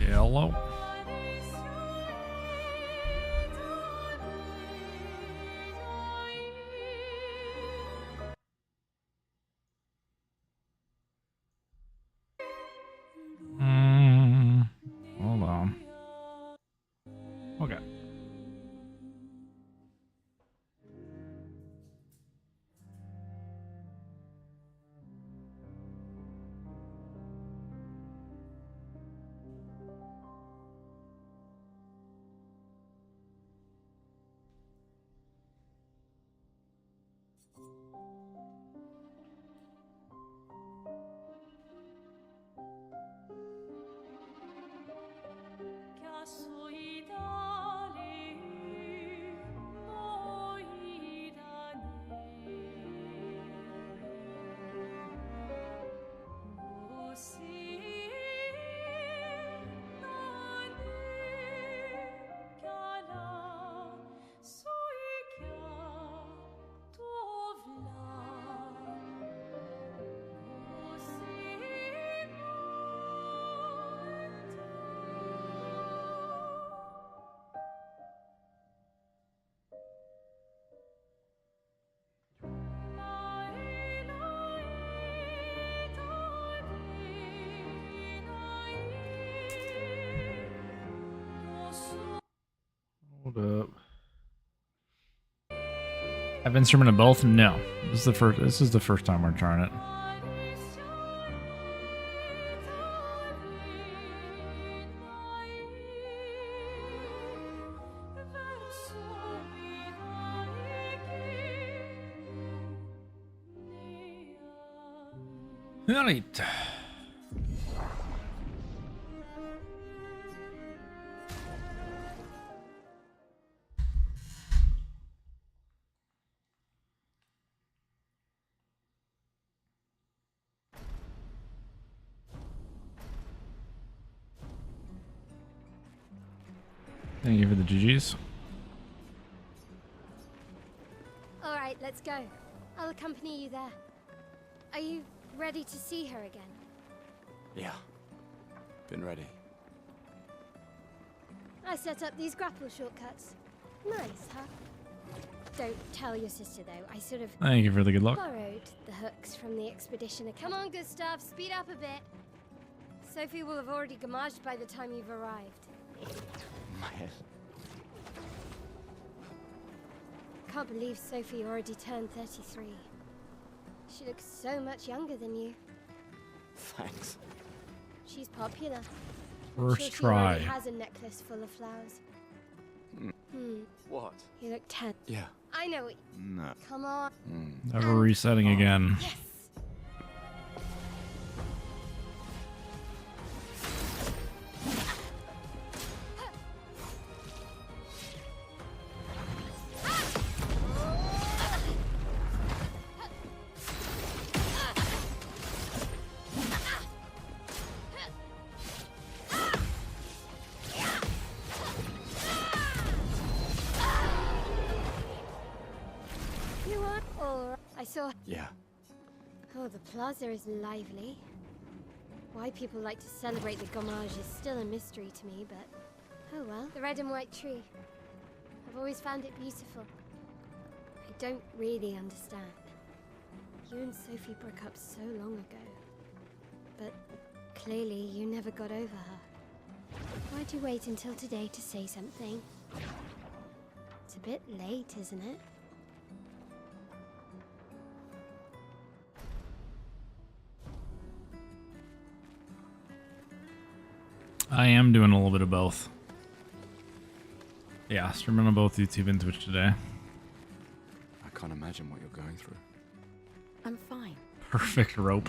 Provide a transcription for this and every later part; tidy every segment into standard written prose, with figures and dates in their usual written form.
Hello. Hold on. Okay. Hold up. Have instrument of both? No. This is the first time we're trying it. Alright. Thank you for the GGs. All right, let's go. I'll accompany you there. Are you ready to see her again? Yeah. Been ready. I set up these grapple shortcuts. Nice, huh? Don't tell your sister, though. I sort of Thank you for the good luck. borrowed the hooks from the expedition account. Come on, Gustav, speed up a bit. Sophie will have already gamaged by the time you've arrived. My head. Can't believe Sophie already turned 33. She looks so much younger than you. Thanks. She's popular. First Sure she try. already has a necklace full of flowers. What? You look tense. Yeah. I know it. No. Come on. Never resetting again. Yes. You are all right. I saw. Yeah. Oh, the plaza is lively. Why people like to celebrate the gommage is still a mystery to me, but oh well. The red and white tree. I've always found it beautiful. I don't really understand. You and Sophie broke up so long ago, but clearly you never got over her. Why'd you wait until today to say something? It's a bit late, isn't it? I am doing a little bit of both. Yeah, streaming on both YouTube and Twitch today. I can't imagine what you're going through. I'm fine. Perfect rope.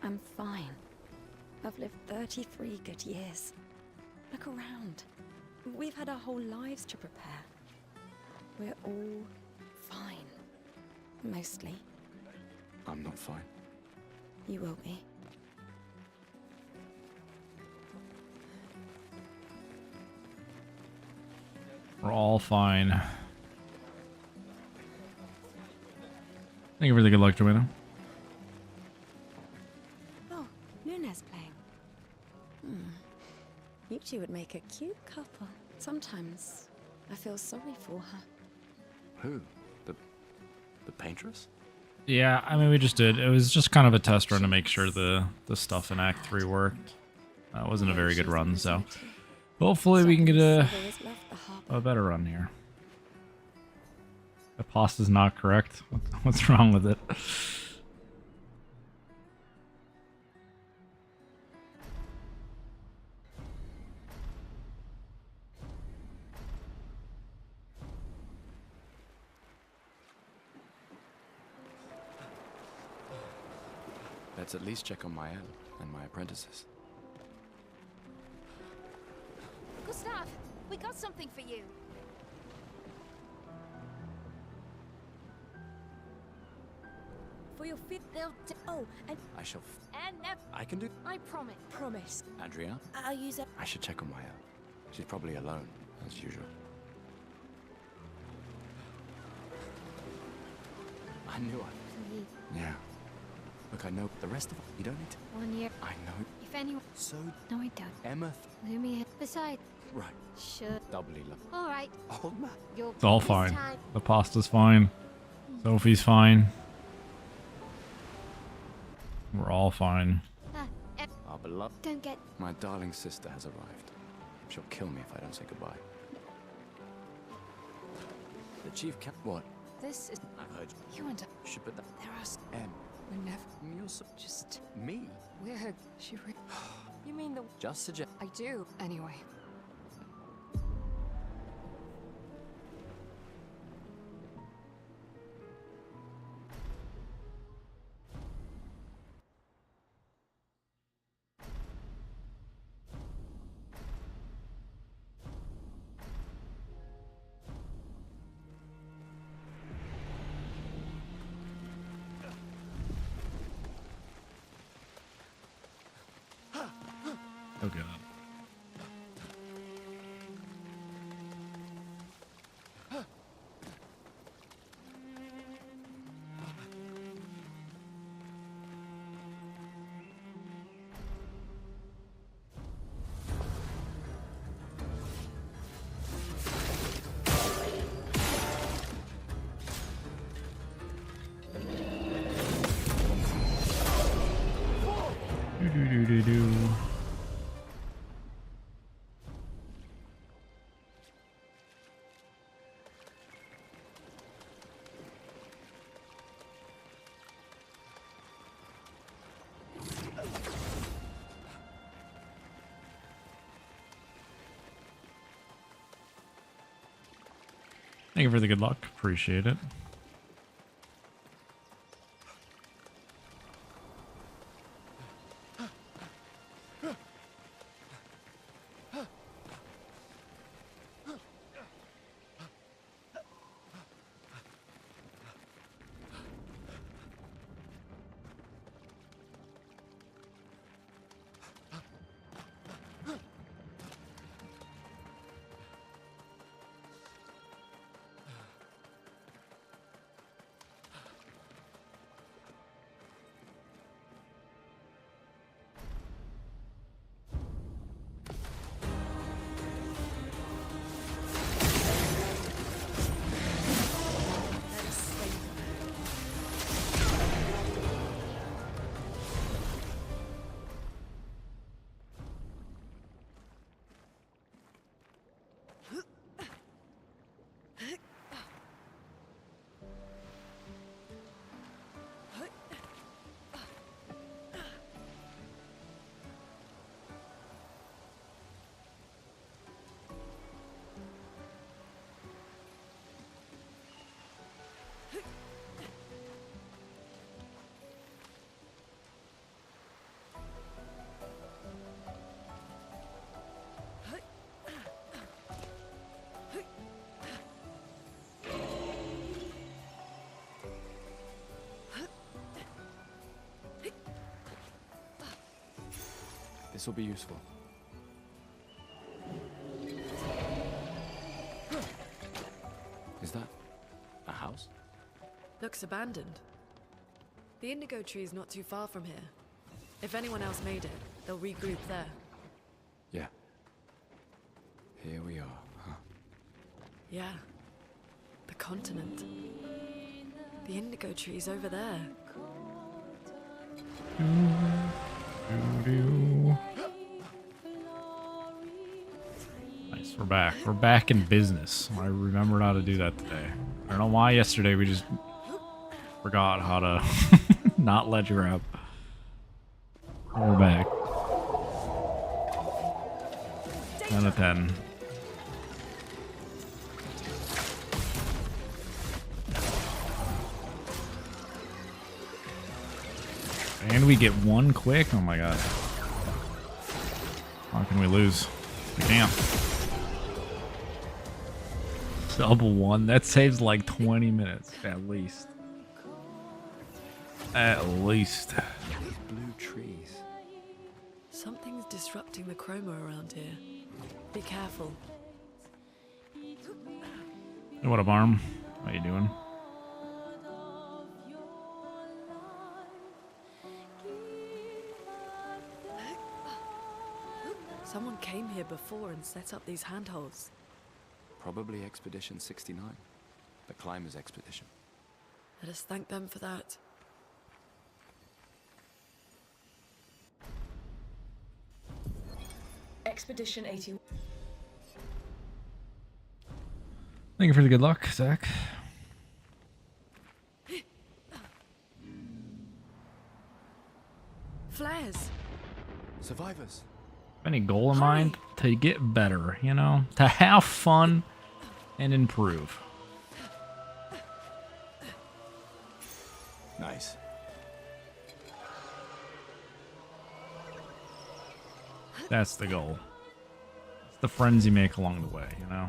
I'm fine. I've lived 33 good years. Look around. We've had our whole lives to prepare. We're all fine. Mostly. I'm not fine. You will be. We're all fine. Thank you for the good luck, Joanna. Oh, Luna's playing. You two would make a cute couple. Sometimes I feel sorry for her. Who? The paintress? Yeah, I mean, we just did. It was just kind of a test run to make sure the stuff in Act 3 worked. It wasn't a very good run, so hopefully we can get a better run here. The pasta's not correct. What's wrong with it? Let's at least check on Mael and my apprentices. Gustav, we got something for you. For your fifth, they'll. Oh, and I shall. never. I can do. I promise. Promise. Andrea, I'll use it. I should check on Mael. She's probably alone, as usual. I knew I. Please. Yeah. Look, I know the rest of it. You don't need to. 1 year. I know. If anyone. So, No, I don't. Emma. Lumia. Besides. Right. Sure. Doubly love. Alright. Old man. You're. It's all fine. The pasta's fine. Sophie's fine. We're all fine. Our beloved. Don't get. My darling sister has arrived. She'll kill me if I don't say goodbye. The chief kept what? This is. I've heard You and you should put that. there are. M. We're never. You're so Just. me. We're. You mean the. Just suggest. I do. Anyway. Oh god. Do. Thank you for the good luck. Appreciate it. This will be useful. Is that a house? Looks abandoned. The indigo tree is not too far from here. If anyone else made it, they'll regroup there. Yeah. Here we are, huh? Yeah. The continent. The indigo trees over there. Nice, we're back. We're back in business. I remembered how to do that today. I don't know why yesterday we just forgot how to not ledge grab. We're back. 10 out of 10. And we get one quick? Oh my god. How can we lose? We can't. Double one. That saves like 20 minutes at least. At least. These blue trees. Something's disrupting the chroma around here. Be careful. Hey, what up, Arm? How you doing? Someone came here before and set up these handholds. Probably Expedition 69. The climbers' expedition. Let us thank them for that. Expedition 81. Thank you for the good luck, Zach. Flares! Survivors. Any goal in mind? To get better, you know? To have fun and improve. Nice. That's the goal. It's the friends you make along the way, you know?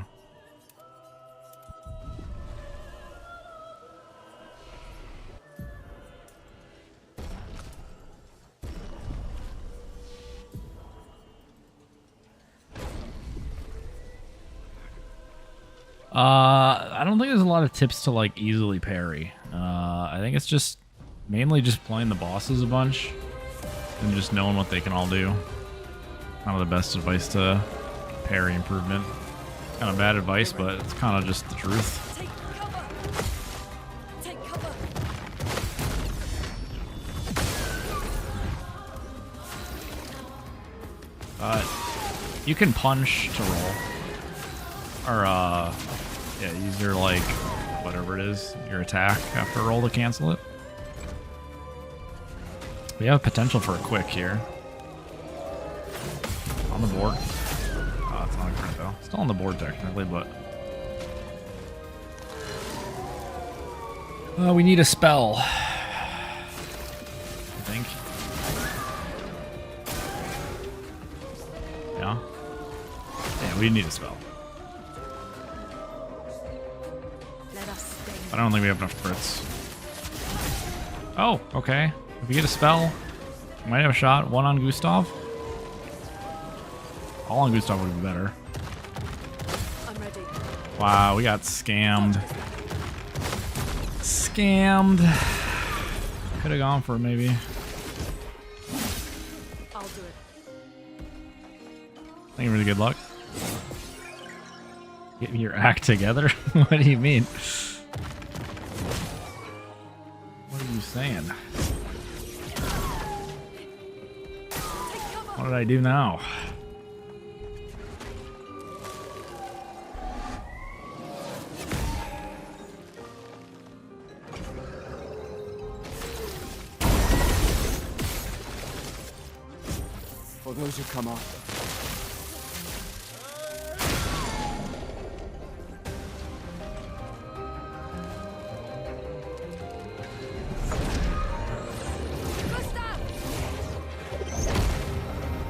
I don't think there's a lot of tips to like easily parry. I think it's just mainly just playing the bosses a bunch and just knowing what they can all do. Kind of the best advice to parry improvement. Kind of bad advice, but it's kind of just the truth. Take cover! Take cover! You can punch to roll. Or, yeah, use your, like, whatever it is, your attack after a roll to cancel it. We have potential for a quick here. On the board. Oh, it's not current though. Still on the board technically, but... we need a spell. I think. Yeah? Yeah, we need a spell. I don't think we have enough crits. Oh, okay. If we get a spell, we might have a shot. One on Gustav. All on Gustav would be better. I'm ready. Wow, we got scammed. Scammed. Could have gone for it, maybe. I'll do it. Thank you for the good luck. Get your act together? What do you mean? What are you saying? What did I do now? For those who come up.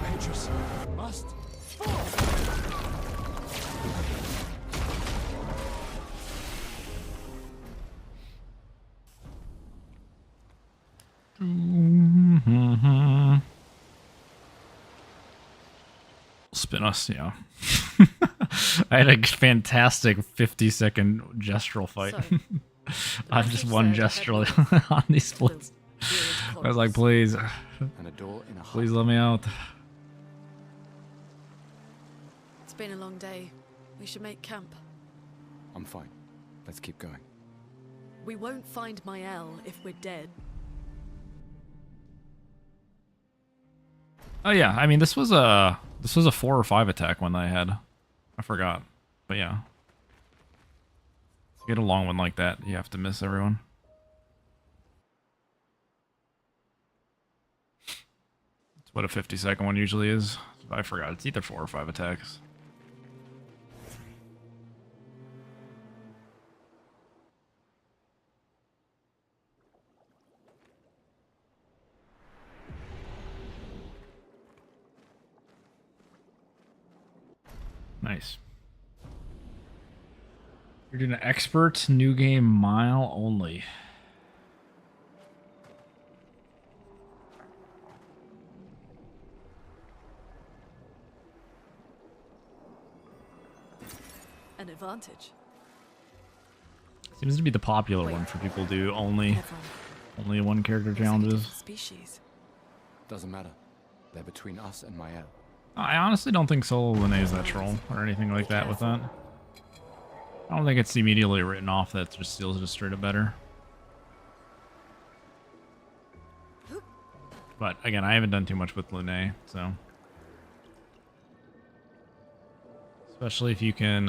Petrus must fall. Spin us, yeah. I had a fantastic 50-second gestural fight. So, I just one gestural on these splits. I was like, please, And a door in a please let me out. It's been a long day. We should make camp. I'm fine. Let's keep going. We won't find Mael if we're dead. Oh yeah, I mean this was a 4 or 5 attack one that I had. I forgot, but yeah. To get a long one like that, you have to miss everyone. That's what a 50-second one usually is. I forgot. It's either 4 or 5 attacks. Nice. You're doing an expert new game mile only. An advantage. Seems to be the popular one for people to do only one character challenges. Species. Doesn't matter. They're between us and Mael. I honestly don't think solo Linnae is that troll or anything like that with that. I don't think it's immediately written off that just steals it straight up better. But again, I haven't done too much with Linnae, so. Especially if you can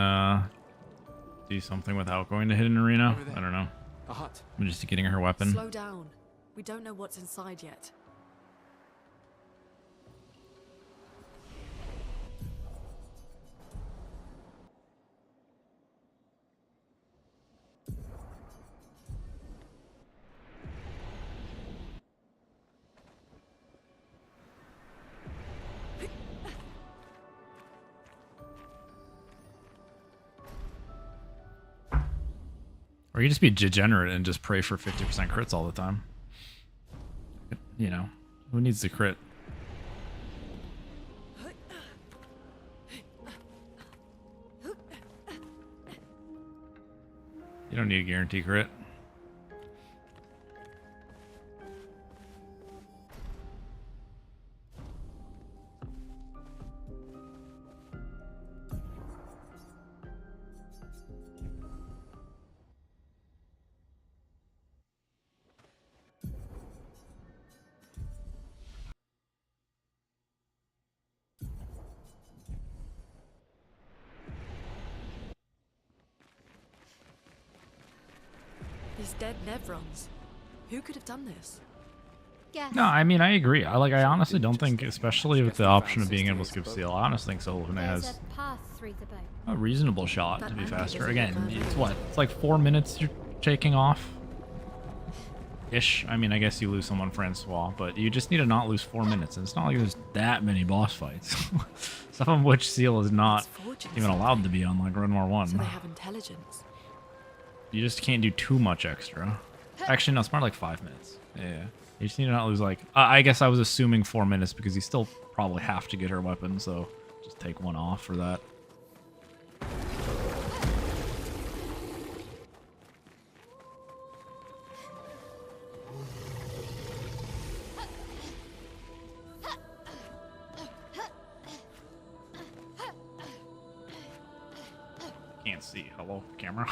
do something without going to Hidden Arena. I don't know. A hut. I'm just getting her weapon. Slow down. We don't know what's inside yet. Or you just be degenerate and just pray for 50% crits all the time. You know, who needs to crit? You don't need a guarantee crit. These dead Nevrons. Who could have done this? Guess. No, I mean, I agree. I honestly don't think, especially with the option of being able to skip seal, I honestly think solo Linnae There's has a path through the boat. a reasonable shot to be faster. Again, it's what? It's like 4 minutes you're taking off? Ish. I mean, I guess you lose someone Francois, but you just need to not lose 4 minutes. And it's not like there's that many boss fights. Some of which Seal is not even allowed to be on, like Run War 1. So they have intelligence. You just can't do too much extra. Actually, no, it's more like 5 minutes. Yeah. You just need to not lose, like... I guess I was assuming 4 minutes because you still probably have to get her weapon, so just take one off for that. Can't see. Hello, camera.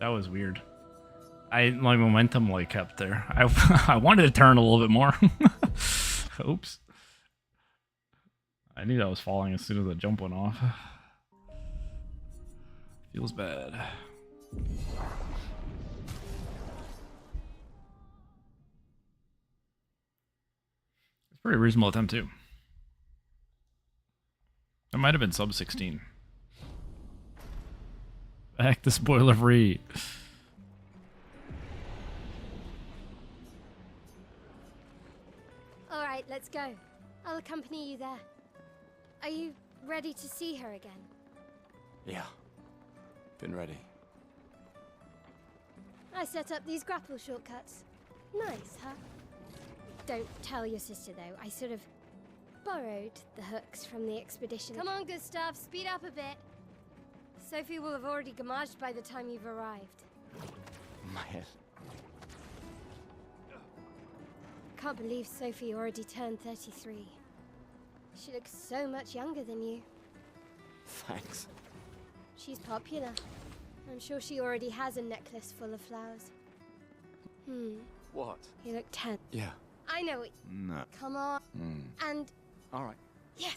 That was weird. My momentum like kept there. I wanted to turn a little bit more. Oops. I knew that was falling as soon as the jump went off. Feels bad. It's a pretty reasonable attempt too. It might have been sub 16. Heck, the spoiler free. All right, let's go. I'll accompany you there. Are you ready to see her again? Yeah. Been ready. I set up these grapple shortcuts. Nice, huh? Don't tell your sister, though. I sort of borrowed the hooks from the expedition. Come on, Gustav, speed up a bit. Sophie will have already gamaged by the time you've arrived. My head. Can't believe Sophie already turned 33. She looks so much younger than you. Thanks. She's popular. I'm sure she already has a necklace full of flowers. What? You look 10. Yeah. I know it. No. Come on. And All right. yes!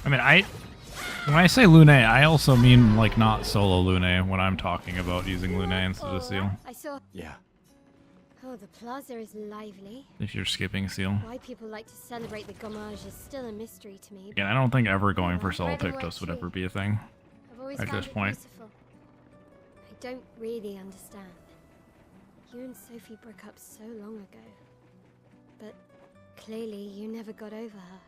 I mean, when I say Lune, I also mean like not solo Lune when I'm talking about using Lune instead of Seal. I saw. Yeah. Oh, the plaza is lively. If you're skipping Seal. Why people like to celebrate the gommage is still a mystery to me. Again, I don't think ever going for solo Red and white Pictos would tree. ever be a thing. I've always at found this it point. beautiful. I don't really understand. You and Sophie broke up so long ago, but clearly you never got over her.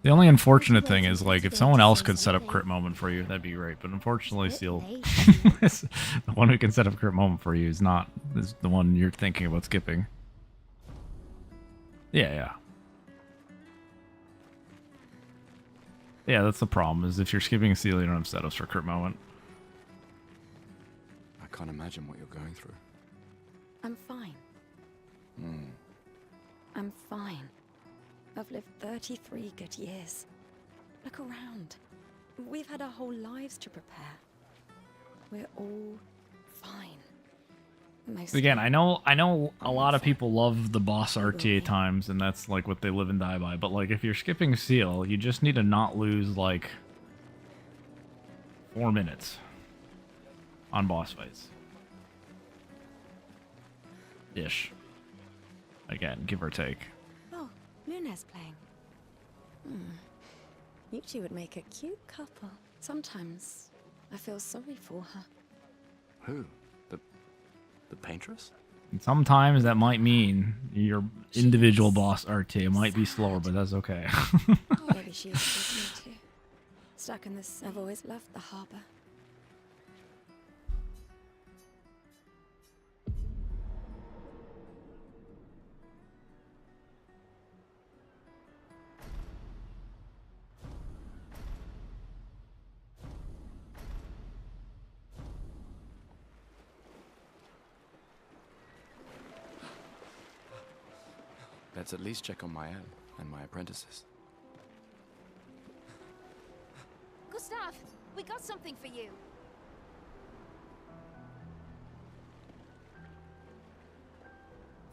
The only unfortunate thing is, like, if someone else could set up crit moment for you, that'd be great. But unfortunately, Bit Seal, late. the one who can set up crit moment for you is the one you're thinking about skipping. Yeah. Yeah, that's the problem, is if you're skipping Seal, you don't have setups for crit moment. I can't imagine what you're going through. I'm fine. I'm fine. I've lived 33 good years. Look around. We've had our whole lives to prepare. We're all fine. Most Again, I know a lot of people love the boss RTA times, and that's like what they live and die by. But like, if you're skipping Seal, you just need to not lose like 4 minutes on boss fights. Ish. Again, give or take. Oh, Luna's playing. You two would make a cute couple. Sometimes I feel sorry for her. Who? The paintress? And sometimes that might mean your individual boss RTA might be slower, but that's okay. Maybe she is with me too. Stuck in this. I've always loved the harbor. Let's at least check on Mael and my apprentices. Gustav, we got something for you.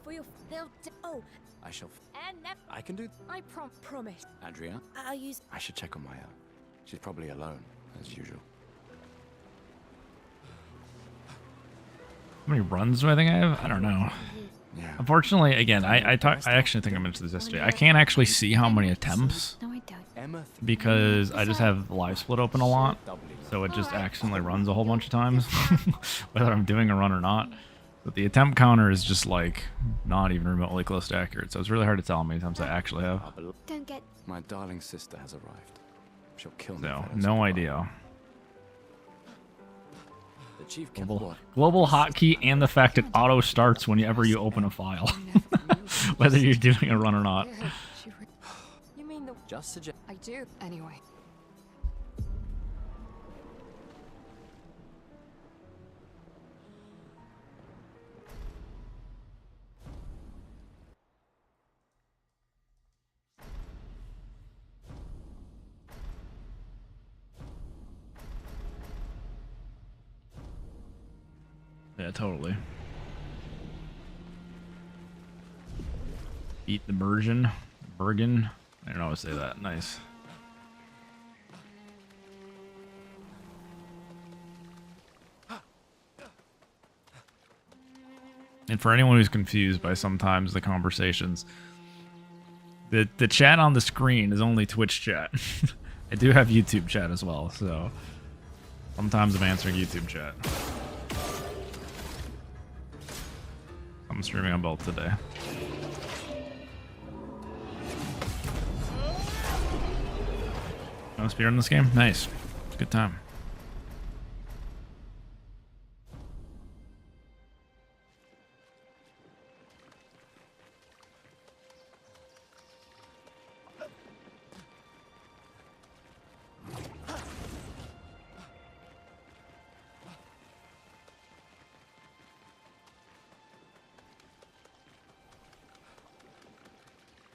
For your oh, I shall. and I can do. I promise. Adria, I'll use. I should check on Mael. She's probably alone, as usual. How many runs do I think I have? I don't know. Yeah. Unfortunately, again, I actually think I mentioned this yesterday. I can't actually see how many attempts No, I don't. Emma. because I just have live split open a lot, so it just accidentally runs a whole bunch of times, whether I'm doing a run or not. But the attempt counter is just like not even remotely close to accurate, so it's really hard to tell how many attempts I actually have. Don't get. My darling sister has arrived. She'll kill me. So if I don't no stop her. idea. The chief kept Global hotkey and the fact it auto starts whenever you open a file, whether you're doing a run or not. You mean the... Just suggest. I do. Anyway. Yeah, totally. Beat the Bergen. I don't know how to say that. Nice. And for anyone who's confused by sometimes the conversations, the chat on the screen is only Twitch chat. I do have YouTube chat as well, so sometimes I'm answering YouTube chat. I'm streaming on both today. No spear in this game? Nice. Good time.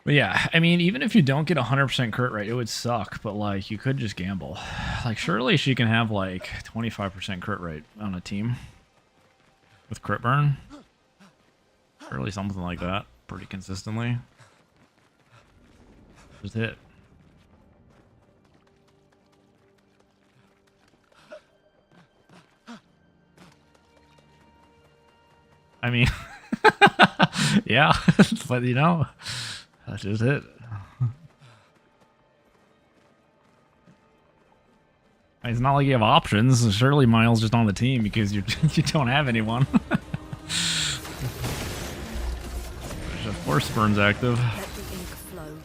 But yeah, I mean, even if you don't get 100% crit rate, it would suck, but like, you could just gamble. Like, surely she can have like 25% crit rate on a team with crit burn. Surely something like that, pretty consistently. Just hit. I mean, yeah, but you know, that's just it. It's not like you have options. Surely Miles just on the team because you don't have anyone. There's a force burns active. Let the ink flow.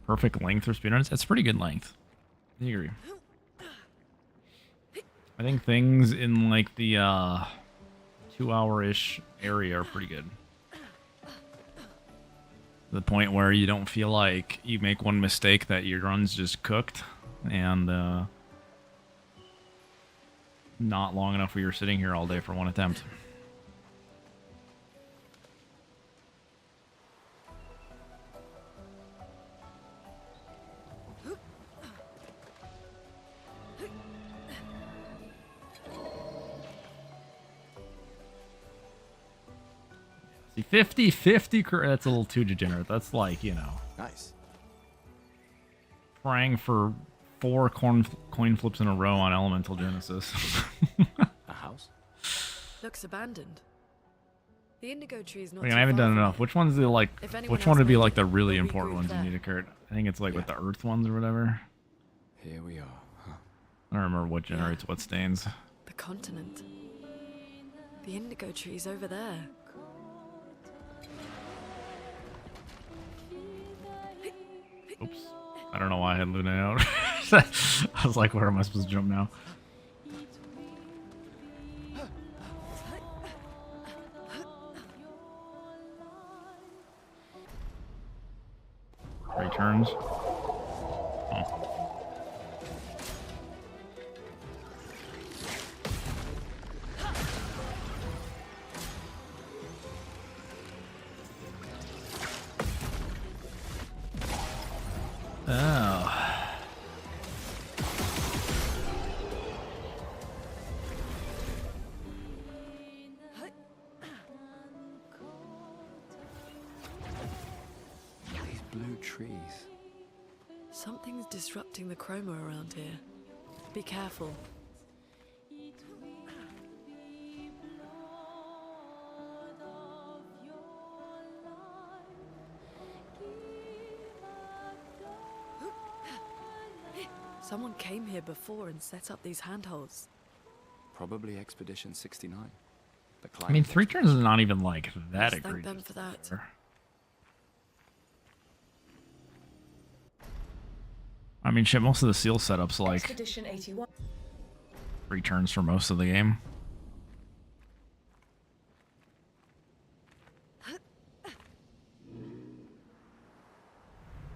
Perfect length for speedruns. That's pretty good length. I agree. I think things in like the 2-hour-ish area are pretty good. The point where you don't feel like you make one mistake that your run's just cooked and not long enough where you're sitting here all day for one attempt. See, 50-50, that's a little too degenerate. That's like, you know, Nice. praying for 4 coin flips in a row on Elemental Genesis. A house? Looks abandoned. The indigo tree is not. Like, too I haven't far done from enough. here. Which one's the like? If anyone Which one else would be made like it, the really we'll important regroup ones you there. need to crit? I think it's like with the Earth ones or whatever. Here we are, huh? I don't remember what generates what stains. The continent. The indigo tree's over there. Oops. I don't know why I had Luna out. I was like, where am I supposed to jump now? Returns. Oh. Oh. These blue trees. Something's disrupting the chroma around here. Be careful. Someone came here before and set up these handholds. Probably Expedition 69. The I mean, climax. 3 turns is not even like that Let's thank egregious. them for that. I mean, shit, most of the seal setups like Expedition 81. 3 turns for most of the game.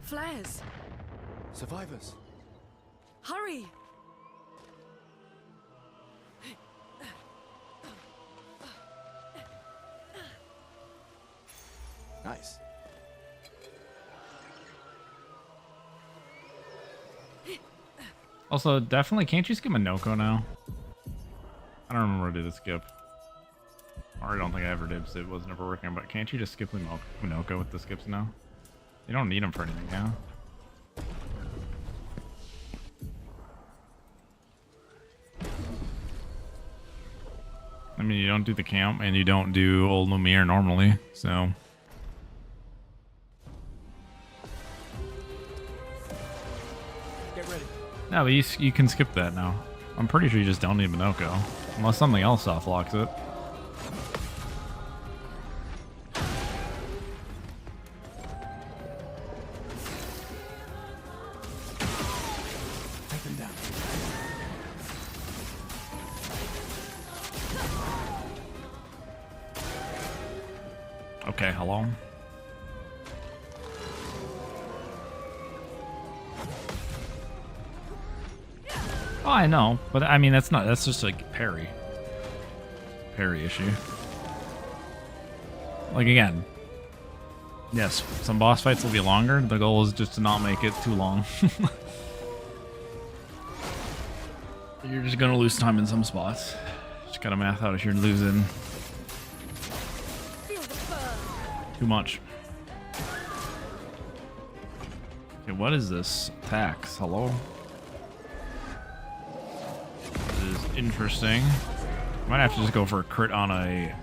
Flares! Survivors. Hurry! Nice. Also, definitely, can't you skip Minoko now? I don't remember what I did a skip. Or I don't think I ever did, so it was never working, but can't you just skip Minoko with the skips now? You don't need them for anything now. I mean, you don't do the camp, and you don't do Old Lumiere normally, so... Get ready. No, but you can skip that now. I'm pretty sure you just don't need Minoko. Unless something else soft locks it. Take them down. Okay, hello. Oh, I know, but I mean that's just like parry issue. Like again, yes, some boss fights will be longer. The goal is just to not make it too long. You're just gonna lose time in some spots. Just gotta math out if you're losing too much. Okay, what is this? Attacks. Hello? This is interesting. Might have to just go for a crit on a...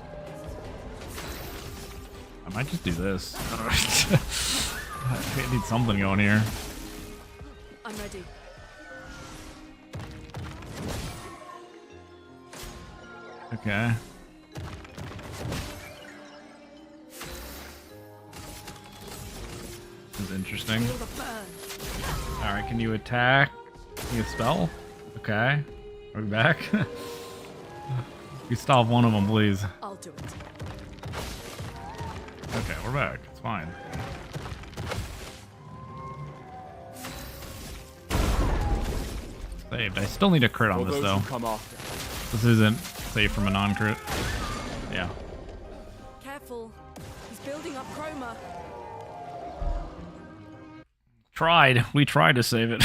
I might just do this. I don't know. I need something going here. I'm ready. Okay. This is interesting. Feel the burn. Alright, can you attack? Can you spell? Okay. Are we back? You stop one of them, please. I'll do it. Okay, we're back. It's fine. Saved. I still need a crit on All this, those though. who come after. This isn't safe from a non-crit. Yeah. Careful. He's building up chroma. Tried. We tried to save it.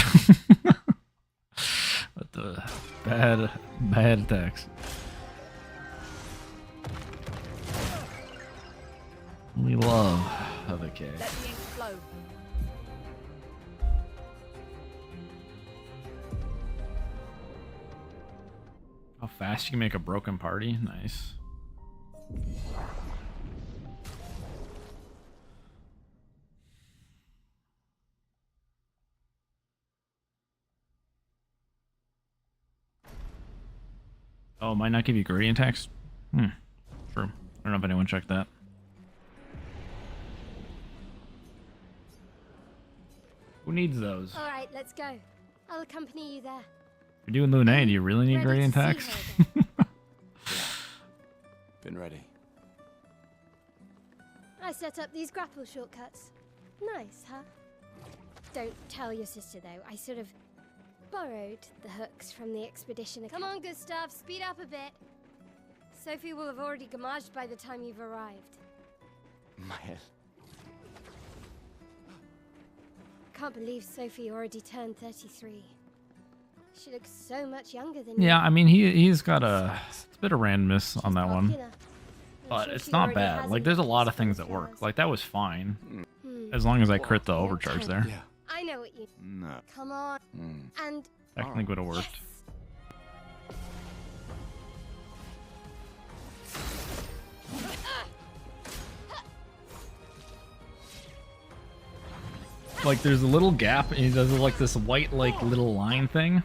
But the bad attacks. We love the K. Let the ink flow. How fast you can make a broken party? Nice. Oh, might not give you gradient attacks? True. I don't know if anyone checked that. Who needs those? All right, let's go. I'll accompany you there. If you're doing Lune, do you really need Ready gradient to see attacks? her again? Been ready. I set up these grapple shortcuts. Nice, huh? Don't tell your sister, though. I sort of borrowed the hooks from the expedition. Come on, Gustav, speed up a bit. Sophie will have already gamaged by the time you've arrived. My head. Can't believe Sophie already turned 33. She looks so much younger than you. Yeah, I mean, he's got a bit of randomness on She's that one. popular. I'm But sure it's she not already bad. has Like, an there's a lot of interest in things that work. flowers. Like, that was fine. Hmm. As long as I crit the overcharge there. Yeah. I know what you... No. Come on. And... Technically would have worked. Yes! Like, there's a little gap, and he does like this white, like, little line thing.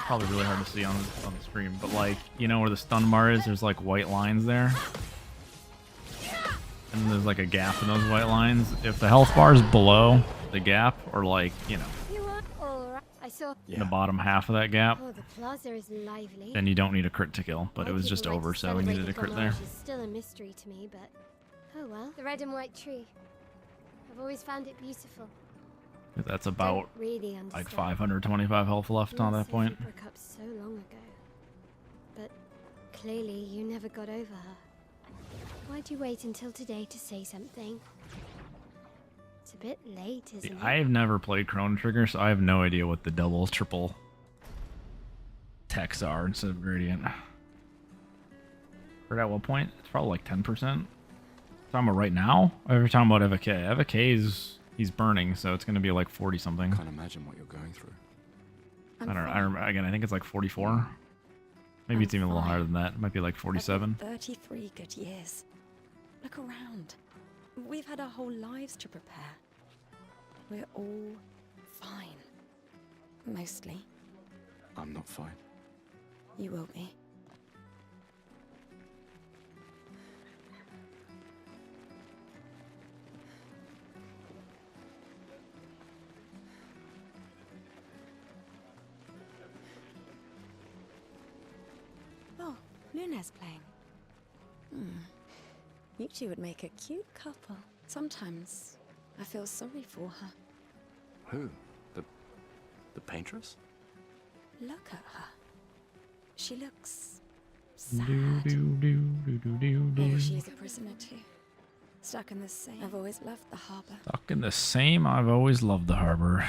Probably really hard to see on the stream, but like, you know where the stun bar is? There's like white lines there. And there's like a gap in those white lines. If the health bar is below the gap, or like, you know, You are all right. I saw... in the bottom half of that gap, Oh, the plaza is lively. then you don't need a crit to kill. But Why it was people just like over, to so we celebrate needed the a crit there. Gamage is still a mystery to me, but... Oh well. The red and white tree. I've always found it beautiful. That's Don't about really understand. like 525 health left on that Sophie point. broke up so long ago. But clearly you never got over her. Why'd you wait until today to say something? It's a bit late, isn't it? I've never played Chrono Trigger, so I have no idea what the double, triple techs are instead of gradient. Or at what point? It's probably like 10%. Talking about right now? Or are we talking about Eva K? Eva K is... He's burning, so it's going to be like 40 something. Can't imagine what you're going through. I don't know. Again, I think it's like 44. Maybe it's even a little higher than that. It might be like 47. 33 good years. Look around. We've had our whole lives to prepare. We're all fine. Mostly. I'm not fine. You will be. Oh, Luna's playing. You two would make a cute couple. Sometimes I feel sorry for her. Who? The paintress? Look at her. She looks Do, sad. do, do, do, do, do, Maybe do. she's a prisoner too. Stuck in the same. I've always loved the harbor. Stuck in the same. I've always loved the harbor.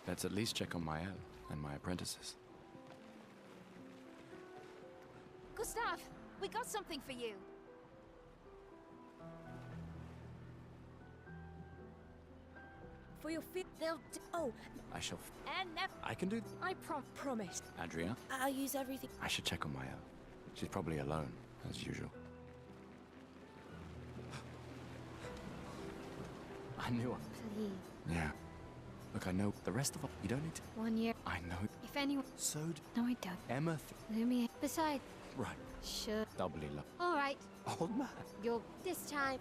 Let's at least check on Mael and my apprentices. Gustav, we got something for you. For your fit, they'll. Oh, I shall. and never. I can do. I promise. Adria, I'll use everything. I should check on Mael. She's probably alone, as usual. I knew her. Please. Yeah. Look, I know the rest of them. You don't need to. 1 year. I know. If anyone. So No, I don't. Emma. Lumia. Besides. Right. Sure. Doubly love. All right. Old man. You're this time.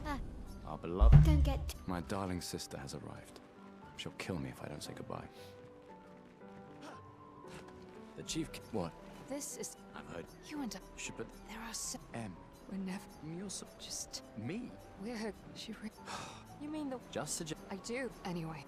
Ah, Our beloved. don't get. My darling sister has arrived. She'll kill me if I don't say goodbye. The chief. What? This is. I've heard. You and I. Should but There are so. M. We're never. You're so. Just. Me. We're. She. You mean the. Just suggest. I do. Anyway.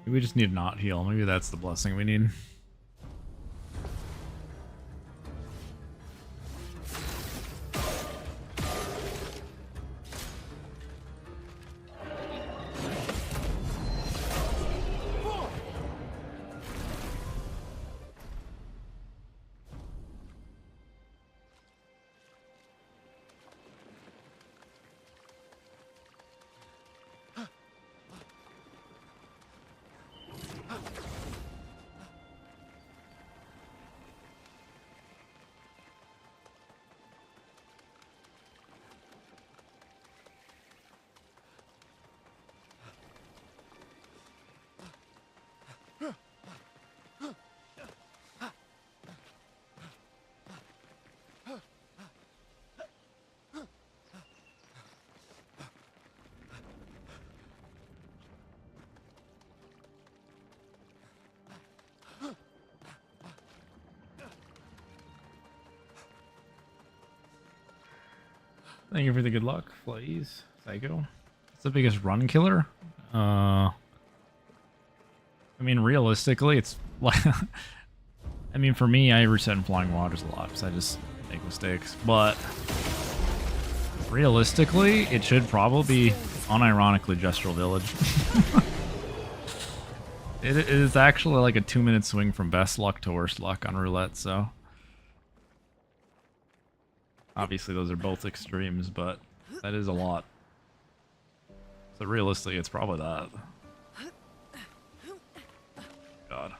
We just need to not heal. Maybe that's the blessing we need. Thank you for the good luck, please. Psycho. It's the biggest run killer. I mean, realistically, it's like. I mean, for me, I reset in flying waters a lot because I just make mistakes. But realistically, it should probably be unironically Gestural Village. It is actually like a 2-minute swing from best luck to worst luck on roulette, so. Obviously, those are both extremes, but that is a lot. So realistically, it's probably that. God.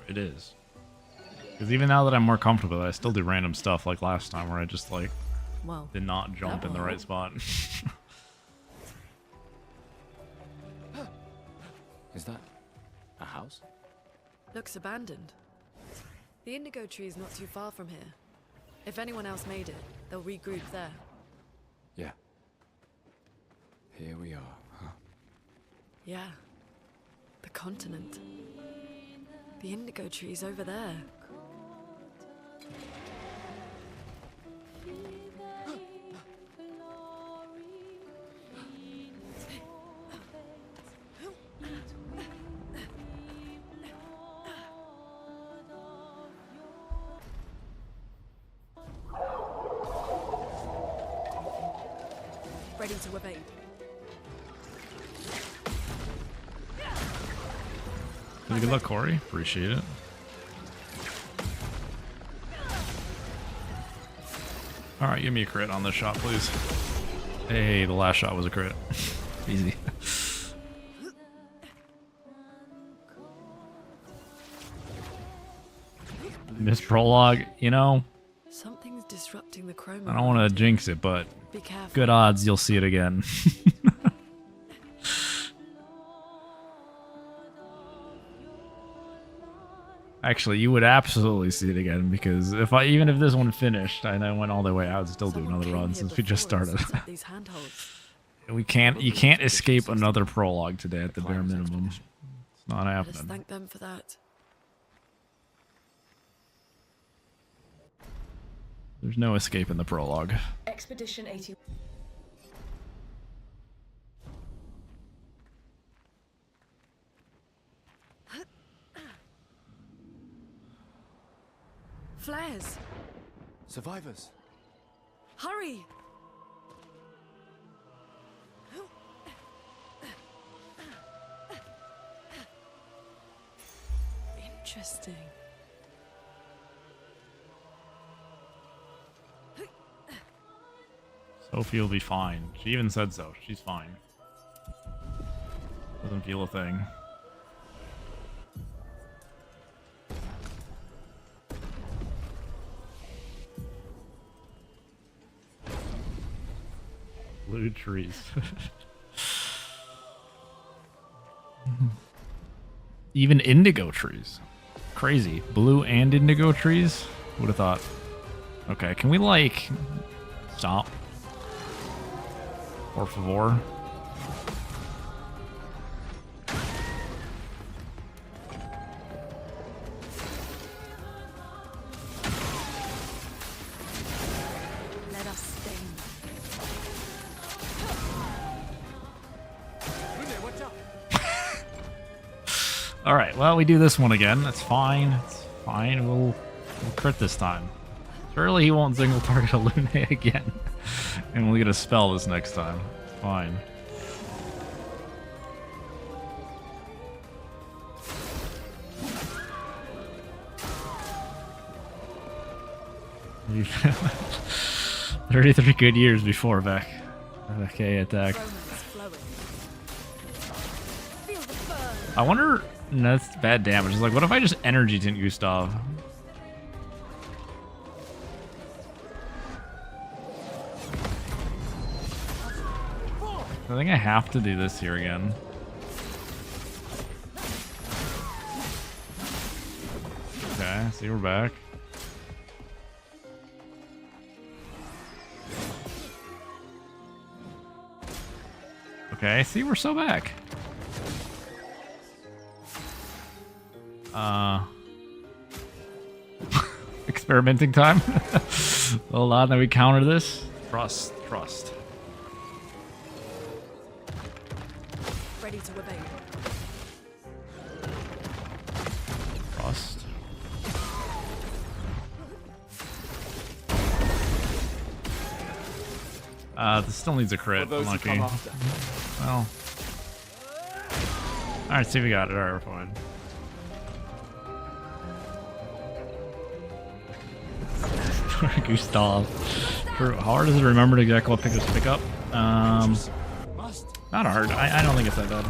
it is. Because even now that I'm more comfortable, I still do random stuff like last time where I just like Well, did not jump in the right spot. Is that a house? looks abandoned. The indigo tree is not too far from here. If anyone else made it, they'll regroup there. Yeah. Here we are, huh? Yeah. The continent. The indigo tree's over there. Ready to evade. Good luck, Corey. Appreciate it. Alright, give me a crit on this shot, please. Hey, the last shot was a crit. Easy. This prologue, you know, Something's disrupting the chroma. I don't want to jinx it, but Be careful. good odds you'll see it again. Actually, you would absolutely see it again because even if this one finished and I went all the way, I would still do Someone another came run here since we just before and started. set up these handholds. You can't escape another prologue today at the bare climax minimum. expedition. It's not Let us happening. thank them for that. There's no escape in the prologue. Expedition 80. Flares! Survivors. Hurry! Interesting. Sophie will be fine. She even said so. She's fine. Doesn't feel a thing. Blue trees. Even indigo trees. Crazy. Blue and indigo trees? Would have thought. Okay, can we like stop? Por favor. Let us sting. All right, well, we do this one again. That's fine. It's fine. We'll crit this time. Surely he won't single target a Lune again. And we'll get a spell this next time. It's fine. We've 33 good years before Vec. Okay, attack. Romance flowing. Feel the burn. I wonder. No, that's bad damage. It's like, what if I just energy tint Gustav? I think I have to do this here again. Okay, see, we're back. Okay, see, we're so back. Experimenting time. Hold on, then we counter this. Trust. Ready to evade. Trust. This still needs a crit. For those who Unlucky. come after. Well. Alright, see, we got it. Alright, we're fine. Gustav. How hard is it to remember exactly what pickers pick up? Must. Not hard. I don't think it's that bad.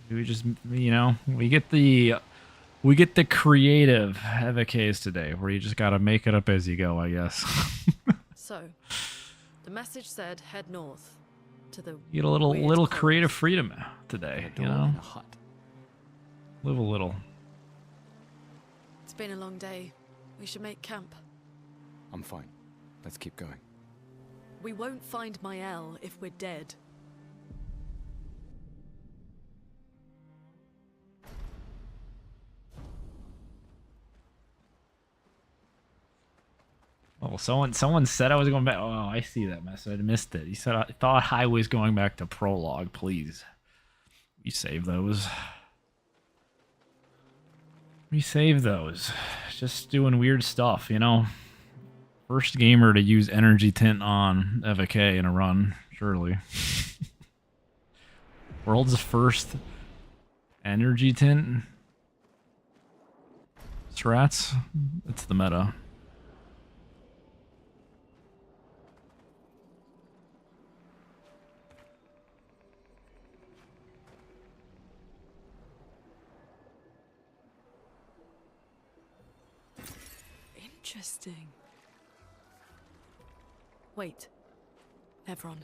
We just, you know, we get the creative AVKs today, where you just gotta make it up as you go, I guess. So, the message said head north to the You get a weird little clothes. creative freedom today, A you door know? in a hut. Live a little. It's been a long day. We should make camp. I'm fine. Let's keep going. We won't find Mael if we're dead. Oh, someone said I was going back. Oh, I see that message. I missed it. He said I thought I was going back to prologue. Please, we save those. We save those. Just doing weird stuff, you know. First gamer to use energy tint on AVK in a run, surely. World's first energy tint. Strats. It's the meta. Interesting. Wait. Nevron.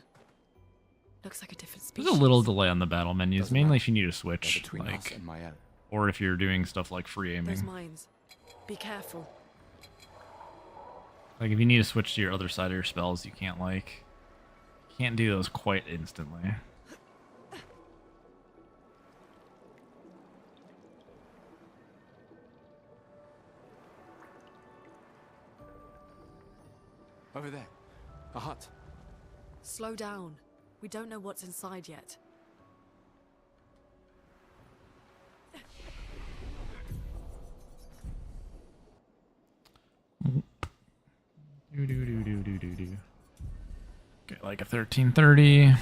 Looks like a different species. There's a little delay on the battle menus, Doesn't mainly matter. if you need to They're switch, between us like, and Mael. or if you're doing stuff like free Those aiming. mines. Be careful. Like if you need to switch to your other side of your spells, you can't do those quite instantly. Over there. A hut. Slow down. We don't know what's inside yet. Do. Okay, like a 1330.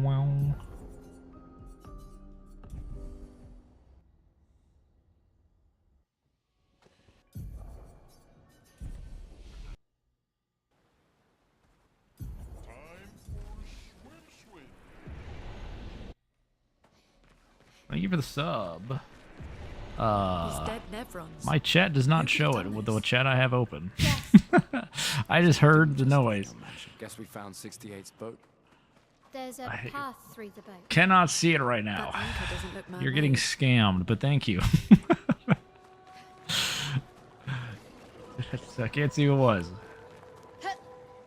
Wow. Thank you for the sub. These dead Nevrons. My chat does not Who show done it with this? the chat I have open. I just heard the noise. Guess we found 68's boat. There's a I- path through the boat. Cannot see it right That now. anchor doesn't look You're getting man-made. scammed, but thank you. I can't see who it was.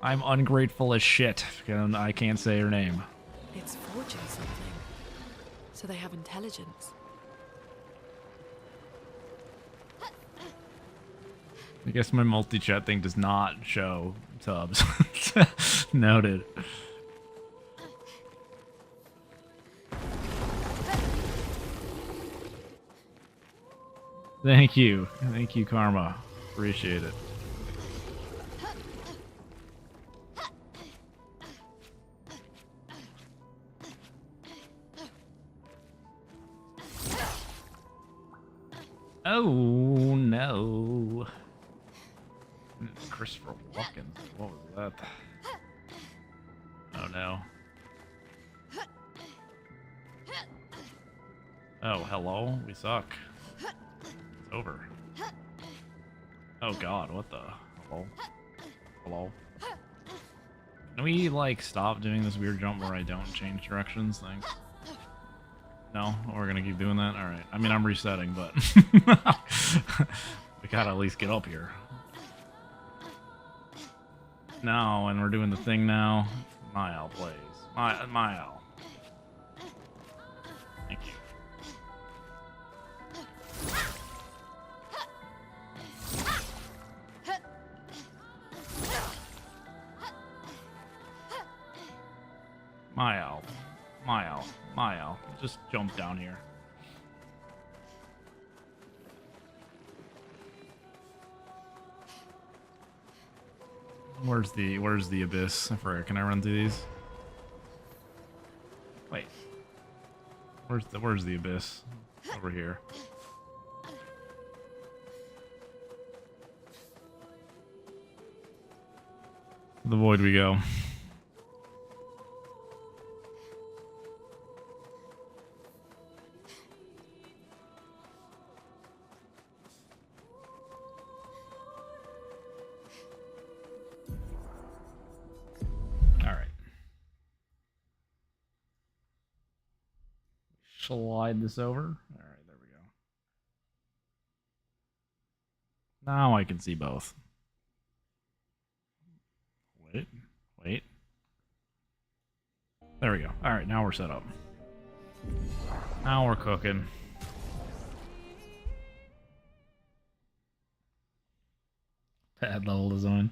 I'm ungrateful as shit. And I can't say her name. It's forging something. So they have intelligence. I guess my multi-chat thing does not show subs. Noted. Thank you. Thank you, Karma. Appreciate it. Oh no. Christopher Walken. What was that? Oh no. Oh, hello? We suck. It's over. Oh god, what the? Hello? Hello? Can we, like, stop doing this weird jump where I don't change directions? Thanks. No? We're gonna keep doing that? Alright. I mean, I'm resetting, but... we gotta at least get up here. No, and we're doing the thing now. Mile, please. Mile. Thank you. Hi, Al. Just jump down here. Where's the abyss? I forgot. Can I run through these? Wait. Where's the abyss? Over here. The void we go. Alright. Slide this over. Alright, there we go. Now I can see both. Wait. There we go. Alright, now we're set up. Now we're cooking. Bad level design.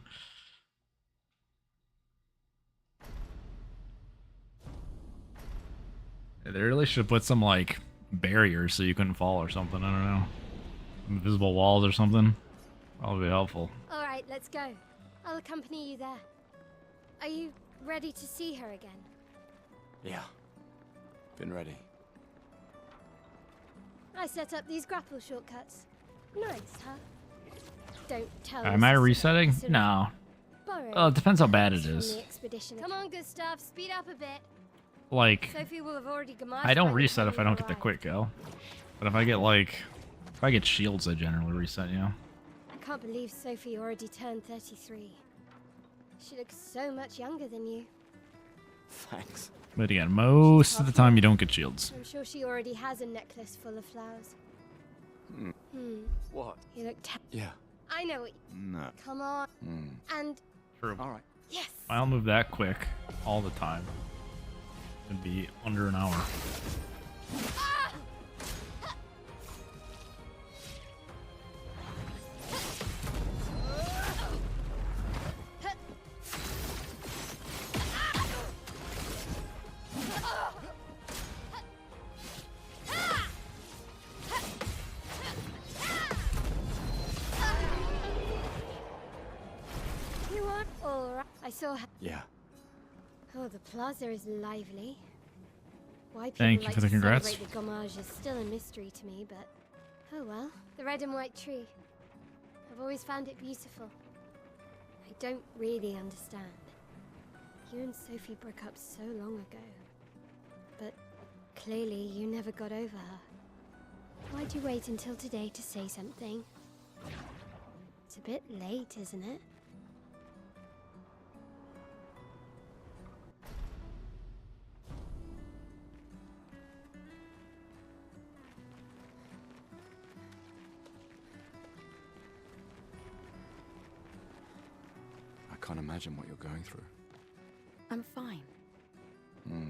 They really should put some, like, barriers so you couldn't fall or something. I don't know. Invisible walls or something. That'll be helpful. Alright, let's go. I'll accompany you there. Are you ready to see her again? Yeah. Been ready. I set up these grapple shortcuts. Nice, huh? Don't tell Am I your sister. resetting? Sort of No. borrowed Oh, it depends how bad it from is. the expedition. Come on, Gustav, speed up a bit. Like, Sophie will have already I don't reset if I don't get the quick kill. But if I get, like, if I get shields, I generally reset, you know? I can't believe Sophie already turned 33. She looks so much younger than you. Thanks. But again, most of the time you don't get shields. I'm sure she already has a necklace full of flowers. What? You look Yeah. I know what No. Come on. And True. All right. yes. I'll move that quick all the time. It'd be under an hour. You are all right. I saw her. Yeah. Oh, the plaza is lively. Why people Thank you like for the to congrats. celebrate the gommage is still a mystery to me, but oh well. The red and white tree. I've always found it beautiful. I don't really understand. You and Sophie broke up so long ago, but clearly you never got over her. Why'd you wait until today to say something? It's a bit late, isn't it? I can't imagine what you're going through. I'm fine. Hmm.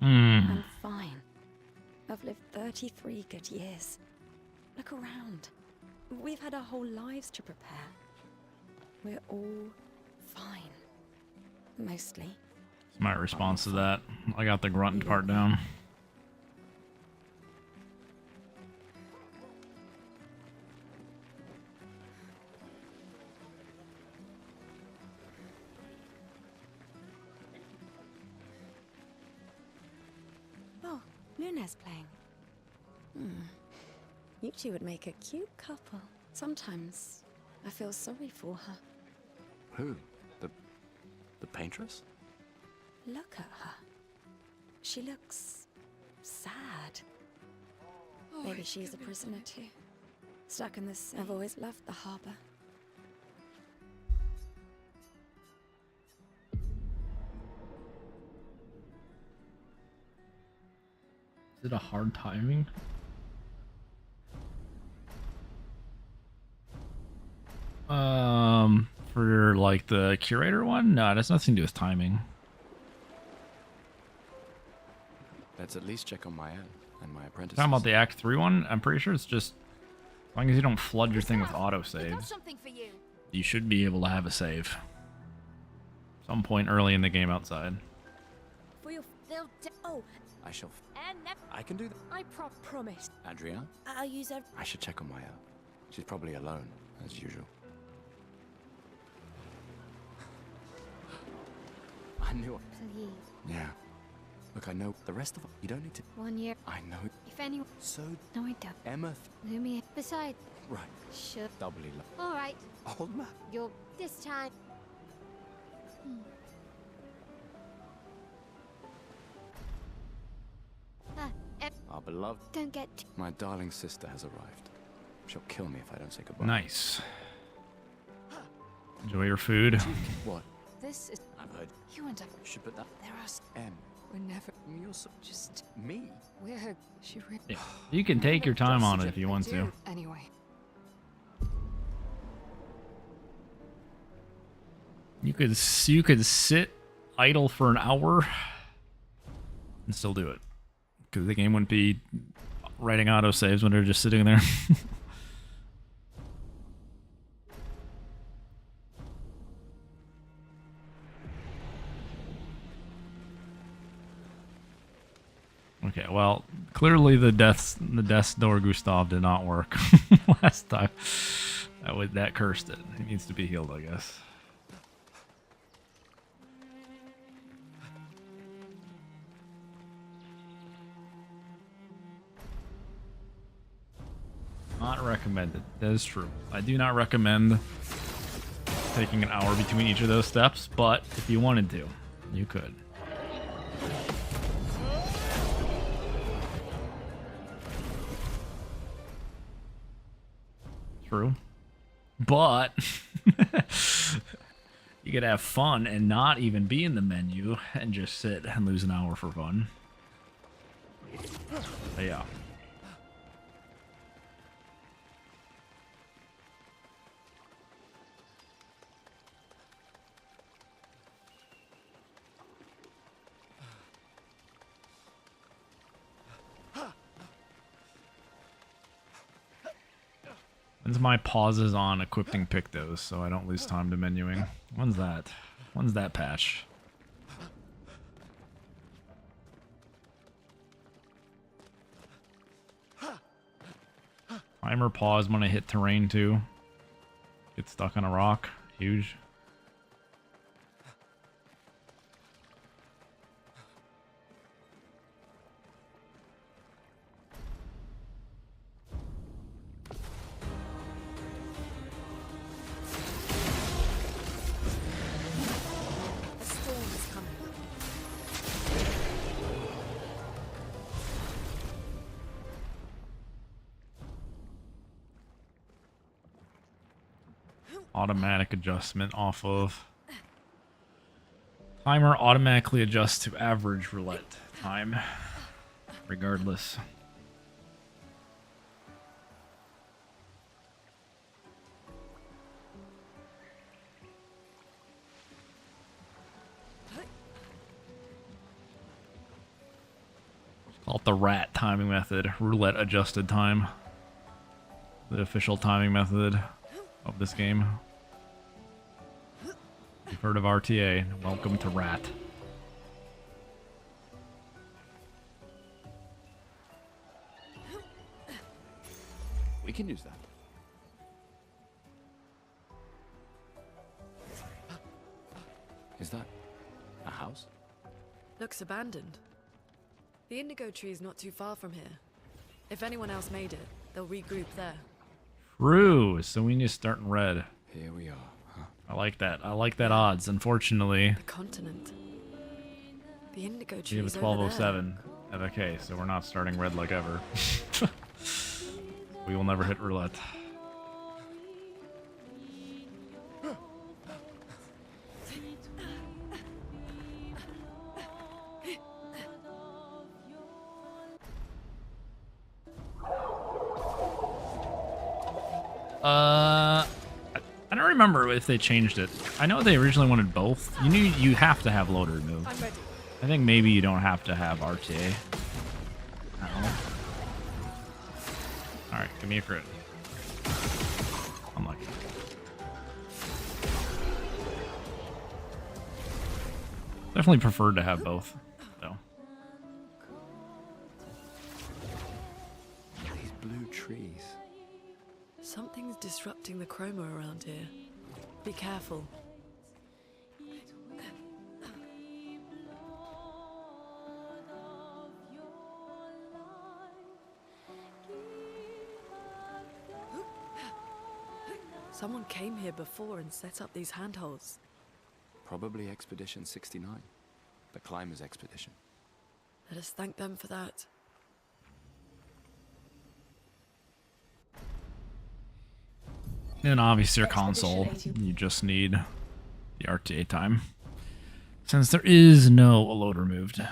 I'm fine. I've lived 33 good years. Look around. We've had our whole lives to prepare. We're all fine. Mostly. My response to that. I got the grunt part down. Oh, Luna's playing. You two would make a cute couple. Sometimes I feel sorry for her. Who? The paintress? Look at her. She looks sad. Maybe she's a prisoner too. Stuck in the sea. I've always loved the harbor. Is it a hard timing? For like the curator one? No, it has nothing to do with timing. Let's at least check on my own and my apprentices. Talking about the Act 3 one, I'm pretty sure it's just as long as you don't flood your thing with Gustav, auto we got saves, something for you. you should be able to have a save. Some point early in the game outside. For your they'll oh, I shall. and never. I can do that. I promise. Adrienne? I'll use every. I should check on Maya. She's probably alone, as usual. I knew it. Please. Yeah. Look, I know the rest of it. You don't need to. 1 year. I know. If anyone. So, No, I don't. Emma. Lumia. Besides. Right. Sure. Doubly All right. Old man. You're this time. Our beloved. Don't get. My darling sister has arrived. She'll kill me if I don't say goodbye. Nice. Enjoy your food. What? This is. I've heard. You and I. You should put that. There are. M. We're never. You're so. Just. Me? We're. She really. Yeah. You can take your time on it if you want to. Anyway. You could sit idle for an hour and still do it, because the game wouldn't be writing autosaves when they're just sitting there. Okay, well, clearly the death's door Gustav did not work last time. That cursed it. It needs to be healed, I guess. Not recommended. That is true. I do not recommend taking an hour between each of those steps, but if you wanted to, you could. True. But you could have fun and not even be in the menu and just sit and lose an hour for fun. But yeah. When's my pauses on equipping pictos so I don't lose time to menuing? When's that? When's that patch? Timer pause when I hit terrain too. Get stuck on a rock. Huge. A storm is coming. Automatic adjustment off of. Timer automatically adjusts to average roulette time, regardless. Call it the rat timing method, roulette adjusted time. The official timing method of this game. You've heard of RTA. Welcome to Rat. We can use that. Is that a house? Looks abandoned. The indigo tree is not too far from here. If anyone else made it, they'll regroup there. True. So we need to start in red. Here we are, huh? I like that. I like that odds. Unfortunately, The continent. The indigo we tree have a is over there. 1207. Okay, so we're not starting red like ever. We will never hit roulette. I don't remember if they changed it. I know they originally wanted both. You have to have loader move. I'm ready. I think maybe you don't have to have RTA. I don't know. Alright, give me a crit. Unlucky. Definitely preferred to have both, though. trees. Something's disrupting the chroma around here. Be careful. Someone came here before and set up these handholds. Probably Expedition 69. The climbers' expedition. Let us thank them for that. And obviously your console, you just need the RTA time. Since there is no load removed.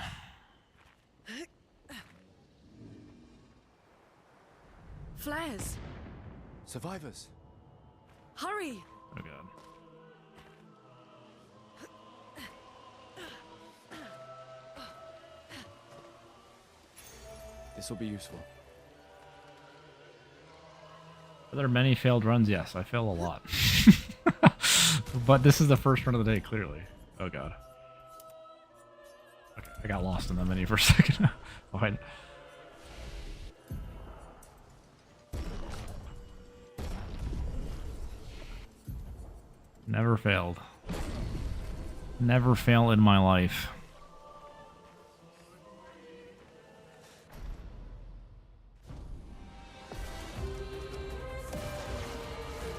Flares! Survivors! Hurry! Oh god. This will be useful. Are there many failed runs? Yes, I fail a lot. But this is the first run of the day, clearly. Oh god. Okay, I got lost in the menu for a second. Fine. Never failed. Never fail in my life.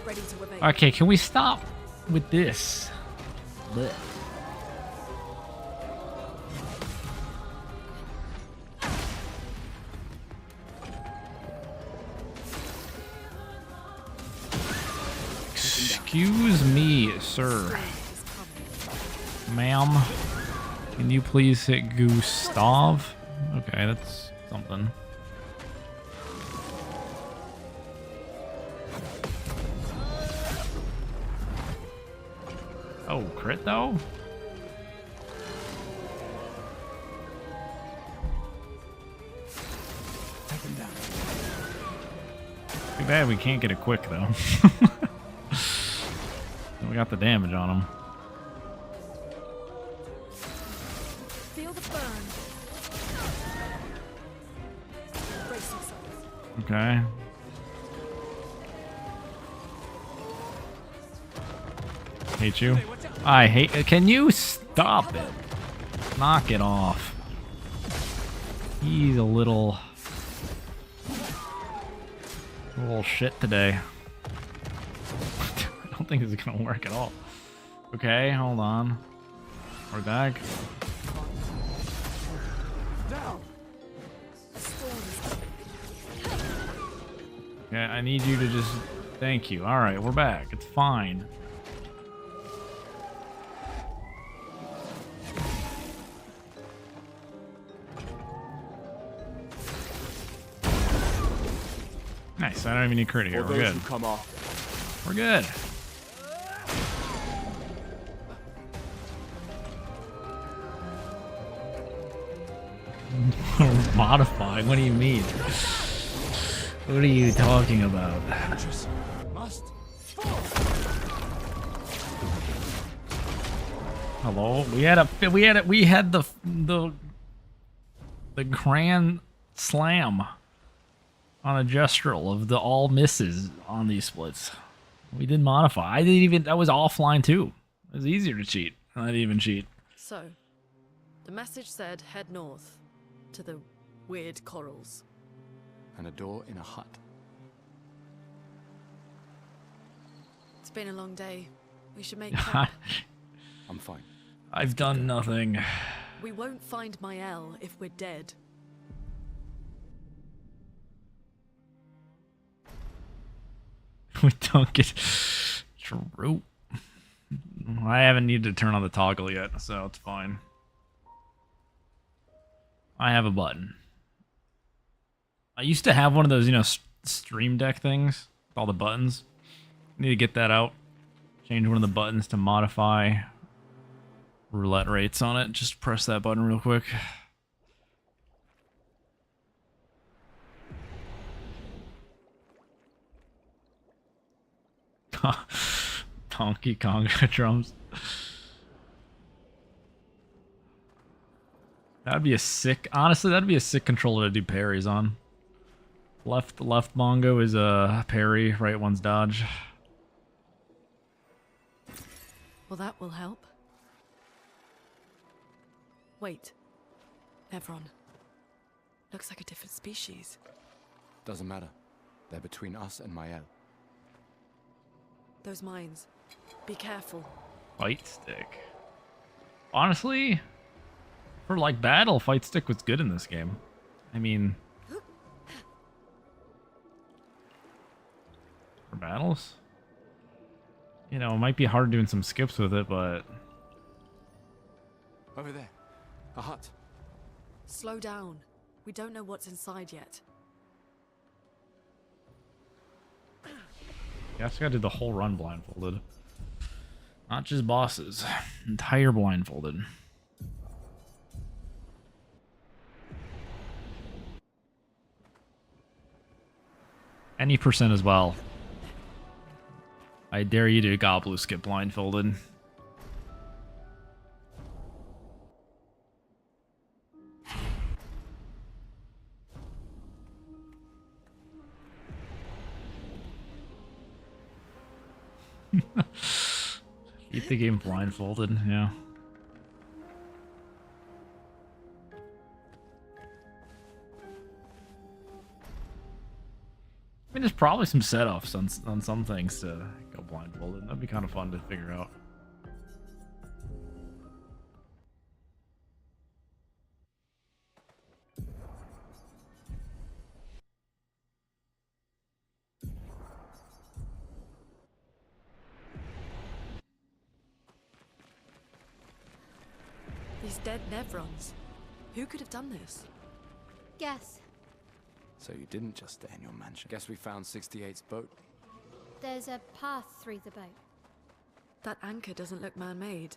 Ready to evade. Okay, can we stop with this? Blech. Excuse me, sir. Ma'am, can you please hit Gustav? Okay, that's something. Oh, crit though? Too bad we can't get it quick though. We got the damage on him. Feel the burn. Brace yourselves. Okay. Hate you. I hate. Can you stop it? Knock it off. He's a little shit today. I don't think this is gonna work at all. Okay, hold on. Or dag. Okay, I need you to just. Thank you. All right, we're back. It's fine. Nice. I don't even need crit here. We're good. Come off. We're good. Modifying? What do you mean? What are you talking about? Must. Hello? We had the grand slam on a gestural of the all misses on these splits. We did modify. I didn't even. That was offline too. It was easier to cheat. I didn't even cheat. So, the message said head north to the weird corals. And a door in a hut. It's been a long day. We should make camp. I'm fine. I've done nothing. We won't find Mael if we're dead. We don't get true. I haven't needed to turn on the toggle yet, so it's fine. I have a button. I used to have one of those, Stream Deck things with all the buttons. Need to get that out. Change one of the buttons to modify roulette rates on it. Just press that button real quick. Donkey Kong drums. That'd be a sick. Honestly, that'd be a sick controller to do parries on. Left bongo is a parry, right one's dodge. Well, that will help. Wait. Nevron. Looks like a different species. Doesn't matter. They're between us and Mael. Those mines. Be careful. Fight stick. Honestly, for like battle, fight stick was good in this game. I mean, for battles, you know, it might be hard doing some skips with it, but Over there. A hut. Slow down. We don't know what's inside yet. you also gotta do the whole run blindfolded. Not just bosses. Entire blindfolded. Any percent as well. I dare you to Gobblue skip blindfolded. Keep the game blindfolded, yeah. I mean, there's probably some set-offs on some things to go blindfolded. That'd be kind of fun to figure out. These dead Nevrons. Who could have done this? Guess. So you didn't just stay in your mansion. Guess we found 68's boat. There's a path through the boat. That anchor doesn't look man-made.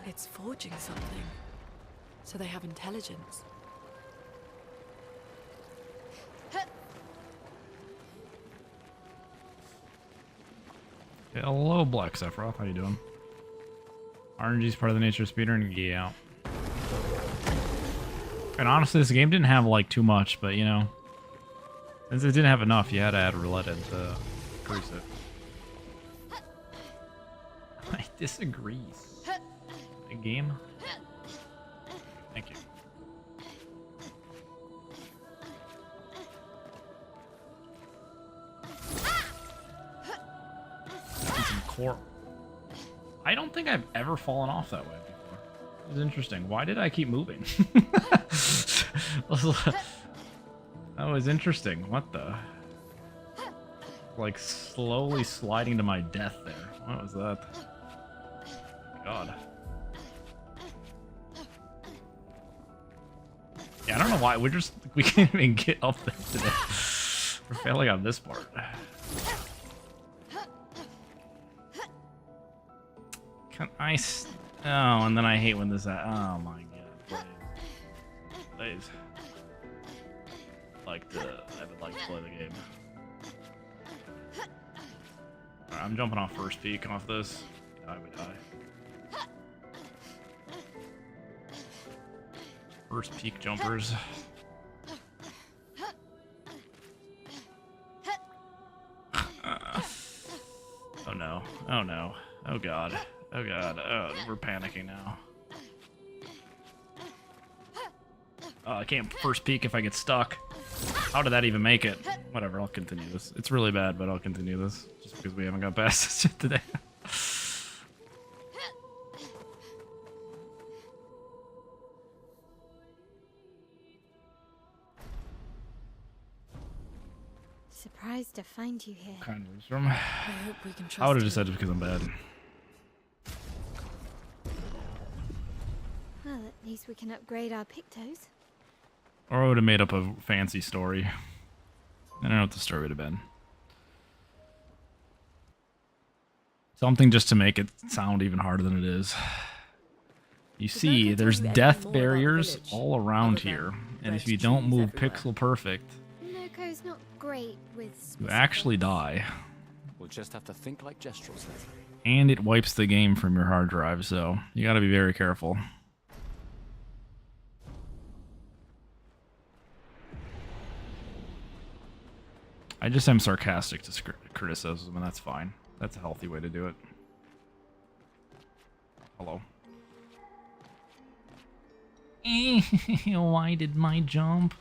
It's forging something. So they have intelligence. Hello, Black Sephiroth. How you doing? RNG's part of the nature of speedrunning. Yeah. And honestly, this game didn't have like too much, but you know, since it didn't have enough, you had to add roulette in to increase it. I disagree. The game. Thank you. Core. I don't think I've ever fallen off that way before. It's interesting. Why did I keep moving? That was interesting. What the? Like slowly sliding to my death there. What was that? God. Yeah, I don't know why. We can't even get up there today. We're failing on this part. Can I? Oh, and then I hate when this. Oh my god! Please. I would like to play the game. Alright, I'm jumping off first peak off this. I would die. First peak jumpers. Oh no! Oh no! Oh god! Oh god, oh, we're panicking now. Oh, I can't first peek if I get stuck. How did that even make it? Whatever, I'll continue this. It's really bad, but I'll continue this. Just because we haven't got past this shit today. Surprised to find you here. Kind of from. I hope we can trust I would have you. just said it because I'm bad. Well, at least we can upgrade our Pictos. Or I would have made up a fancy story. I don't know what the story would have been. Something just to make it sound even harder than it is. You see, there's death barriers all around here, and if you don't move pixel perfect, Noko's not great with you actually die. We'll just have to think like Gestrels then. And it wipes the game from your hard drive, so you gotta be very careful. I just am sarcastic to criticism, and that's fine. That's a healthy way to do it. Hello. Why did my jump? It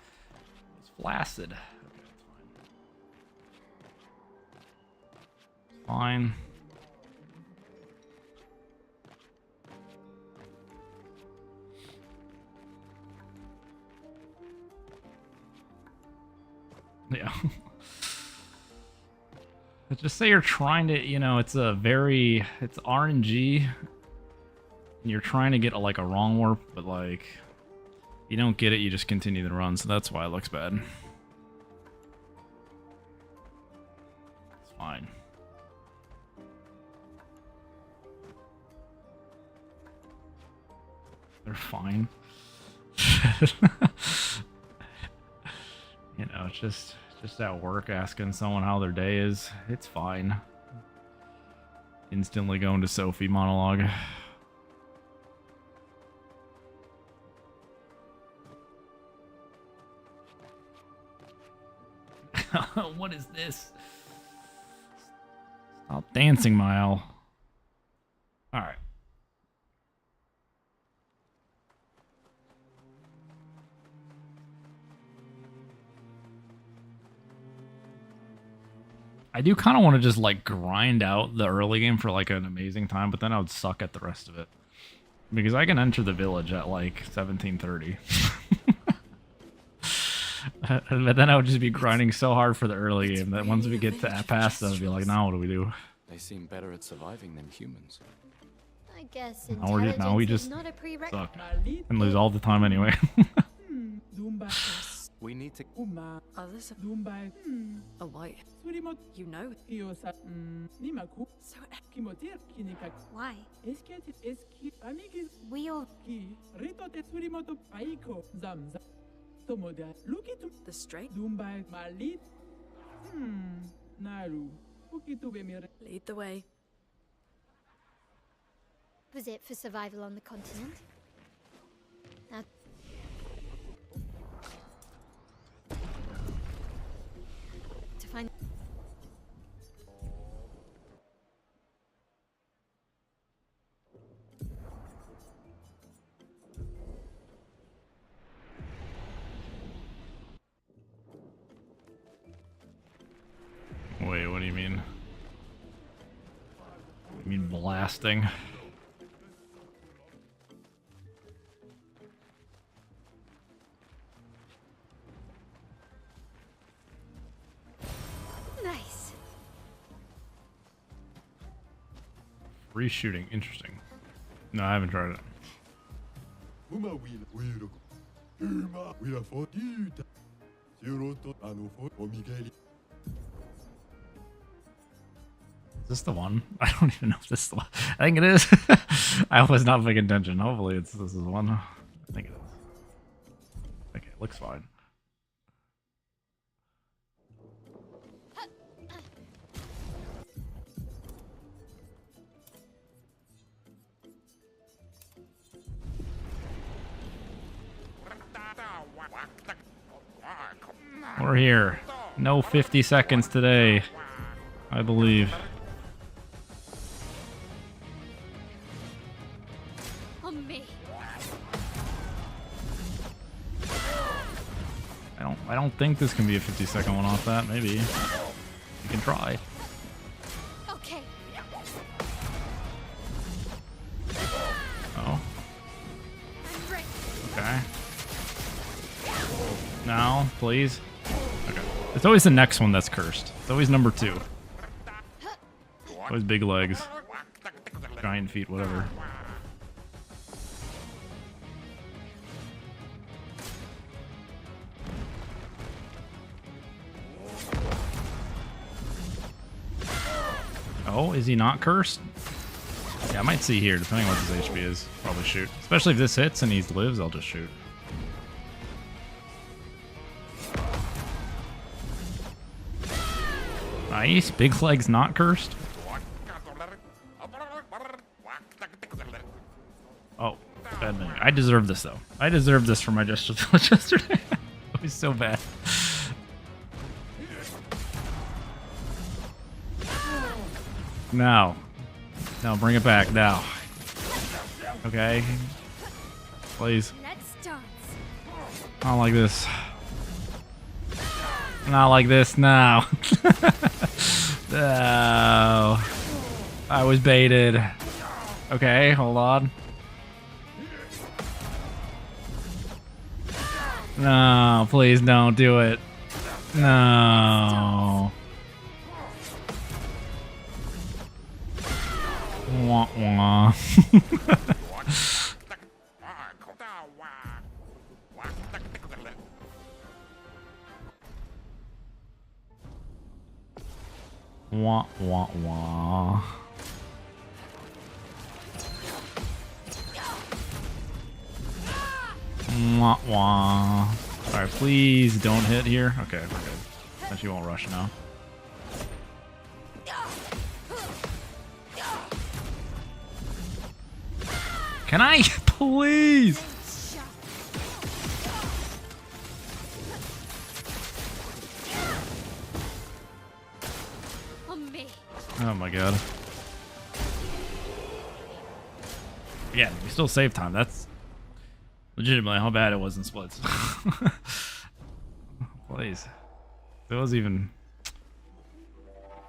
was flaccid. Okay, that's fine. Fine. Yeah. Just say you're trying to, you know, it's RNG. And you're trying to get like a wrong warp, but like, you don't get it, you just continue the run, so that's why it looks bad. It's fine. They're fine. You know, it's just at work asking someone how their day is. It's fine. Instantly going to Sophie monologue. What is this? Stop dancing, Mile. Alright. I do kind of want to just like grind out the early game for like an amazing time, but then I would suck at the rest of it. Because I can enter the village at like 1730. But then I would just be grinding so hard for the early game that once we get to past that, I'd be like, now what do we do? They seem better at surviving than humans. I guess Now we just not a prereq. suck and lose all the time anyway. We need to... Others a white. You know. So Why? We all the straight lead the way. was it for survival on the continent. Now, to find Wait, what do you mean? You mean blasting? nice. Free shooting, interesting. No, I haven't tried it. Is this the one? I don't even know if this is the one. I think it is. I was not paying attention. Hopefully this is the one. I think it is. Okay, it looks fine. We're here. No 50 seconds today, I believe. On me. I don't think this can be a 50-second one off that. Maybe. You can try. Okay. Oh. I'm ready. Okay. Now, please. Okay. It's always the next one that's cursed. It's always number 2. Always big legs. Giant feet, whatever. Oh, is he not cursed? Yeah, I might see here, depending on what his HP is. Probably shoot. Especially if this hits and he lives, I'll just shoot. Nice. Big legs not cursed. Oh, bad thing. I deserve this though. I deserve this for my gesture yesterday. It was so bad. No. No, bring it back now. Okay. Please. Let's dance. Not like this. Not like this, no. No. I was baited. Okay, hold on. No, please don't do it. No. Wah wah. Wah wah wah. Wah wah. Alright, please don't hit here. Okay, we're good. Then she won't rush now. Can I? Please! On me. Oh my god. Yeah, we still save time. That's legitimately how bad it was in splits. Please. It was even...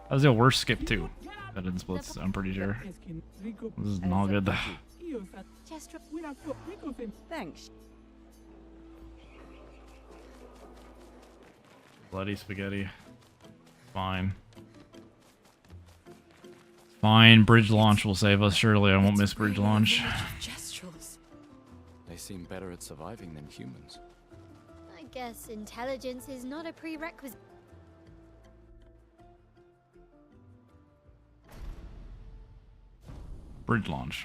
That was the worst skip too. That in splits, I'm pretty sure. This is not good. Thanks. Bloody spaghetti. Fine. Fine, bridge launch will save us, surely. I won't miss bridge launch. Gestrels. They seem better at surviving than humans. I guess intelligence is not a prerequisite. Bridge launch.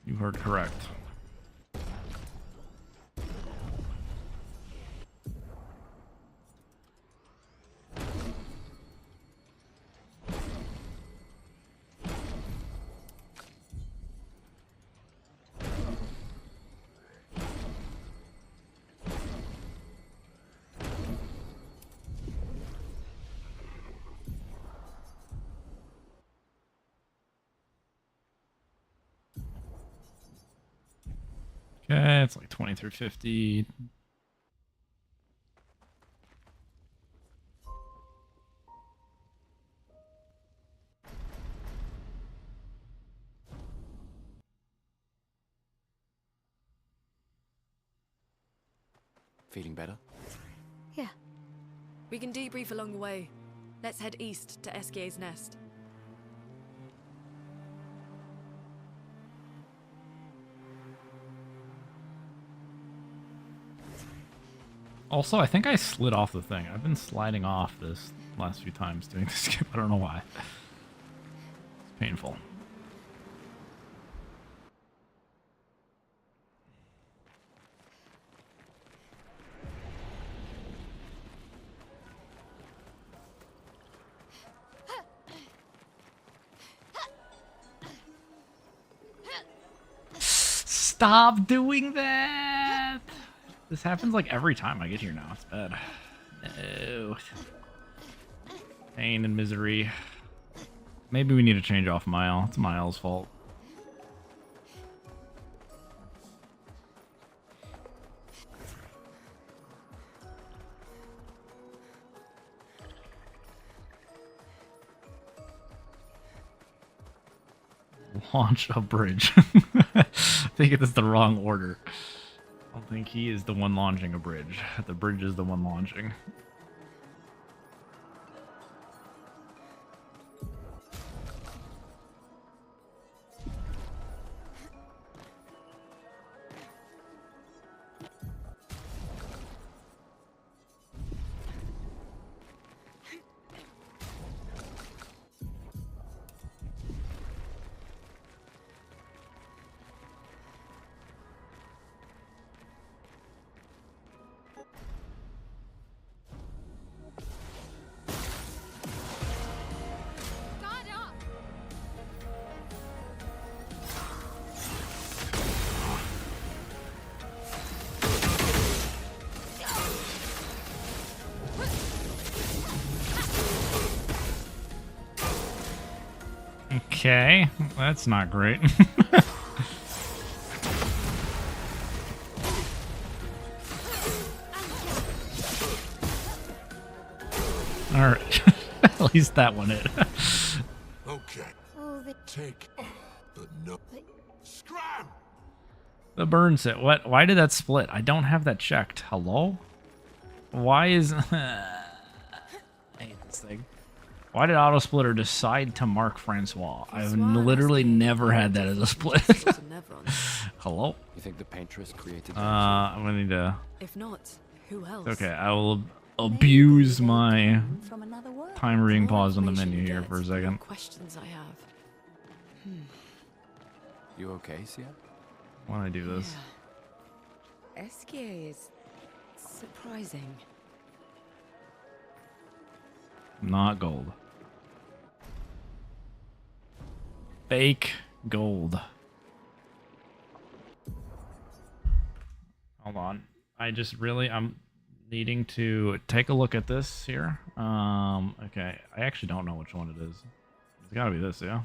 You heard correct. Okay, it's like 20 through 50. Feeling better? Yeah. We can debrief along the way. Let's head east to Eskier's nest. Also, I think I slid off the thing. I've been sliding off this last few times doing this skip. I don't know why. It's painful. Stop doing that! This happens like every time I get here now. It's bad. No. Pain and misery. Maybe we need to change off Mile. It's Mile's fault. Launch a bridge. I think it's the wrong order. I don't think he is the one launching a bridge. The bridge is the one launching. Okay, that's not great. Alright. At least that one hit. Okay, All the take the no. Scram! The burns hit. What? Why did that split? I don't have that checked. Hello? Why is... I hate this thing. Why did Auto Splitter decide to mark Francois? I've literally never had that as a split. Hello? You think the paintress created? I'm gonna need to... If not, who else? Okay, I will abuse my From another world. time reading The more pause on the information menu you here get, for a the more second. questions I have. You okay, Sia? Why don't I do this? Esquier is surprising. Not gold. Fake gold. Hold on. I'm needing to take a look at this here. Okay. I actually don't know which one it is. It's gotta be this, yeah?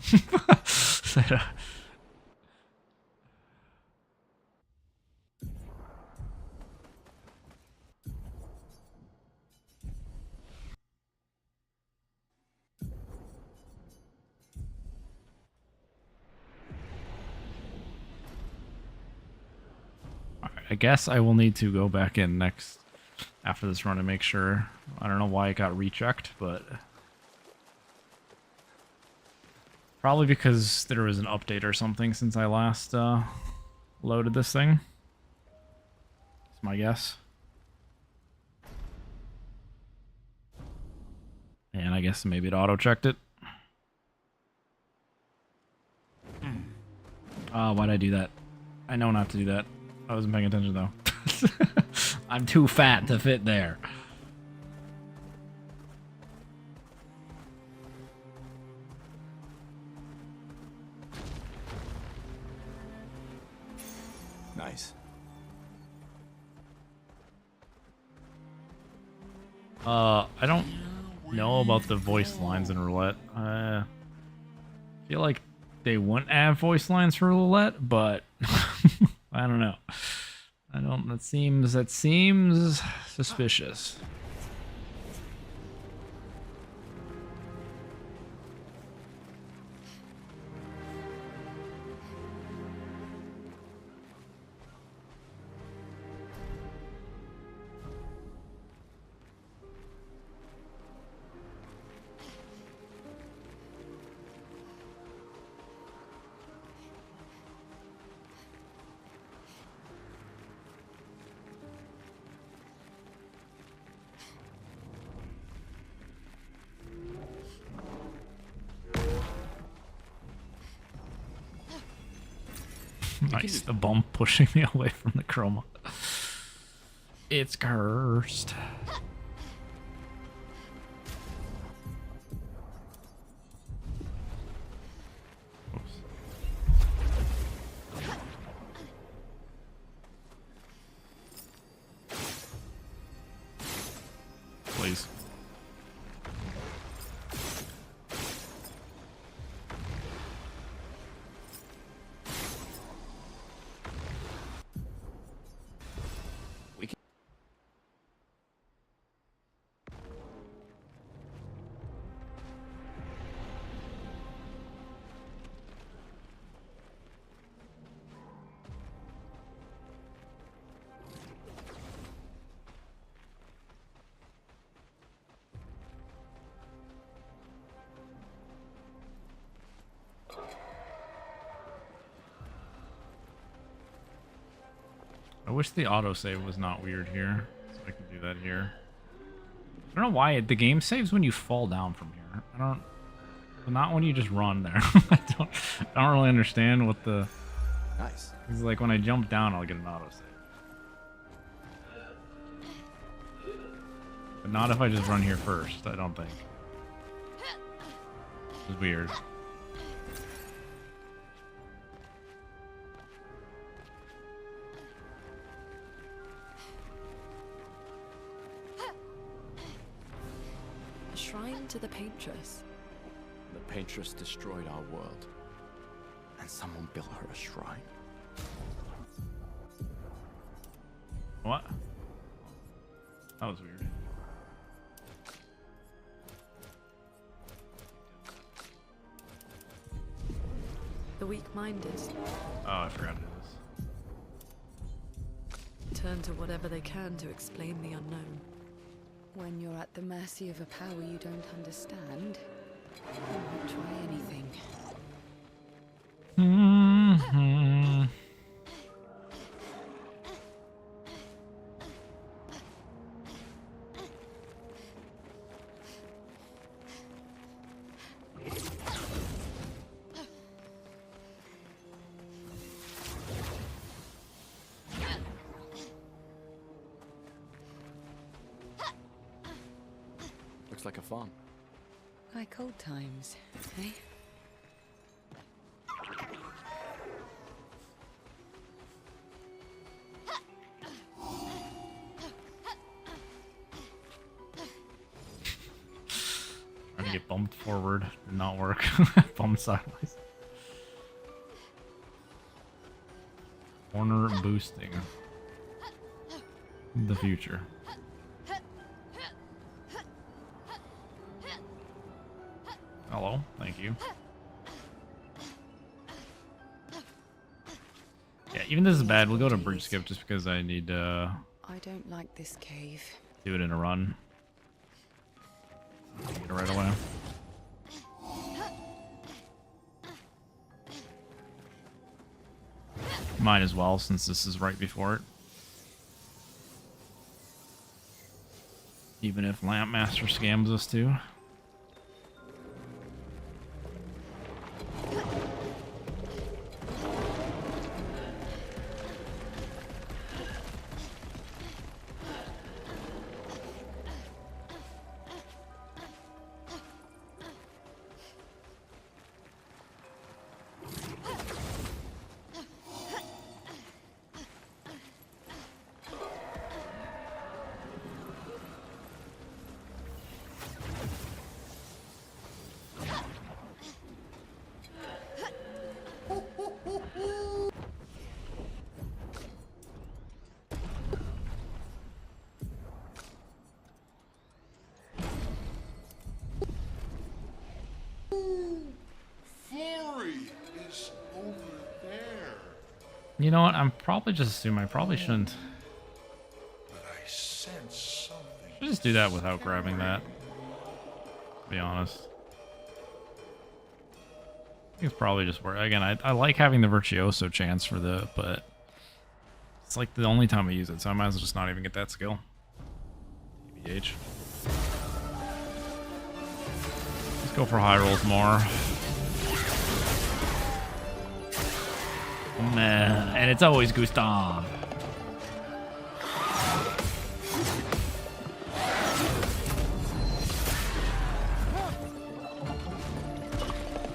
I guess I will need to go back in next after this run to make sure. I don't know why it got rechecked, but probably because there was an update or something since I last loaded this thing. That's my guess. And I guess maybe it auto-checked it. Why'd I do that? I know not to do that. I wasn't paying attention though. I'm too fat to fit there. Nice. I don't know about the voice lines in roulette. I feel like they wouldn't have voice lines for roulette, but I don't know. That seems suspicious. Nice, the bump pushing me away from the chroma. It's cursed. Oops. Please. I wish the autosave was not weird here, so I can do that here. I don't know why the game saves when you fall down from here. But not when you just run there. I don't really understand what the. Nice. It's like when I jump down, I'll get an autosave. But not if I just run here first. I don't think. It's weird. A shrine to the paintress. The paintress destroyed our world, and someone built her a shrine. What? That was weird. The weak-minded Oh, I forgot it is. turn to whatever they can to explain the unknown. When you're at the mercy of a power you don't understand, you might try anything. Mm-hmm. Looks like a farm. Like old times, eh? Trying to get bumped forward. Did not work. Bumped sideways. Corner boosting. The future. Hello, thank you. Yeah, even this is bad. We'll go to bridge skip just because I need to I don't like this cave. do it in a run. Get it right away. Might as well, since this is right before it. Even if Lampmaster scams us too. You know what? I'm probably just assuming I probably shouldn't. But I sense something. Should just do that without grabbing that. To be honest. I think it's probably just work. Again, I like having the Virtuoso chance for the, but it's like the only time I use it, so I might as well just not even get that skill. TBH. Let's go for high rolls more. Man, and it's always Gustav.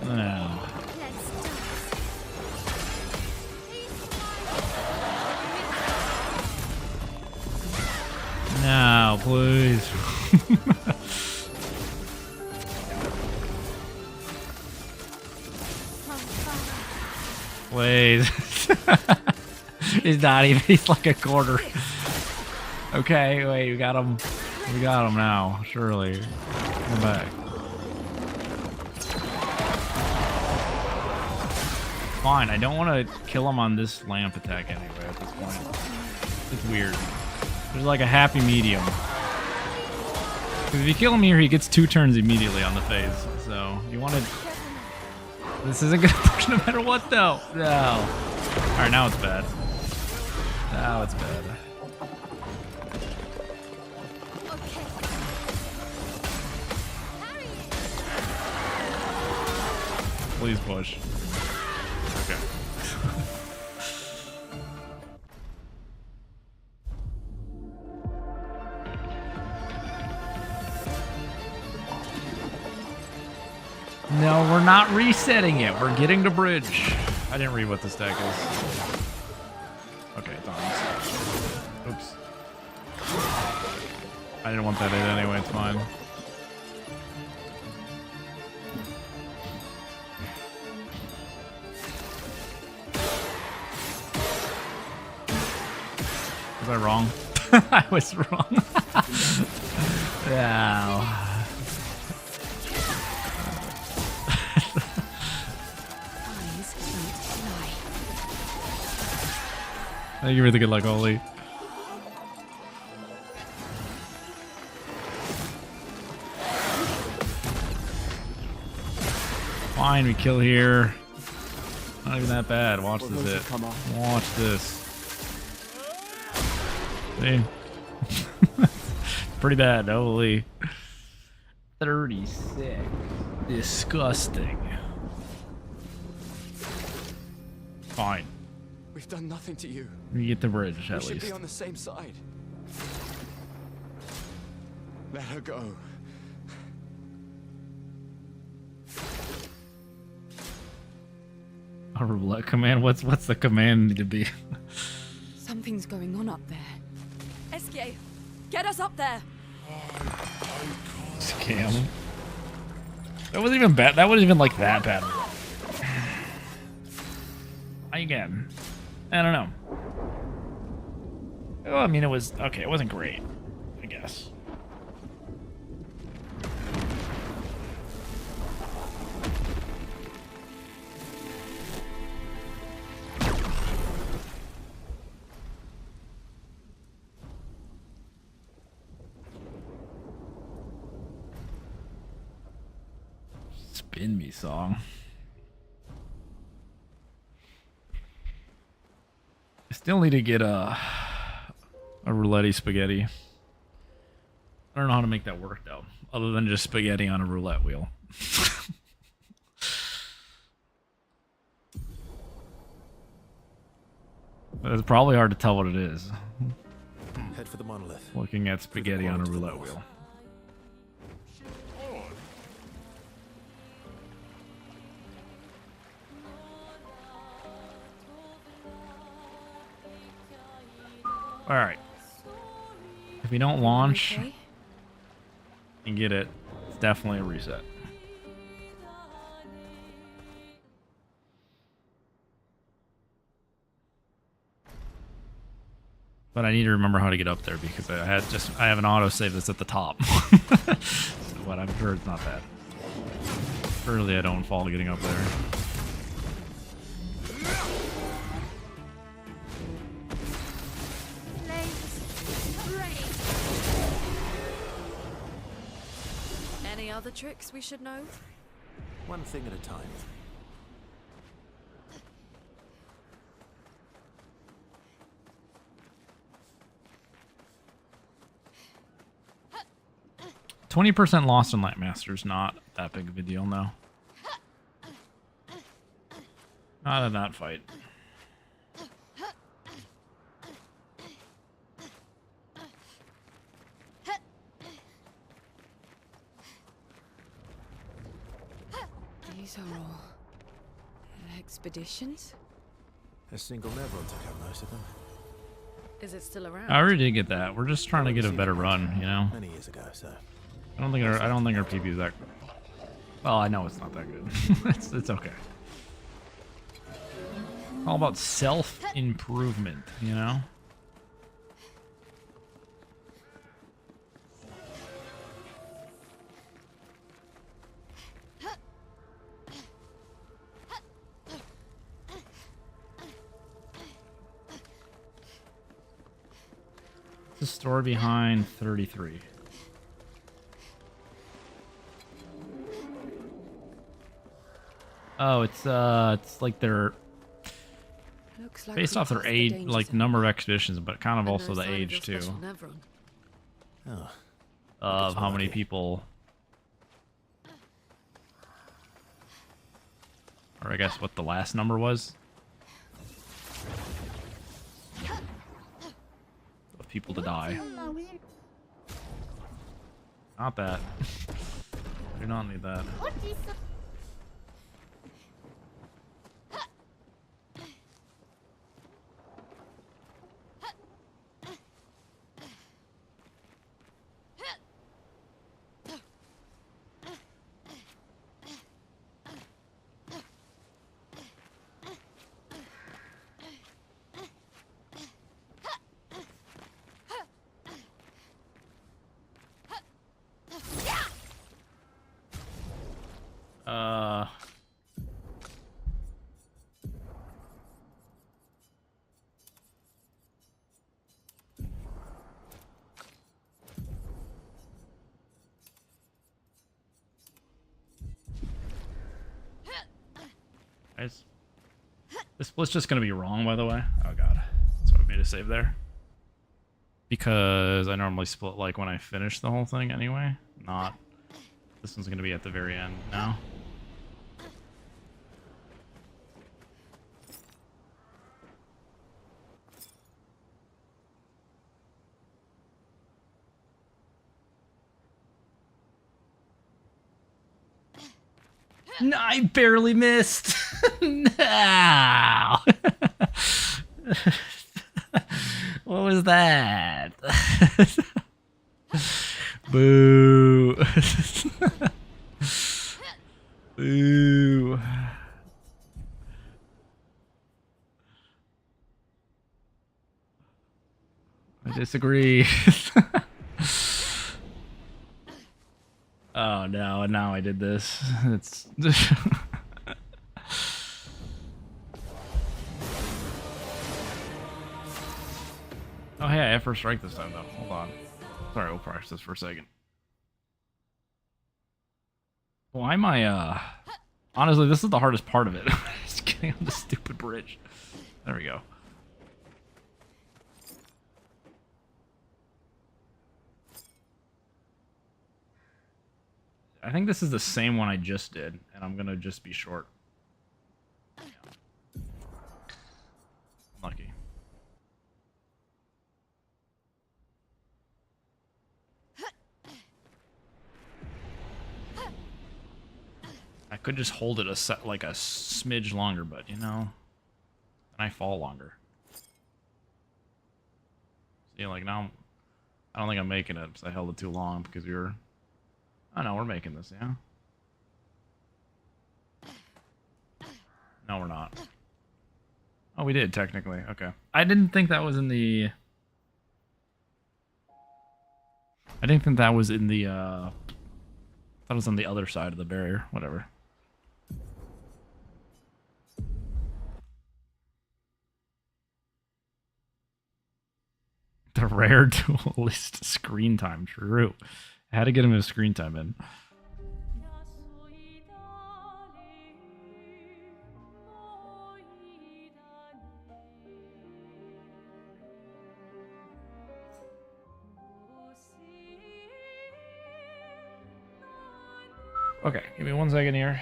No. No, please. Please. He's not even, he's like a quarter. Okay, wait, we got him. We got him now, surely. Come back. Fine, I don't want to kill him on this lamp attack anyway at this point. It's weird. There's like a happy medium. Because if you kill him here, he gets 2 turns immediately on the phase. So, you want to... This isn't gonna work no matter what, though. No. Alright, now it's bad. Now it's bad. Please push. Okay. No, we're not resetting it. We're getting to bridge. I didn't read what this deck is. Okay, it's on. Oops. I didn't want that in anyway, it's fine. I wrong? I was wrong. Yeah. Eyes don't lie. Thank you for the good luck, Oli. Fine, we kill here. Not even that bad. Watch this hit. Watch this. See? Pretty bad, holy. 36. Disgusting. Fine. We've done nothing to you. We get the bridge We at should least. be on the same side. Let her go. A roulette command? What's the command need to be? Something's going on up there. Esquier, get us up there. Scam. That wasn't even bad. That wasn't even like that bad. Again, I don't know. Well, I mean, it was okay. It wasn't great, I guess. Spin me song. I still need to get a roulette spaghetti. I don't know how to make that work though, other than just spaghetti on a roulette wheel. It's probably hard to tell what it is. Head for the monolith. Looking at spaghetti on a roulette wheel. Alright. If we don't launch Okay. and get it, it's definitely a reset. But I need to remember how to get up there because I have an autosave that's at the top. But I'm sure it's not bad. Surely I don't fall getting up there. Any other tricks we should know? One thing at a time. %20 lost in Lightmaster's not that big of a deal, no. Not in that fight. These are all expeditions? A single Neville took out most of them. Is it still around? I already did get that. We're just trying to get a better run, you know. Many years ago, so. I don't think our PP is that. Well, I know it's not that good. it's okay. All about self-improvement, you know. The story behind 33. Oh, it's like they're Looks like based we off their passed the age, danger like zone. number of expeditions, but kind of And also no the sign of age your too special Nevron. Oh. of how many lucky. people, or I guess what the last number was of people to die. Not that. Do not need that. Uh... Guys, this split's just gonna be wrong, by the way. Oh god, that's what I made a save there. Because I normally split like when I finish the whole thing anyway. Not. This one's gonna be at the very end now. No, I barely missed. No. What was that? Boo. Boo. I disagree. Oh no, now I did this. It's Oh hey, I have first strike this time though. Hold on. Sorry, we'll practice this for a second. Why am I honestly this is the hardest part of it. Just getting on the stupid bridge. There we go. I think this is the same one I just did, and I'm gonna just be short. Yeah. Lucky. I could just hold it like a smidge longer, but you know, then I fall longer. See, like now, I don't think I'm making it because I held it too long because you're. Oh no, we're making this, yeah? No, we're not. Oh, we did, technically. Okay. I didn't think that was in the... I didn't think that was in the, I thought it was on the other side of the barrier. Whatever. The rare duelist screen time, true. I had to get him his screen time in. Okay, give me 1 second here.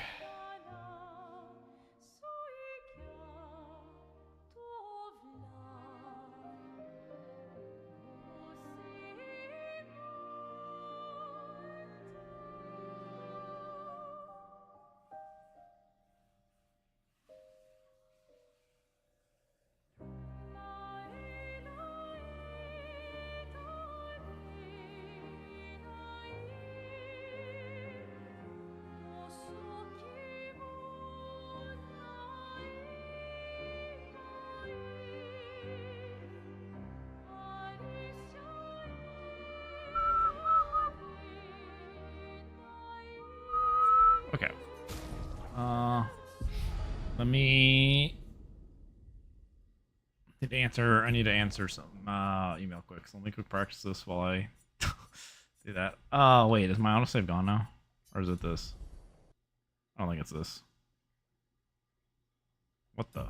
Okay. Let me I need to answer some email quick. So let me quick practice this while I do that. Oh wait, is my autosave gone now? Or is it this? I don't think it's this. What the?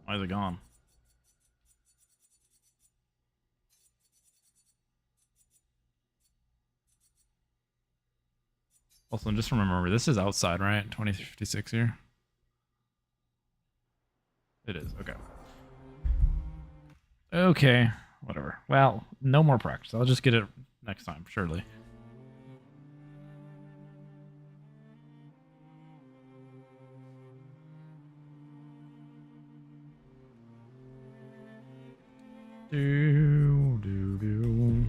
Why is it gone? Also, just remember, this is outside, right? 2056 here? It is, okay. Okay, whatever. Well, no more practice. I'll just get it next time, surely. Do, do, do.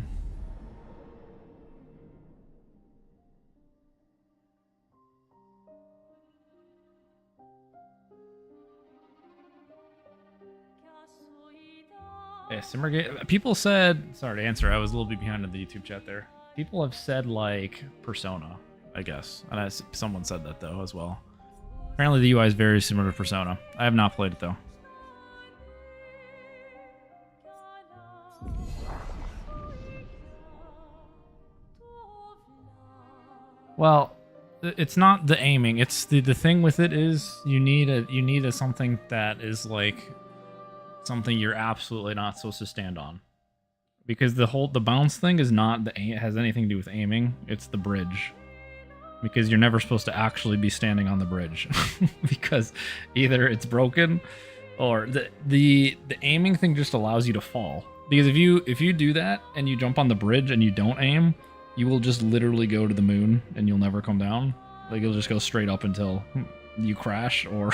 Yeah, Simmergate. People said, sorry to answer, I was a little bit behind in the YouTube chat there. People have said like Persona. I guess. And someone said that though as well. Apparently the UI is very similar to Persona. I have not played it though. Well, it's not the aiming. It's the thing with it is you need a something that is like something you're absolutely not supposed to stand on. Because the bounce thing is not it has anything to do with aiming. It's the bridge. Because you're never supposed to actually be standing on the bridge. Because either it's broken or the aiming thing just allows you to fall. Because if you do that and you jump on the bridge and you don't aim, you will just literally go to the moon and you'll never come down. Like you'll just go straight up until you crash or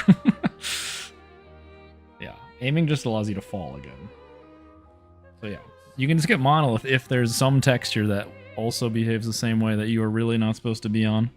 yeah, aiming just allows you to fall again. So yeah, you can skip Monolith if there's some texture that also behaves the same way that you are really not supposed to be on.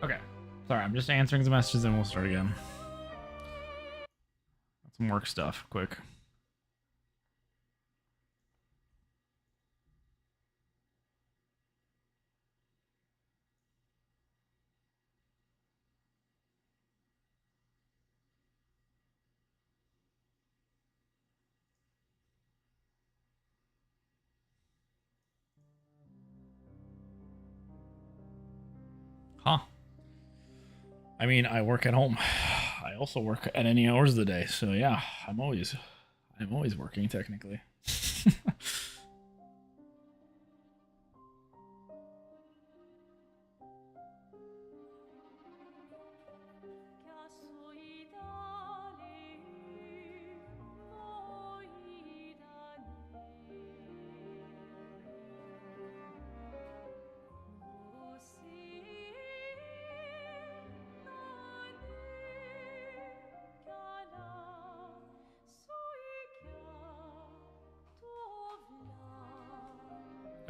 Okay. Sorry, I'm just answering some messages and we'll start again. Some work stuff, quick. Huh. I mean, I work at home. I also work at any hours of the day, so yeah, I'm always working technically.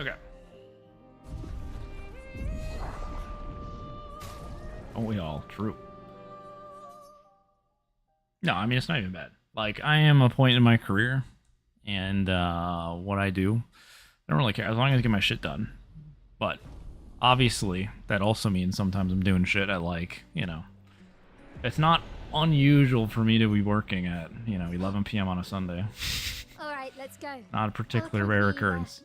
Okay. Oh, we all true. No, I mean, it's not even bad. Like, I am a point in my career, and what I do, I don't really care as long as I get my shit done. But obviously, that also means sometimes I'm doing shit at, like, you know, it's not unusual for me to be working at, you know, 11 p.m. on a Sunday. All right, let's go. Not a particular rare occurrence.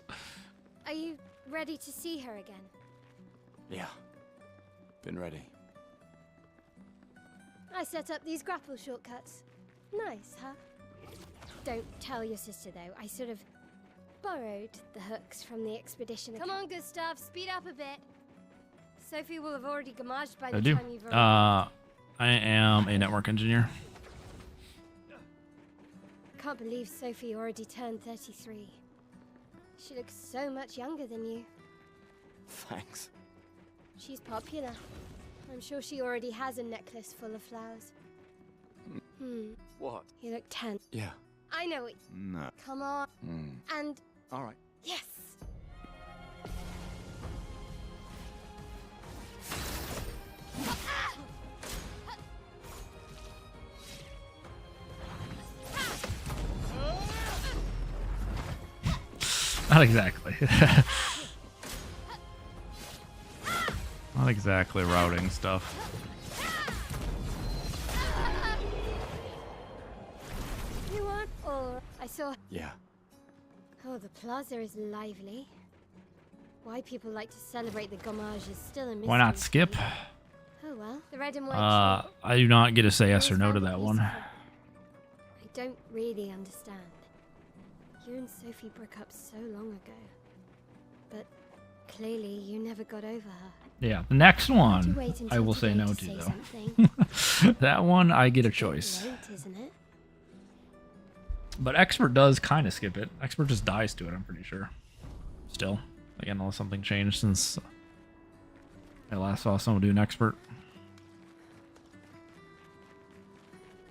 Are you ready to see her again? Yeah. Been ready. I set up these grapple shortcuts. Nice, huh? Don't tell your sister, though. I sort of borrowed the hooks from the expedition. Come on, Gustav, speed up a bit. Sophie will have already gamaged by the time you've arrived. I am a network engineer. Can't believe Sophie already turned 33. She looks so much younger than you. Thanks. She's popular. I'm sure she already has a necklace full of flowers. What? You look tense. Yeah. I know it. No. Come on. And... All right. Yes! Not exactly. Not exactly routing stuff. You want or I saw. Yeah. Oh, the plaza is lively. Why people like to celebrate the gommage is still a mystery. Why not skip? Oh well, the red and white. I do not get to say yes or no to that one. I don't really understand. You and Sophie broke up so long ago. But clearly you never got over her. Yeah, the next Why'd you one wait until I will say today no to to say though. something? That one I get a choice. Late, isn't it? But Expert does kind of skip it. Expert just dies to it, I'm pretty sure. Still. Again, unless something changed since I last saw someone do an Expert.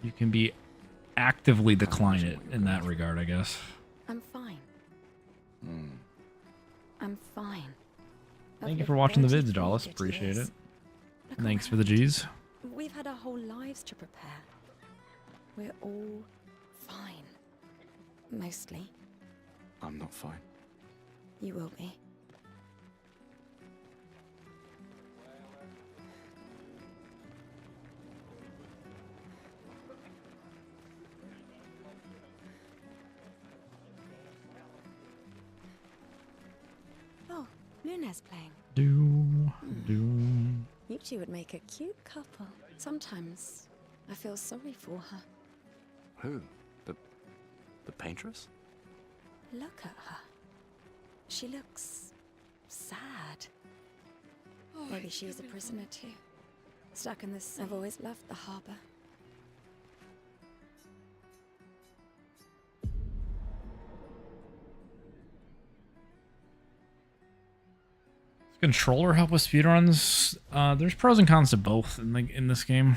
You can be actively decline it in that regard, I guess. I'm fine. I'm fine. Thank you for watching the vids, Dallas. Appreciate it. Thanks for the G's. We've had our whole lives to prepare. We're all fine. Mostly. I'm not fine. You will be. Oh, Luna's playing. You two would make a cute couple. Sometimes I feel sorry for her. Who? The paintress? Look at her. She looks sad. Maybe she's a prisoner too. Stuck in this. I've always loved the harbor. Controller help with speedruns. There's pros and cons to both in this game.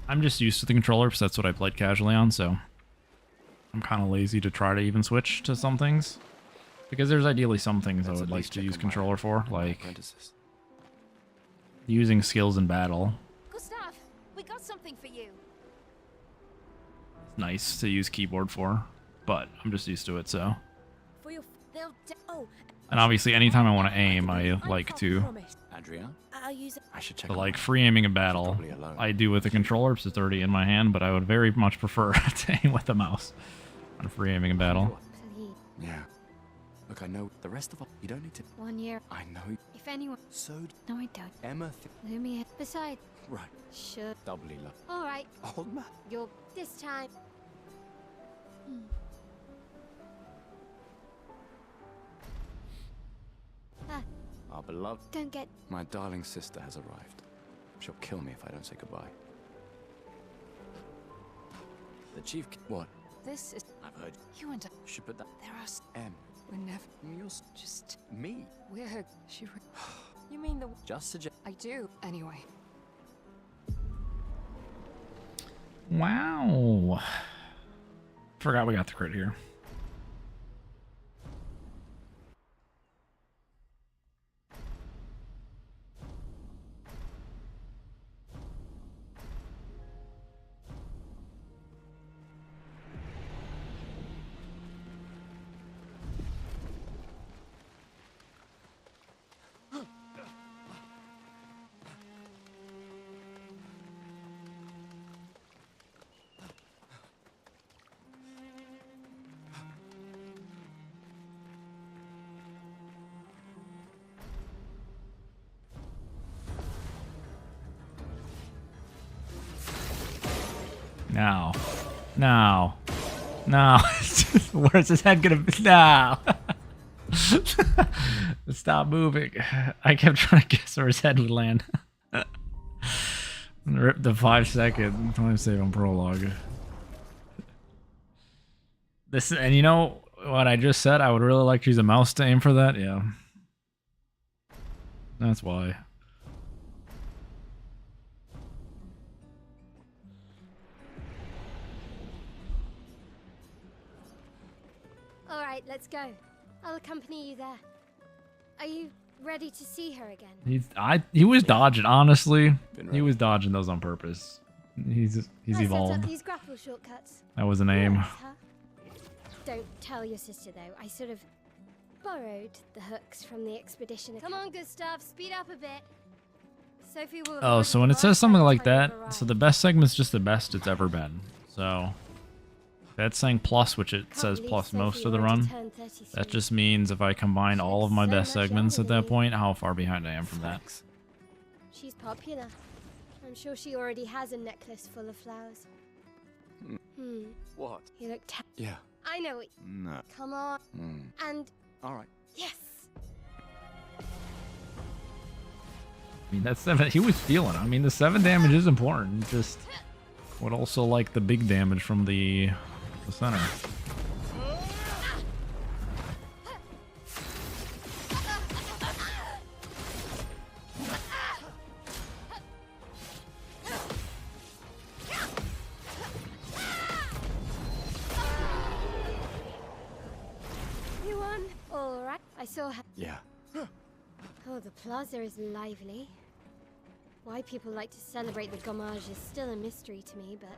I'm just used to the controller because that's what I played casually on, so I'm kind of lazy to try to even switch to some things. Because there's ideally some things I would like to use controller for, like using skills in battle. Gustav, we got something for you. It's nice to use keyboard for, but I'm just used to it, so. For your And obviously, anytime I want to aim, I like to. Adrian? I'll use it. I should check. So like free aiming in battle, I do with the controller because it's already in my hand, but I would very much prefer to aim with the mouse on free aiming in battle. Please. Yeah. Look, I know the rest of us. You don't need to. 1 year. I know. If anyone. So No, I don't. Emma. Lumia. Besides. Right. Sure. Doubly love. All right. Old man. You're this time. Ah, Our beloved. don't get. My darling sister has arrived. She'll kill me if I don't say goodbye. The chief. What? This is. I've heard. You and I. Should put that. There are. M. We're never. You're Just. me. We're. She. You mean the. Just suggest. I do. Anyway. Wow. Forgot we got the crit here. Now. Now. Now. Where's his head gonna be? Now. Stop moving. I kept trying to guess where his head would land. Rip the 5-second time save on prologue. This, and you know what I just said? I would really like to use a mouse to aim for that. Yeah. That's why. All right, let's go. I'll accompany you there. Are you ready to see her again? He was dodging, honestly. Been He ready. was dodging those on purpose. He's I set up evolved. these grapple shortcuts. That was an aim. Yes, huh? Don't tell your sister though. I sort of borrowed the hooks from the expedition. Come on, Gustav, speed up a bit. Sophie will. Oh, so when it says something like that, so the best segment's just the best it's ever been. So if that's saying plus, which it says plus most of the run. That just means if I combine all of my best segments at that point, how far behind I am from that. Thanks. She's popular. I'm sure she already has a necklace full of flowers. Hmm. What? You look. Yeah. I I know it. No. Come on. And All right. yes. I mean, that's 7. He was feeling it. I mean, the 7 damage is important. Just would also like the big damage from the center. You won. All right. I saw her. Yeah. Oh, the plaza is lively. Why people like to celebrate the gommage is still a mystery to me, but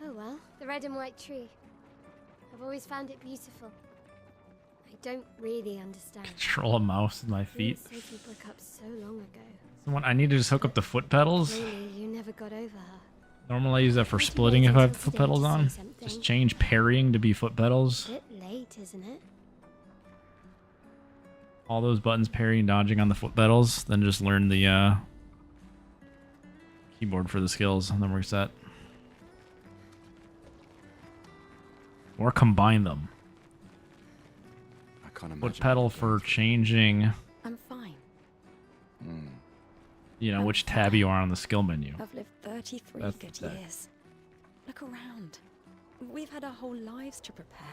oh well. The red and white tree. I've always found it beautiful. I don't really understand. Control a mouse with my feet. Sophie broke up so long ago. Someone, I need to just hook up the foot pedals. Clearly, you never got over her. Normally I use that for Did you splitting wait if I have until foot today pedals to say on. something? Just change parrying to be foot pedals. Bit late, isn't it? All those buttons, parry and dodging on the foot pedals. Then just learn the keyboard for the skills, and then we're set. Or combine them. I can't imagine. Foot pedal for changing, I'm fine. you know, which tab you are on the skill menu. I've lived 33 That's good that. years. Look around. We've had our whole lives to prepare.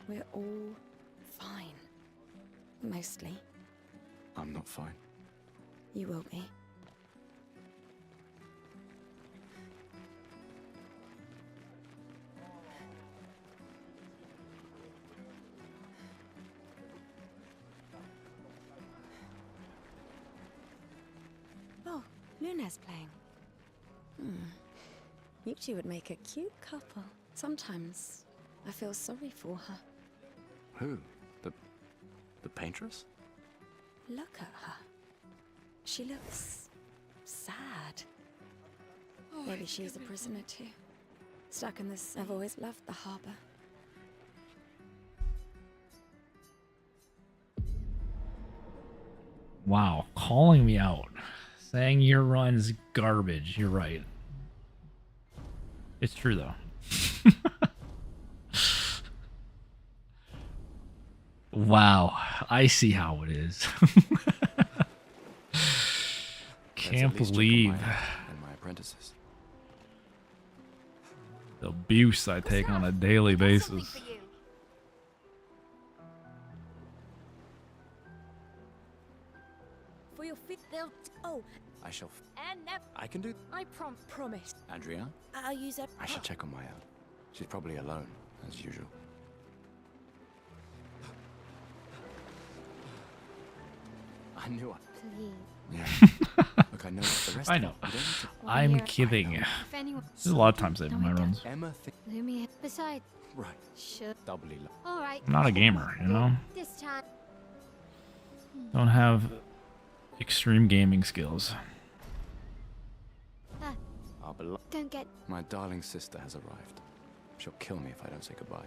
We're all fine. Mostly. I'm not fine. You will be. Oh, Luna's playing. You two would make a cute couple. Sometimes I feel sorry for her. Who? The paintress? Look at her. She looks sad. Maybe she's a prisoner too. Stuck in this. I've always loved the harbor. Wow, calling me out. Saying your run's garbage. You're right. It's true though. Wow, I see how it is. Can't believe And my apprentices. the abuse I take on a daily basis. For your fit, they'll. Oh, I shall. and never. I can do. I promise. Andrea, I'll use it. I should check on my own. She's probably alone, as usual. I knew it. Please. Yeah. Look, I know the rest. I of know. it. You don't need to. I'm Here. kidding. If anyone. There's a lot of times I've in my runs. Emma, Lumia. Besides, right. sure. Doubly. All right. I'm not a gamer, you know? This time. Don't have extreme gaming skills. Our beloved. Don't get. My darling sister has arrived. She'll kill me if I don't say goodbye.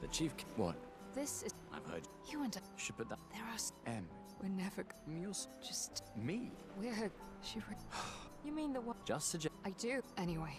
The chief. What? This is. I've heard. You and I. Should put that. There are. M. We're never. Yours. Just. Me. We're. She. You mean the one? Just suggest. I do. Anyway.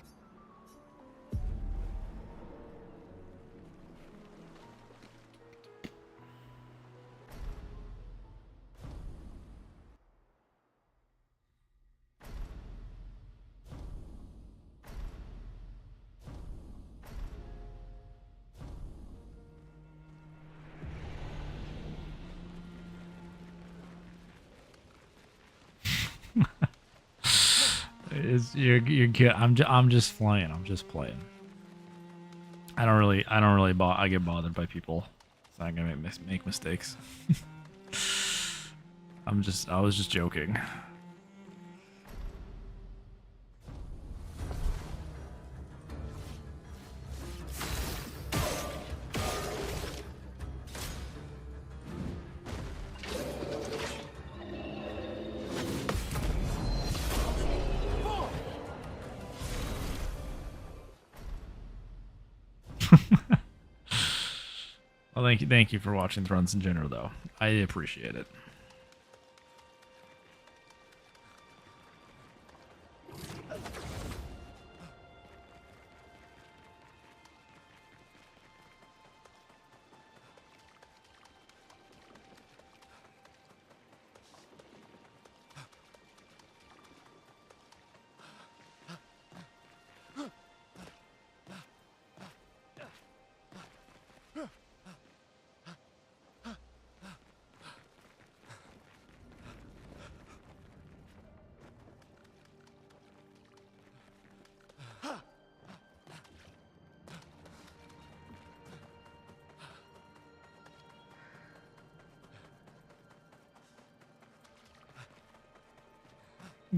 You're good. I'm just playing. I'm just playing. I don't really I get bothered by people saying I make mistakes. I was just joking. Well, thank you for watching the runs in general, though. I appreciate it.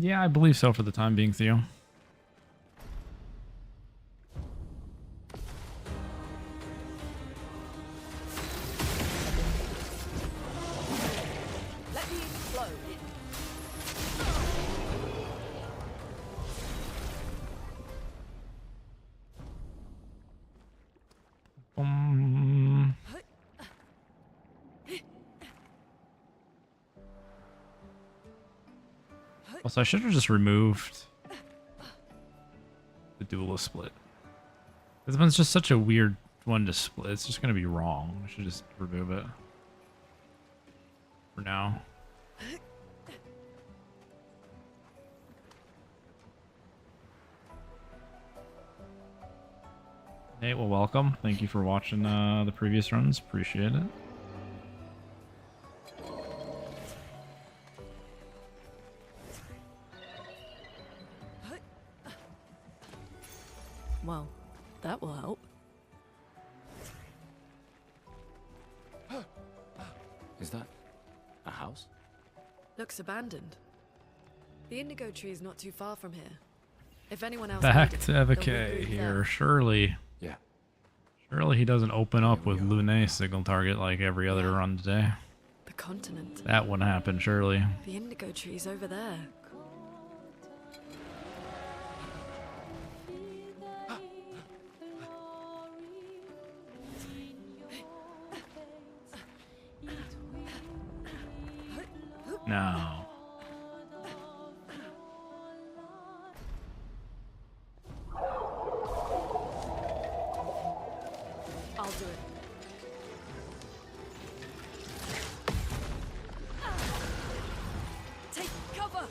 Yeah, I believe so for the time being, Theo. Let me flow. Also, I should have just removed the duelist split. This one's just such a weird one to split. It's just going to be wrong. I should just remove it for now. Nate, well, welcome. Thank you for watching the previous runs. Appreciate it. Well, that will help. Is that a house? Looks abandoned. The indigo tree is not too far from here. If anyone else Back made it, to they'll Evocay regroup here. there. Surely. Yeah. Surely he doesn't open up Here we with go. Lune signal target like every other run today. The continent. That wouldn't happen, surely. The indigo tree's over there. No. I'll do it. Take cover!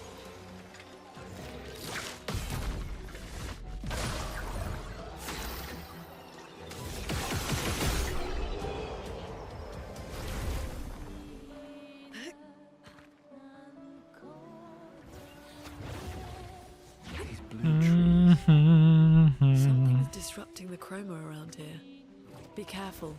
These blue trees. Something's disrupting the chroma around here. Be careful.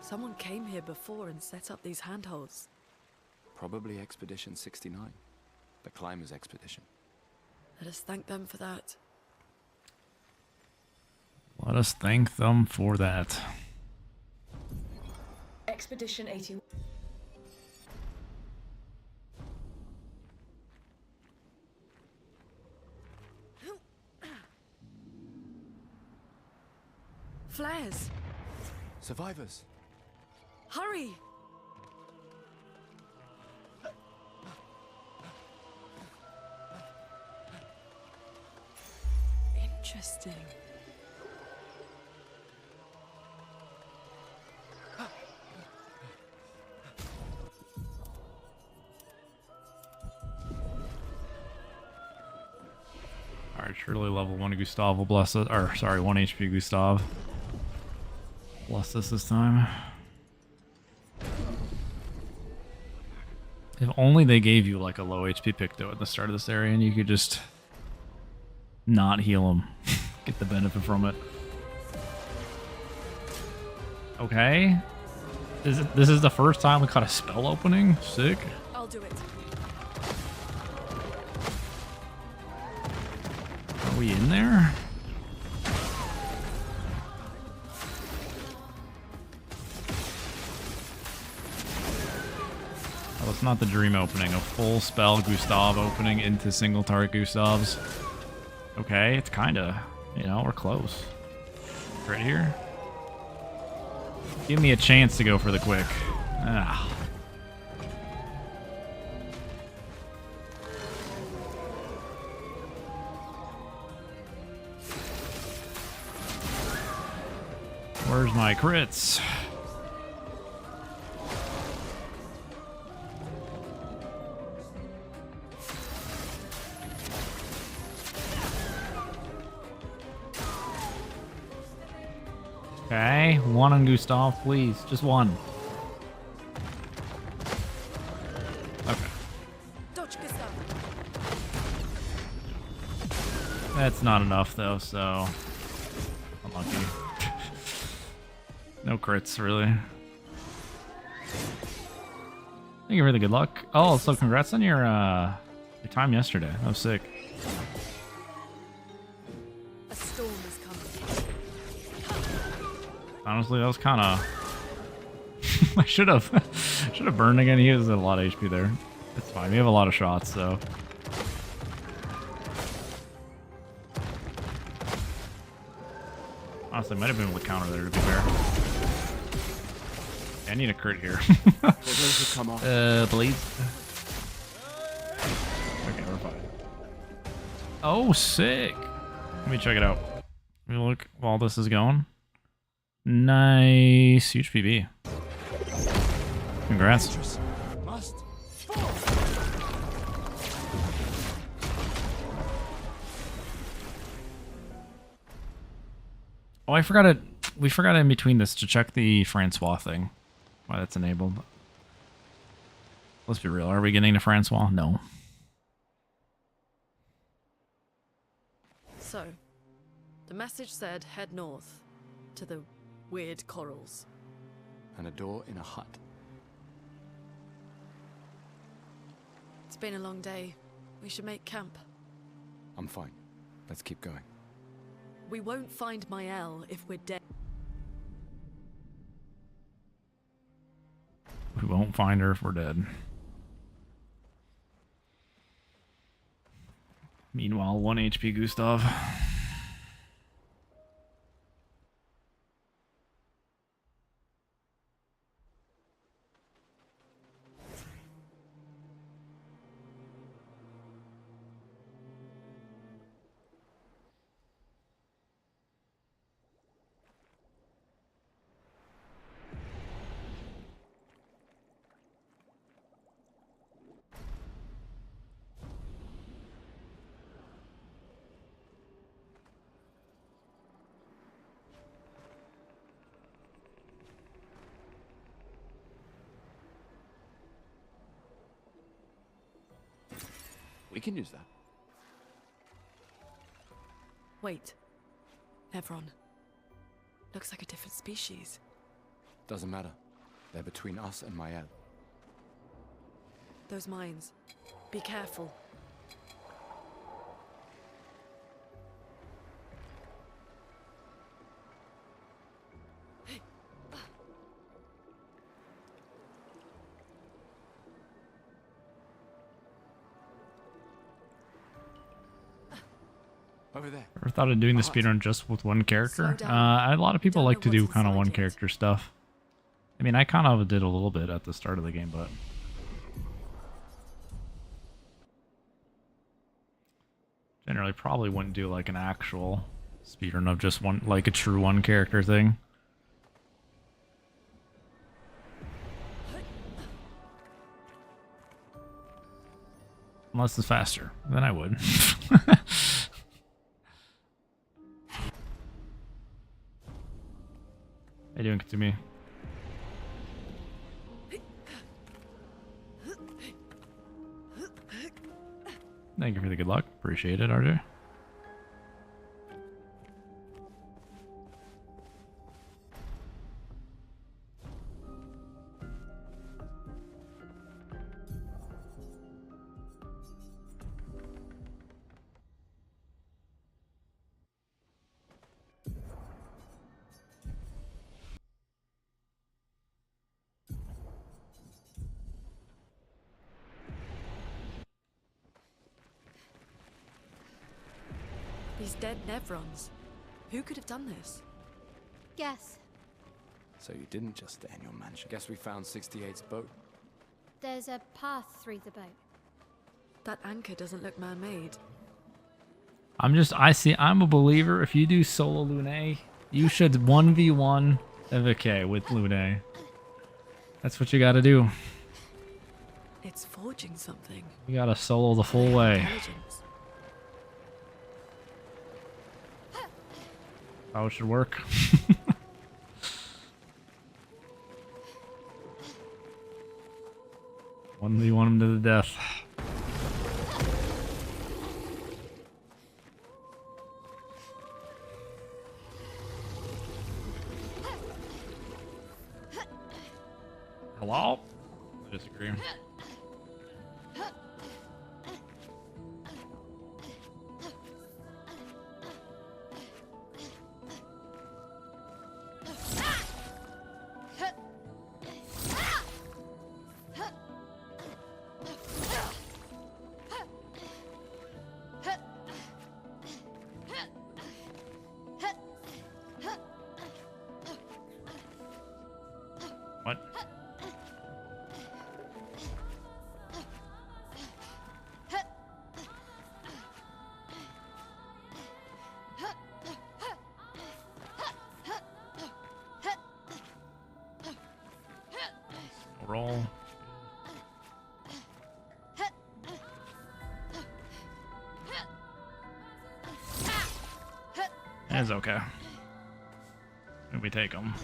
Someone came here before and set up these handholds. Probably Expedition 69. The climbers expedition. Let us thank them for that. Let us thank them for that. Expedition 81. Flares! Survivors. Hurry! Interesting. Alright, surely level 1 Gustav will bless us. Or, sorry, 1 HP Gustav. Bless us this time. If only they gave you like a low HP Picto at the start of this area and you could just not heal him. Get the benefit from it. Okay. This is the first time we caught a spell opening? Sick. I'll do it. Are we in there? Oh, it's not the dream opening. A full spell Gustav opening into single target Gustavs. Okay, it's kinda, you know, we're close. Right here. Give me a chance to go for the quick. Ah. Where's my crits? Okay, one on Gustav, please. Just one. Okay. Dodge Gustav. That's not enough though, so unlucky. No crits really. Thank you for the good luck. Oh, so congrats on your time yesterday. That was sick. A storm is coming. Honestly, that was kind of. I should have burned again. He has a lot of HP there. It's fine. We have a lot of shots, so. Honestly, might have been able to counter there to be fair. I need a crit here. Bleed. Okay, we're fine. Oh, sick. Let me check it out. Let me look while this is going. Nice. Huge PB. Congrats. Oh, I forgot it. We forgot in between this to check the Francois thing. Why that's enabled. Let's be real. Are we getting to Francois? No. So, the message said head north to the weird corals. And a door in a hut. It's been a long day. We should make camp. I'm fine. Let's keep going. We won't find Mael if we're dead. We won't find her if we're dead. Meanwhile, 1 HP Gustav. We can use that. Wait. Nevron. Looks like a different species. Doesn't matter. They're between us and Mael. Those mines. Be careful. Over there. Ever thought of doing the speedrun just with one character? Slow down. A lot of people Don't like know to do what's kind of inside one yet. character stuff. I mean, I kind of did a little bit at the start of the game, but generally probably wouldn't do like an actual speedrun of just one, like a true one character thing. Unless it's faster, then I would. How you doing, Katumi? Thank you for the good luck. Appreciate it, RJ. These dead Nevrons. Who could have done this? Guess. So you didn't just stay in your mansion. Guess we found 68's boat. There's a path through the boat. That anchor doesn't look man-made. I'm a believer. If you do solo Lune, you should 1v1 Evike with Lune. That's what you gotta do. It's forging something. You gotta solo the full way. Intelligence. How it should work. 1v1 him to the death. Hello? I disagree. What? Roll. It's okay. We take them.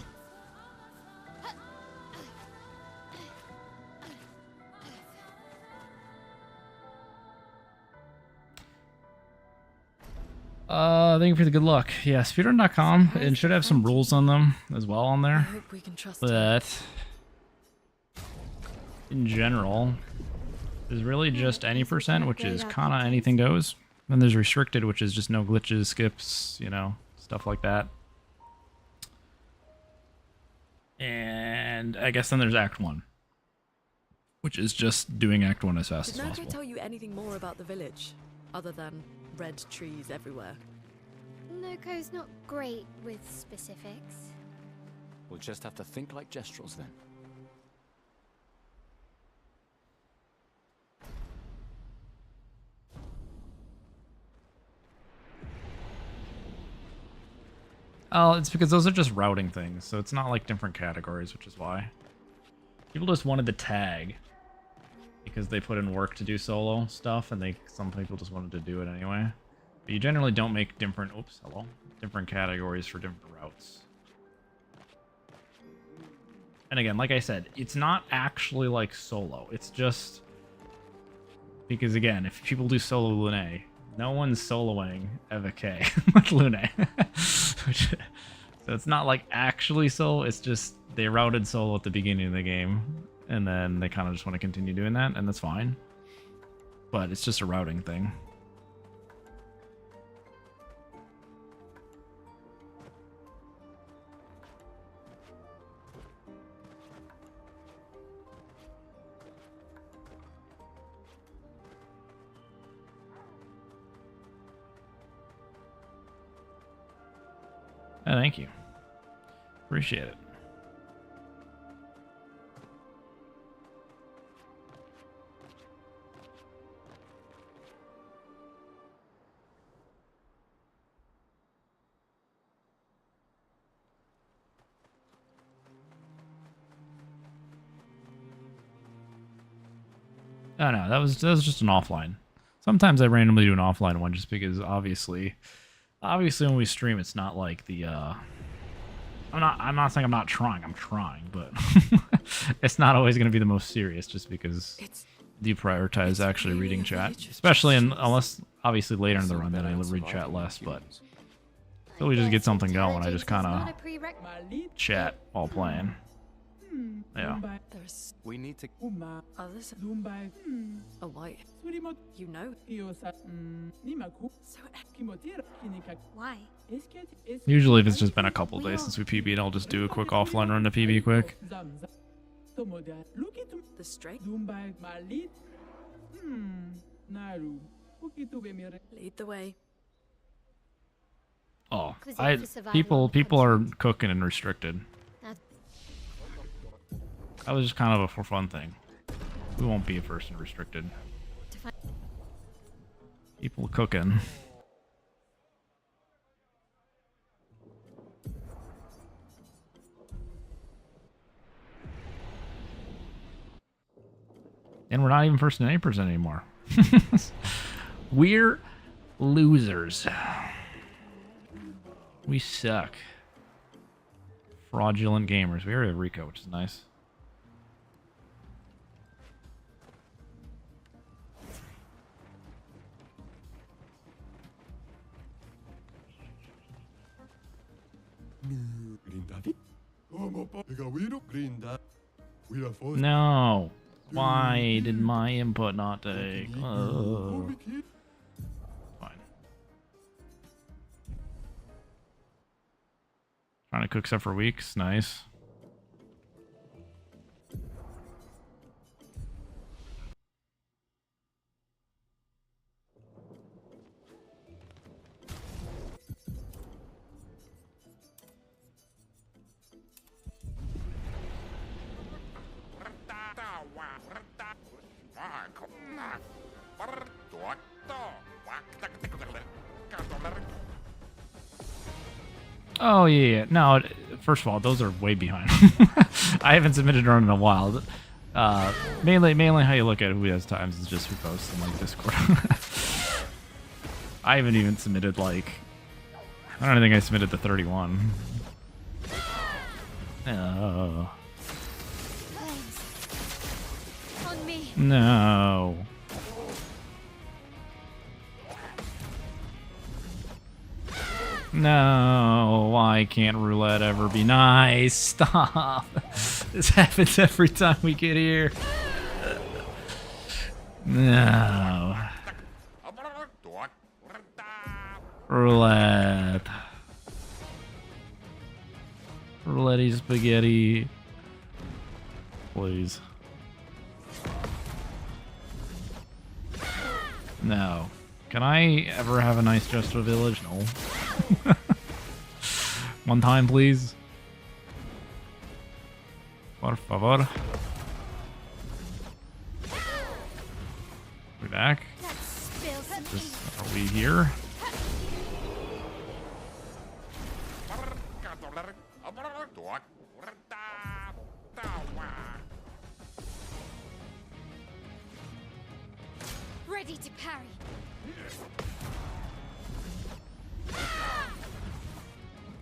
Thank you for the good luck. Yeah, speedrun.com. It should have some rules on them as well on I there. hope we can trust him. But in general, there's really just any percent, which is kind of anything goes. Then there's restricted, which is just no glitches, skips, you know, stuff like that. And I guess then there's Act 1, which is just doing Act 1 as fast Did as Noko possible. tell you anything more about the village, other than red trees everywhere? Noko's not great with specifics. We'll just have to think like Jestrels then. Oh, it's because those are just routing things, so it's not like different categories, which is why. People just wanted the tag because they put in work to do solo stuff, and some people just wanted to do it anyway. But you generally don't make different different categories for different routes. And again, like I said, it's not actually like solo. It's just because again, if people do solo Lune, no one's soloing Eva K with Lune. So it's not like actually solo, it's just they routed solo at the beginning of the game, and then they kind of just want to continue doing that, and that's fine. But it's just a routing thing. Oh, thank you. Appreciate it. Oh no, that was just an offline. Sometimes I randomly do an offline one just because obviously when we stream it's not like the I'm not saying I'm not trying, I'm trying, but it's not always going to be the most serious just because you prioritize actually reading chat, especially unless obviously later in the run then I read chat less, but so we just get something going. I just kind of chat while playing. Yeah. We need to... Others? A white. You know? Why? Usually if it's just been a couple days since we PB'd, I'll just do a quick offline run to PB quick. The straight? Lead the way. Oh, people are cooking and restricted. That was just kind of a for fun thing. We won't be a first and restricted. People cooking. And we're not even first and 8% anymore. We're losers. We suck. Fraudulent gamers. We already have Rico, which is nice. No. Why did my input not take? Oh. Fine. Trying to cook stuff for weeks. Nice. Oh yeah. No, first of all, those are way behind. I haven't submitted a run in a while. Mainly how you look at who has times is just who posts in like Discord. I haven't even submitted like. I don't think I submitted the 31. Oh. On me. No. No, why can't roulette ever be nice? Stop. This happens every time we get here. No. Roulette. Roulette spaghetti. Please. No. Can I ever have a nice Jester Village? No. One time, please. Por favor. We back? Are we here? Ready to parry.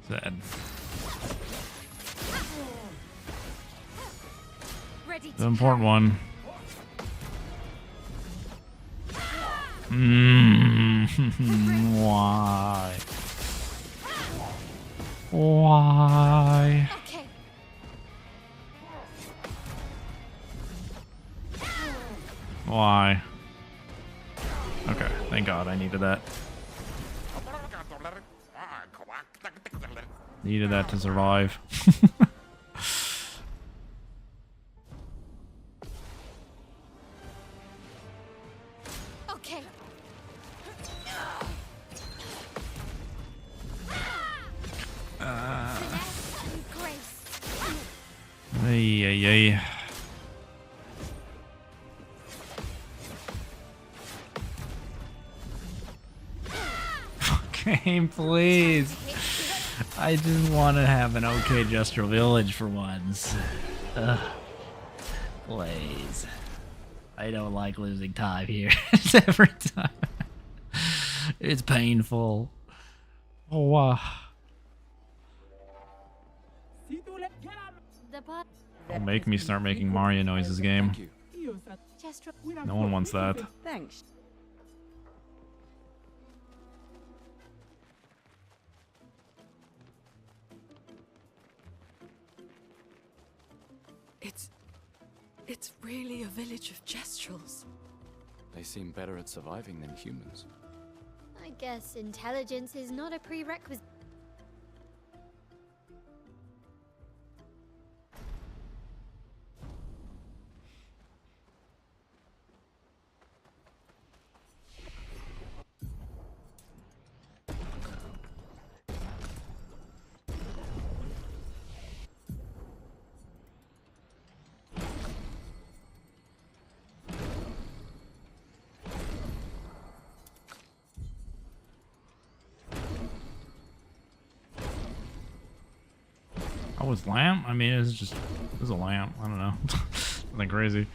Zed. Ready to The important one. Why? Why? Okay. Why? Okay, thank God I needed that. Needed that to survive. Okay. Finesse and grace. Ay, ay, ay. Game, please. I just want to have an okay Jester Village for once. Please. I don't like losing time here. Every time. It's painful. Oh, wow. Don't make me start making Mario noises, game. No one wants that. Thanks. It's really a village of Jestrels. They seem better at surviving than humans. I guess intelligence is not a prerequisite. Oh, it's lamp? I mean, it was a lamp. I don't know. Nothing crazy.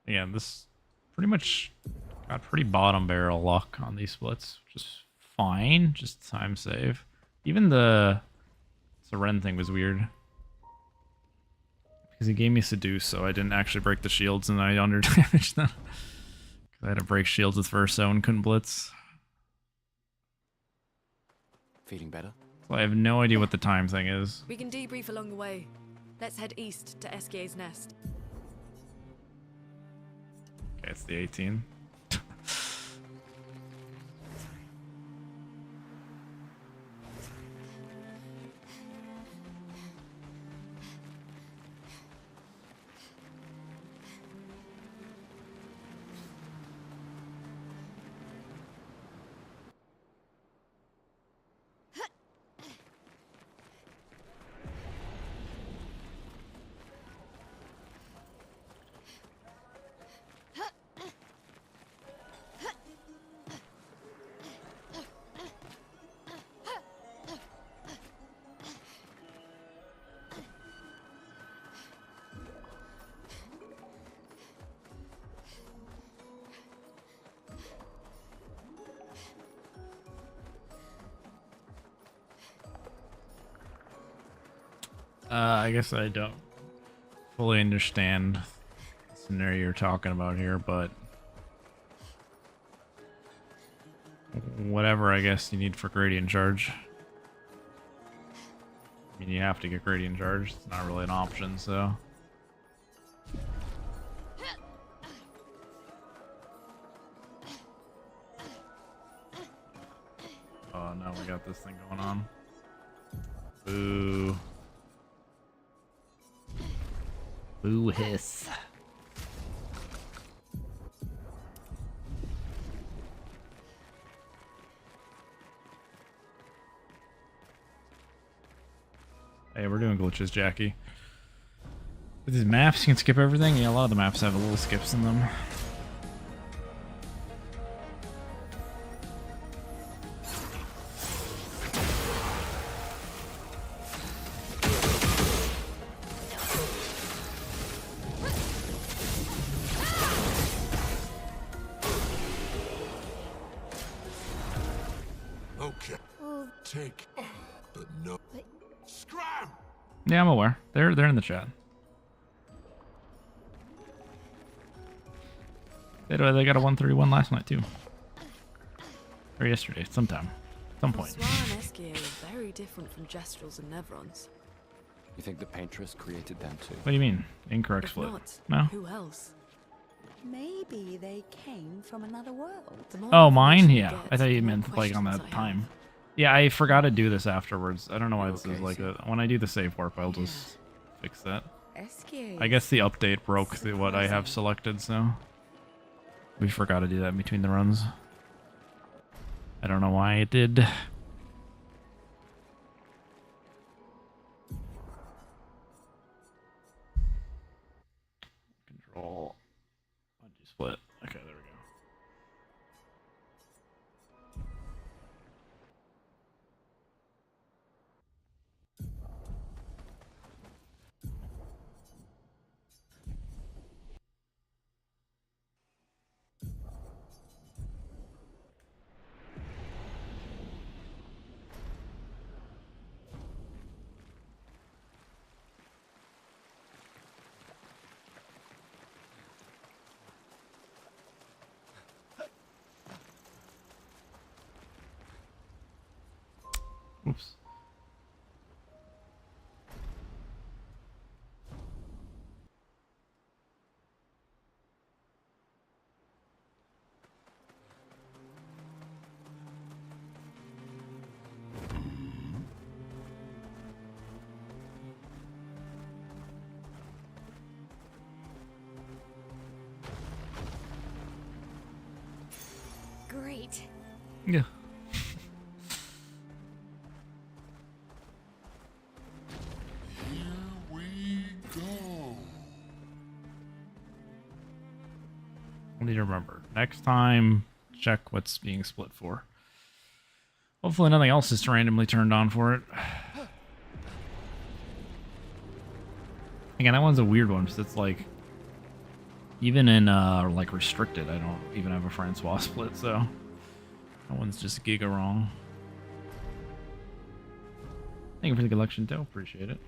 Yeah, this pretty much got pretty bottom barrel luck on these splits, which is fine. Just time save. Even the Seren thing was weird. Because he gave me Seduce, so I didn't actually break the shields and I under damaged them. Because I had to break shields with Verso and couldn't blitz. Feeling better? I have no idea what the time thing is. We can debrief along the way. Let's head east to Eskier's nest. Okay, it's the 18. I guess I don't fully understand the scenario you're talking about here, but whatever I guess you need for gradient charge. I mean, you have to get gradient charge. It's not really an option, so. Oh no, we got this thing going on. Boo. Boo hiss. Hey, we're doing glitches, Jackie. With these maps, you can skip everything. Yeah, a lot of the maps have little skips in them. Okay. Take. But no. Scram! Yeah, I'm aware. They're in the chat. They got a 131 last night too. Or yesterday, sometime. Some point. Swan and Eskier are very different from Jestrels and Nevrons. You think the paintress created them too? What do you mean? Incorrect If split. not, No? who else? Maybe they came from another world. The more Oh, mine? information you Yeah. get, I thought the you more meant like on questions that I have. time. Yeah, I forgot to do this afterwards. I don't know why this is Okay, like so- that. When I do the save warp, I'll just fix that. Eskier. I guess the update broke what I have selected, so we forgot to do that in between the runs. I don't know why it did. Control. Undo split. Okay, there we go. Oops. Great. Yeah. Here we go. I need to remember. Next time, check what's being split for. Hopefully nothing else is randomly turned on for it. Again, that one's a weird one because it's like, even in like restricted, I don't even have a Francois split, so that one's just giga wrong. Thank you for the collection, too. Appreciate it.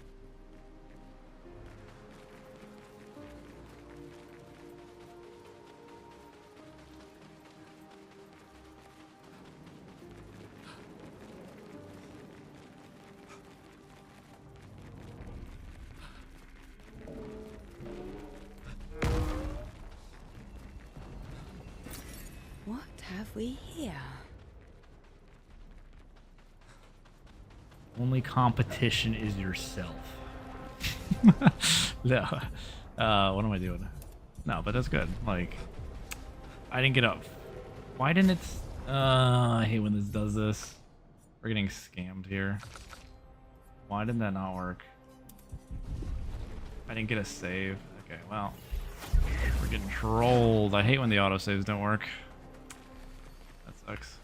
we here? Only competition is yourself. No. What am I doing? No, but that's good. Like, I didn't get up. Why didn't it? I hate when this does this. We're getting scammed here. Why did that not work? I didn't get a save. Okay, well, we're getting trolled. I hate when the autosaves don't work. That sucks.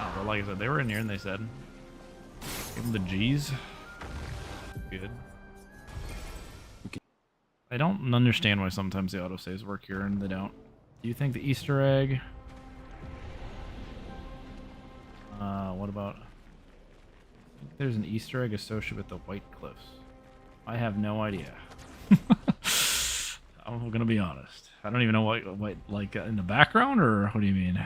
Oh, but like I said, they were in here and they said, give them the G's. Good. I don't understand why sometimes the autosaves work here and they don't. Do you think the Easter egg? What about? I think there's an Easter egg associated with the White Cliffs. I have no idea. I'm gonna be honest. I don't even know what like in the background, or what do you mean?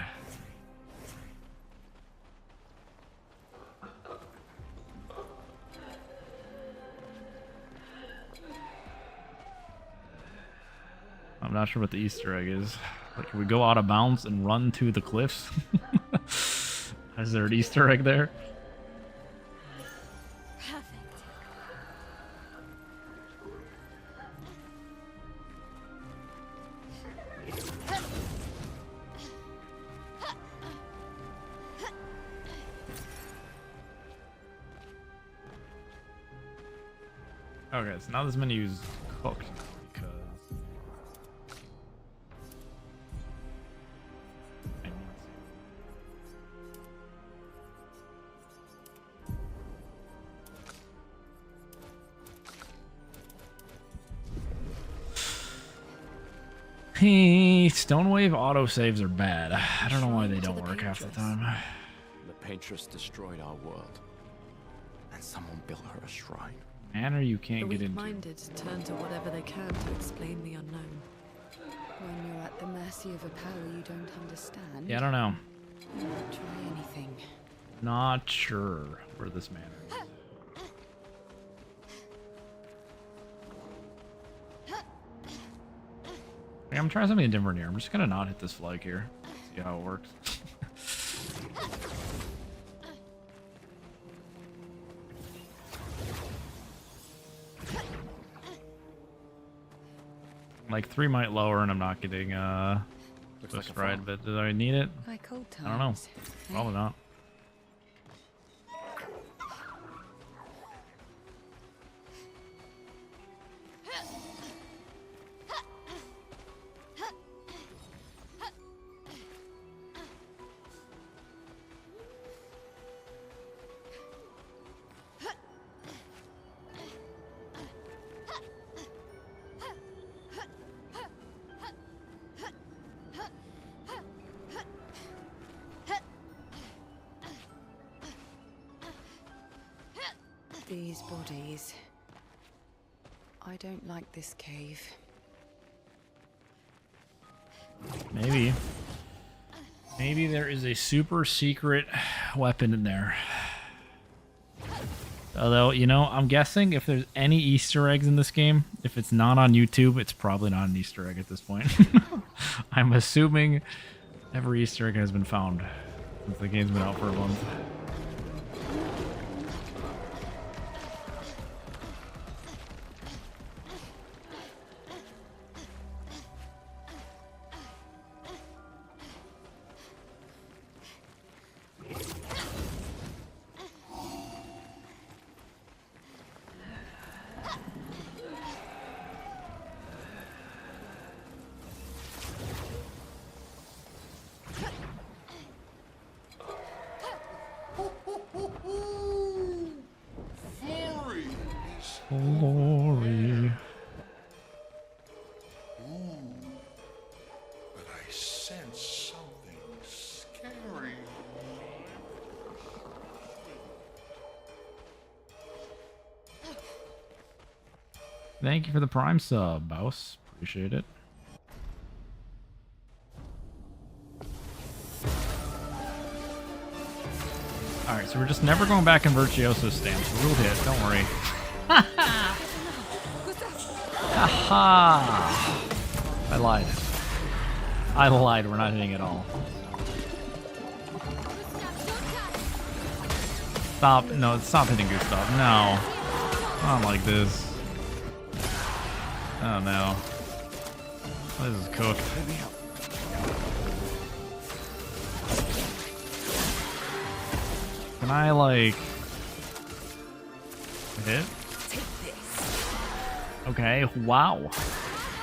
I'm not sure what the Easter egg is. Like, can we go out of bounds and run to the cliffs? Is there an Easter egg there? Okay, so now this menu is cooked because Stonewave autosaves are bad. I don't know why they don't work half the time. The Paintress destroyed our world, and someone built her a shrine. Manor you can't The get into. weak-minded turn to whatever they can to explain the unknown. When you're at the mercy of a power you don't understand, Yeah, I don't know. you won't try anything. Not sure where this manor is. Okay, I'm trying something different here. I'm just gonna not hit this flag here. See how it works. Like 3 might lower, and I'm not getting Looks like Swift a ride. farm. But do I need it? Like old times. I don't know. eh? Probably not. These bodies. I don't like this cave. Maybe. Maybe there is a super secret weapon in there. Although, you know, I'm guessing if there's any Easter eggs in this game, if it's not on YouTube, it's probably not an Easter egg at this point. I'm assuming every Easter egg has been found since the game's been out for a month. Glory. But I sense something scary. Thank you for the Prime sub, Bouse. Appreciate it. Alright, so we're just never going back in Virtuoso stamps. Ruled hit, don't worry. Aha! I lied. I lied. We're not hitting at all. Stop. No, stop hitting Gustav. No. Not like this. Oh no. This is cooked. Can I, like... hit? Okay, wow.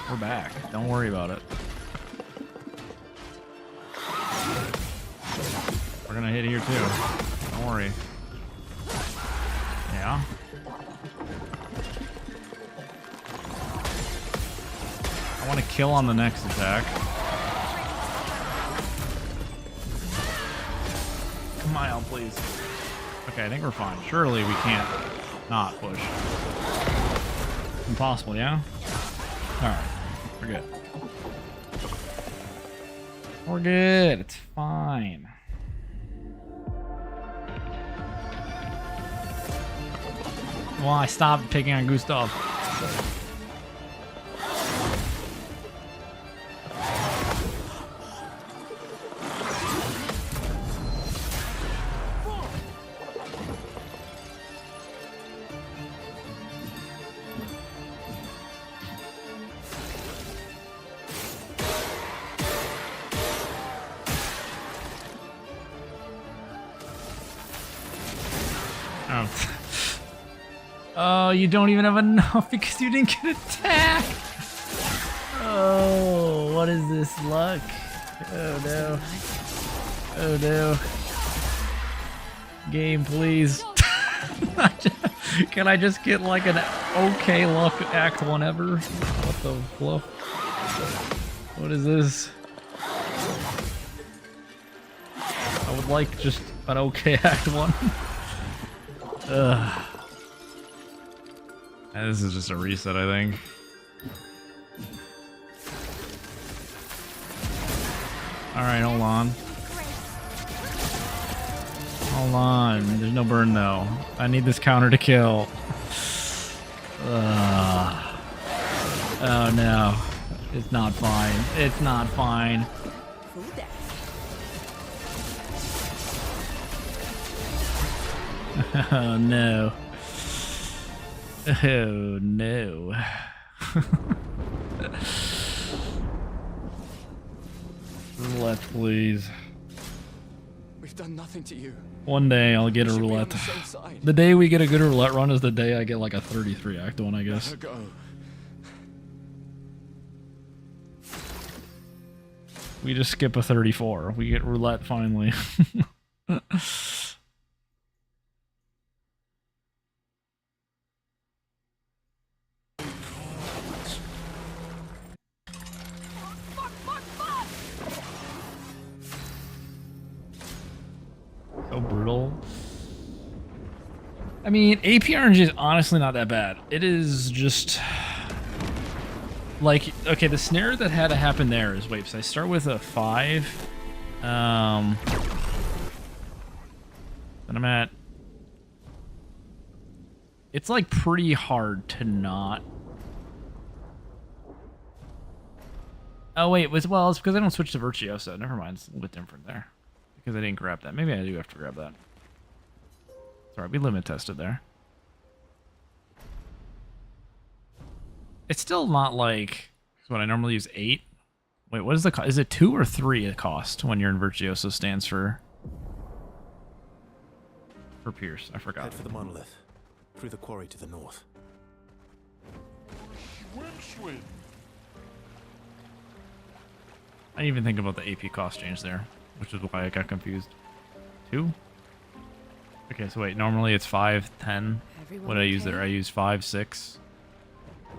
We're back. Don't worry about it. We're gonna hit here too. Don't worry. Yeah. I want to kill on the next attack. Come on, please. Okay, I think we're fine. Surely we can't not push. Impossible, yeah? Alright. We're good. We're good. It's fine. Well, I stopped picking on Gustav. Oh, you don't even have enough because you didn't get attacked. Oh, what is this luck? Oh no. Oh no. Game, please. Can I just get like an okay luck act 1 ever? What the fluff? What is this? I would like just an okay act 1. Ugh. This is just a reset, I think. Alright, hold on. Hold on. There's no burn, though. I need this counter to kill. Oh, no. It's not fine. It's not fine. Oh, no. Oh no. Roulette, please. We've done nothing to you. One day I'll get a roulette. The day we get a good roulette run is the day I get like a 33 act 1, I guess. Let her go. We just skip a 34. We get roulette finally. So brutal. I mean, AP RNG is honestly not that bad. It is just like, okay, the snare that had to happen there is, wait, so I start with a 5. Then I'm at, it's like pretty hard to not. Oh wait, well, it's because I don't switch to Virtuoso. Never mind, it's a little bit different there. Because I didn't grab that. Maybe I do have to grab that. Sorry, we limit tested there. It's still not like what I normally use 8. Wait, what is the cost? Is it 2 or 3 a cost when you're in Virtuoso stands for Pierce? I forgot. Head for the monolith. Through the quarry to the north. Swim. I didn't even think about the AP cost change there, which is why I got confused. 2? Okay, so wait, normally it's 5, 10. What did I use there? I used 5, 6.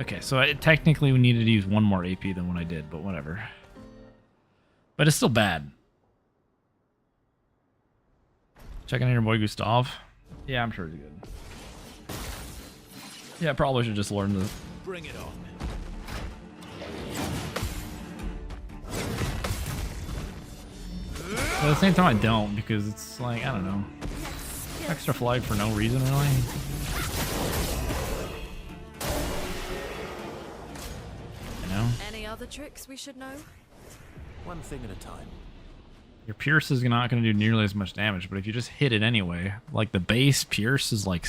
Okay, so I technically we needed to use 1 more AP than what I did, but whatever. But it's still bad. Checking in your boy Gustav. Yeah, I'm sure he's good. Yeah, probably should just learn this. Bring it on. But at the same time, I don't, because it's like, I don't know. Extra flag for no reason, really. other tricks we should know? One thing at a time. Your Pierce is not going to do nearly as much damage, but if you just hit it anyway, like the base Pierce is like...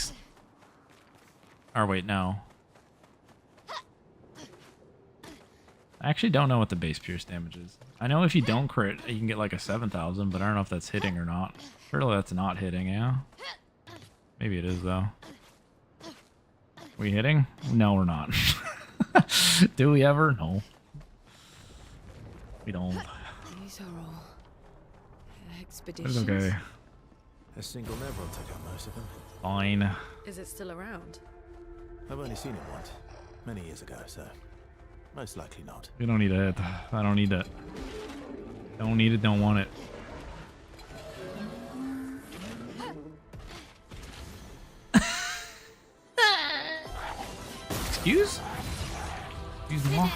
Or wait, no. I actually don't know what the base Pierce damage is. I know if you don't crit, you can get like a 7,000, but I don't know if that's hitting or not. Surely that's not hitting, yeah? Maybe it is, though. We hitting? No, we're not. Do we ever? No. We don't. These are all It's expeditions. okay. A single Nevron took out most of them. Fine. Is it still around? I've only seen it once, many years ago, so most likely not. We don't need it. I don't need it. Don't need it, don't want it. Excuse? Excuse me?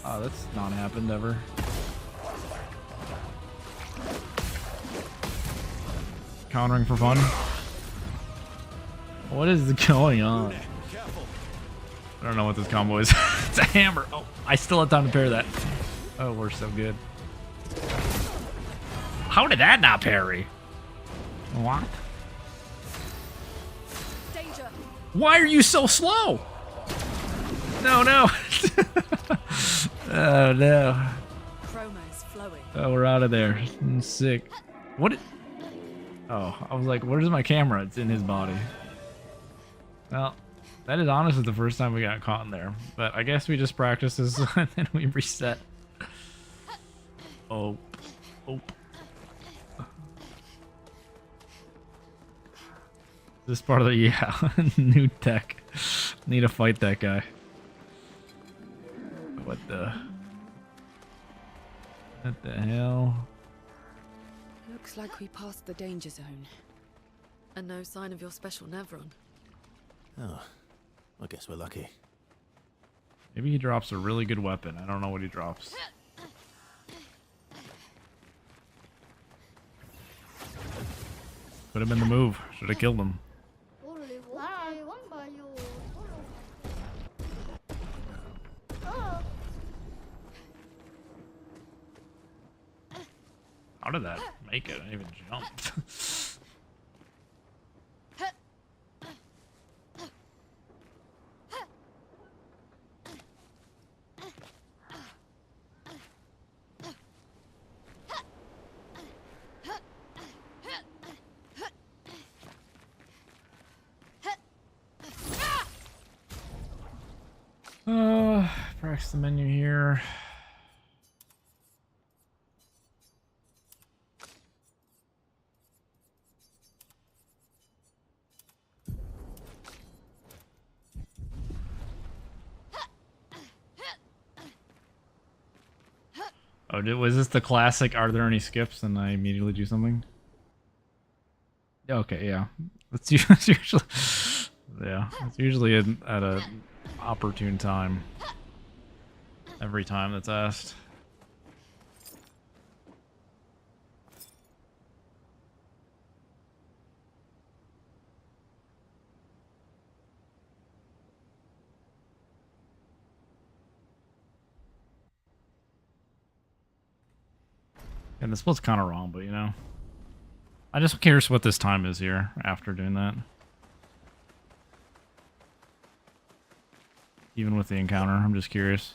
Oh, that's not happened ever. Countering for fun. What is going on? I don't know what this combo is. It's a hammer. Oh, I still have time to parry that. Oh, we're so good. How did that not parry? What? Danger! Why are you so slow? No, no. Oh, no. Chroma is flowing. Oh, we're out of there. I'm sick. What? Oh, I was like, where's my camera? It's in his body. Well, that is honestly the first time we got caught in there. But I guess we just practice this and then we reset. Oh. Oh. This part of the, yeah, new tech. Need to fight that guy. What the hell? Looks like we passed the danger zone. And no sign of your special Nevron. Oh, I guess we're lucky. Maybe he drops a really good weapon. I don't know what he drops. Put him in the move. Should have killed him. How did that make it? I didn't even jump. Press the menu here. Oh, was this the classic? Are there any skips? And I immediately do something. Okay, yeah. It's usually, yeah. It's usually at a opportune time. Every time that's asked. And the split's kind of wrong, but you know. I just curious what this time is here after doing that. Even with the encounter, I'm just curious.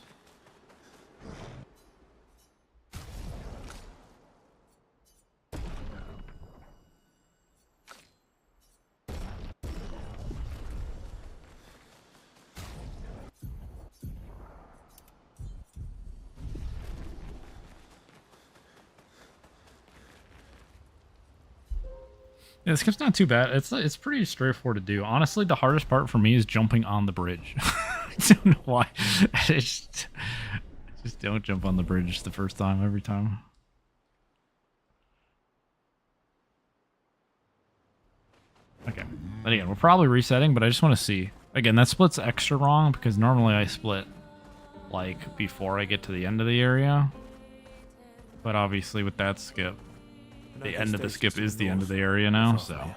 Yeah, this skip's not too bad. It's pretty straightforward to do. Honestly, the hardest part for me is jumping on the bridge. I don't know why. I just don't jump on the bridge the first time, every time. Okay. But again, we're probably resetting, but I just want to see. Again, that split's extra wrong because normally I split like before I get to the end of the area. But obviously with that skip, the end of the skip is the end of the area now, so.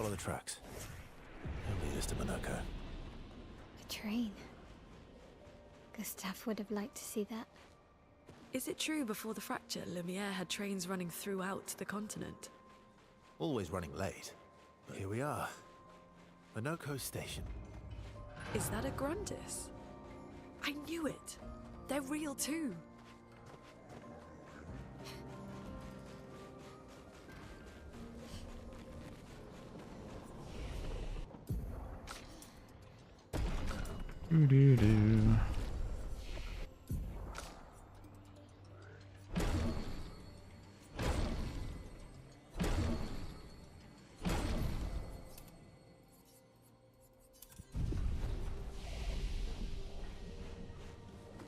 Follow the tracks. They'll lead us to Monaco. A train. Gustav would have liked to see that. Is it true before the fracture, Lumiere had trains running throughout the continent? Always running late. But here we are. Monaco Station. Is that a Grundis? I knew it. They're real too. Doo-doo-doo.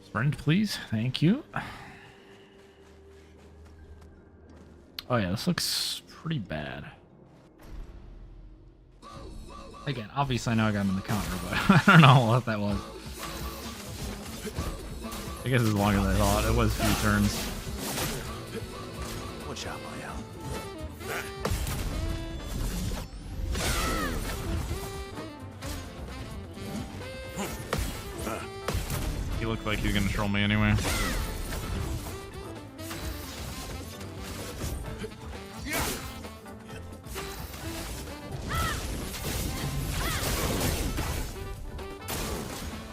Sprint, please. Thank you. Oh yeah, this looks pretty bad. Again, obviously I know I got him in the counter, but I don't know what that was. I guess as long as I thought. It was a few turns. Watch out, Mario. He looked like he was gonna troll me anyway.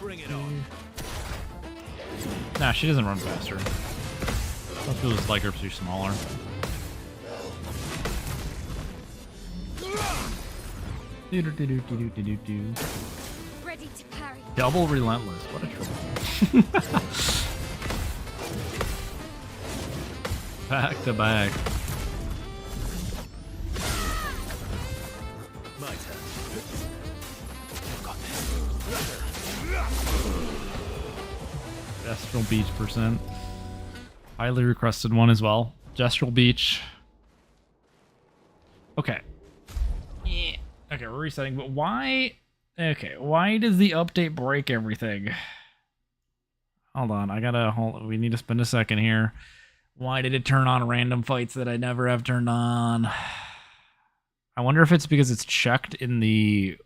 Bring it on. Nah, she doesn't run faster. I feel just like her she's smaller. Do-do-do-do-do-do-do-do. Ready to parry. Double relentless. What a troll. Back to back. My turn. Got this. Gestural Beach %. Highly requested one as well. Gestural Beach. Okay. Yeah. Okay, we're resetting, but why? Okay, why does the update break everything? Hold on, I gotta hold. We need to spend a second here. Why did it turn on random fights that I never have turned on? I wonder if it's because it's checked in the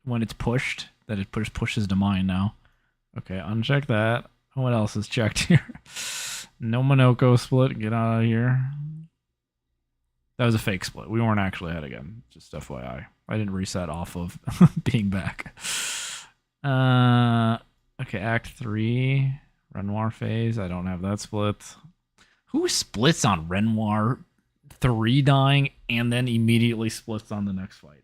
when it's pushed that it pushes to mine now. Okay, uncheck that. What else is checked here? No Monoko split. Get out of here. That was a fake split. We weren't actually ahead again. Just FYI. I didn't reset off of being back. Okay, Act 3. Renoir phase. I don't have that split. Who splits on Renoir 3 dying and then immediately splits on the next fight?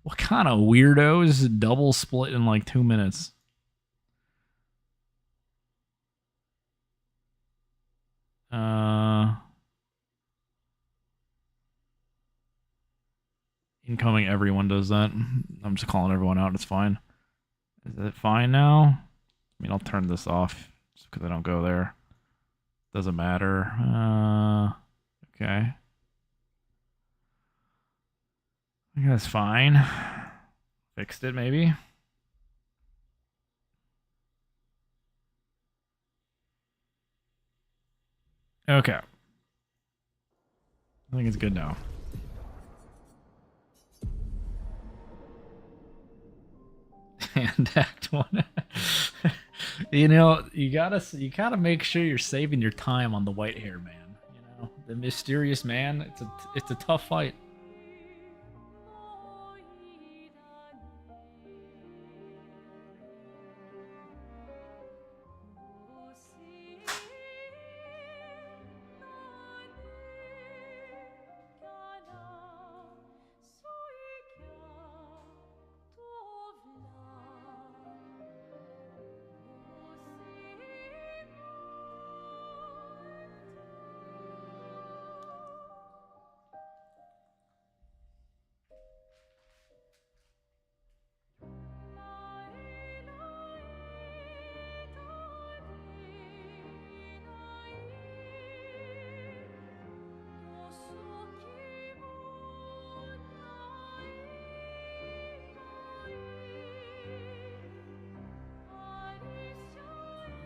What kind of weirdos double split in like 2 minutes? Incoming, everyone does that. I'm just calling everyone out. It's fine. Is it fine now? I mean, I'll turn this off just because I don't go there. Doesn't matter. Okay. I think that's fine. Fixed it, maybe. Okay. I think it's good now. And Act 1. You know, you gotta make sure you're saving your time on the white hair man. You know, the mysterious man. It's a tough fight.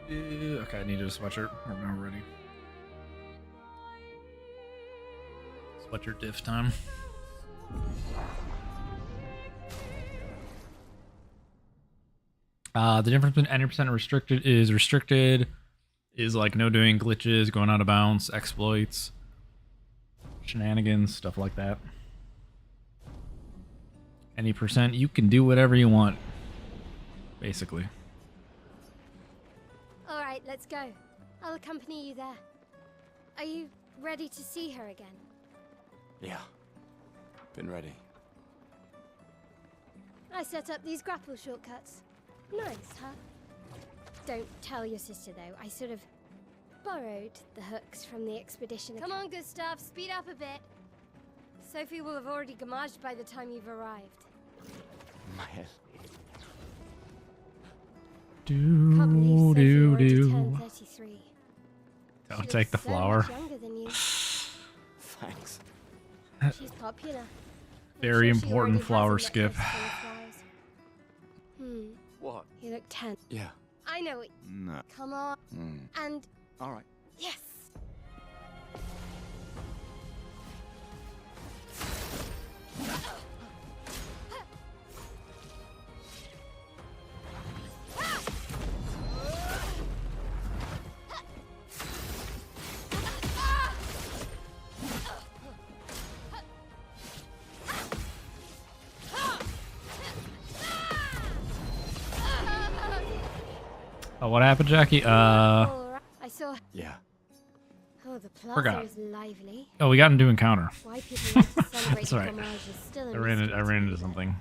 Okay, I need a sweatshirt. We're now ready. Sweatshirt diff time. The difference between 90% and restricted is like no doing glitches, going out of bounds, exploits, shenanigans, stuff like that. Any percent, you can do whatever you want, basically. All right, let's go. I'll accompany you there. Are you ready to see her again? Yeah. Been ready. I set up these grapple shortcuts. Nice, huh? Don't tell your sister, though. I sort of borrowed the hooks from the expedition. Come on, Gustav, speed up a bit. Sophie will have already gamaged by the time you've arrived. My head. Can't believe Sophie already turned 33. Don't She take the looks so flower. much younger than you. Thanks. She's popular. I'm Very sure she important already has a flower necklace skip. full of flowers. What? You look 10. Yeah. I know it. No. Come on. And All right. yes. Oh, what happened, Jackie? All right. I saw. Yeah. Oh, the plaza Forgot. is lively. Oh, we got into encounter. Why people like to celebrate That's the right. homage is still a I ran mystery to into me, but- something.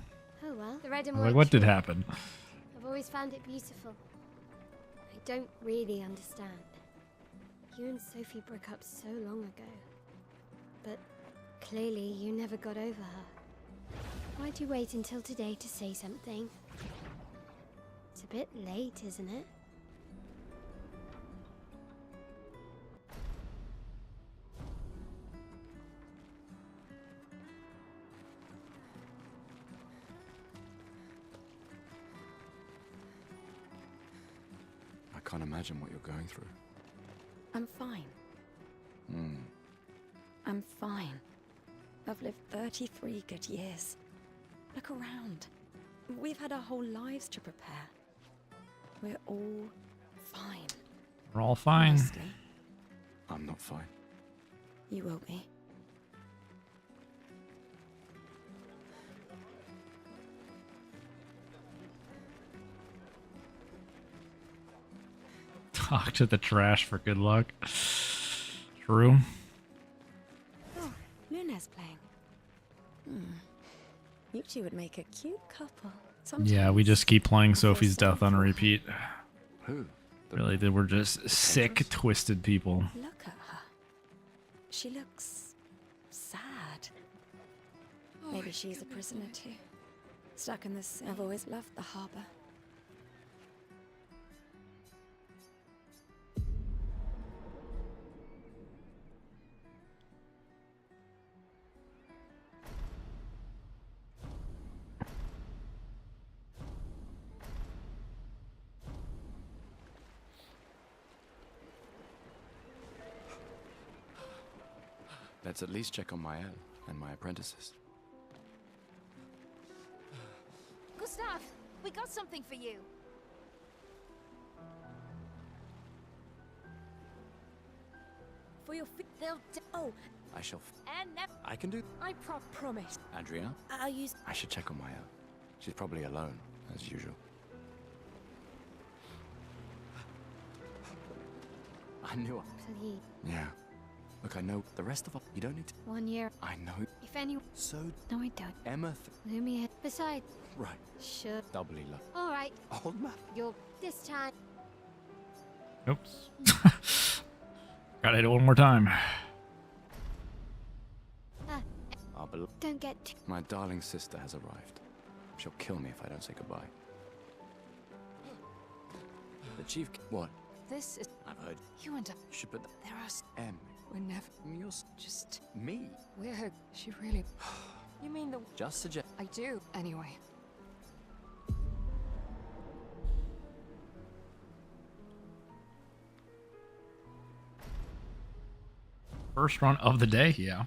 Oh well, the red and I was white like, what did tree. happen? I've always found it beautiful. I don't really understand. You and Sophie broke up so long ago. But clearly you never got over her. Why'd you wait until today to say something? It's a bit late, isn't it? I can't imagine what you're going through. I'm fine. I'm fine. I've lived 33 good years. Look around. We've had our whole lives to prepare. We're all fine. We're all fine. Honestly, I'm not fine. you will be. Talk to the trash for good luck. True. Oh, Luna's playing. You two would make a cute couple. Yeah, we just keep playing Sophie's so death on repeat. Who? Really, they were just sick, twisted people. Look at her. She looks sad. Maybe she's a prisoner too. Stuck in the sea. I've always loved the harbor. Let's at least check on Mael and my apprentices. Gustav, we got something for you. For your they'll oh, I shall. and never. I can do. I promise. Andrea, I'll use. I should check on Mael. She's probably alone, as usual. I knew it. Please. Yeah. Look, I know the rest of us. You don't need to. 1 year. I know. If any. So, No, I don't. Emma. Lumia. Besides. Right. Sure. Doubly love. All right. Old man. You're this time. Oops. Gotta hit it one more time. Our Don't get too. my darling sister has arrived. She'll kill me if I don't say goodbye. The chief. What? This is. I've heard. You and I. Should but There are. M. We're never. You're Just. me. We're her. She really. You mean the. Just suggest. I do. Anyway. First run of the day, yeah.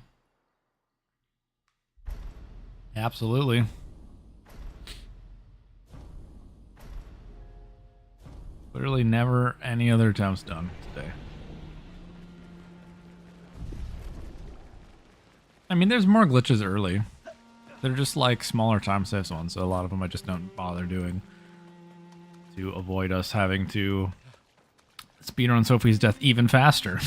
Absolutely. Literally never any other attempts done today. I mean, there's more glitches early. They're just like smaller time saves ones, so a lot of them I just don't bother doing to avoid us having to speedrun Sophie's death even faster.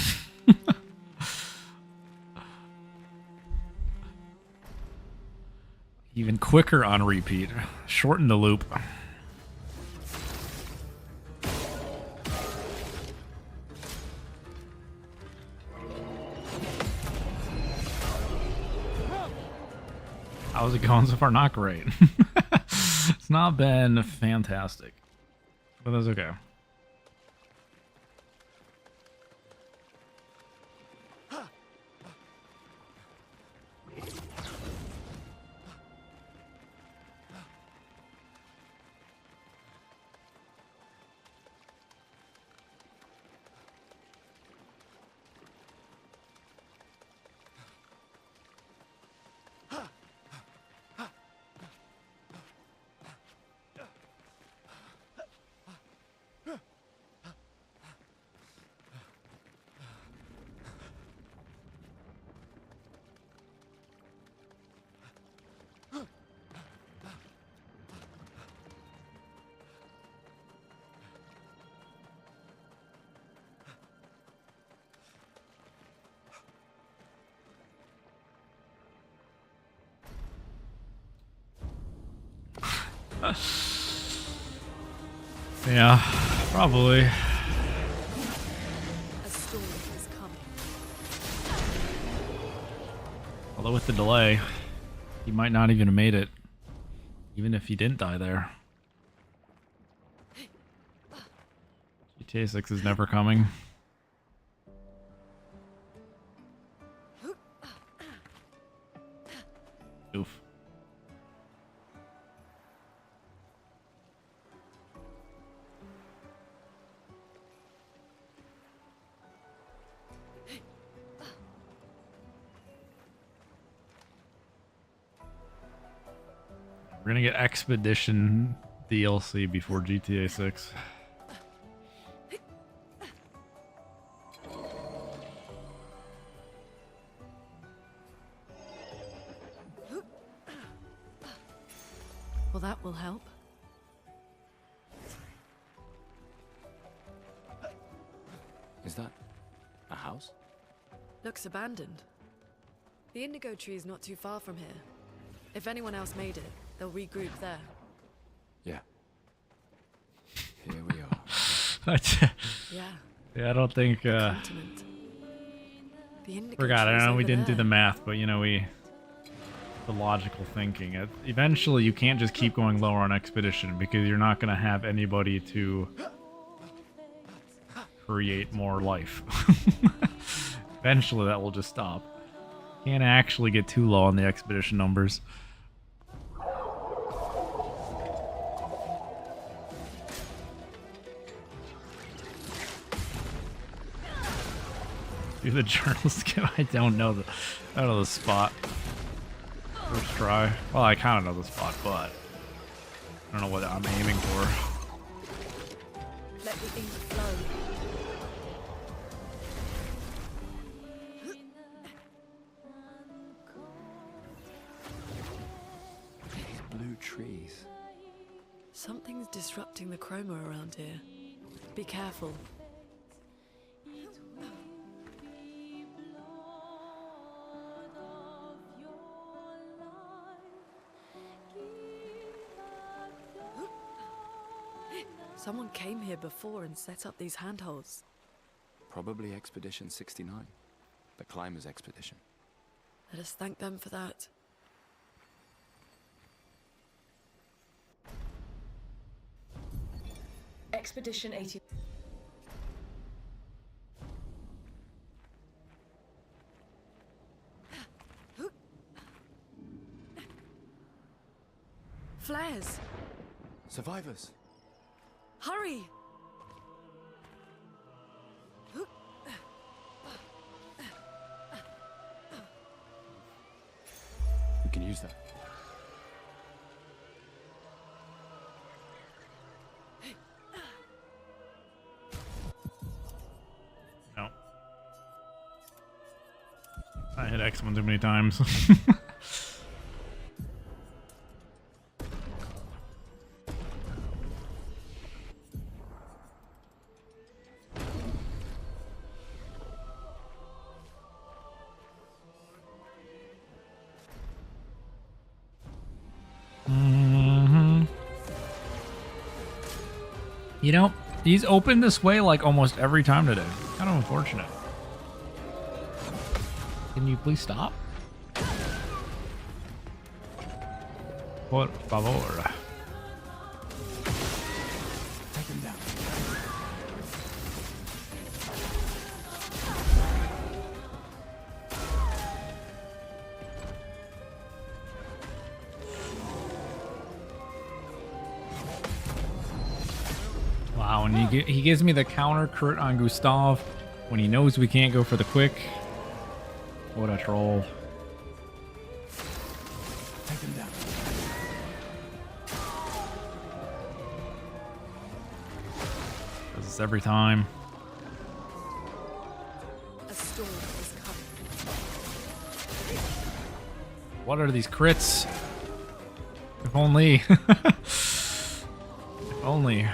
Even quicker on repeat. Shorten the loop. How's it going so far? Not great. It's not been fantastic, but that's okay. Yeah, probably. A storm is coming. Although with the delay, he might not even have made it, even if he didn't die there. GTA 6 is never coming. Oof. We're gonna get Expedition DLC before GTA 6. Well, that will help. Is that a house? Looks abandoned. The indigo tree is not too far from here. If anyone else made it, they'll regroup there. Yeah. Here we are. Yeah. Yeah, I don't think Continent. The indigo forgot. I tree's know we over didn't do there. the math, but you know the logical thinking. Eventually, you can't just keep going lower on Expedition because you're not gonna have anybody to create more life. Eventually, that will just stop. Can't actually get too low on the Expedition numbers. Do the journalist give? I don't know the spot. First try. Well, I kind of know the spot, but I don't know what I'm aiming for. Let the ink flow. These blue trees. Something's disrupting the chroma around here. Be careful. Someone came here before and set up these handholds. Probably Expedition 69. The climbers expedition. Let us thank them for that. Expedition 80. Flares! Survivors! Hurry! We can use that. I hit X one too many times. You know, he's opened this way like almost every time today. Kind of unfortunate. Can you please stop? Por favor. Take him down. Wow, and he gives me the counter crit on Gustav when he knows we can't go for the quick. What a troll. Take him down. Does this every time. A storm is coming. What are these crits? If only. If only.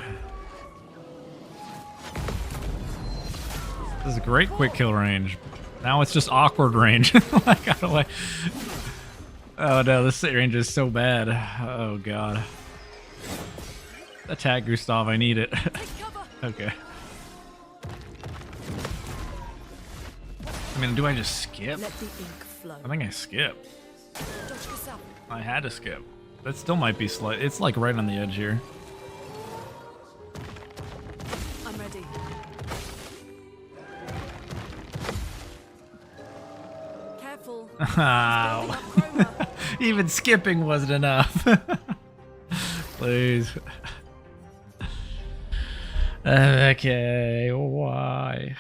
This is a great quick kill range. Now it's just awkward range. Like, how do I... Oh no, this range is so bad. Oh god. Attack Gustav, I need it. Okay. I mean, do I just skip? Let the ink flow. I think I skip. Dodge yourself. I had to skip. That still might be slight. It's like right on the edge here. I'm ready. Careful. Even skipping wasn't enough. Please. Okay, why?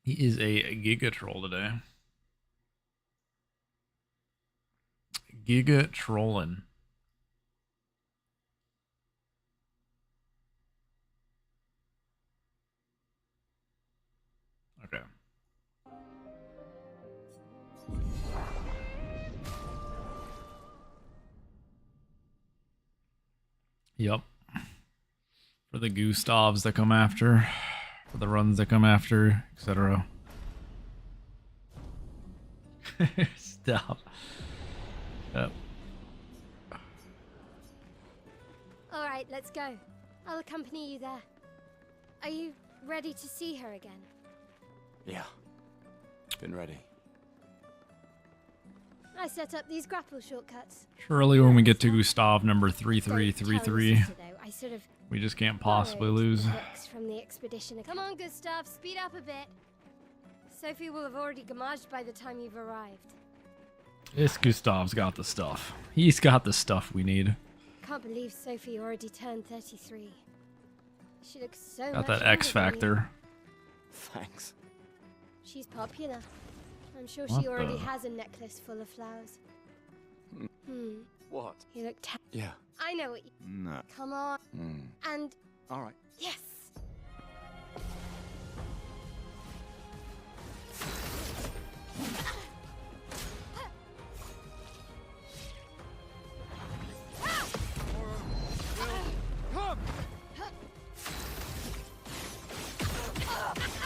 He is a Giga Troll today. Giga Trollin'. Okay. Yep. For the Gustavs that come after, for the runs that come after, etc. Stop. Yep. All right, let's go. I'll accompany you there. Are you ready to see her again? Yeah. Been ready. I set up these grapple shortcuts. Surely when we get to Gustav number 3333, I sort of we just can't possibly lose. books from the expedition. Come on, Gustav, speed up a bit. Sophie will have already gamaged by the time you've arrived. This Gustav's got the stuff. He's got the stuff we need. Can't believe Sophie already turned 33. She looks so Got much that X younger than you. factor. Thanks. She's popular. I'm sure What she already the- has a necklace full of flowers. Hmm. What? You look Yeah. I know what you... No. Come on. And... All right. Yes!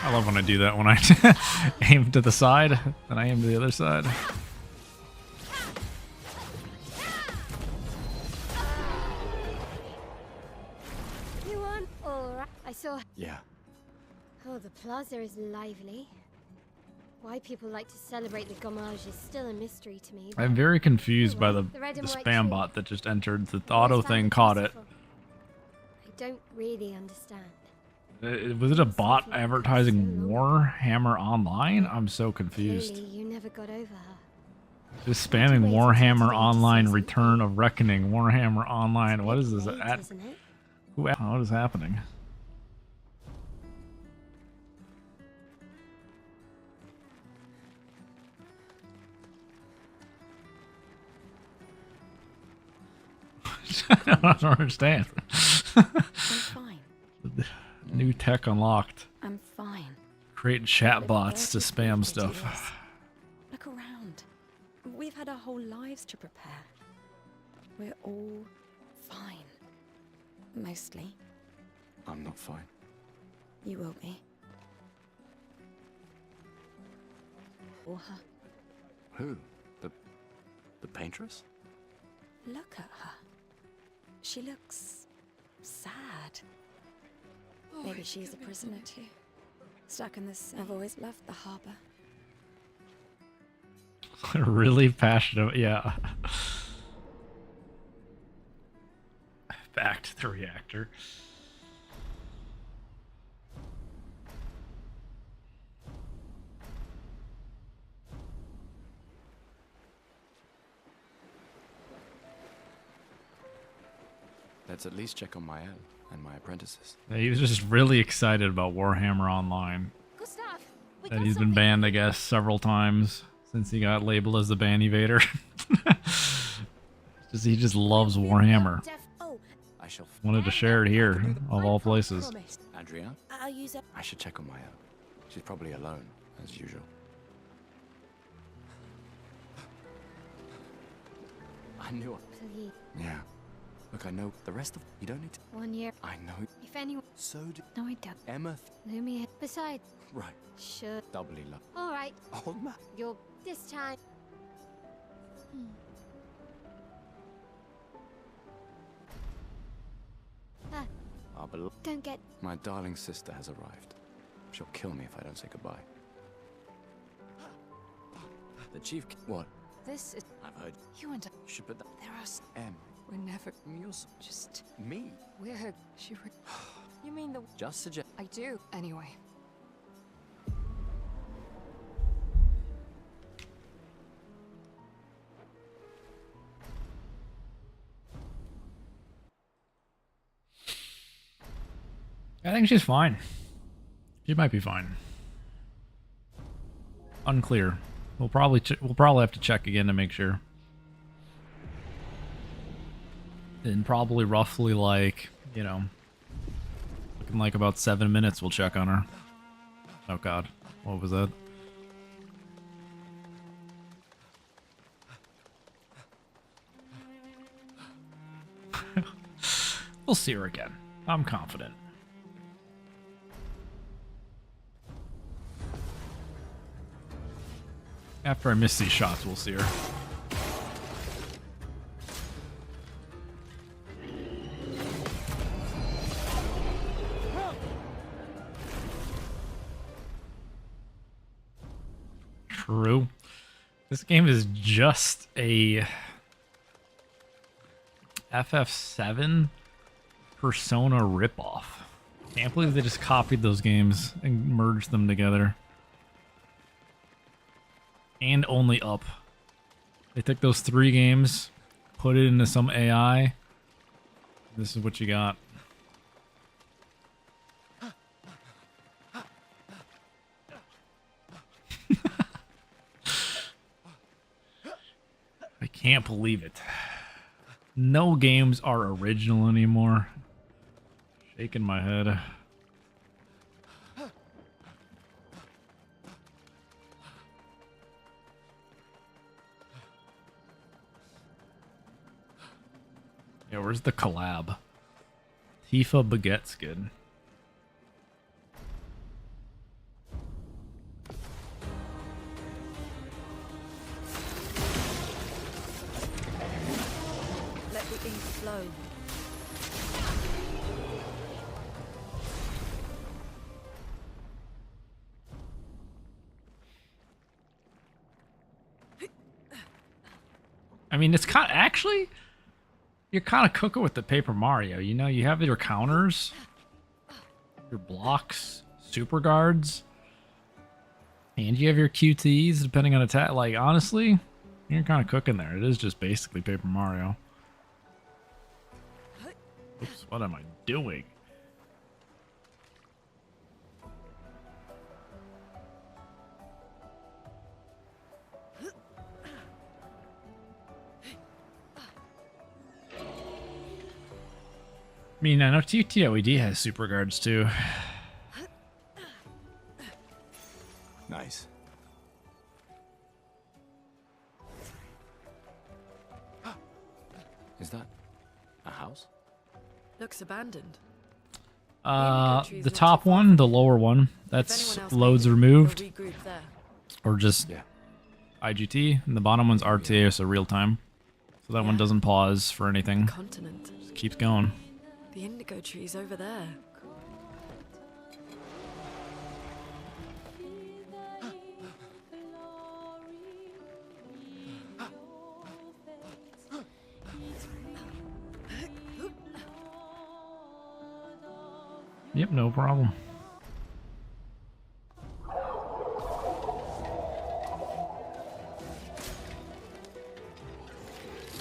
I love when I do that when I aim to the side, then I aim to the other side. You want? Alright. I saw... Yeah. Oh, the plaza is lively. Why people like to celebrate the gommage is still a mystery to me. I'm very confused by the red and white spam tree. bot that just entered. The Always auto found thing it caught it. beautiful. I don't really understand. Was it a bot advertising Warhammer Online? I'm so confused. Clearly, you never got over her. Just spamming Warhammer Online Return of Reckoning. Warhammer Online. What is this? Late, At, isn't it? what is happening? I don't understand. I'm fine. New tech unlocked. I'm fine. Create chatbots to spam stuff. Look around. We've had our whole lives to prepare. We're all fine. Mostly. I'm not fine. You will be. Or her. Who? The paintress? Look at her. She looks sad. Maybe she's a prisoner too. Stuck in the sea. I've always loved the harbor. Really passionate, yeah. Back to the reactor. Let's at least check on Mael and my apprentices. Yeah, he was just really excited about Warhammer Online. Gustav, we That got he's been something. banned, I guess, several times since he got labeled as the ban evader. He just loves Warhammer. Oh, I shall. Wanted to share it here, of all places. Adrian, I'll use it. I should check on Mael. She's probably alone, as usual. I knew it. Please. Yeah. Look, I know the rest of. You don't need to. 1 year. I know. If anyone. So did No, I don't. Emma. Lumia. Besides, Right. should. Doubly love. All right. Oh, man. You'll this time. Ah, Our belo- don't get. My darling sister has arrived. She'll kill me if I don't say goodbye. The chief. What? This is I've heard. you and You should put that. there are. M. We're never. You're Just. me. We're. You mean the. Just suggest. I do. Anyway. I think she's fine. She might be fine. Unclear. We'll probably have to check again to make sure. In probably roughly like, you know, looking like about 7 minutes we'll check on her. Oh god, what was that? We'll see her again. I'm confident. After I miss these shots, we'll see her. True. This game is just a FF7 Persona ripoff. Can't believe they just copied those games and merged them together. And only up. They took those 3 games, put it into some AI. This is what you got. I can't believe it. No games are original anymore. Shaking my head. Yeah, where's the collab? Tifa Baguette's good. Let the ink flow. I mean, it's kind of, actually, you're kind of cooking with the Paper Mario. You know, you have your counters, your blocks, super guards, and you have your QTs depending on attack. Like, honestly, you're kind of cooking there. It is just basically Paper Mario. Oops, what am I doing? mean, I know TWED has super guards too. Nice. Is that a house? Looks abandoned. The top one, the lower one, that's loads removed, Regroup there. or just Yeah. IGT, and the bottom one's RTA, so real time. So that one doesn't pause for anything. Continent. Just keeps going. The indigo tree's over there. Yep, no problem.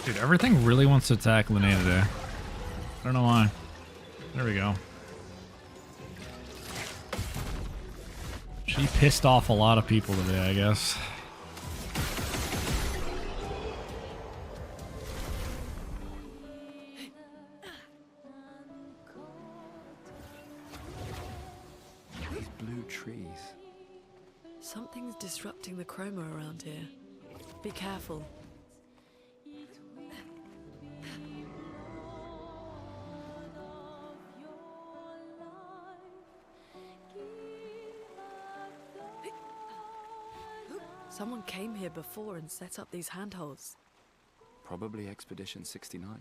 Dude, everything really wants to attack Linnea today. I don't know why. There we go. She pissed off a lot of people today, I guess. These blue trees. Something's disrupting the chroma around here. Be careful. Someone came here before and set up these handholds. Probably Expedition 69.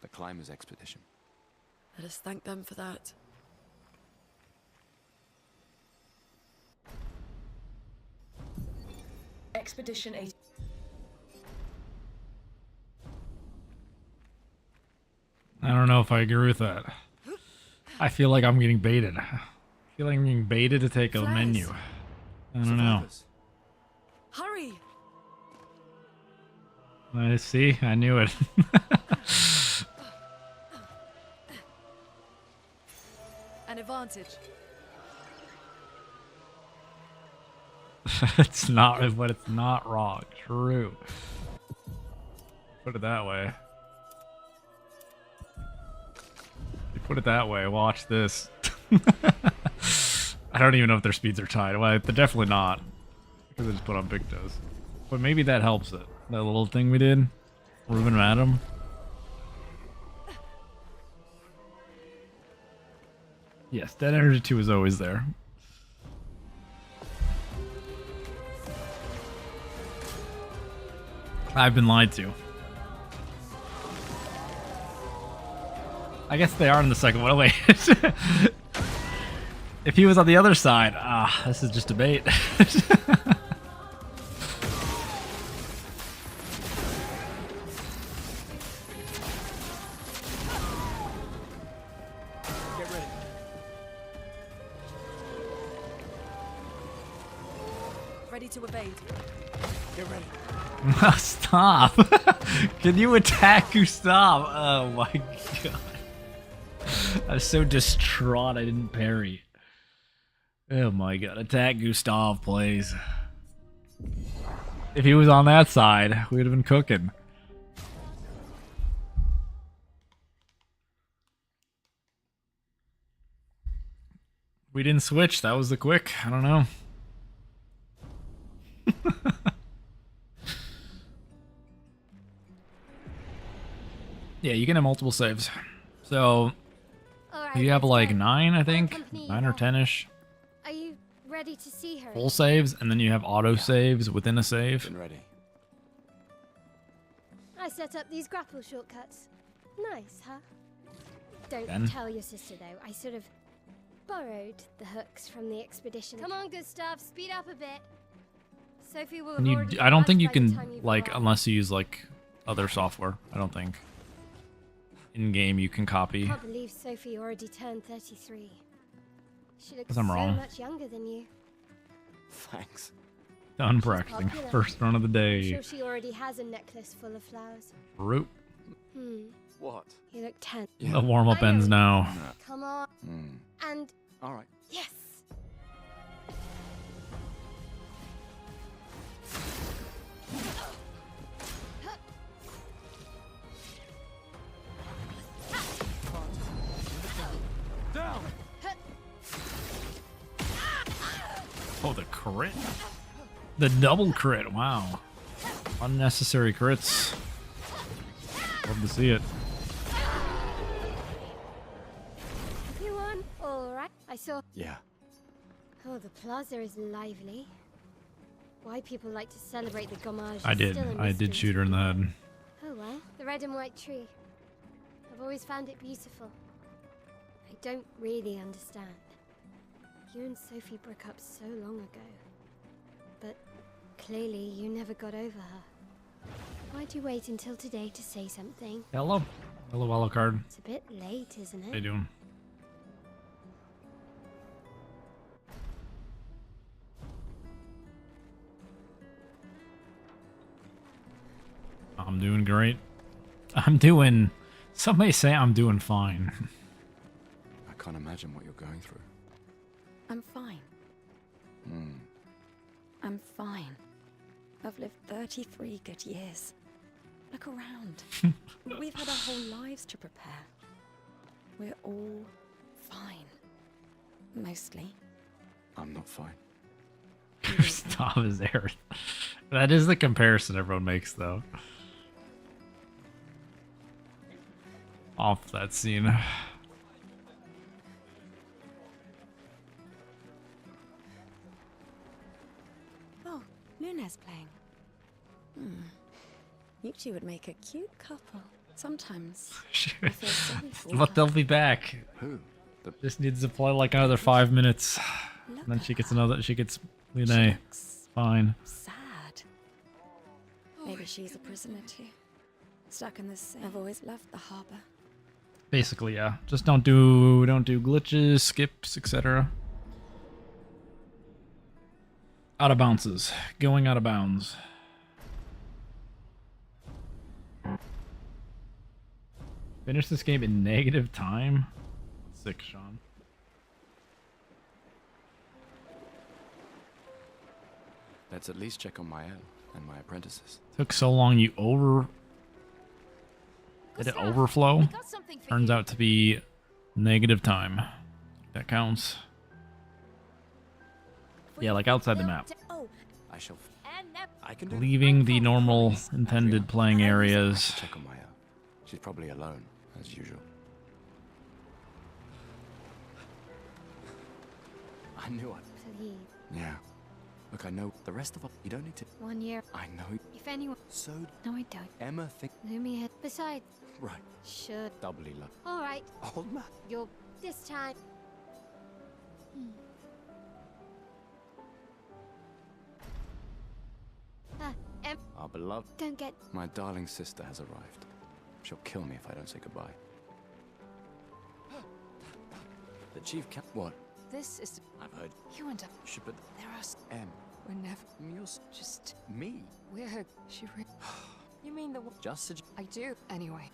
The climbers expedition. Let us thank them for that. Expedition 8. I don't know if I agree with that. I feel like I'm getting baited. I feel like I'm getting baited to take a Flares. menu. I don't know. Survivors. Hurry! I see. I knew it. An advantage. It's not, but it's not wrong. True. Put it that way. You put it that way. Watch this. I don't even know if their speeds are tied. Well, they're definitely not. Because I just put on Pictos. But maybe that helps it. That little thing we did. Ruben Madam. Yes, that energy 2 is always there. I've been lied to. I guess they are in the second one. Wait. If he was on the other side, this is just a bait. Get ready. Ready to evade. Get ready. Stop! Can you attack Gustav? Oh my god. I was so distraught I didn't parry. Oh my god. Attack Gustav, please. If he was on that side, we would have been cooking. We didn't switch. That was the quick. I don't know. Yeah, you can have multiple saves. So Alright, you have let's like go. 9, I think. Accompany 9 or her. 10-ish. Are you ready to see her? Full saves, and then you have auto saves within a save. Been ready. I set up these grapple shortcuts. Nice, huh? Don't Ben? tell your sister though. I sort of borrowed the hooks from the expedition. Come on, Gustav, speed up a bit. Sophie will have And already I don't think you arrived by the can, time you've like, arrived. unless you use, like, other software. I don't think. In-game, you can copy. I can't believe Sophie already turned 33. She looks Guess I'm so wrong. much younger than you. Thanks. Done practicing. popular. First run of the I'm day. sure she already has a necklace full of flowers. Root. What? You look tense. The warm-up I ends know. now. Come on. And All right. yes. crit. The double crit. Wow. Unnecessary crits. Love to see it. Everyone, all right? I saw. Yeah. Oh, the plaza is lively. Why people like to celebrate the gommage I is did. still a I did mystery shoot to her in me. the head. Oh well, the red and white tree. I've always found it beautiful. I don't really understand. You and Sophie broke up so long ago. But clearly you never got over her. Why'd you wait until today to say something? Hello. Hello, card. It's a bit late, isn't it? How you doing? I'm doing great. Somebody say I'm doing fine. I can't imagine what you're going through. I'm fine. Hmm. I'm fine. I've lived 33 good years. Look around. We've had our whole lives to prepare. We're all fine. Mostly. I'm not fine. Stop is there. That is the comparison everyone makes, though. Off that scene. Oh, Luna's playing. You two would make a cute couple. Sometimes I feel sorry for But her. they'll be back. Who? Just needs to play like another 5 minutes. Look And then at she gets her. another. She gets She Lune. looks Fine. sad. Maybe she's a prisoner too. Stuck in the sea. I've always loved the harbor. Basically, yeah. Just don't do glitches, skips, etc. Out of bounces. Going out of bounds. Finish this game in negative time. Sick, Sean. Let's at least check on Mael and my apprentices. Took so long. Did it overflow? We got something for Turns you. out to be negative time. That counts. Yeah, like outside the map. Oh, I shall. and never. I can do. Leaving the normal intended playing areas. Check on Mael. She's probably alone, as usual. I knew it. Please. Yeah. Look, I know the rest of us. You don't need to. 1 year. I know. If anyone. So No, I don't. Emma think. Lumi had. Besides, Right. should. Doubly love. All right. Old man. You're this time. Our beloved. Don't get. My darling sister has arrived. She'll kill me if I don't say goodbye. The chief can't. What? This is. I've heard. You and I. Should put. There are. M. We're never. You're Just. me. We're. She. You mean the. Just I do. Anyway.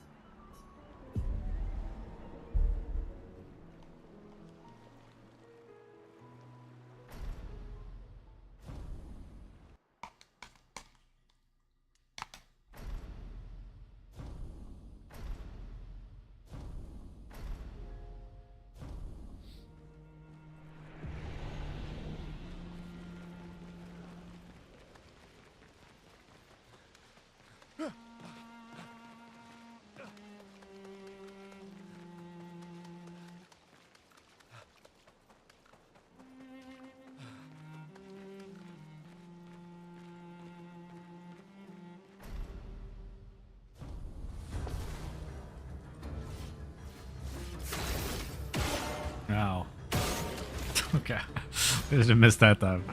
Wow. Okay. I just missed that time.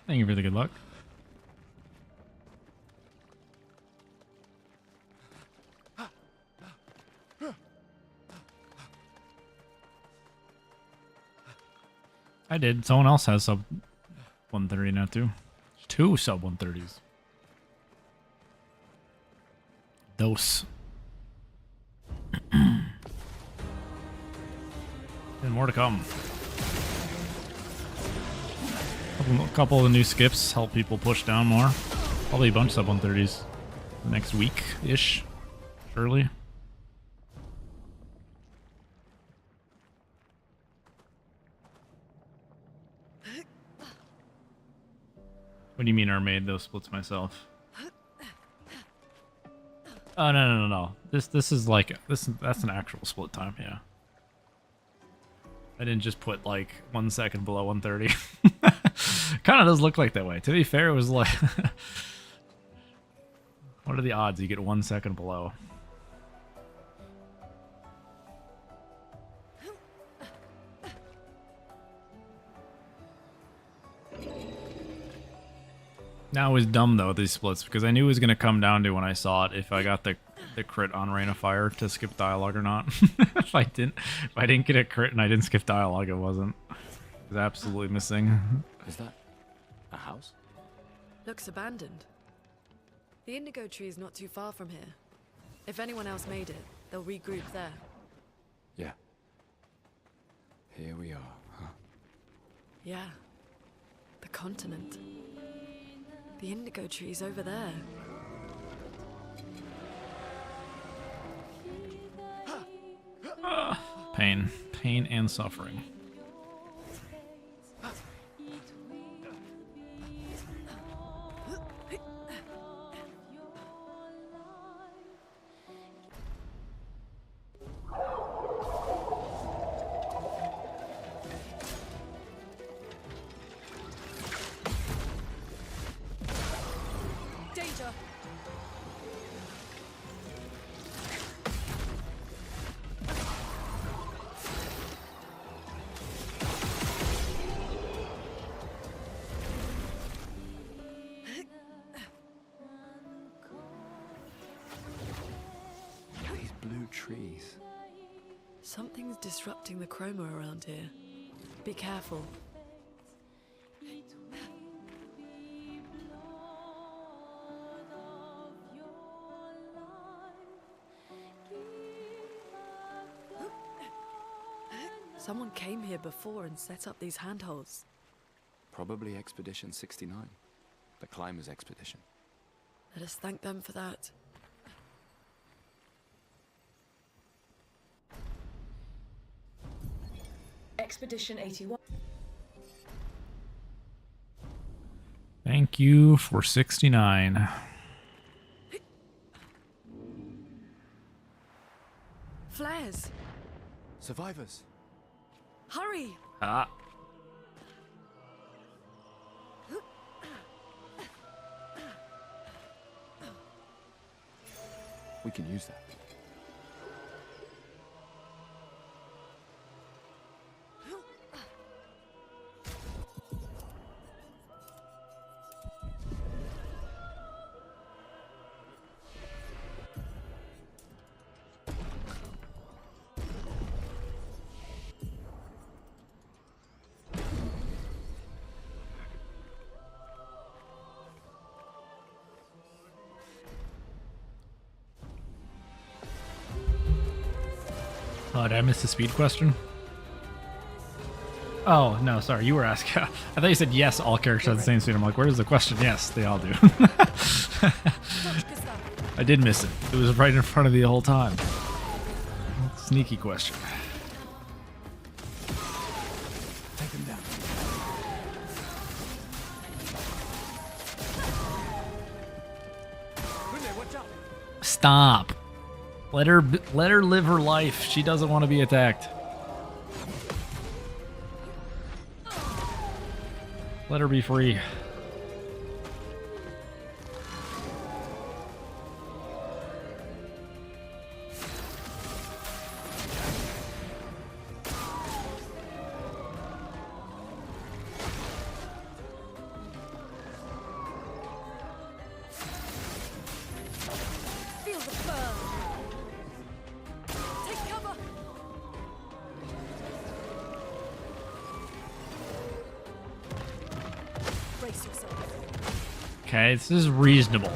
Thank you for the good luck. I did. Someone else has sub 130 now too. Two sub 130s. Dose. And more to come. A couple of the new skips help people push down more. Probably a bunch sub 130s next week-ish, surely. What do you mean Armade? Those splits myself. Oh no. This is like that's an actual split time, yeah. I didn't just put like 1 second below 130. Kind of does look like that way. To be fair, it was like what are the odds you get 1 second below? Now it was dumb though, these splits, because I knew it was going to come down to when I saw it if I got the crit on Rain of Fire to skip dialogue or not. if I didn't get a crit and I didn't skip dialogue, it was absolutely missing. Is that a house? Looks abandoned. The indigo tree is not too far from here. If anyone else made it, they'll regroup there. Yeah. Here we are, huh? Yeah. The continent. The indigo tree's over there. Pain. Pain and suffering. Danger! These blue trees. Something's disrupting the chroma around here. Be careful. Someone came here before and set up these handholds. Probably Expedition 69. The climbers expedition. Let us thank them for that. Expedition 81. Thank you for 69. Flares! Survivors. Hurry! Ah. We can use that. Oh, did I miss the speed question? Oh, no, sorry, you were asking. I thought you said yes, all characters have the same speed. I'm like, where's the question? Yes, they all do. I did miss it. It was right in front of you the whole time. Sneaky question. Take them down. Watch out. Stop. Let her live her life. She doesn't want to be attacked. Let her be free. Okay, this is reasonable.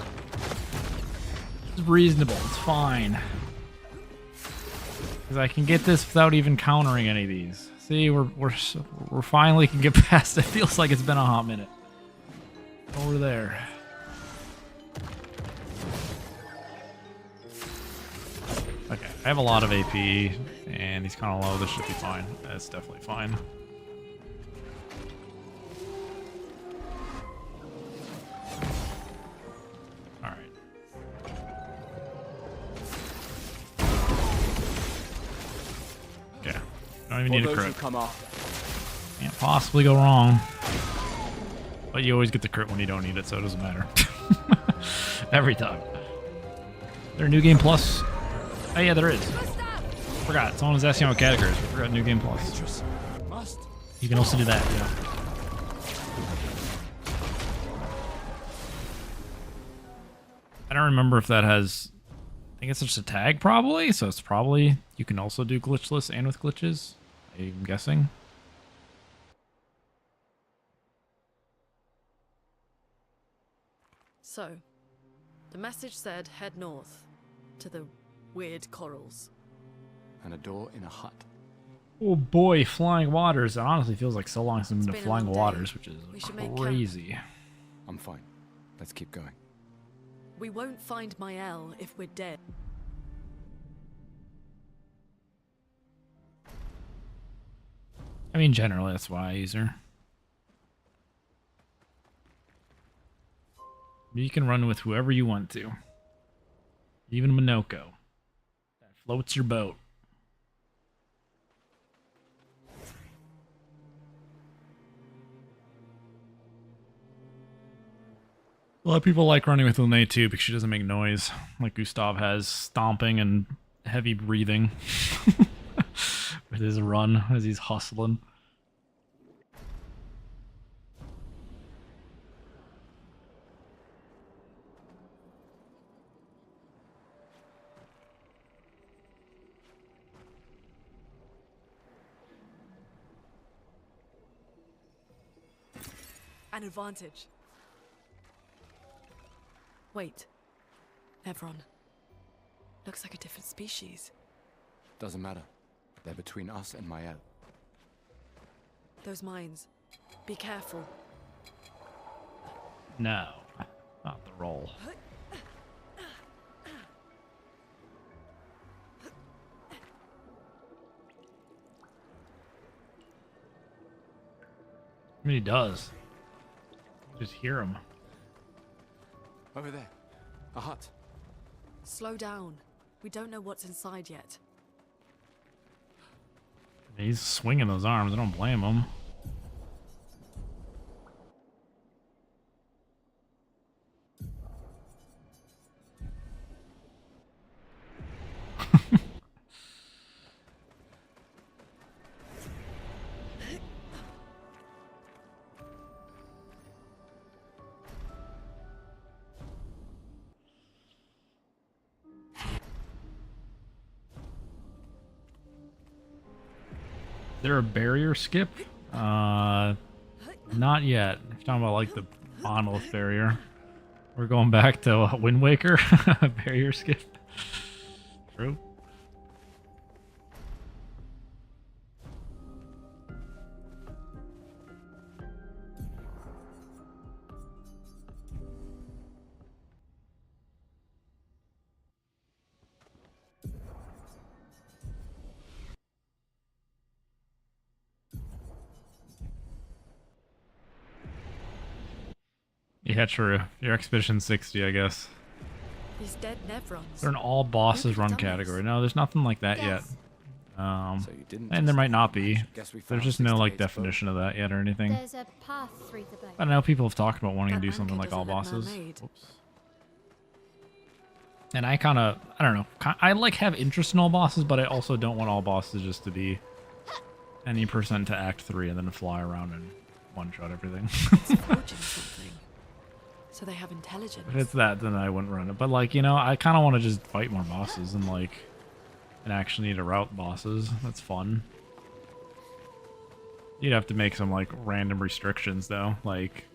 It's reasonable. It's fine. Because I can get this without even countering any of these. See, we're finally can get past it. Feels like it's been a hot minute. Over there. Okay, I have a lot of AP, and he's kind of low. This should be fine. That's definitely fine. All right. Okay. Don't even need a crit. Can't possibly go wrong. But you always get the crit when you don't need it, so it doesn't matter. Every time. Is there a new game plus? Oh yeah, there is. Forgot. Someone was asking about categories. We forgot new game plus. You can also do that, yeah. I don't remember if that has... I think it's just a tag, probably. So it's probably... You can also do glitchless and with glitches. I'm guessing. So, the message said head north to the weird corals. And a door in a hut. Oh boy, flying waters. It honestly feels like so long since I've been to It's been a flying long day. waters, which is We should make crazy. I'm fine. Let's keep going. We won't find Mael if we're dead. I mean, generally, that's why I use her. You can run with whoever you want to. Even Minoko. That floats your boat. A lot of people like running with Lune too because she doesn't make noise. Like Gustav has stomping and heavy breathing with his run as he's hustling. An advantage. Wait. Evron. Looks like a different species. Doesn't matter. They're between us and Mael. Those mines. Be careful. No, not the roll. I mean, he does. Just hear him. Over there. A hut. Slow down. We don't know what's inside yet. He's swinging those arms. I don't blame him. Is there a barrier skip? Not yet. If you're talking about like the monolith barrier. We're going back to Wind Waker. Barrier skip. True. Yeah, true. Your Expedition 60, I guess. These dead Nevrons. They're an all bosses run category. No, there's nothing like that yet. So you didn't And there might not be. Guess we There's found just no like 68's definition of that yet or anything. There's a path through the boat. I don't know. People have talked about wanting to That do something anchor like all doesn't look bosses. man-made. Oops. And I kind of, I don't know. I like have interest in all bosses, but I also don't want all bosses just to be any percent to Act 3 and then fly around and one-shot everything. It's forging something. So they have intelligence. If it's that, then I wouldn't run it. But like, you know, I kind of want to just fight more bosses and like, and actually need to route bosses. That's fun. You'd have to make some like random restrictions though, like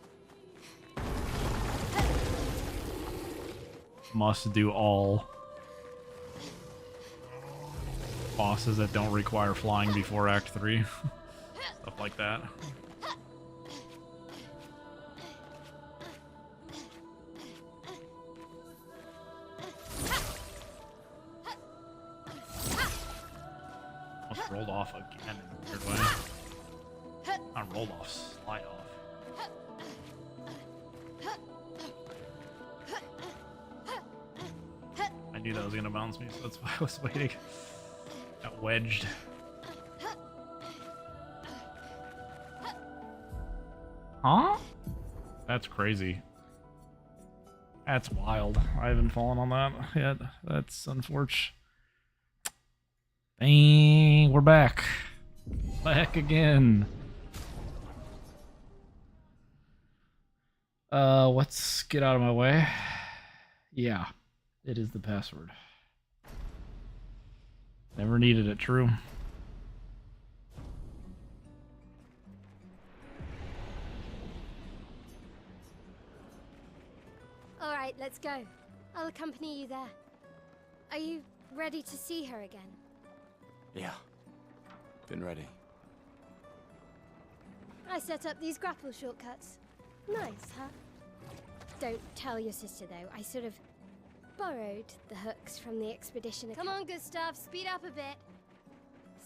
must do all bosses that don't require flying before Act 3. Stuff like that. Almost rolled off again in a weird way. Not rolled off, slide off. I knew that was gonna bounce me, so that's why I was waiting. Got wedged. Huh? That's crazy. That's wild. I haven't fallen on that yet. That's unfortunate. Dang, we're back. Back again. Let's get out of my way. Yeah, it is the password. Never needed it, true. All right, let's go. I'll accompany you there. Are you ready to see her again? Yeah. Been ready. I set up these grapple shortcuts. Nice, huh? Don't tell your sister, though. I sort of borrowed the hooks from the expedition. Come on, Gustav, speed up a bit.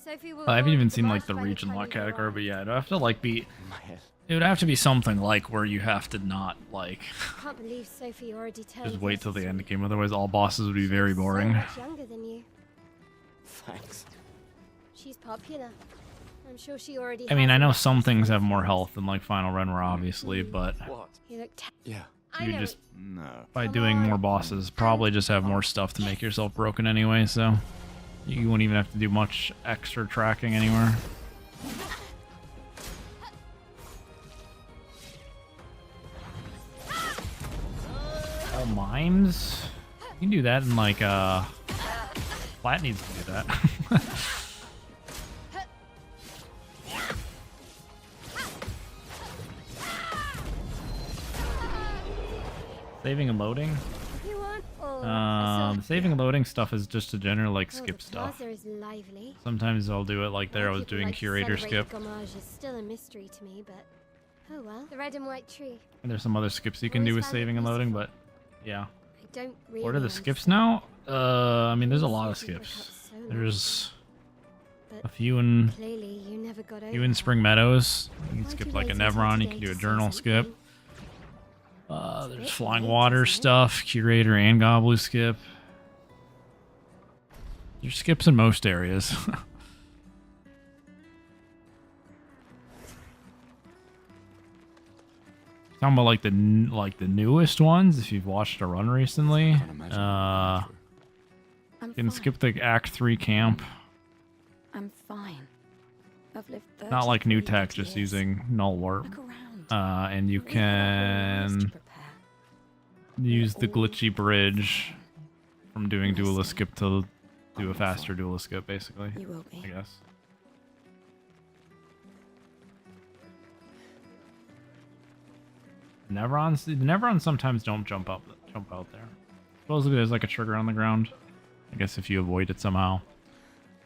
Sophie will. I haven't even board seen the like bus the by region time lock you category, arrive. but yeah, it'd have to like be. My head. It would have to be something like where you have to not like Can't believe Sophie already turned. just wait till the end 33. game. Otherwise, all bosses would be very boring. So much younger than you. Thanks. She's popular. I'm sure she already. I mean, has I a know lot some of things have friends. more health than like Final Renwar, obviously, but What? You look. Yeah. I you know just No. by Come doing more on. bosses probably just have more stuff to make yourself broken anyway. So you won't even have to do much extra tracking anywhere. All mimes? You can do that in like Flat needs to do that. Saving and loading. You want all Saving and loading stuff is just a general like the skip stuff. plaza is lively. Sometimes I'll do it like there. I Why was people doing like to curator celebrate skip. the Gommage is still a mystery to me, but oh well. The red and white tree. And there's some other skips you can do with saving and loading, but yeah. I don't really. What are the skips understand. now? I mean, there's a lot of Seems like skips. so long, There's but a few in clearly you never got over. few in Spring Meadows. You can Why'd skip you like a wait until Nevron. You today can do a to say journal skip. something? There's bit Flying late, Water isn't it? stuff, Curator and Gobbler skip. There's skips in most areas. Talking about like the newest ones. If you've watched a run recently, Can't imagine you I'm can fine. skip the Act 3 camp. I'm fine. I've lived Not like new 33 tech, good just years. using null warp. Look around. And you We've had our whole lives to can prepare. use the all glitchy bridge from doing Listen. duelist skip to do a faster duelist skip, basically. You will be. I guess. Nevrons, the Nevrons sometimes don't jump out there. Supposedly there's like a trigger on the ground. I guess if you avoid it somehow,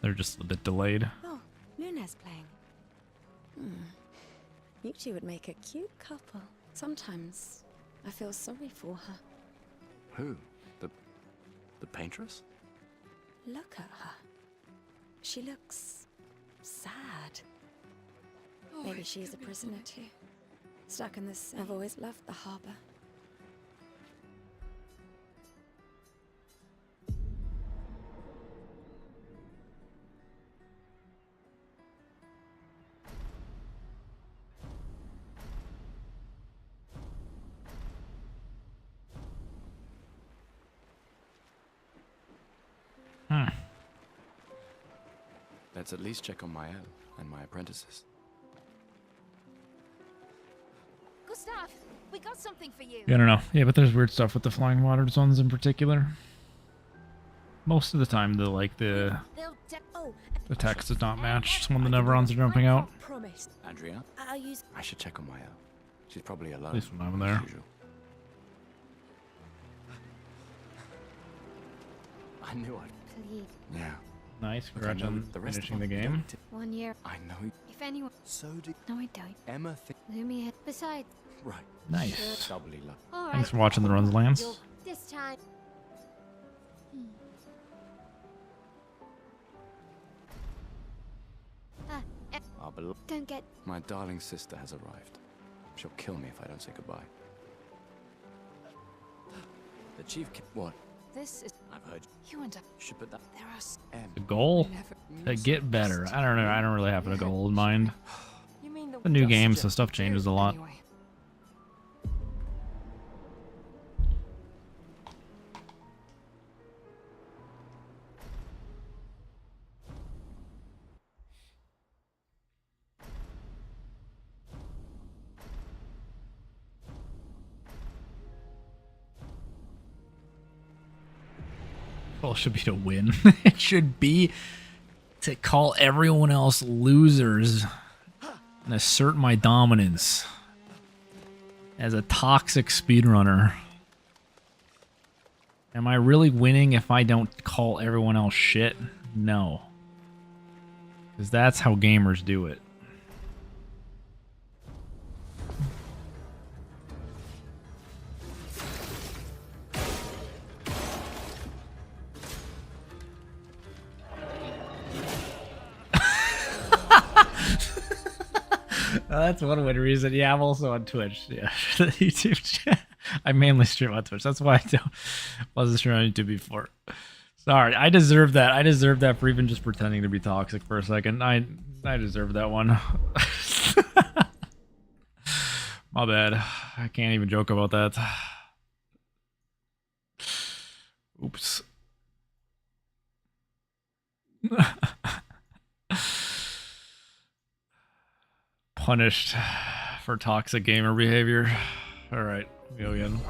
they're just a bit delayed. Oh, Luna's playing. You two would make a cute couple. Sometimes I feel sorry for her. Who? The paintress? Look at her. She looks sad. Maybe she's a prisoner too. Stuck in the sea. I've always loved the harbor. Let's at least check on Mael and my apprentices. Gustav, we got something for you. Yeah, I don't know. Yeah, but there's weird stuff with the Flying Waters ones in particular. Most of the time, the They'll the text is not matched when the Nevrons are jumping out. Promise. Andrea? I'll use. I should check on Mael. She's probably alone. At least when I'm as there. usual. I knew I'd... Please. Yeah. Nice. Look, I Congrats know on the rest of finishing the them game. don't. 1 year. I know. If anyone. So did No, I don't. Emma Lumia. Besides. Right. Nice. Doubly lucky. All right. Thanks for watching the runs, Lance. This time. I'll believe. Don't get. My darling sister has arrived. She'll kill me if I don't say goodbye. The chief. What? This is. I've heard. You and I. You should put that. There are. The goal to get better. I don't know. I don't really have a goal in mind. You mean The new game, so stuff changes a lot. Anyway. Goal should be to win. It should be to call everyone else losers and assert my dominance as a toxic speedrunner. Am I really winning if I don't call everyone else shit? No. Because that's how gamers do it. That's one way to reason. Yeah, I'm also on Twitch. Yeah, the YouTube chat. I mainly stream on Twitch. That's why I wasn't streaming on YouTube before. Sorry, I deserve that. I deserve that for even just pretending to be toxic for a second. I deserve that one. My bad. I can't even joke about that. Oops. Punished for toxic gamer behavior. Alright, go again.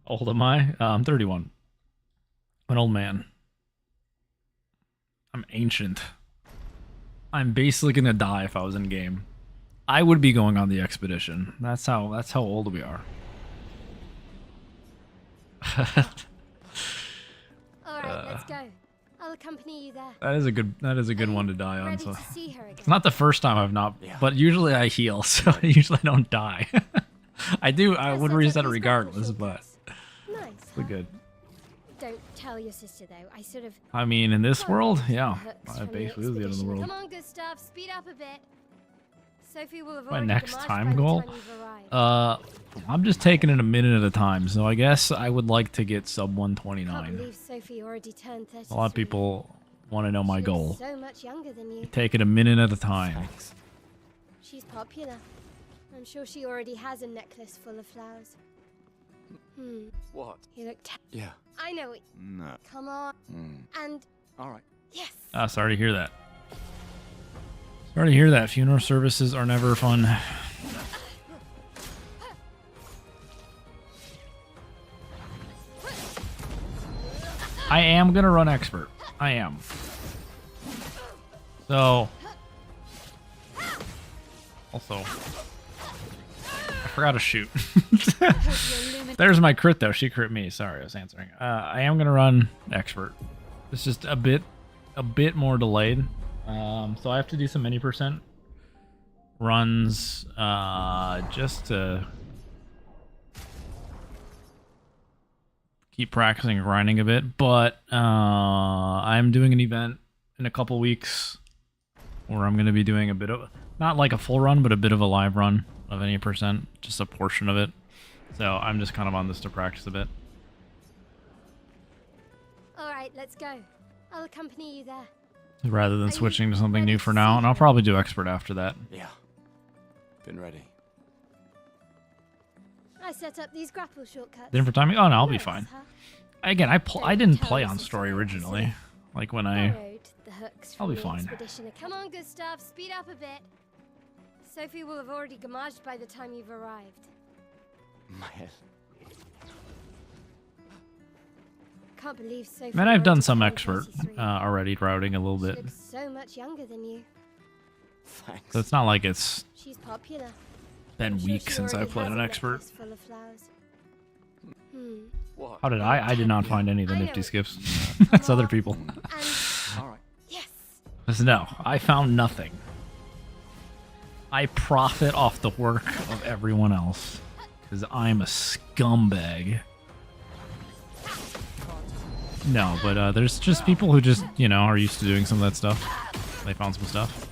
Old am I? I'm 31. An old man. I'm ancient. I'm basically gonna die if I was in game. I would be going on the expedition. That's how old we are. Alright, let's go. I'll accompany you there. That is a good one to die on. Ready So to see her again? it's not the first time I've not, but usually I heal, so usually I don't die. I would reset it regardless, but Nice. it's good. Don't tell your sister though. I sort of. I mean, in this world, yeah, hooks I from the basically is the end of the expedition. world. Come on, Gustav, speed up a bit. Sophie will have My already next demolished time by the goal? time you've arrived. I'm just taking it a minute at a time, so I guess I would like to get sub Can't 129. believe Sophie already turned 33. A lot of people want to know my She looks goal. So much younger than you. Take it a minute at a time. She's popular. I'm sure she already has a necklace full of flowers. What? You look. Yeah. I know it. No. Come on. And All right. yes. Sorry to hear that. Sorry to hear that. Funeral services are never fun. I am gonna run expert. I am. So. Also. I forgot to shoot. There's my crit though. She crit me. Sorry, I was answering. I am gonna run expert. It's just a bit more delayed. So I have to do some many percent runs just to keep practicing and grinding a bit. But I'm doing an event in a couple weeks where I'm going to be doing a bit of, not like a full run, but a bit of a live run of any percent, just a portion of it. So I'm just kind of on this to practice a bit. All right, let's go. I'll accompany you there. Rather than Are switching you to something ready new to for now, see and I'll her? probably do expert after that. Yeah. Been ready. I set up these grapple shortcuts. Then for timing, oh no, I'll be Nice, fine. huh? Again, Don't I didn't tell play your on sister story I originally. said. Like when I Borrowed the hooks I'll from be the fine. expedition. Come on, Gustav, speed up a bit. Sophie will have already gamaged by the time you've arrived. My head. Can't believe Sophie. Man, I've done already some turned expert 33. already routing a little She bit. looks so much younger than you. Thanks. So it's not like it's She's popular. been I'm sure weeks she since I already played has an a expert. necklace full of flowers. What? How did I? I did not find any of the I nifty know. skips. That's other people. And All right. yes, Listen, no, I found nothing. I profit off the work of everyone else. Because I'm a scumbag. No, but there's just people who just, you know, are used to doing some of that stuff. They found some stuff.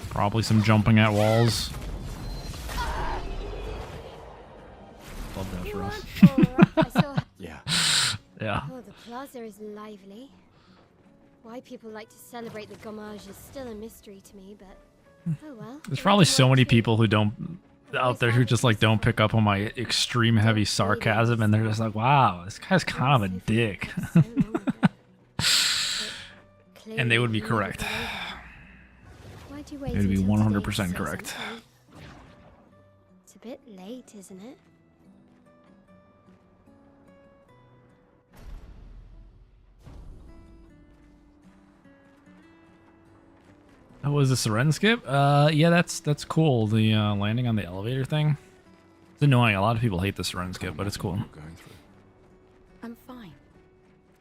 Probably some jumping at walls. Love that for us. I saw. Yeah. Yeah. Oh, the plaza is lively. Why people like to celebrate the gommage is still a mystery to me, but oh well. There's The probably red and so white many tree. people who don't out there who just like don't pick up on my extreme heavy sarcasm, and they're just like, wow, this guy's kind of a dick. So long ago. But And they would be clearly you never correct. got over it. Why'd you wait They'd be until 100% today to say correct. something? It's a bit late, isn't it? Oh, was this a Ren skip? Yeah, that's cool. The landing on the elevator thing. It's annoying. A lot of people hate this Ren skip, but it's cool. We're going through. I'm fine.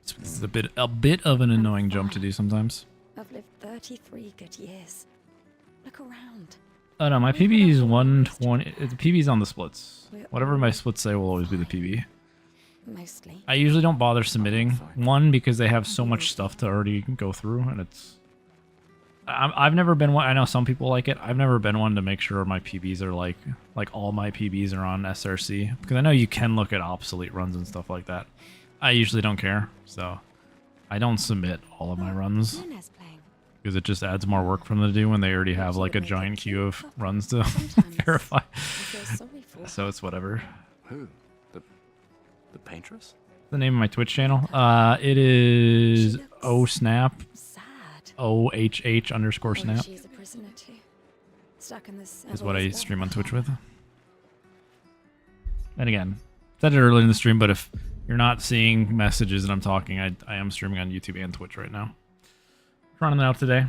It's a bit of an annoying jump to do sometimes. I've lived 33 good years. Look around. Oh no, my PB is 120. The PB's on the splits. Whatever my splits say will always be the PB. Mostly. I usually don't bother submitting. One, because they have so much stuff to already go through, and it's... I've never been one. I know some people like it. I've never been one to make sure my PBs are like all my PBs are on SRC, because I know you can look at obsolete runs and stuff like that. I usually don't care, so I don't submit all of my runs Luna's playing. because it just adds more work for them to do when they already have like a giant queue of runs to Sometimes verify. I feel sorry for her. So it's whatever. Who? The paintress? The name of my Twitch channel. It is OSnap. Sad. OHH underscore Oh, snap she's a prisoner too. Stuck in this. is what I stream on Twitch with. And again, said it earlier in the stream, but if you're not seeing messages and I'm talking, I am streaming on YouTube and Twitch right now. Running it out today,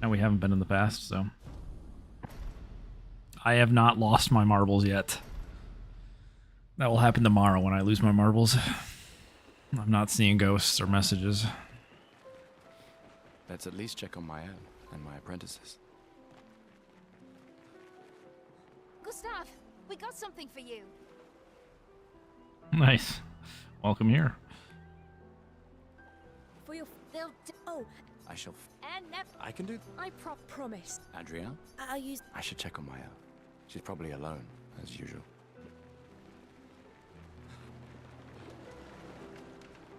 and we haven't been in the past, so I have not lost my marbles yet. That will happen tomorrow when I lose my marbles. I'm not seeing ghosts or messages. Let's at least check on my own and my apprentices. Gustav, we got something for you. Nice. Welcome here. For your... They'll... Oh, I shall... and never... I can do... I promise. Adrienne? I'll use... I should check on my own. She's probably alone, as usual.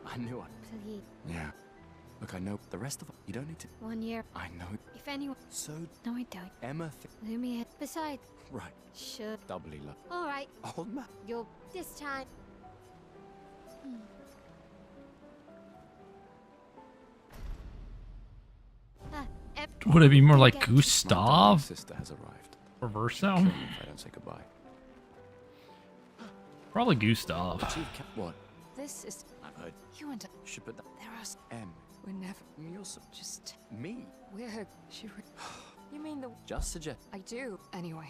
I knew it. Please. Yeah. Look, I know the rest of it. You don't need to... 1 year. I know. If anyone... So, No, I don't. Emma... Lumia. Besides, Right. sure. Doubly low. All right. Old man. You'll... This time. Would it be more like Get- My darling Gustav sister has arrived. or Kill Verso? me if I don't say goodbye. Probably Gustav. But you've kept what? This is... I've heard. You and... You should put that... There are... M. We're never... You're so... Just... Me. We're... She... You mean the... Just suggest... I do. Anyway.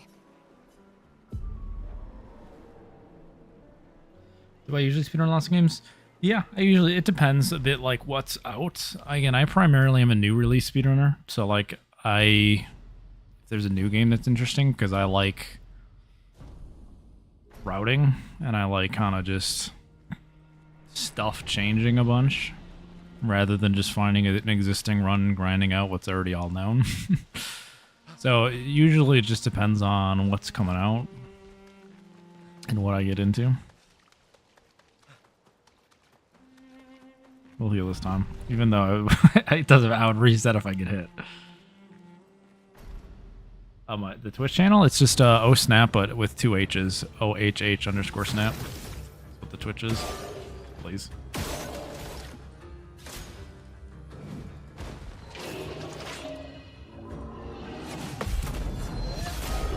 Do I usually speedrun lots of games? Yeah, I usually... It depends a bit, like, what's out. Again, I primarily am a new release speedrunner. So, like, if there's a new game that's interesting, because I like routing, and I like kind of just stuff changing a bunch, rather than just finding an existing run and grinding out what's already all known. So, usually it just depends on what's coming out and what I get into. We'll heal this time, even though it doesn't. I would reset if I get hit. The Twitch channel, it's just OSnap, but with 2 H's. OHH underscore snap. That's what the Twitch is. Please.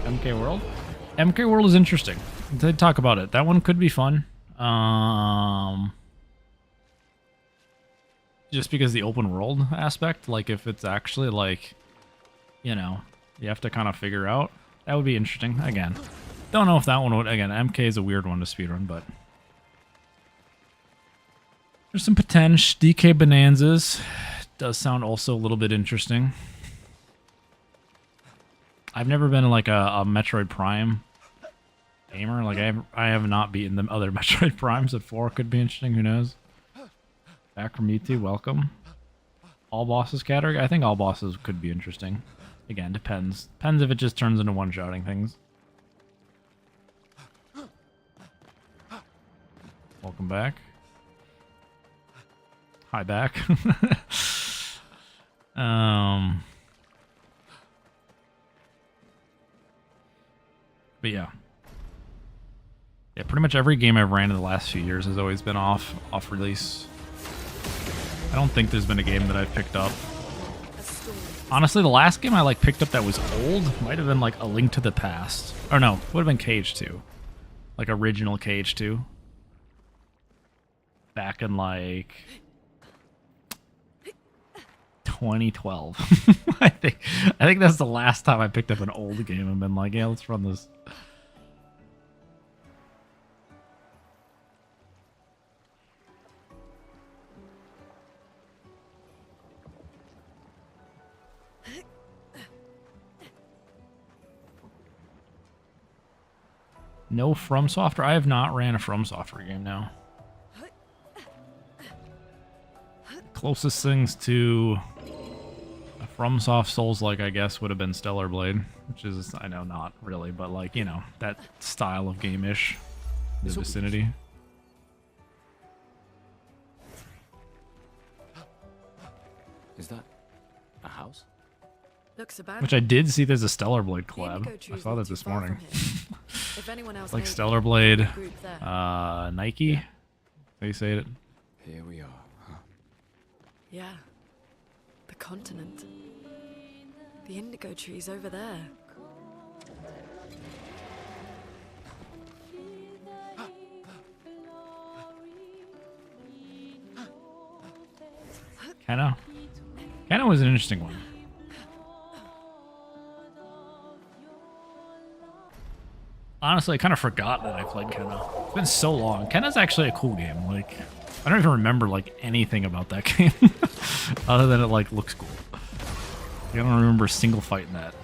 MK World? MK World is interesting. They talk about it. That one could be fun. Just because the open world aspect, like if it's actually like, you know, you have to kind of figure out, that would be interesting. Again, Don't know if that one would... Again, MK is a weird one to speedrun, but... There's some potential. DK Bonanzas does sound also a little bit interesting. I've never been like a Metroid Prime gamer. Like I have not beaten the other Metroid Primes. At 4 could be interesting. Who knows? Back from Mewtwo, welcome. All bosses category. I think all bosses could be interesting. Again, depends. Depends if it just turns into one-shotting things. Welcome back. Hi back. But yeah. Yeah, pretty much every game I've ran in the last few years has always been off release. I don't think there's been a game that I've picked up. Honestly, the last game I like picked up that was old might have been like A Link to the Past. Or no, would have been KH2. Like original KH2. Back in like 2012. I think that's the last time I picked up an old game and been like, yeah, let's run this. No From Software? I have not ran a From Software game now. Closest things to a FromSoft Souls-like, I guess, would have been Stellar Blade, which is, I know, not really, but like, you know, that style of game-ish, the vicinity. Is that a house? Looks abandoned. Which I did see there's a Stellar Blade collab. Indigo I saw that this morning. If anyone else Like made Stellar it, Blade, group there. Nike. How you say it? Here we are, huh? Yeah. The continent. The indigo trees over there. Kenna. Kenna was an interesting one. Honestly, I kind of forgot that I played Kenna. It's been so long. Kenna's actually a cool game. Like, I don't even remember like anything about that game, other than it like looks cool. I don't remember a single fight in that.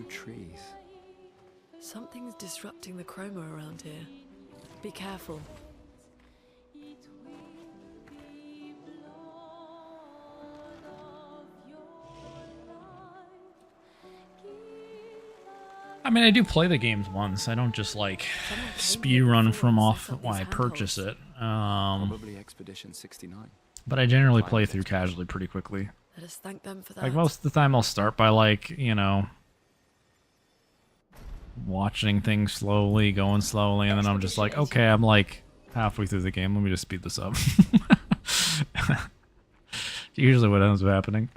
Trees. Something's disrupting the chroma around here. Be careful. I mean, I do play the games once. I don't just like speedrun from off when I purchase it. Probably Expedition 69. But I generally play through casually pretty quickly. Let us thank them for that. Like most of the time, I'll start by like, you know, watching things slowly, going slowly, and then I'm just like, okay, I'm like halfway through the game. Let me just speed this up. Usually what ends up happening.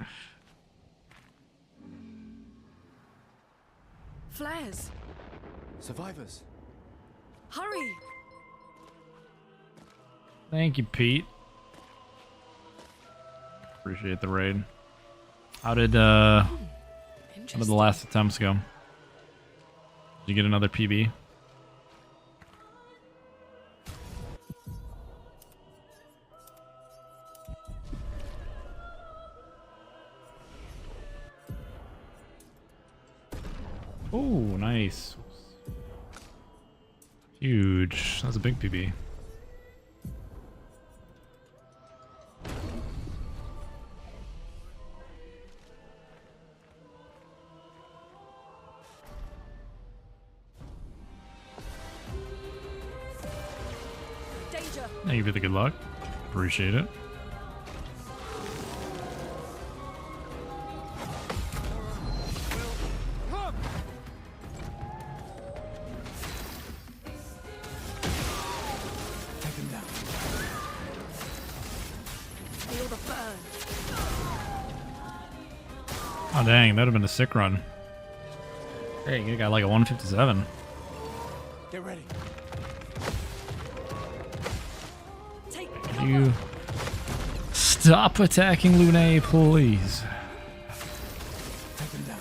Flares! Survivors! Hurry! Thank you, Pete. Appreciate the raid. How did the last attempts go? Did you get another PB? Oh, nice. Huge. That's a big PB. Thank you for the good luck. Appreciate it. Feel the burn. Oh dang, that'd have been a sick run. Hey, you got like a 157. Get ready. Could you stop attacking Lune, please? Take them down.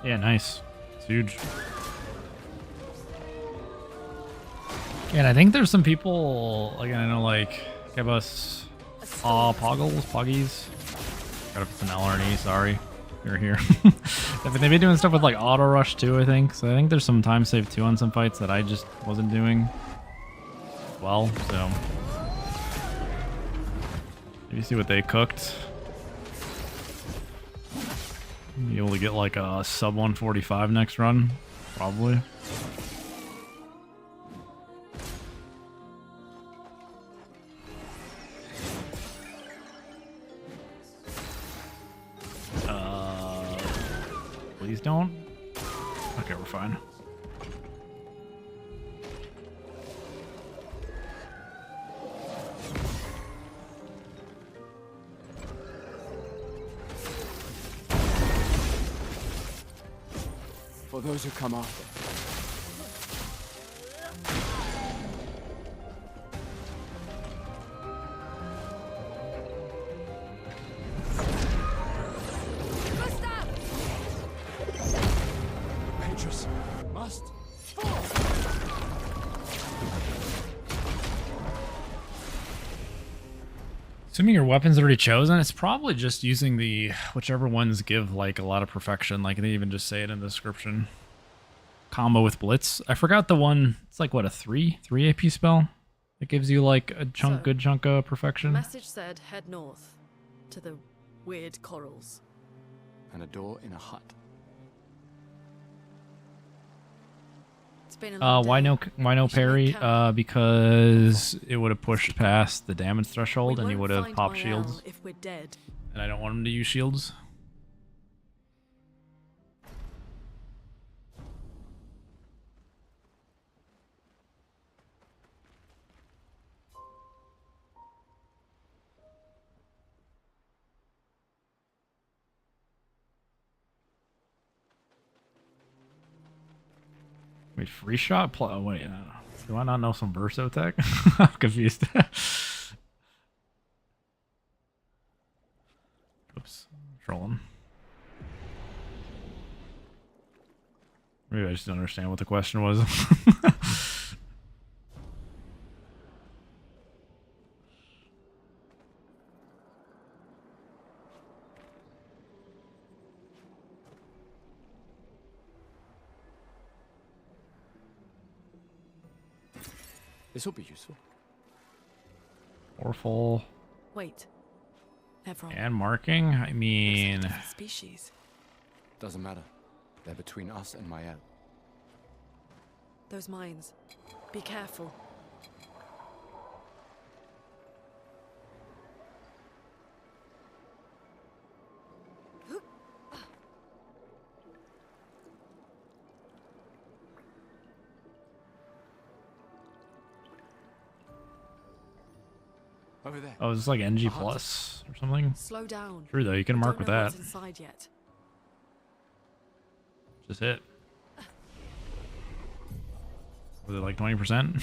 Yeah, nice. It's huge. Yeah, and I think there's some people, like, I know, like, give us poggies. Got if it's an L or an E, sorry. You're here. They've been doing stuff with, like, auto rush, too, I think. So I think there's some time save, too, on some fights that I just wasn't doing well, so. Maybe see what they cooked. Be able to get, like, a sub 145 next run, probably. Please don't. Okay, we're fine. For those who come after. Assuming your weapon's already chosen, it's probably just using the whichever ones give like a lot of perfection. Like they even just say it in the description. Combo with Blitz. I forgot the one. It's like what, a 3 AP spell that gives you like a chunk, good chunk of perfection. Message said head north to the weird corals. And a door in a hut. It's been a long day. Why no parry? Because it would have pushed past the damage threshold and you would have popped shields. If we're dead. And I don't want him to use shields. Wait, free shot? Oh, wait, do I not know some Verso tech? I'm confused. Oops, trolling. Maybe I just don't understand what the question was. This will be useful. Orful. Wait. Everyone. And marking? I mean... Species. Doesn't matter. They're between us and Mael. Those mines. Be careful. Over there. Oh, is this like NG plus or something? Slow down. True though, you can mark Don't with know that. what's inside yet. Just hit. Was it like 20%?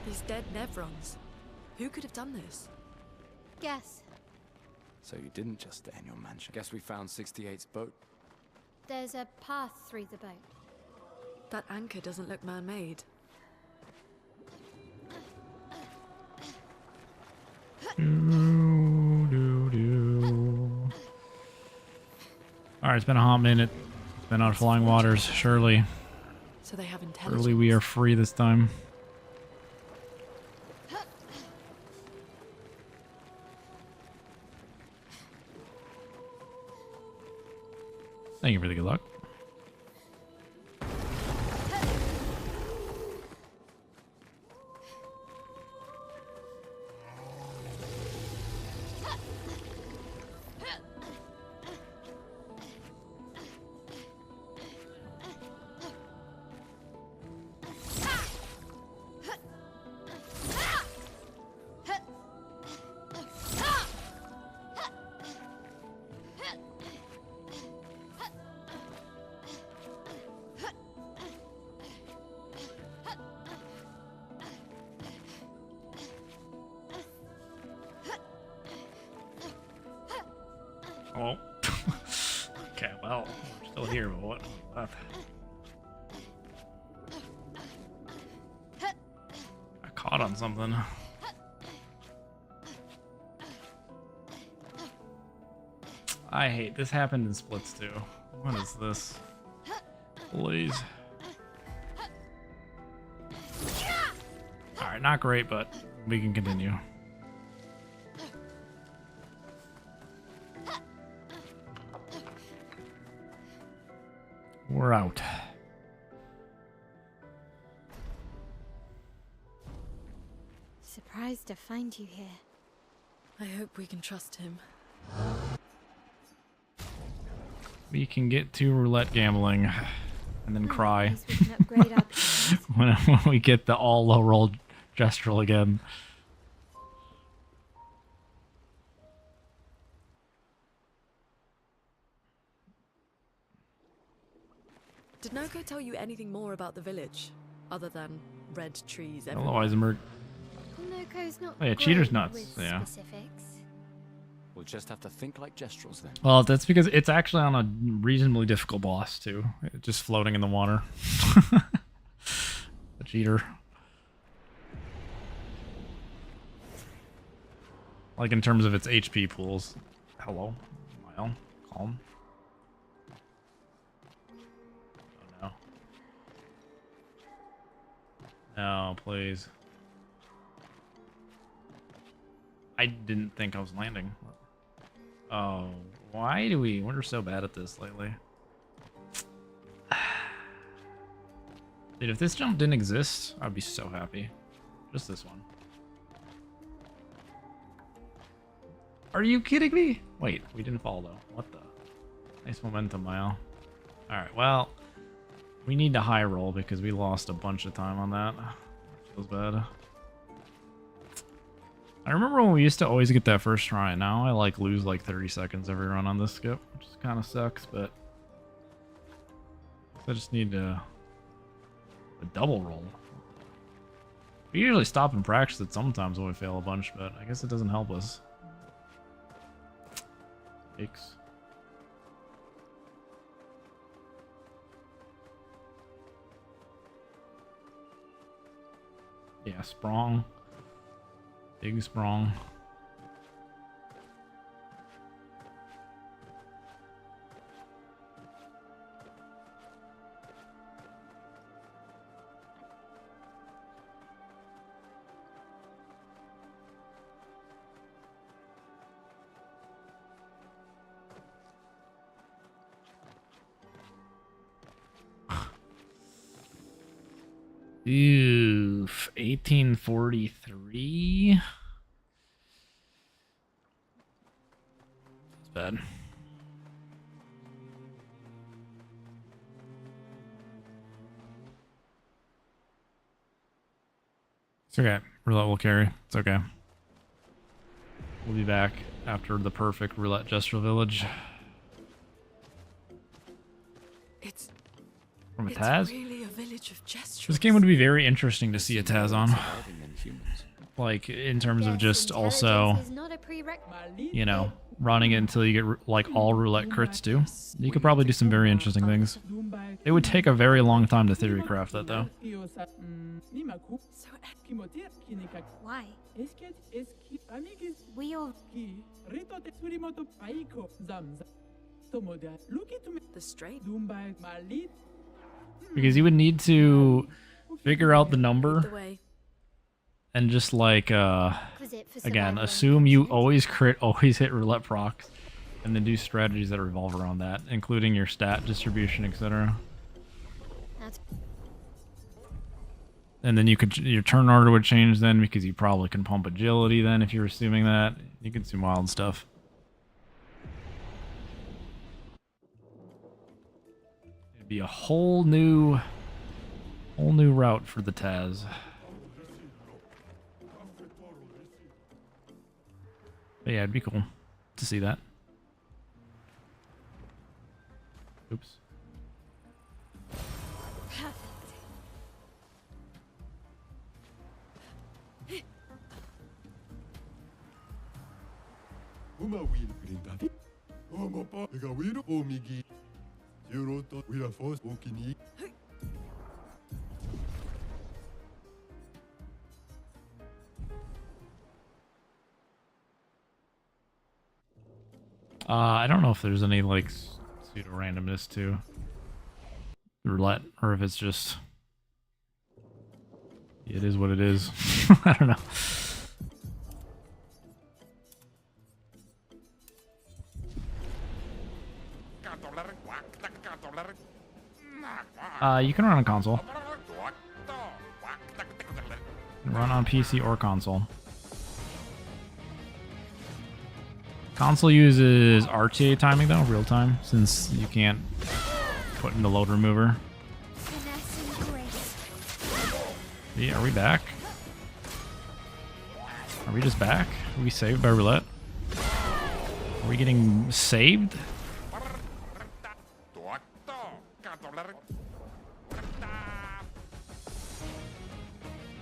These dead Nevrons. Who could have done this? Guess. So you didn't just stay in your mansion. Guess we found 68's boat. There's a path through the boat. That anchor doesn't look man-made. Alright, it's been a hot minute. It's been on flying waters. Surely. So they have intelligence. Surely we are free this time. Thank you for the good luck. Oh. Okay, well, we're still here, but what? I caught on something. I hate this. Happened in splits too. What is this? Please. Alright, not great, but we can continue. We're out. Surprised to find you here. I hope we can trust him. We can get to roulette gambling and then cry Guess we can upgrade our pieces. when we get the all low roll gestural again. Did Noko tell you anything more about the village? Other than red trees Hello, everywhere? Eisenberg. Noko's not Oh yeah, cheater's great nuts. with Yeah. specifics. We'll just have to think like Gestrels then. Well, that's because it's actually on a reasonably difficult boss too. Just floating in the water. A cheater. Like in terms of its HP pools. Hello, Mile, calm. Oh no. No, please. I didn't think I was landing. Oh, why do we're so bad at this lately? Dude, if this jump didn't exist, I'd be so happy. Just this one. Are you kidding me? Wait, we didn't fall though. What the? Nice momentum, Mile. Alright, well, we need to high roll because we lost a bunch of time on that. Feels bad. I remember when we used to always get that first try, and now I like lose like 30 seconds every run on this skip, which kind of sucks, but I just need a double roll. We usually stop and practice it sometimes when we fail a bunch, but I guess it doesn't help us. Yikes. Yeah, sprong. Big sprong. Oof, 1843. That's bad. It's okay. Roulette will carry. It's okay. We'll be back after the perfect roulette gestural village. It's From a Taz? really a village of Gestrels. This game would be very interesting to see a Taz on. Surviving than humans. Like, in terms of Guess just also, intelligence is not a prerequisite. you know, running it until you get like all roulette crits too. You could probably do some very interesting things. It would take a very long time to theory craft that though. Why? We all The straight. Because you would need to figure out the The number way. and just like requisite for again, survival assume you engagement. always crit, always hit roulette procs, and then do strategies that revolve around that, including your stat distribution, etc. That's And then you could your turn order would change then because you probably can pump agility then if you're assuming that. You can do wild stuff. It'd be a whole new route for the Taz. But yeah, it'd be cool to see that. Oops. I don't know if there's any like pseudo randomness to roulette, or if it's just it is what it is. I don't know. You can run on console. Run on PC or console. Console uses RTA timing though, real time, since you can't put in the load remover. finesse and grace. Yeah, are we back? Are we just back? Are we saved by roulette? Are we getting saved?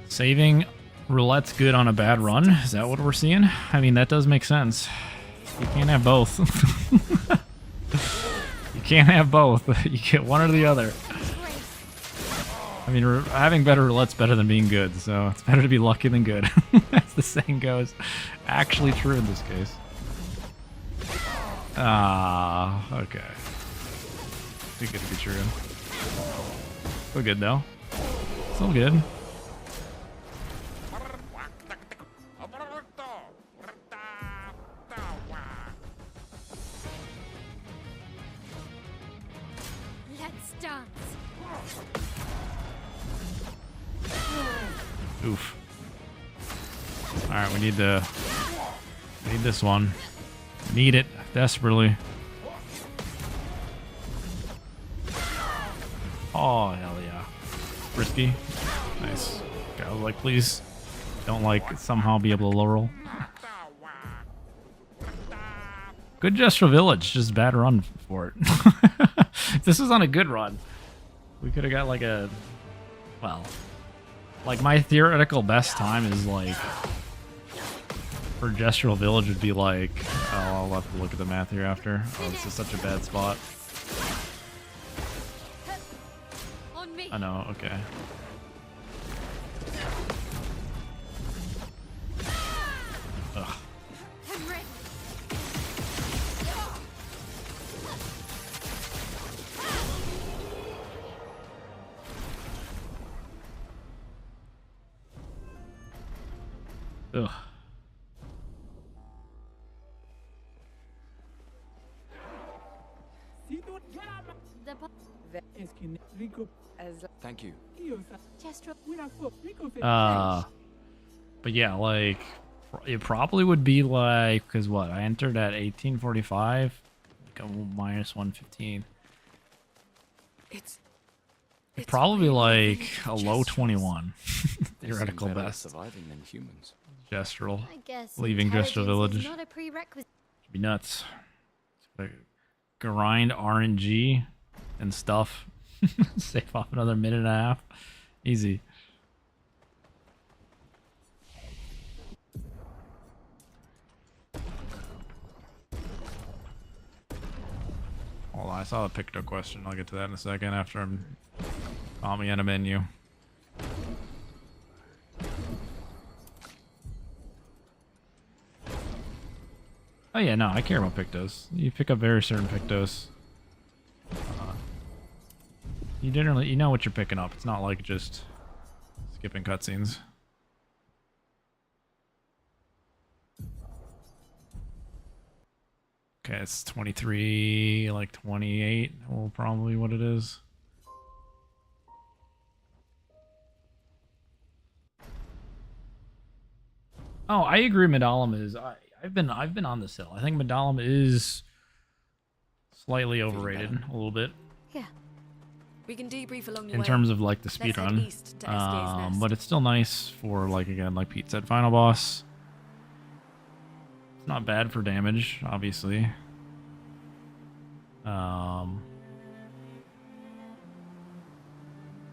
Saving roulette's good on a bad run? Is that what we're seeing? I mean, that does make sense. You can't have both. You can't have both. You get one or the other. I mean, having better roulette's better than being good, so it's better to be lucky than good. As the saying goes. Actually true in this case. Ah, okay. Too good to be true. Still good though. Still good. Let's dance. Oof. Alright, we need this one. Need it desperately. Oh, hell yeah. Risky. Nice. Okay, I was like, please don't like somehow be able to low roll. Good gesture village, just bad run for it. This was on a good run. We could have got like a, well, like my theoretical best time is like, for gestural village would be like, oh, I'll have to look at the math here after. Oh, this is such a bad spot. On me. I know, okay. Ugh. I'm ready. Ugh. The Thank you. But yeah, like, it probably would be like, because what, I entered at 1845, like a minus 115. It's Probably really like a low 21. They seem Theoretical better at best. surviving than humans. Gestural. I guess Leaving Gestural intelligence Village. is not a prerequisite. Should be nuts. Like, grind RNG and stuff. Save off another minute and a half. Easy. saw the Picto question. I'll get to that in a second after I'm caught me in a menu. Oh yeah, no, I care about Pictos. You pick up very certain Pictos. You generally, you know what you're picking up. It's not like just skipping cutscenes. Okay, it's 23, like 28. Well, probably what it is. Oh, I agree. Medallum is. I've been on this hill. I think Medallum is slightly overrated a little bit. Yeah. We can debrief along the In way. terms of like the Let's head speedrun. east to SK's nest. But it's still nice for, like, again, like Pete said, final boss. It's not bad for damage, obviously. But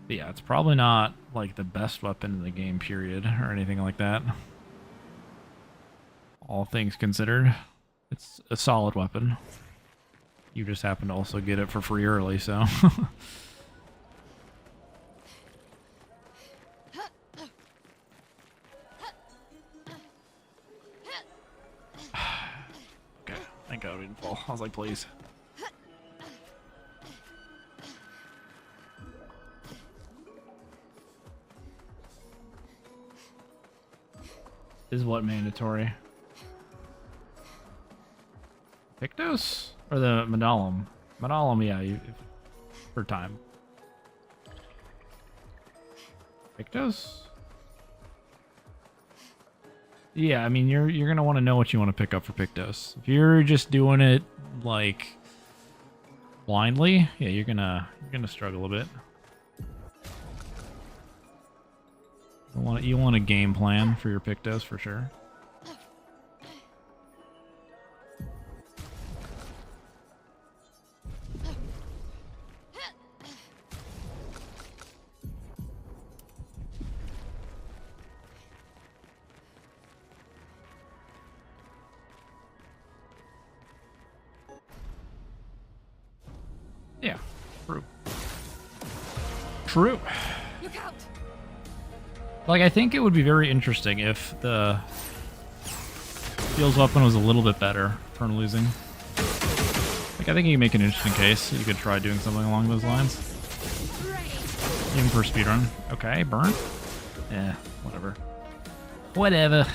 yeah, it's probably not like the best weapon in the game, period, or anything like that. All things considered, it's a solid weapon. You just happen to also get it for free early, so. Okay, thank God we didn't fall. I was like, please. Is what mandatory? Pictos? Or the Medallum? Medallum, yeah, for time. Pictos? Yeah, I mean, you're gonna want to know what you want to pick up for Pictos. If you're just doing it like blindly, yeah, you're gonna struggle a bit. You want a game plan for your Pictos for sure. Yeah, true. True. Look out! Like, I think it would be very interesting if the Steel's weapon was a little bit better for losing. Like, I think you can make an interesting case. You could try doing something along those lines. Even for speedrun. Okay, burn. Yeah, whatever. Whatever.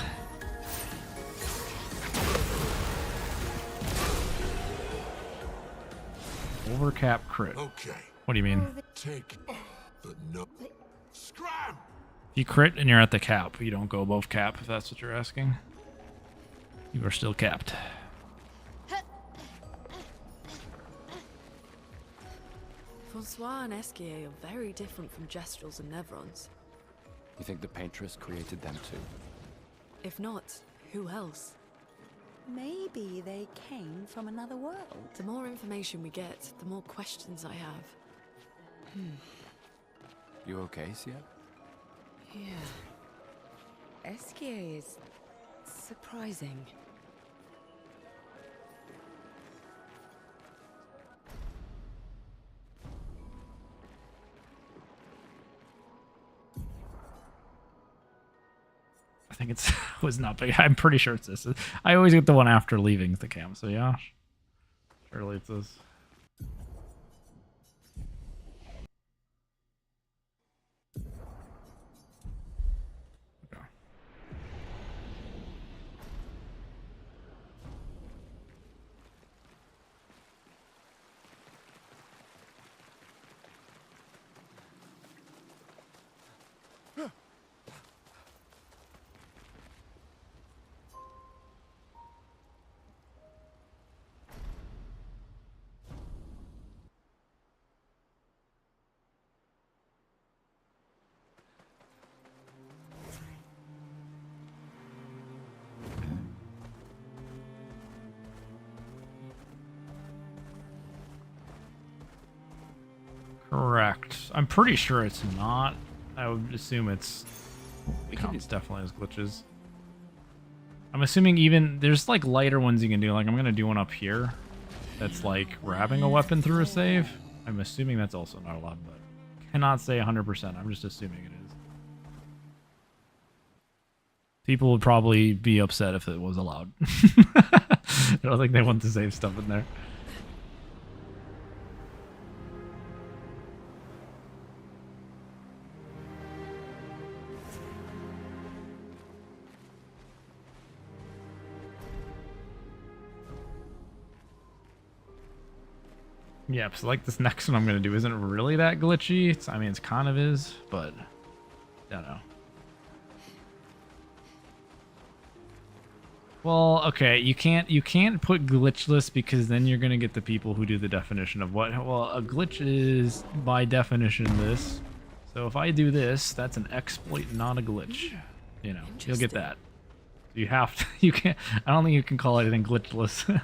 Overcap crit. Okay. What do you mean? Take the no. Scram! If you crit and you're at the cap, you don't go above cap, if that's what you're asking. You are still capped. Francois and Esquier are very different from Gestrels and Nevrons. You think the Paintress created them too? If not, who else? Maybe they came from another world. The more information we get, the more questions I have. You okay, Sia? Yeah. Esquier is surprising. I think it was not big. I'm pretty sure it's this. I always get the one after leaving the camp, so yeah. Surely it's this. Okay. Correct. I'm pretty sure it's not. I would assume it's counts definitely as glitches. I'm assuming even there's like lighter ones you can do. Like I'm gonna do one up here. that's like grabbing a weapon through a save. I'm assuming that's also not allowed, but cannot say 100%. I'm just assuming it is. People would probably be upset if it was allowed. I don't think they want to save stuff in there. Yep, so like this next one I'm gonna do isn't really that glitchy. I mean, it's kind of is, but I don't know. Well, okay, you can't put glitchless because then you're gonna get the people who do the definition of what. Well, a glitch is by definition this. So if I do this, that's an exploit, not a glitch. You know, you'll get that. You have to. You can't. I don't think you can call anything glitchless.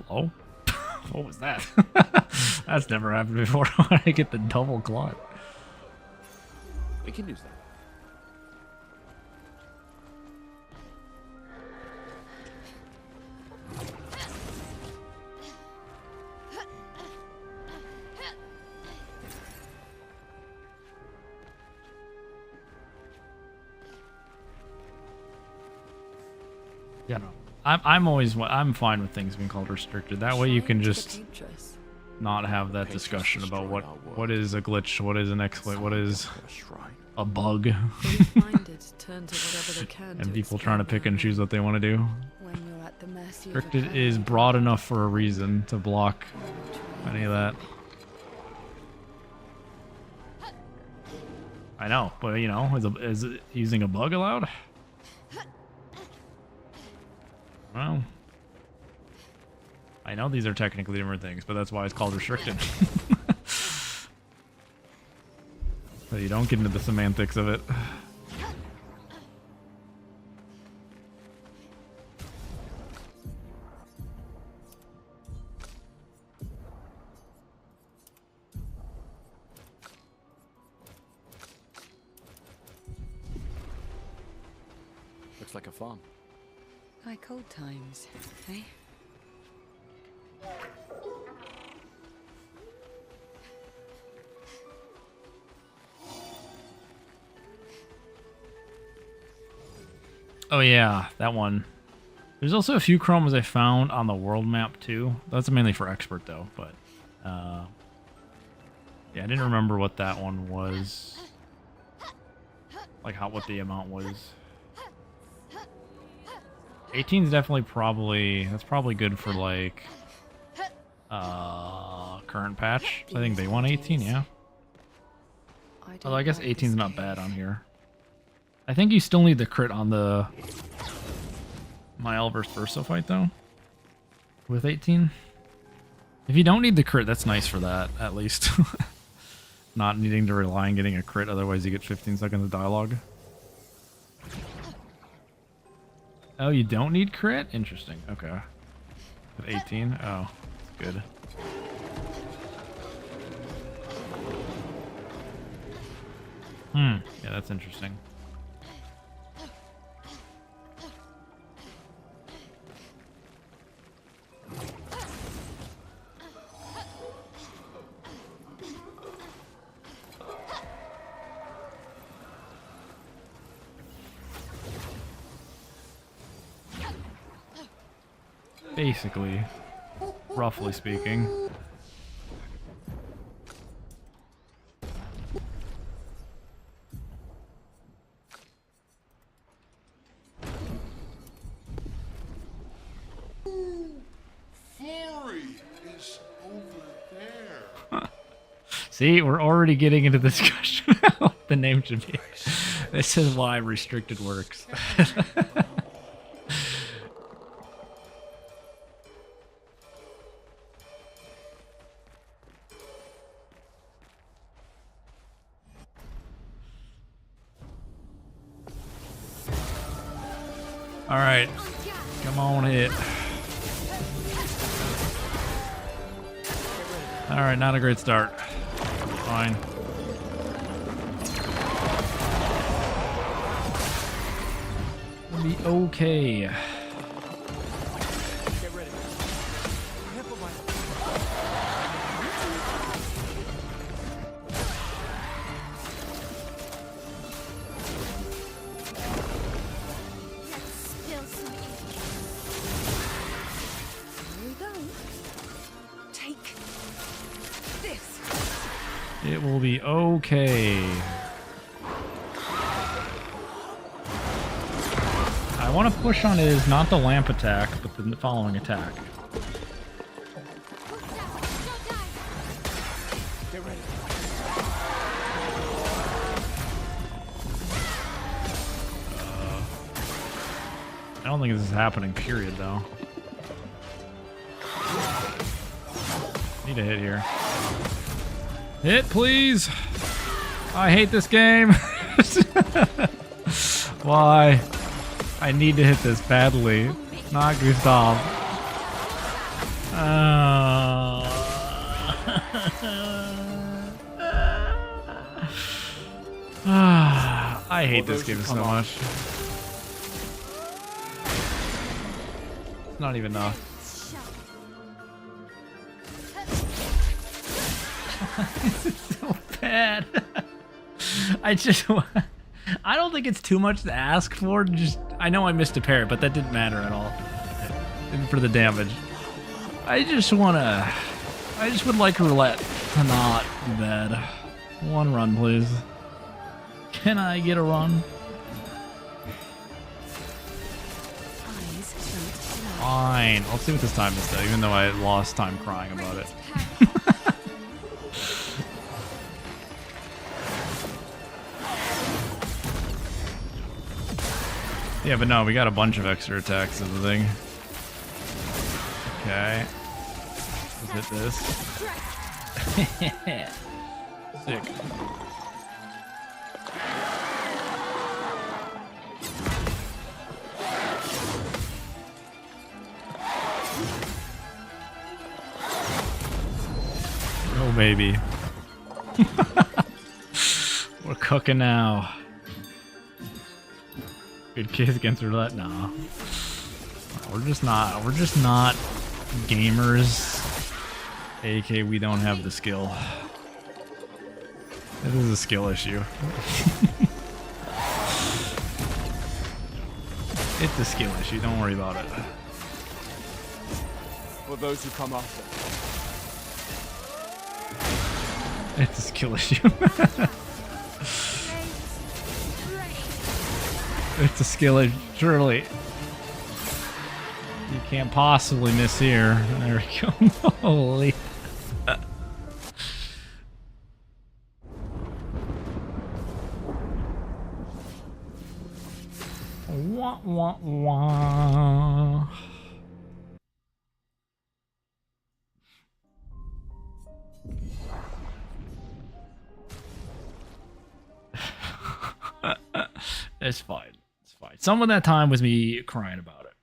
Hello? What was that? That's never happened before. I get the double clock. We can use that. Yeah, no. I'm fine with things being called restricted. That way you can just not have that discussion about what is a glitch, what is an exploit, what is a bug, and people trying to pick and choose what they want to do. Restricted is broad enough for a reason to block any of that. I know, but you know, is using a bug allowed? Well, I know these are technically different things, but that's why it's called restricted. So you don't get into the semantics of it. Looks like a farm. Like old times, eh? Oh yeah, that one. There's also a few chromas I found on the world map too. That's mainly for expert though, but yeah, I didn't remember what that one was. Like what the amount was. 18 is definitely that's probably good for like current patch. I think they want 18, yeah. Although I guess 18 is not bad on here. I think you still need the crit on the Mael vs Verso fight though. With 18. If you don't need the crit, that's nice for that, at least. Not needing to rely on getting a crit, otherwise you get 15 seconds of dialogue. Oh, you don't need crit? Interesting. Okay. With 18? Oh, that's good. Yeah, that's interesting. Basically, roughly speaking. Flurry is over there. See, we're already getting into the discussion about what the name should be. This is why restricted works. All right, come on, hit. All right, not a great start. Fine. It'll be okay. Get ready. Careful, my... Still some ink. Here we go. Take this. It will be okay. I want to push on his, not the lamp attack, but the following attack. Get ready. I don't think this is happening, period, though. Need a hit here. Hit, please! I hate this game! Why? I need to hit this badly. Not Gustav. I hate this game so much. It's not even enough. This is so bad. I don't think it's too much to ask for. I know I missed a parry, but that didn't matter at all for the damage. I just would like roulette to not be bad. One run, please. Can I get a run? Fine. I'll see what this time is, though, even though I lost time crying about it. Yeah, but no, we got a bunch of extra attacks is the thing. Okay. Let's hit this. Sick. Oh, baby. We're cooking now. Good kids against roulette? Nah. We're just not gamers. AK, we don't have the skill. This is a skill issue. It's a skill issue, don't worry about it. For those who come after. It's a skill issue. It's a skill issue, surely. You can't possibly miss here. There we go. Holy. Wah, wah, wah. It's fine. It's fine. Some of that time was me crying about it,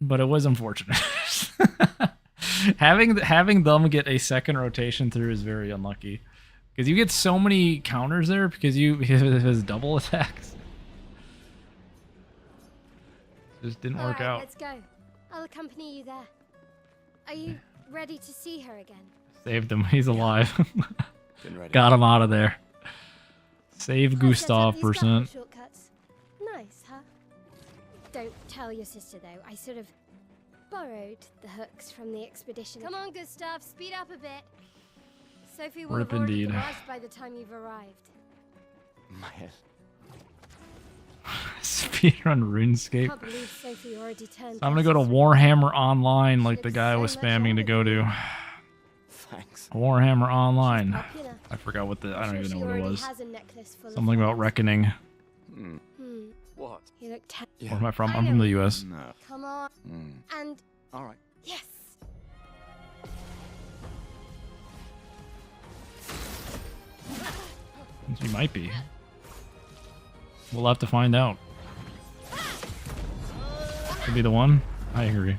but it was unfortunate. having them get a second rotation through is very unlucky, because you get so many counters there because of his double attacks. Just didn't work out. Let's go. I'll accompany you there. Are you ready to see her again? Saved him. He's alive. Been ready. Got him out of there. Save I've Gustav, set up these grapple percent. shortcuts. Nice, huh? Don't tell your sister though. I sort of borrowed the hooks from the expedition. Come on, Gustav, speed up a bit. Sophie will Rip have already indeed. arrived by the time you've arrived. My head. Speedrun RuneScape. Can't believe Sophie already turned. I'm gonna go to Warhammer Online like the guy was spamming to go to. Thanks. Warhammer Online. Popular. I forgot what the. I don't Sure even she know what it already was. has a necklace full of Something about flowers. reckoning. Hmm. Hmm. What? You look Where am I from? I I'm from know. the U.S. No. Come on. Hmm. And All right. yes. You might be. We'll have to find out. Could be the one. I agree.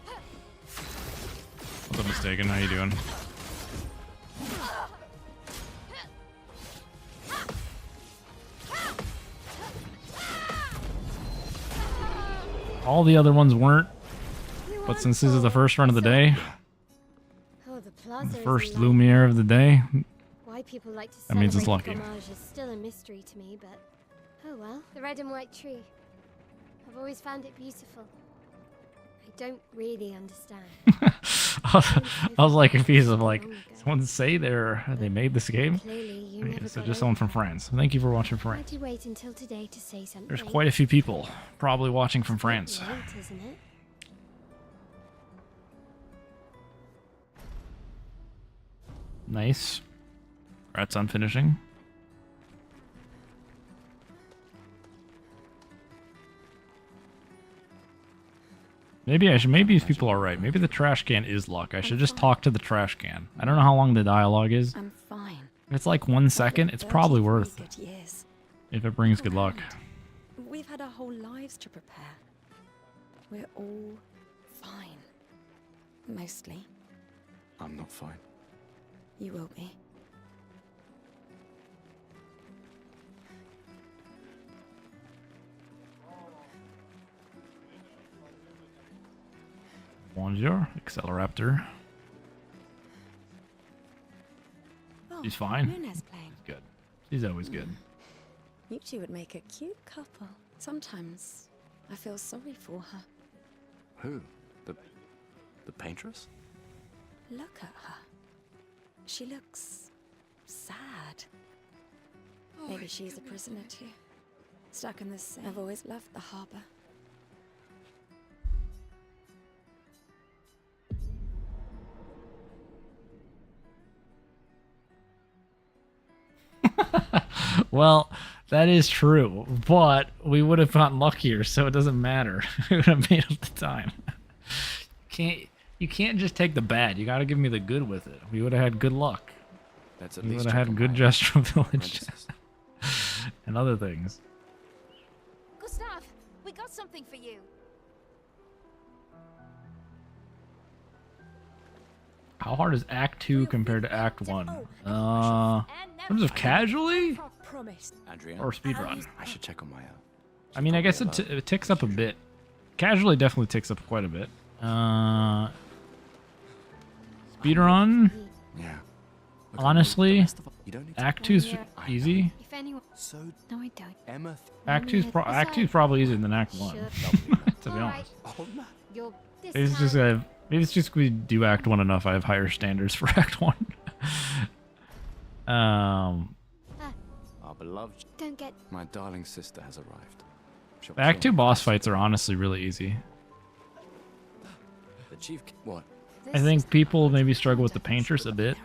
Was I mistaken? How you doing? All the other ones weren't, but since this is the first run of the day, Oh, the plaza the is first lovely. Lumiere of the day, Why people like to That means it's celebrate lucky. the Fromage is still a mystery to me, but oh well. The red and white tree. I've always found it beautiful. I don't really understand. I was like confused of like, someone say they made this game? Clearly, you Okay, never so got just over someone from it. France. Thank you for watching Why'd France. you wait until today to say something? There's quite a few people probably watching from France. Late, isn't it? Nice. Congrats on finishing. Maybe I should. Maybe these people are right. Maybe the trash can is luck. I should just talk to the trash can. I don't know how long the dialogue is. I'm fine. If it's like 1 second, it's probably worth it. Good years. If it brings good luck. We've had our whole lives to prepare. We're all fine. Mostly. I'm not fine. You will be. Bonjour, Acceleraptor. Oh, She's fine. Luna's playing. Good. She's always good. You two would make a cute couple. Sometimes I feel sorry for her. Who? The paintress? Look at her. She looks sad. Maybe she's a prisoner too. Stuck in the sea. I've always loved the harbor. Well, that is true, but we would have gotten luckier, so it doesn't matter. We would have made up the time. You can't just take the bad. You got to give me the good with it. We would have had good luck. That's at We least would have had good gesture village and other things. Gustav, we got something for you. How hard is Act 2 compared to Act 1? In terms of casually Adrian, or speedrun? I should check on my I mean, I guess it ticks up a bit. Casually definitely ticks up quite a bit. Speedrun, Yeah. honestly, You don't need to Act 2's easy. If anyone. So No, I don't. Emma Act 2's probably easier than Act 1, to be honest. Oh man. You're this Maybe it's just time- maybe it's just we do Act 1 enough. I have higher standards for Act 1. Our beloved, Don't get. my darling sister has arrived. She'll Act 2 kill boss fights are honestly really easy. the chief. What? I think people maybe struggle with the painters a bit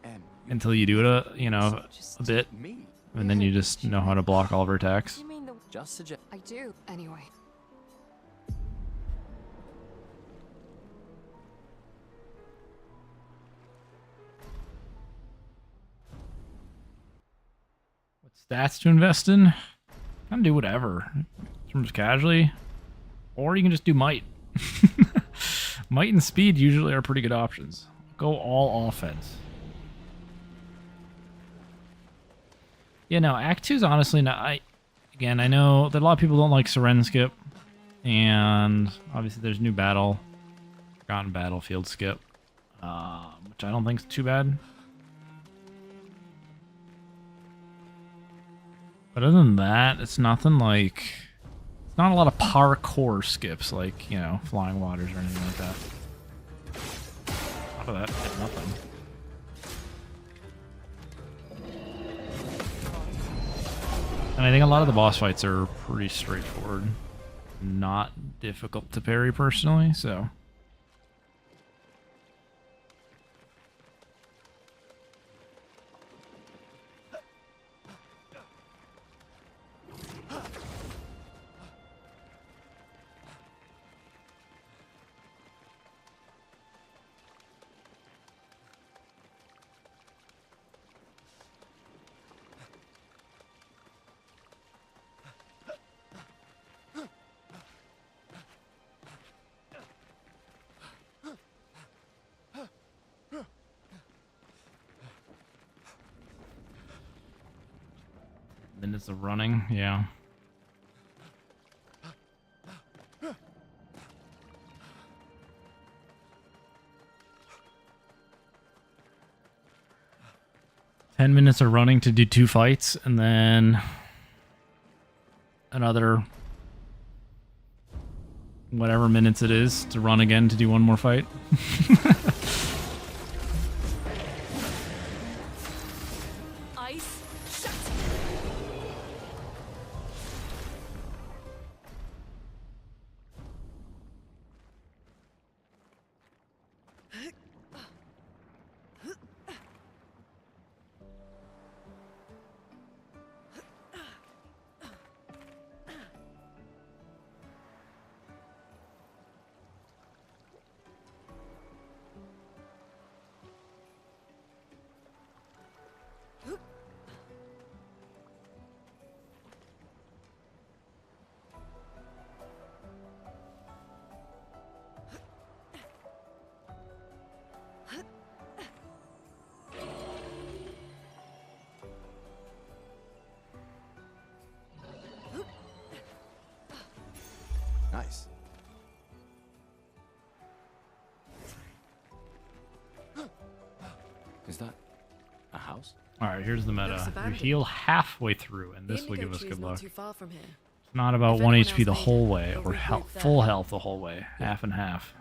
Em, until you do it, a bit, me? and then you just know how to block all of her attacks. You mean the... Just suggest. I do, anyway. What stats to invest in? Kind of do whatever. In terms of casually, or you can just do might. Might and speed usually are pretty good options. Go all offense. Yeah, no, Act 2 is honestly not. Again, I know that a lot of people don't like Seren skip, and obviously there's new battle, Forgotten Battlefield skip, which I don't think is too bad. But other than that, it's nothing like. It's not a lot of parkour skips like, Flying Waters or anything like that. of that did nothing. And I think a lot of the boss fights are pretty straightforward. Not difficult to parry personally, so... Minutes of running, yeah. Ten minutes of running to do 2 fights, and then another whatever minutes it is to run again to do 1 more fight. Nice. Is that a house? Alright, here's the meta. You heal halfway through, and this will give us good luck. Too far from here. It's not about If 1 anyone HP the else whole made it, way, they'll or regroup there. full health the whole way. Half and half.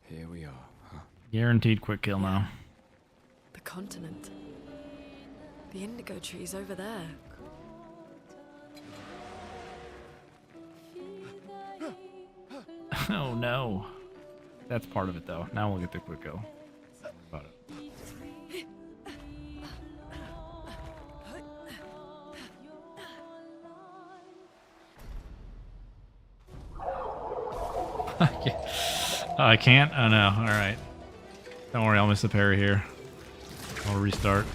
Here we are, huh? Guaranteed quick kill now. The continent. The indigo trees over there. Oh no. That's part of it though. Now we'll get the quick kill. About it. I can't? Oh no. Alright. Don't worry, I'll miss the parry here. I'll restart.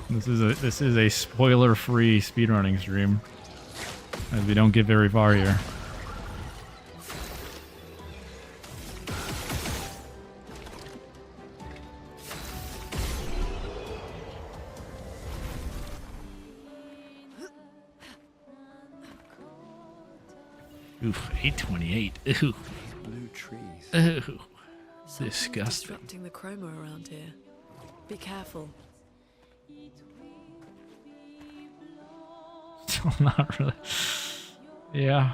This is a spoiler-free speedrunning stream. As we don't get very far here. Oof, 828. Ooh. Blue trees. Ooh. Something's Disgusting. disrupting the chroma around here. Be careful. Still not really. Yeah.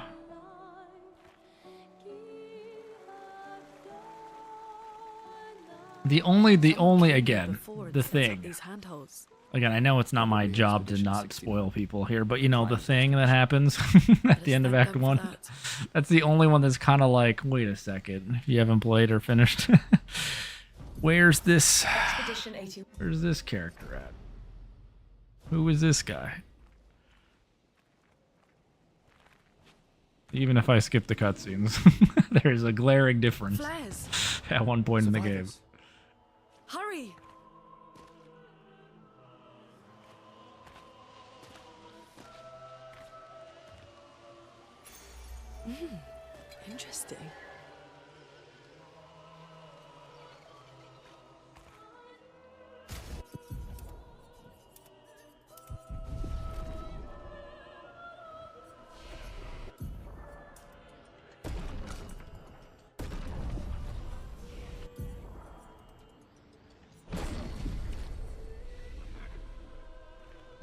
The only again, Before it the sets up thing. These handholds. Again, I know it's not my job to not spoil people here, but you know, the thing that happens at the end of Act 1, that's the only one that's kind of like, wait a second, if you haven't played or finished. Where's this character at? Who is this guy? Even if I skip the cutscenes, there's a glaring difference Flares. at one point in the game. Hurry! Interesting.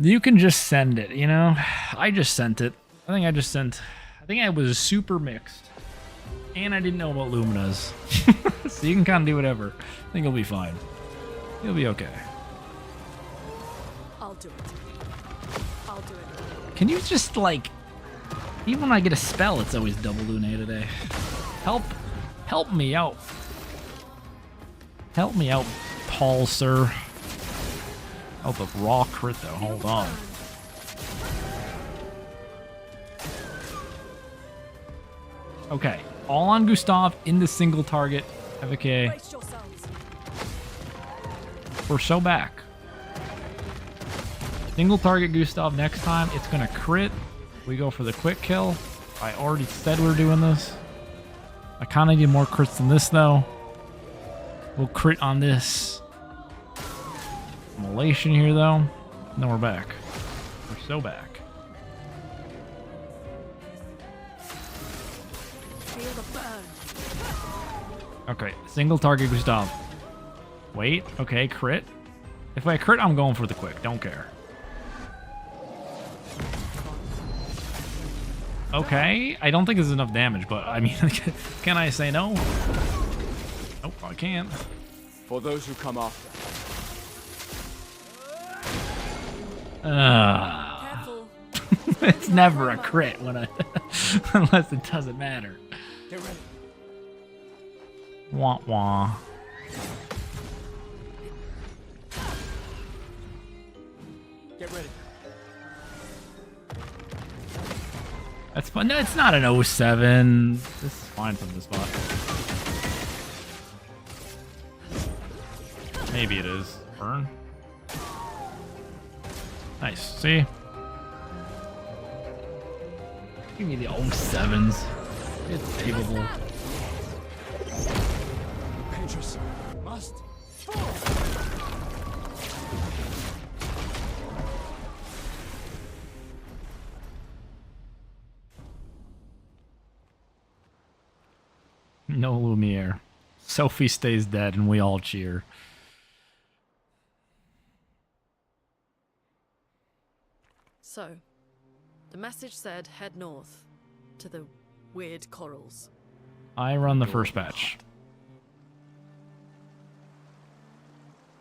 You can just send it, you know? I just sent it. I think I was super mixed. And I didn't know about Lumina's. So you can kind of do whatever. I think you'll be fine. You'll be okay. I'll do it. I'll do it. Can you just, like... Even when I get a spell, it's always double Lune today. Help me out. Help me out, tall sir. Oh, the raw crit though. Hold on. Okay. All on Gustav in the single target. FK. We're so back. Single target Gustav next time. It's gonna crit. We go for the quick kill. I already said we're doing this. I kind of need more crits than this though. We'll crit on this. Immolation here though. And then we're back. We're so back. Feel the burn. Okay, single target Gustav. Wait, okay, crit. If I crit, I'm going for the quick. Don't care. Okay, I don't think this is enough damage, but I mean, can I say no? Nope, I can't. For those who come after. Careful. It's never a crit when I, unless it doesn't matter. Get ready. Wah wah. Get ready. That's fun. No, it's not an 07. This is fine from this spot. Maybe it is. Burn. Nice. See? Give me the 07s. It's savable. Pinterest. Must. No Lumiere. Sophie stays dead and we all cheer. So, the message said head north to the weird corals. I run the first batch.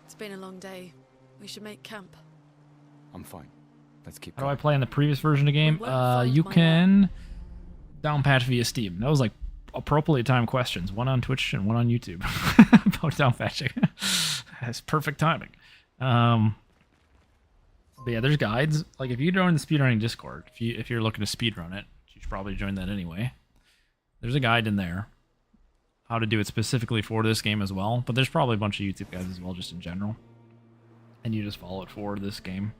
It's been a long day. We should make camp. I'm fine. Let's keep How do I going. play in the previous version of the game? We won't find You my can downpatch via Steam. That was like appropriately timed questions. One on Twitch and one on YouTube. About downpatching. That's perfect timing. But yeah, there's guides. Like if you join the speedrunning Discord, if you're looking to speedrun it, you should probably join that anyway. There's a guide in there. How to do it specifically for this game as well. But there's probably a bunch of YouTube guides as well, just in general. And you just follow it for this game.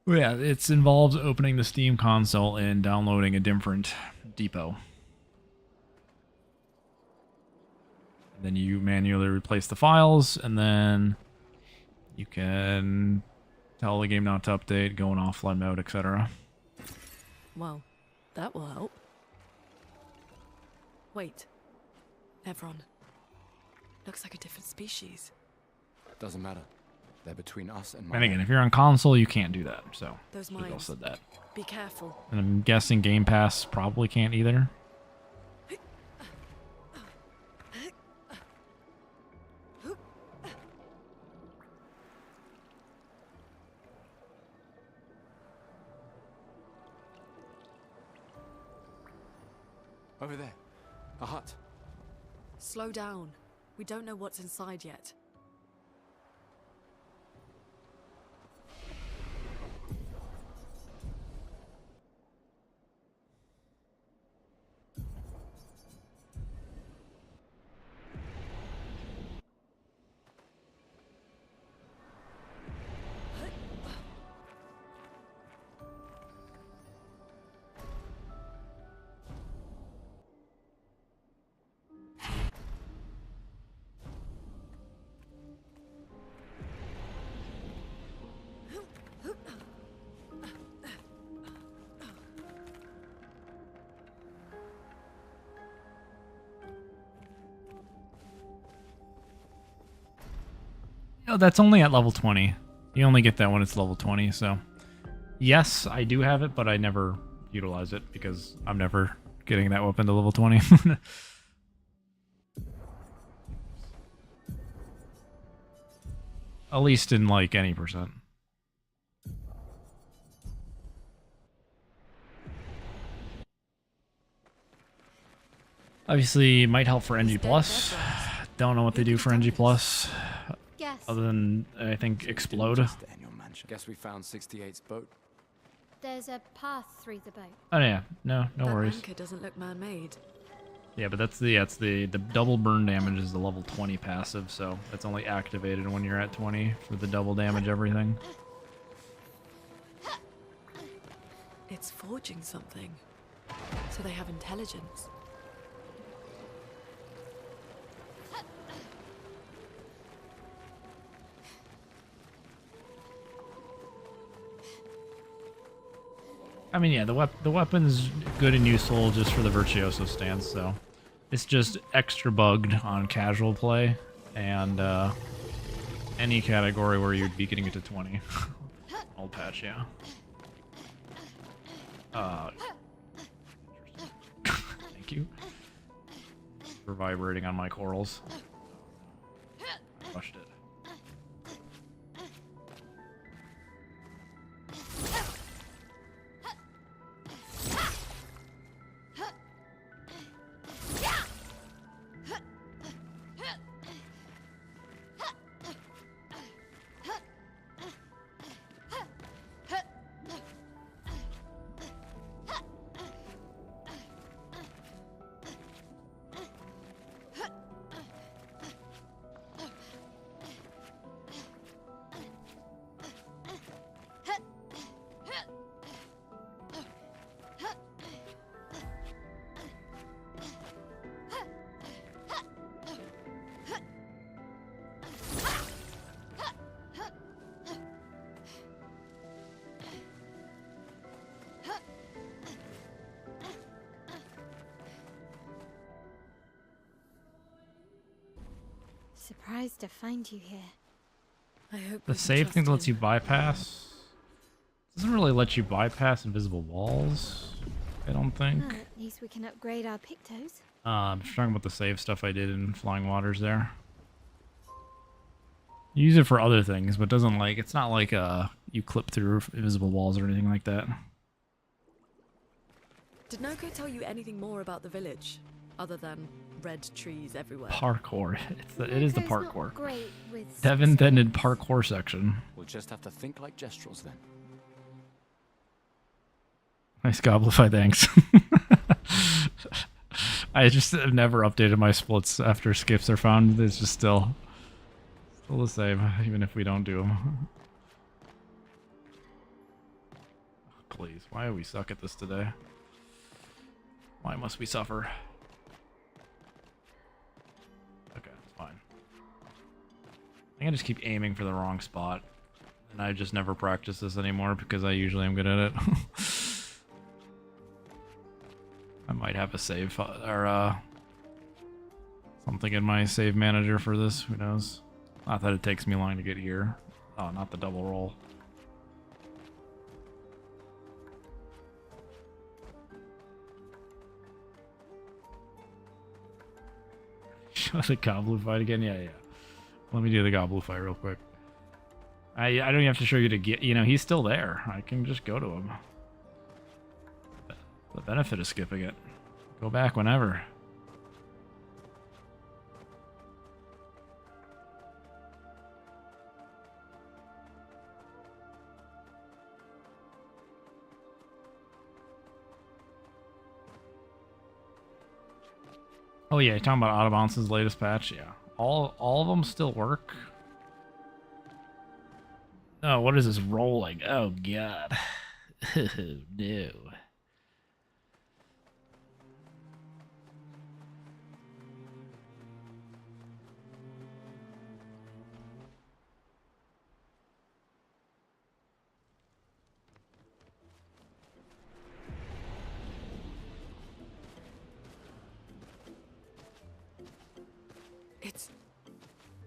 Yeah, it involves opening the Steam console and downloading a different depot. And then you manually replace the files, and then you can tell the game not to update, go in offline mode, etc. Well, that will help. Wait. Evron. Looks like a different species. Doesn't matter. They're between us and And again, if you're on console, you can't do that. So, Those we all mines. said that. Be careful. And I'm guessing Game Pass probably can't either. Over there. A hut. Slow down. We don't know what's inside yet. That's only at level 20. You only get that when it's level 20, so... Yes, I do have it, but I never utilize it because I'm never getting that weapon to level 20. At least in, like, any percent. Obviously, it might help for NG+. Don't know what they do for NG+. Guess. Other than, I think, Explode. Guess we found 68's boat. There's a path through the boat. Oh yeah, no That worries. anchor doesn't look man-made. Yeah, but that's the double burn damage is the level 20 passive, so that's only activated when you're at 20 for the double damage everything. It's forging something. So they have intelligence. I mean, yeah, the weapon's good and useful just for the Virtuoso stance, so it's just extra bugged on casual play and any category where you'd be getting it to 20. Old patch, yeah. Thank you for vibrating on my corals. Crushed it. Surprised to find you here. I hope The save thing that lets you bypass doesn't really let you bypass invisible walls, I don't think. Well, at least we can upgrade our pictos. I'm just talking about the save stuff I did in Flying Waters there. You use it for other things, but doesn't like it's not like you clip through invisible walls or anything like that. Did Noko tell you anything more about the village, other than red trees everywhere? Parkour. It is the Noko's not parkour. great with Devin invented parkour section. We'll just have to think like Gestrels then. Nice Goblify, thanks. I just have never updated my splits after skips are found. It's just still the same, even if we don't do them. Please, why do we suck at this today? Why must we suffer? Okay, it's fine. I think I just keep aiming for the wrong spot. And I just never practice this anymore because I usually am good at it. I might have a save or something in my save manager for this. Who knows? Not that it takes me long to get here. Oh, not the double roll. Show the Goblin fight again? Yeah. Let me do the Goblin fight real quick. I don't even have to show you to get. You know, he's still there. I can just go to him. The benefit of skipping it. Go back whenever. Oh yeah, you're talking about Out of Bounce's latest patch? Yeah. All of them still work. Oh, what is this rolling? Oh god. Oh no.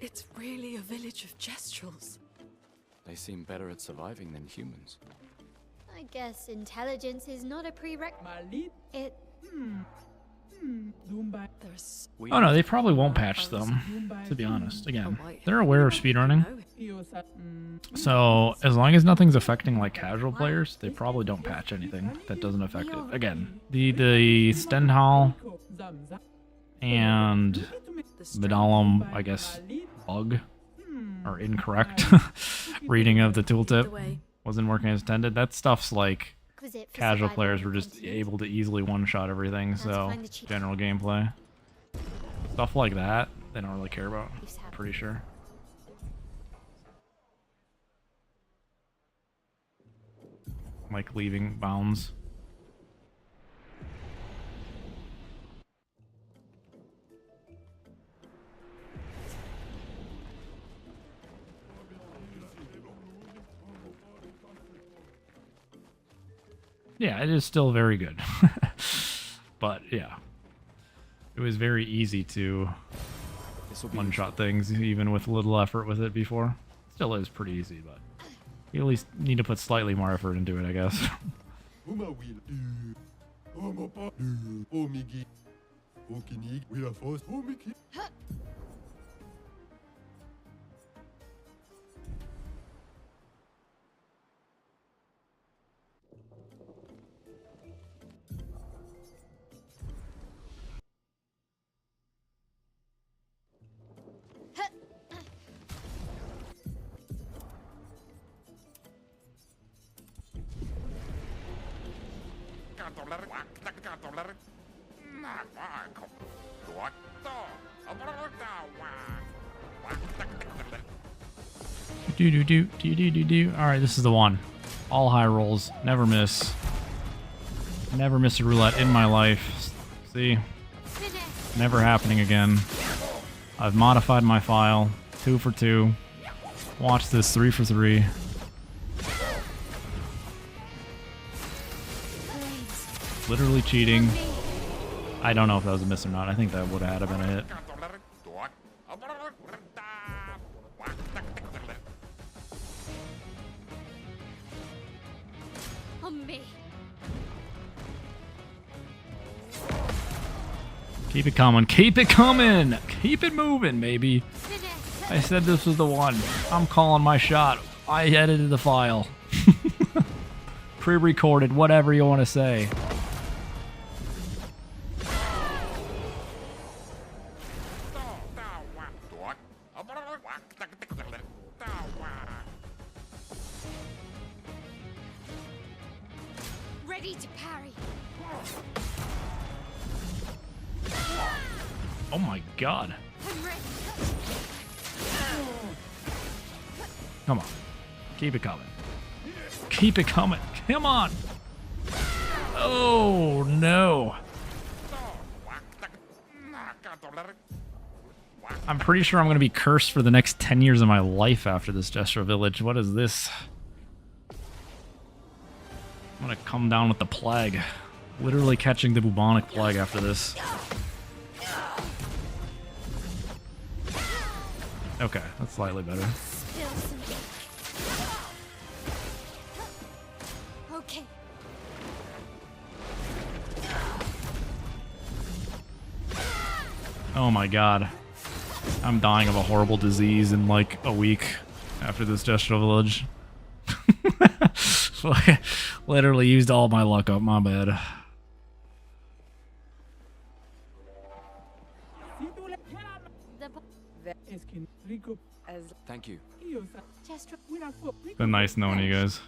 It's really a village of Jestrels. They seem better at surviving than humans. I guess intelligence is not a prerequisite. It. There's Oh no, they probably won't patch them, to be honest. Again, they're aware of speedrunning. So, as long as nothing's affecting like casual players, they probably don't patch anything that doesn't affect it. Again, the Stendhal and Medallum, I guess, bug or incorrect reading of the tooltip wasn't working as intended. That stuff's like casual players were just able to easily one-shot everything, so general gameplay. Stuff like that, they don't really care about, I'm pretty sure. Like leaving bounds. Yeah, it is still very good. But yeah, it was very easy to one-shot things, even with little effort with it before. Still is pretty easy, but you at least need to put slightly more effort into it, I guess. Alright, this is the one. All high rolls. Never miss. Never miss a roulette in my life. See? Never happening again. I've modified my file. 2 for 2. Watch this. 3 for 3. Literally cheating. I don't know if that was a miss or not. I think that would have been a hit. Keep it coming. Keep it coming. Keep it moving, baby. I said this was the one. I'm calling my shot. I edited the file. Pre-recorded, whatever you want to say. Ready to parry. Oh my god. Come on. Keep it coming. Keep it coming. Come on. Oh no. I'm pretty sure I'm going to be cursed for the next 10 years of my life after this Gesture Village. What is this? I'm going to come down with the plague. Literally catching the bubonic plague after this. Okay, that's slightly better. Okay. Oh my god. I'm dying of a horrible disease in like a week after this Gesture Village. Literally used all my luck up, my bad. Thank you. It's been nice knowing you guys.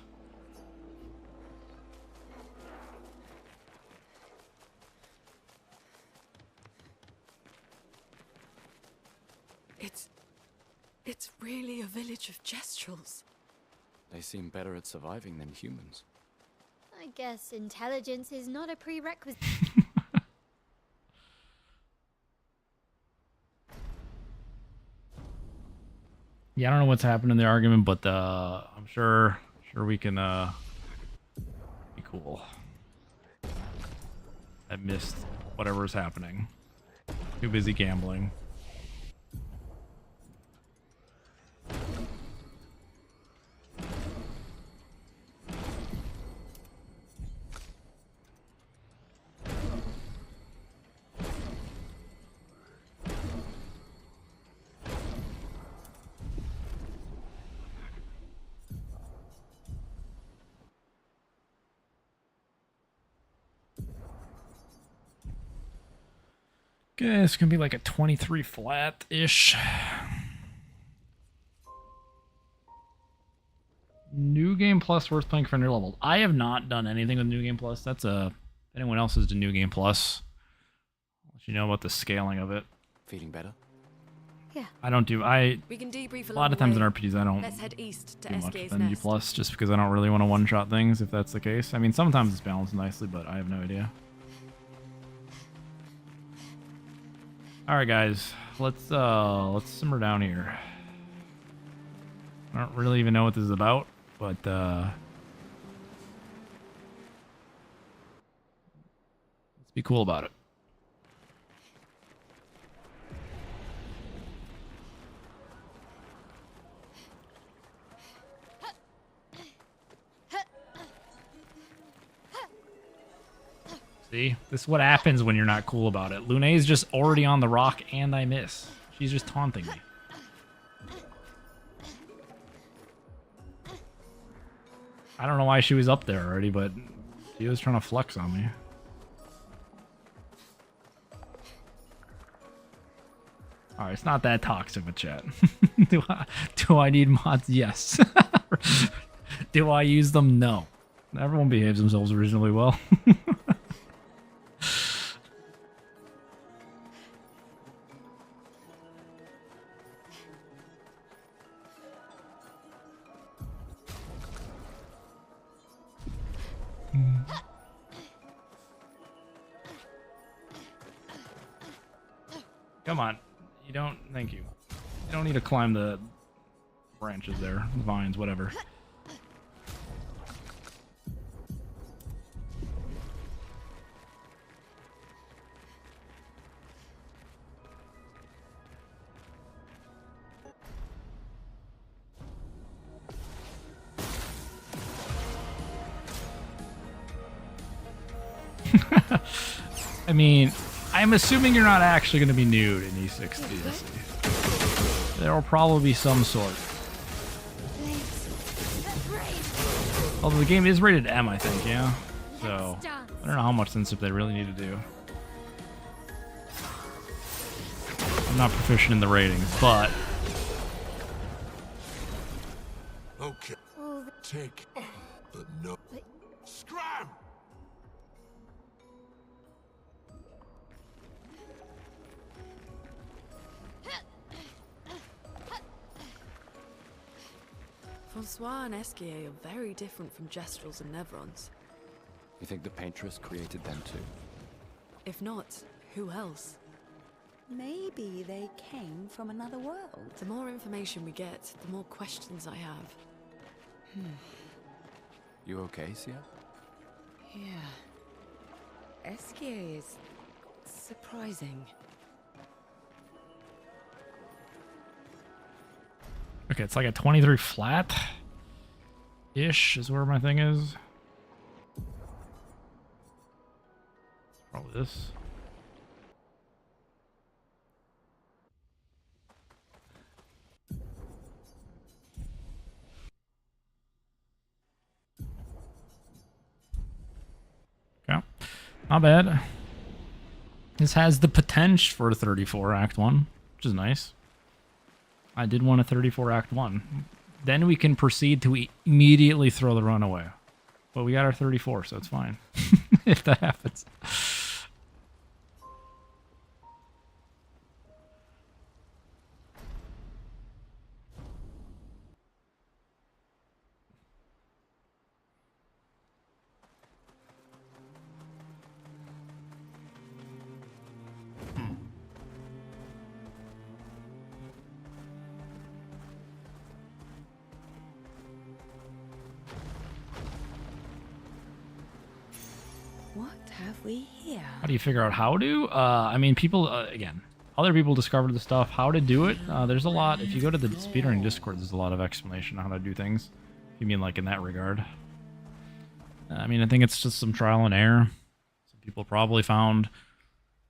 It's really a village of Jestrels. They seem better at surviving than humans. I guess intelligence is not a prerequisite. Yeah, I don't know what's happened in the argument, but I'm sure we can be cool. I missed whatever's happening. Too busy gambling. Okay, it's gonna be like a 23 flat-ish. New Game Plus worth playing for new levels. I have not done anything with New Game Plus. That's if anyone else has the New Game Plus, I'll let you know about the scaling of it. Feeling better? Yeah. I don't do We can debrief a lot of times in RPGs I don't Let's head east to do much SK's with New nest. Plus just because I don't really want to one-shot things if that's the case. I mean, sometimes it's balanced nicely, but I have no idea. All right, guys, let's simmer down here. I don't really even know what this is about, but let's be cool about it. See? This is what happens when you're not cool about it. Lune's just already on the rock and I miss. She's just taunting me. I don't know why she was up there already, but she was trying to flex on me. Alright, it's not that toxic of a chat. Do I need mods? Yes. Do I use them? No. Everyone behaves themselves reasonably well. Come on. You don't... Thank you. You don't need to climb the branches there. Vines, whatever. I mean, I'm assuming you're not actually going to be nude in E6 DLC. There will probably be some sort. Although the game is rated M, I think, yeah? So, I don't know how much censorship they really need to do. I'm not proficient in the ratings, but... Okay. Take the no. Scram! Francois and Esquier are very different from Gestrels and Nevrons. You think the Paintress created them too? If not, who else? Maybe they came from another world. The more information we get, the more questions I have. You okay, Sia? Yeah. Esquier is surprising. Okay, it's like a 23 flat-ish is where my thing is. Probably this. Okay, not bad. This has the potential for a 34 Act 1, which is nice. I did want a 34 Act 1. Then we can proceed to immediately throw the run away. But we got our 34, so it's fine. If that happens. What have we here? How do you figure out how to? I mean, people, again, other people discovered the stuff, how to do it. There's a lot. If you go to the speedrunning Discord, there's a lot of explanation on how to do things. If you mean like in that regard. I mean, I think it's just some trial and error. Some people probably found...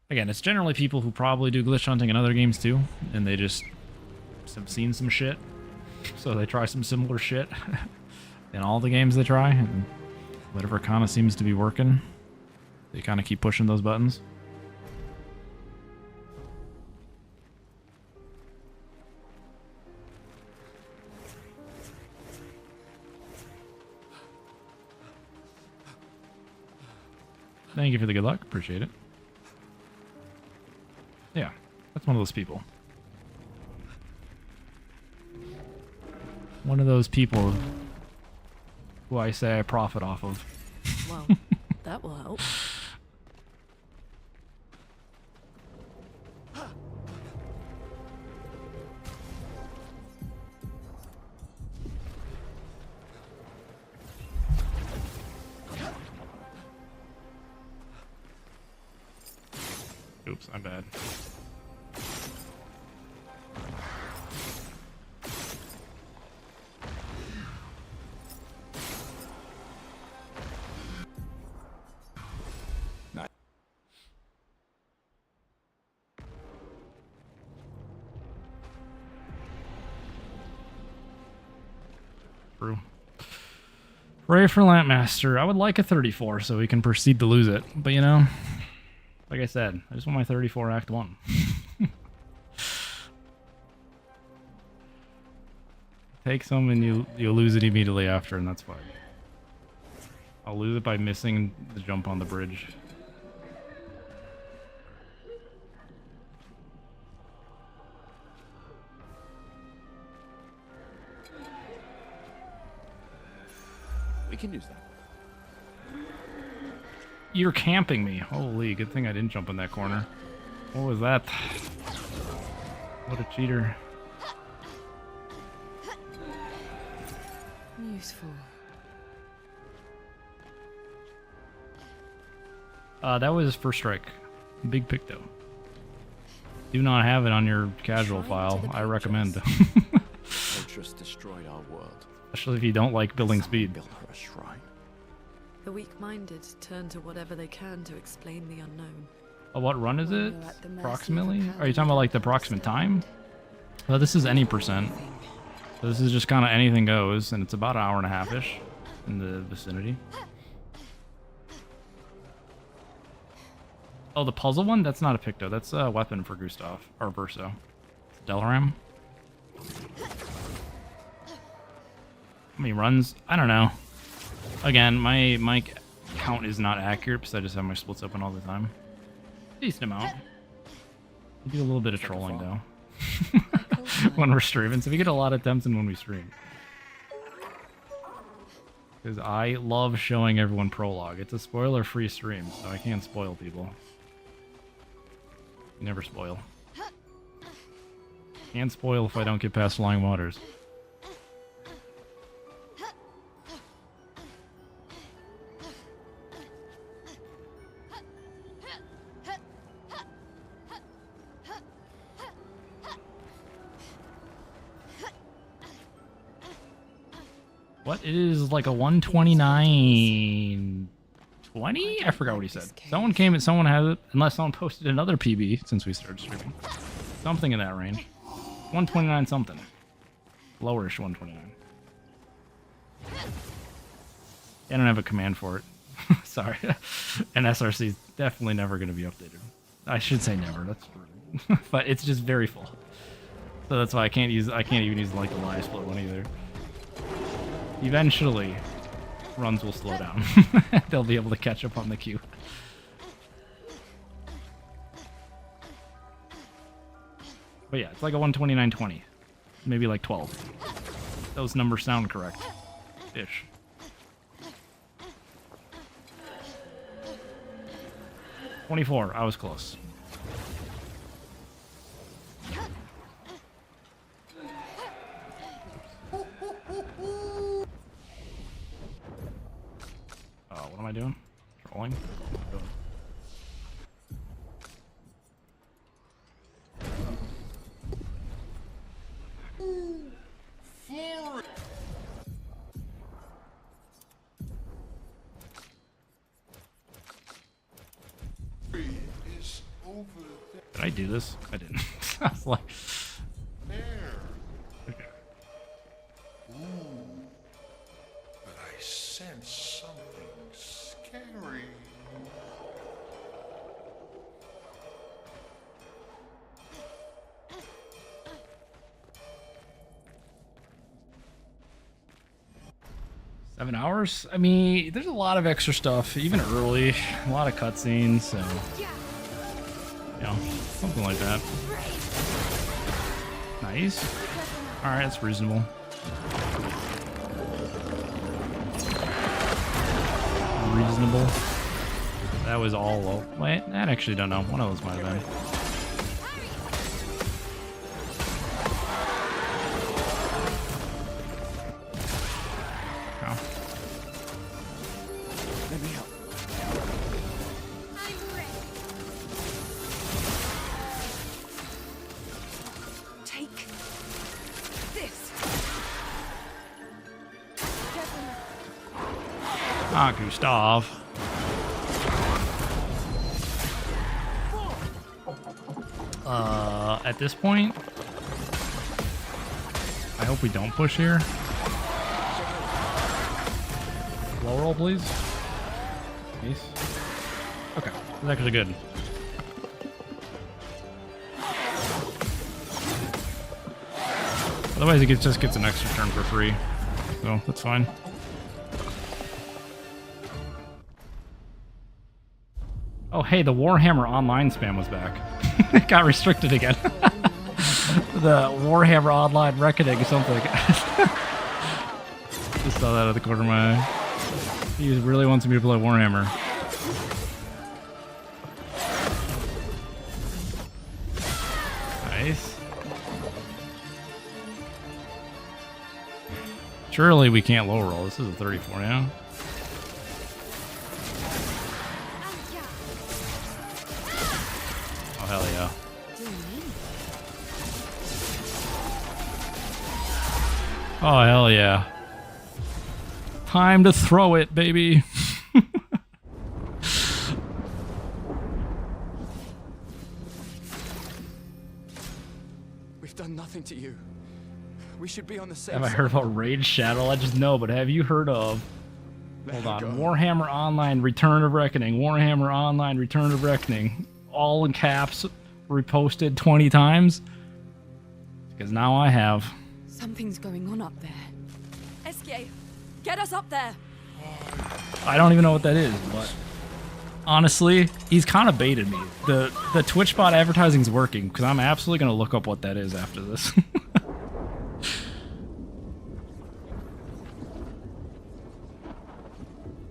Again, it's generally people who probably do glitch hunting in other games too. And they just have seen some shit. So they try some similar shit in all the games they try. And whatever kind of seems to be working. They kind of keep pushing those buttons. Thank you for the good luck. Appreciate it. Yeah, that's one of those people. One of those people who I say I profit off of. Well, that will help. Oops, I'm bad. True. Pray for Lampmaster. I would like a 34 so we can proceed to lose it. But you know, like I said, I just want my 34 Act 1. Take some and you lose it immediately after, and that's fine. I'll lose it by missing the jump on the bridge. We can use that. You're camping me. Holy, good thing I didn't jump in that corner. What was that? What a cheater. Useful. That was first strike. Big pick though. Do not have it on your casual file. I recommend. Ventress destroyed our world. Especially if you don't like building speed. Built her a shrine. The weak-minded turn to whatever they can to explain the unknown. What run is it? When you're at the mercy of Approximately? a power Are you talking about like the approximate time? Well, this is any percent. So this is just kind of anything goes, and it's about an hour and a half-ish in the vicinity. Oh, the puzzle one? That's not a Picto. That's a weapon for Gustav. Or Verso. Delaram? How many runs? I don't know. Again, my count is not accurate because I just have my splits open all the time. Decent amount. We do a little bit of trolling though. When we're streaming. So we get a lot of attempts in when we stream. Because I love showing everyone prologue. It's a spoiler-free stream, so I can't spoil people. Never spoil. Can't spoil if I don't get past Flying Waters. What? It is like a 129... 20? I forgot what he said. Someone came and someone has it, unless someone posted another PB since we started streaming. Something in that range. 129 something. Lowerish 129. I don't have a command for it. Sorry. And SRC is definitely never going to be updated. I should say never. That's rude. But it's just very full. So that's why I can't even use like the live split one either. Eventually, runs will slow down. They'll be able to catch up on the queue. But yeah, it's like a 129.20. Maybe like 12. Those numbers sound correct. Ish. $24. I was close. What am I doing? Trolling? Did I do this? I didn't. I was like... Okay. But I sense something scary. 7 hours? I mean, there's a lot of extra stuff, even early. A lot of cutscenes, so... You know, something like that. Nice. Alright, that's reasonable. Reasonable. That was all low. Wait, I actually don't know. One of those might have been. Let me help. Take this. Ah, Gustav. At this point, I hope we don't push here. Low roll, please. Nice. Okay, that's actually good. Otherwise, it just gets an extra turn for free, so that's fine. Oh, hey, the Warhammer Online spam was back. It got restricted again. The Warhammer Online Reckoning or something. Just saw that out of the corner of my eye. He really wants me to play Warhammer. Nice. Surely we can't low roll. This is a 34 now. Oh, hell yeah. Oh, hell yeah. Time to throw it, baby. We've done nothing to you. We should be on the safe Have I side. heard about Raid Shadow Legends? No, but have you heard of... Hold on. Warhammer Online Return of Reckoning. Warhammer Online Return of Reckoning. All in caps. Reposted 20 times. Because now I have. Something's going on up there. Esquier, get us up there. I don't even know what that is, but... Honestly, he's kind of baited me. The Twitch bot advertising's working, because I'm absolutely going to look up what that is after this.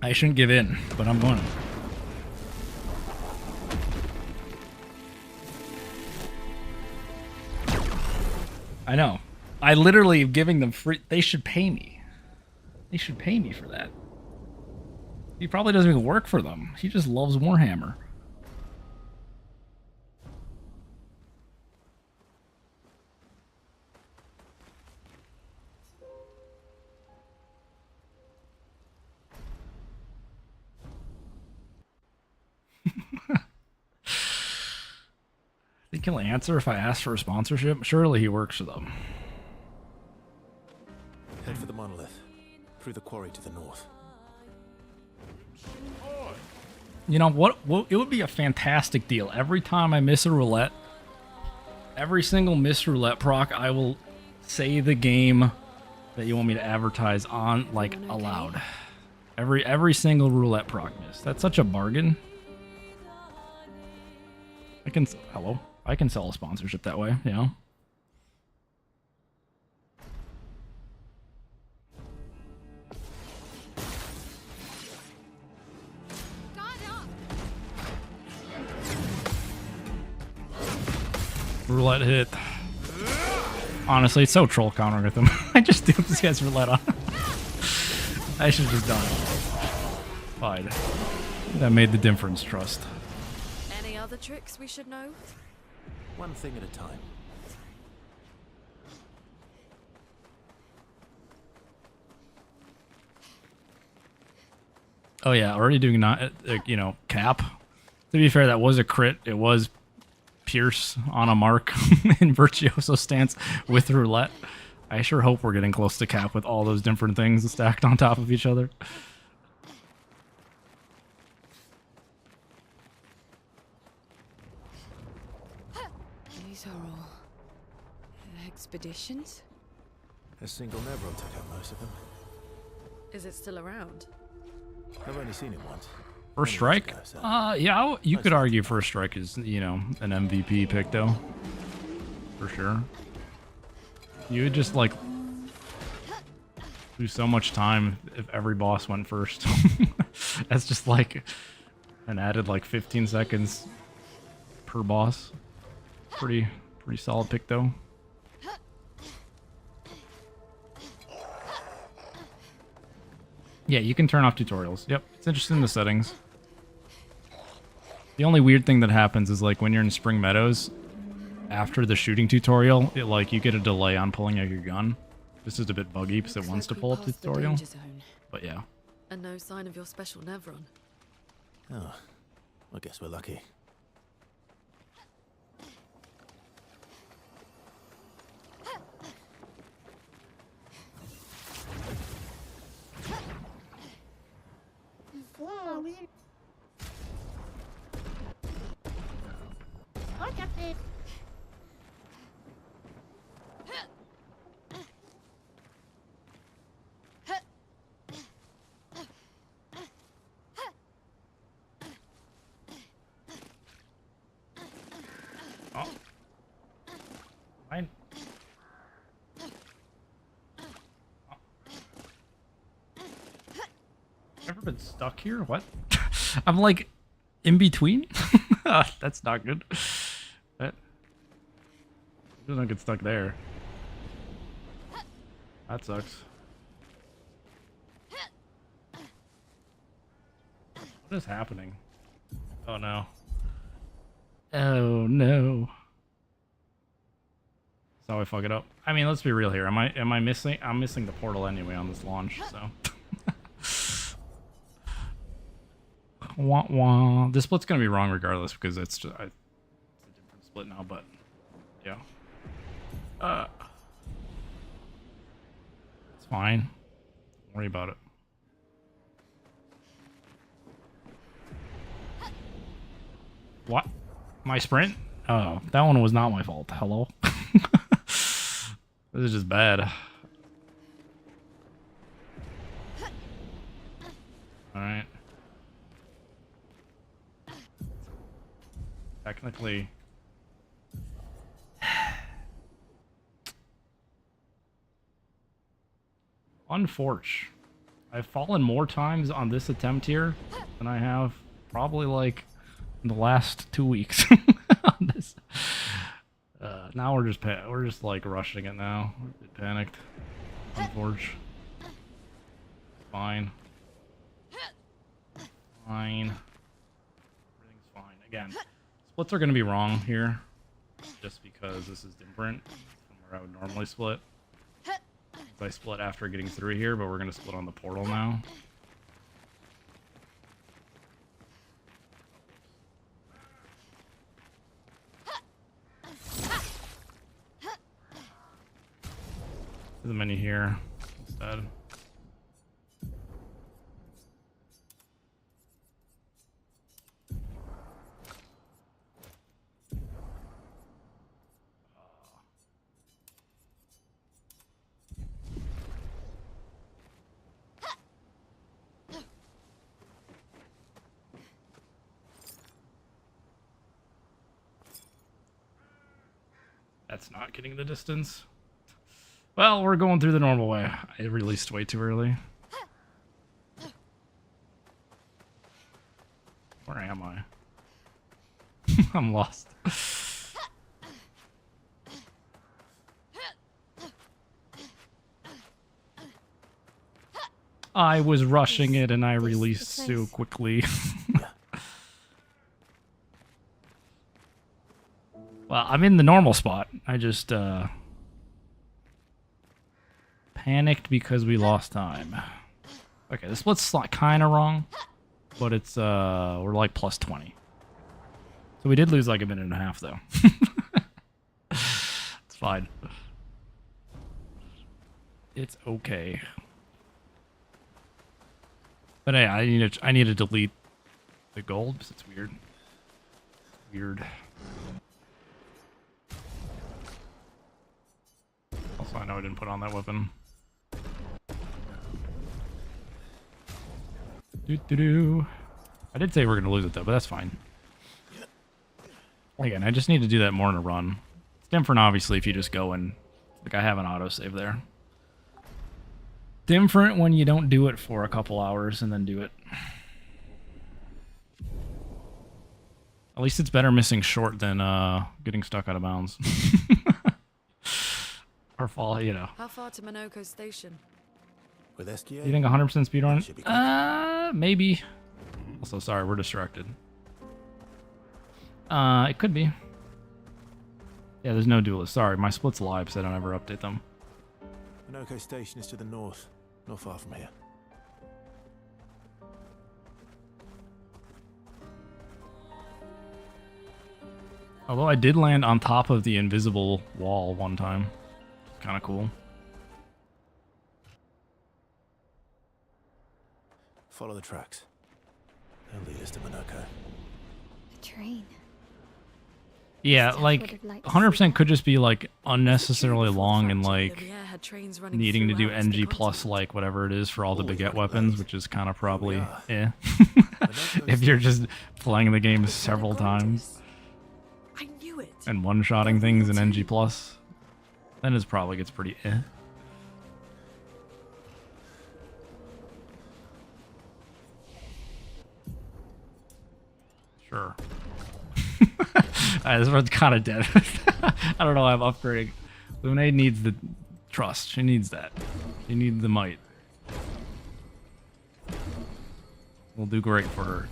I shouldn't give in, but I'm going to. I know. I literally am giving them free... They should pay me. They should pay me for that. He probably doesn't even work for them. He just loves Warhammer. Think he'll answer if I ask for a sponsorship? Surely he works for them. Head for the monolith. Through the quarry to the north. You know what? It would be a fantastic deal. Every time I miss a roulette, every single missed roulette proc, I will say the game that you want me to advertise on, like, aloud. Every single roulette proc miss. That's such a bargain. Hello. I can sell a sponsorship that way, you know? Roulette hit. Honestly, it's so troll counter with him. I just duped this guy's roulette on. I should have just done it. Fine. That made the difference, trust. Any other tricks we should know? One thing at a time. Oh yeah, already doing not, you know, cap. To be fair, that was a crit. It was Pierce on a mark in Virtuoso stance with roulette. I sure hope we're getting close to cap with all those different things stacked on top of each other. These are all expeditions? A single Neville took out most of them. Is it still around? I've only seen it once. First Many years strike? ago, so- Yeah, you could argue first strike is, you know, an MVP pick though. For sure. You would just like lose so much time if every boss went first. That's just like an added like 15 seconds per boss. Pretty solid pick though. Yeah, you can turn off tutorials. Yep, it's interesting in the settings. The only weird thing that happens is like when you're in Spring Meadows, after the shooting tutorial, it like you get a delay on pulling out your gun. This is a bit buggy because it wants to pull up the tutorial. But yeah. And no sign of your special Nevron. Oh, I guess we're lucky. Oh. Fine. Oh. Ever been stuck here? What? I'm like in between? That's not good. That doesn't get stuck there. That sucks. What is happening? Oh no. Oh no. That's how I fuck it up. I mean, let's be real here. Am I missing? I'm missing the portal anyway on this launch, so. Wah wah. This split's gonna be wrong regardless because it's just it's a different split now, but yeah. It's fine. Don't worry about it. What? My sprint? Oh, that one was not my fault. Hello? This is just bad. Alright. Technically... Unforge. I've fallen more times on this attempt here than I have probably like in the last 2 weeks on this. Now we're just like rushing it now. We're a bit panicked. Unforge. Fine. Fine. Everything's fine. Again, splits are going to be wrong here just because this is different from where I would normally split. I split after getting through here, but we're going to split on the portal now. There's a menu here instead. That's not getting the distance. Well, we're going through the normal way. I released way too early. Where am I? I'm lost. I was rushing it and I released so quickly. Well, I'm in the normal spot. I just panicked because we lost time. Okay, the split's kind of wrong, but it's we're like plus 20. So we did lose like a minute and a half though. It's fine. It's okay. But hey, I need to delete the gold because it's weird. Weird. Also, I know I didn't put on that weapon. Doo-doo-doo. I did say we're going to lose it, though, but that's fine. Again, I just need to do that more in a run. It's different, obviously, if you just go and... Like, I have an autosave there. Different when you don't do it for a couple hours and then do it. At least it's better missing short than getting stuck out of bounds. Or fall, you know. How far to Minoko Station? With SGA? You think 100% speedrun? Maybe. Also, sorry, we're distracted. It could be. Yeah, there's no duelist. Sorry, my split's live, so I don't ever update them. Minoko Station is to the north, not far from here. Although I did land on top of the invisible wall one time. Kind of cool. Follow the tracks. They'll lead us to Minoko. The train. Yeah, like 100% could just be like unnecessarily long and like needing to do NG plus like whatever it is for all the baguette weapons, which is kind of probably if you're just playing the game several times and one-shotting things in NG plus, then it probably gets pretty Sure. Alright, this one's kind of dead. I don't know why I'm upgrading. Lunade needs the trust. She needs that. She needs the might. We'll do great for her.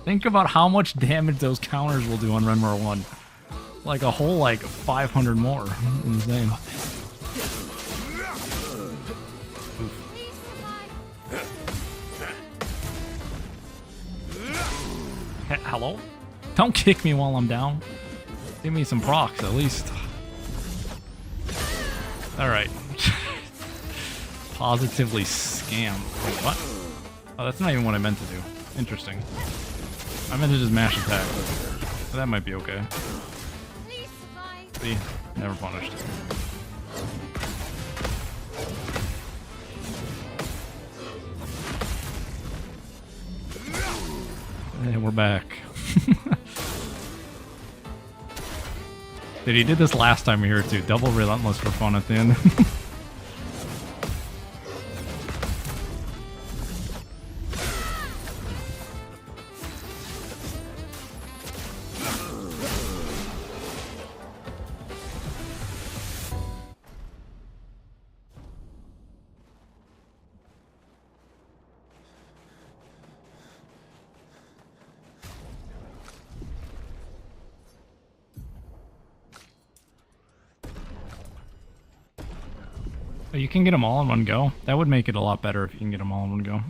Think about how much damage those counters will do on Renmar 1. Like a whole, like, 500 more. Insane. Hello? Don't kick me while I'm down. Give me some procs, at least. Alright. Positively scam. Wait, what? Oh, that's not even what I meant to do. Interesting. I meant to just mash attack, but that might be okay. See? Never punished. And we're back. Dude, he did this last time we were here too. Double relentless for fun at the end. You can get them all in one go. That would make it a lot better if you can get them all in one go.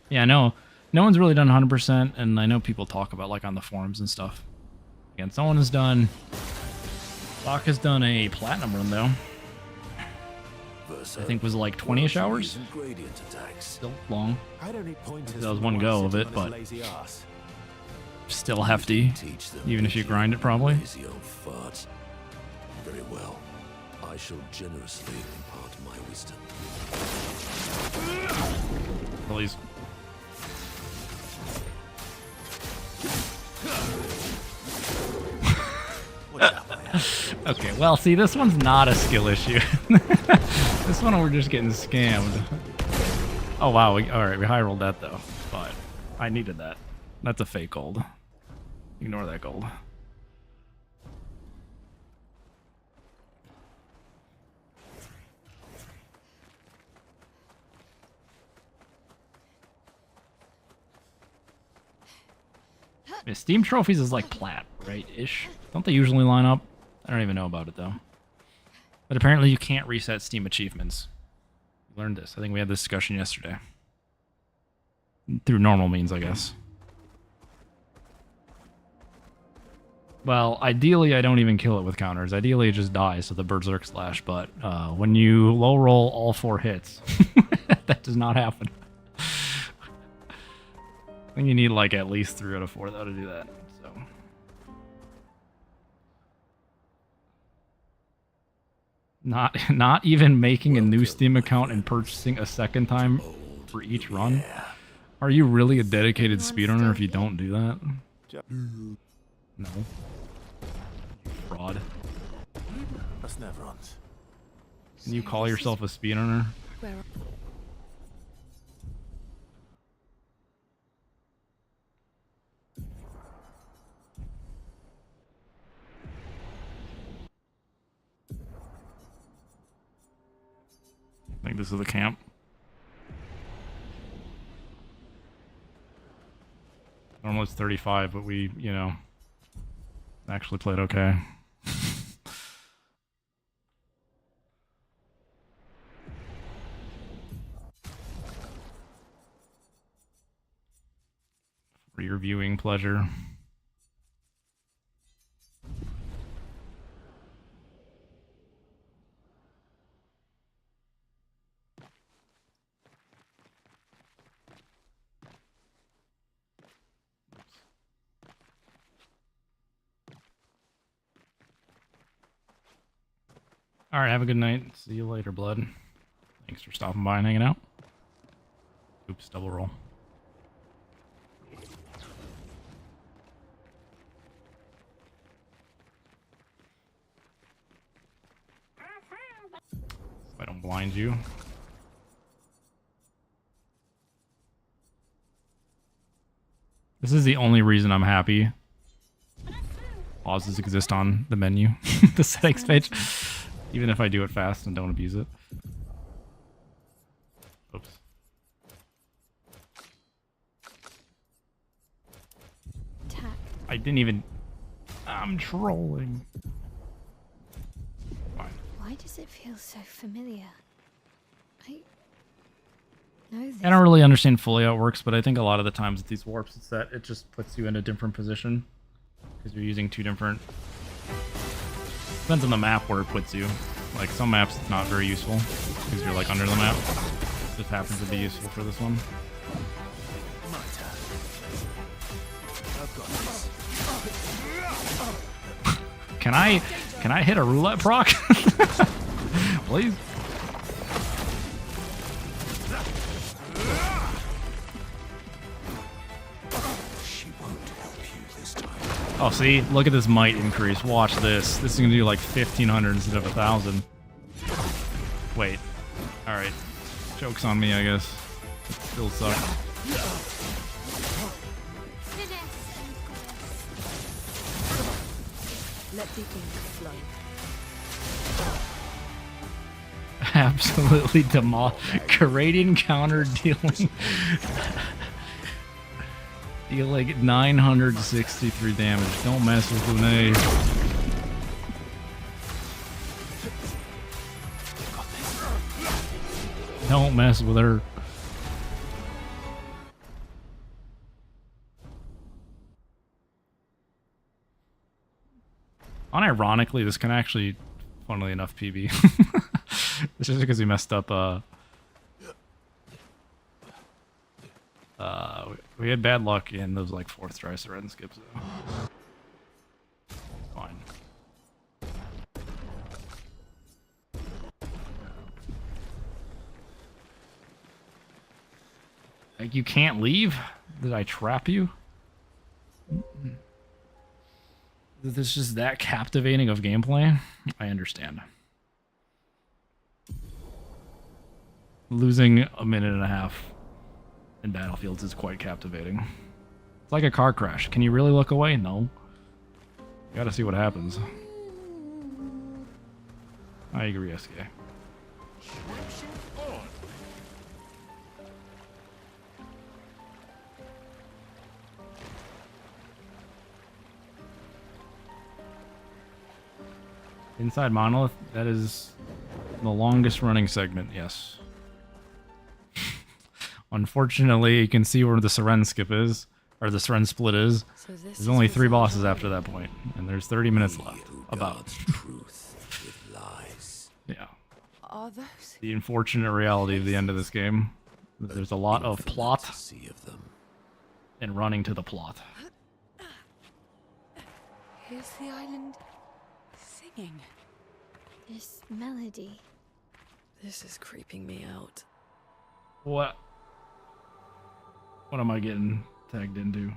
Yeah, no one's really done 100%, and I know people talk about like on the forums and stuff. Again, someone has done... Bach has done a platinum run though. I think was like 20-ish hours. Still long. That was one go of it, but still hefty. Even if you grind it, probably. Very well. I shall generously impart my wisdom. Please. Okay, well, see, this one's not a skill issue. This one we're just getting scammed. Oh, wow. Alright, we high rolled that, though. But I needed that. That's a fake gold. Ignore that gold. Yeah, Steam trophies is like plat, right-ish? Don't they usually line up? I don't even know about it, though. But apparently you can't reset Steam achievements. We learned this. I think we had this discussion yesterday. Through normal means, I guess. Well, ideally I don't even kill it with counters. Ideally it just dies to the Berserk Slash, but when you low roll all 4 hits, that does not happen. I think you need like at least 3 out of 4 though to do that. So not even making a new Steam account and purchasing a second time for each run. Are you really a dedicated speedrunner if you don't do that? No. Fraud. That's Neverons. Can you call yourself a speedrunner? I think this is the camp. Normally it's 35, but we, you know, actually played okay. For your viewing pleasure. Alright, have a good night. See you later, blood. Thanks for stopping by and hanging out. Oops, double roll. So I don't blind you. This is the only reason I'm happy pauses exist on the menu, the settings page. Even if I do it fast and don't abuse it. Oops. I didn't even... I'm trolling. Fine. Why does it feel so familiar? I know this. I don't really understand fully how it works, but I think a lot of the times with these warps, it's that it just puts you in a different position. Because you're using 2 different... Depends on the map where it puts you. Like some maps it's not very useful because you're like under the map. It just happens to be useful for this one. Can I hit a roulette proc? Please. Oh, see? Look at this might increase. Watch this. This is going to do like 1,500 instead of 1,000. Wait. Alright. Joke's on me, I guess. It still sucks. Let the ink flow. Absolutely Canadian counter dealing. Dealing 963 damage. Don't mess with Lune. Don't mess with her. Unironically, this can actually, funnily enough, PB. It's just because we messed up, we had bad luck in those, like, 4th try Seren skips, though. Fine. Like, you can't leave? Did I trap you? Is this just that captivating of gameplay? I understand. Losing a minute and a half in Battlefields is quite captivating. It's like a car crash. Can you really look away? No. You gotta see what happens. I agree, SK. Inside Monolith, that is the longest running segment, yes. Unfortunately, you can see where the Seren skip is, or the Seren split is. So there's only 3 bosses after that point, and there's 30 minutes left. About. Truth with lies. Yeah. Are those? The unfortunate reality of the end of this game. There's a lot of plot and running to the plot. Is the island singing? This melody. This is creeping me out. What? What am I getting tagged into?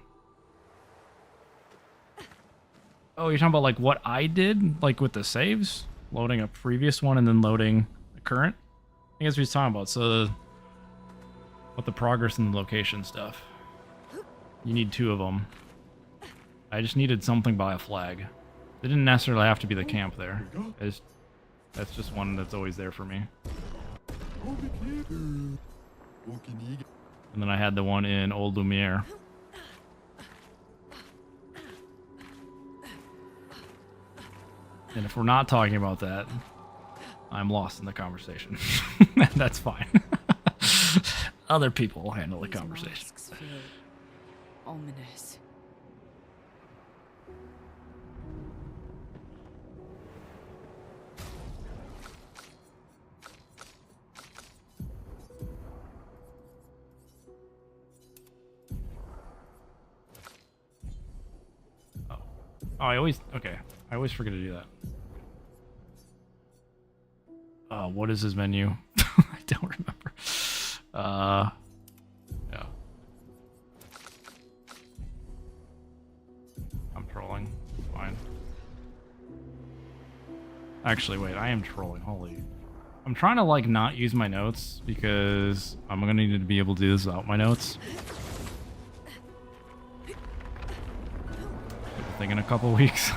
Oh, you're talking about like what I did, like with the saves, loading a previous one and then loading the current. I think that's what he's talking about. So, what the progress and the location stuff. You need 2 of them. I just needed something by a flag. It didn't necessarily have to be the camp there. That's just one that's always there for me. And then I had the one in Old Lumiere. And if we're not talking about that, I'm lost in the conversation. That's fine. Other people will handle the conversation. Masks feel ominous. Oh, I always forget to do that. What is his menu? I don't remember. Yeah. I'm trolling. It's fine. Actually, wait, I am trolling. Holy. I'm trying to, like, not use my notes because I'm gonna need to be able to do this without my notes. I think in a couple weeks.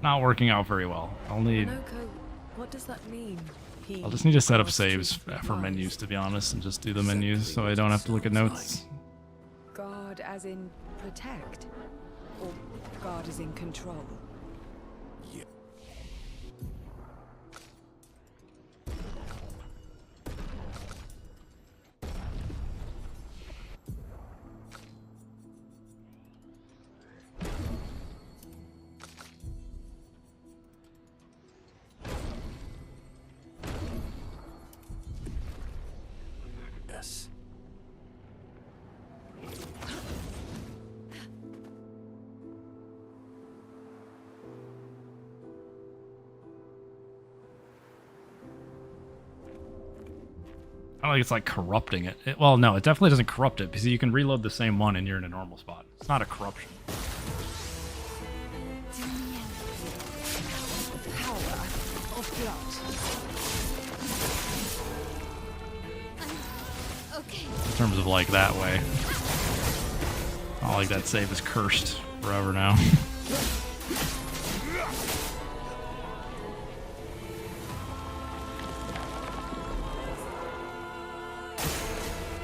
Not working out very well. I'll What does that mean? I'll just need to set up saves for menus, to be honest, and just do the menus so I don't have to look at notes. Guard as in protect? Or guard as in control? Yeah. Yes. I don't think it's like corrupting it. Well, no, it definitely doesn't corrupt it because you can reload the same one and you're in a normal spot. It's not a corruption. Okay. In terms of like that way. Not like that save is cursed forever now.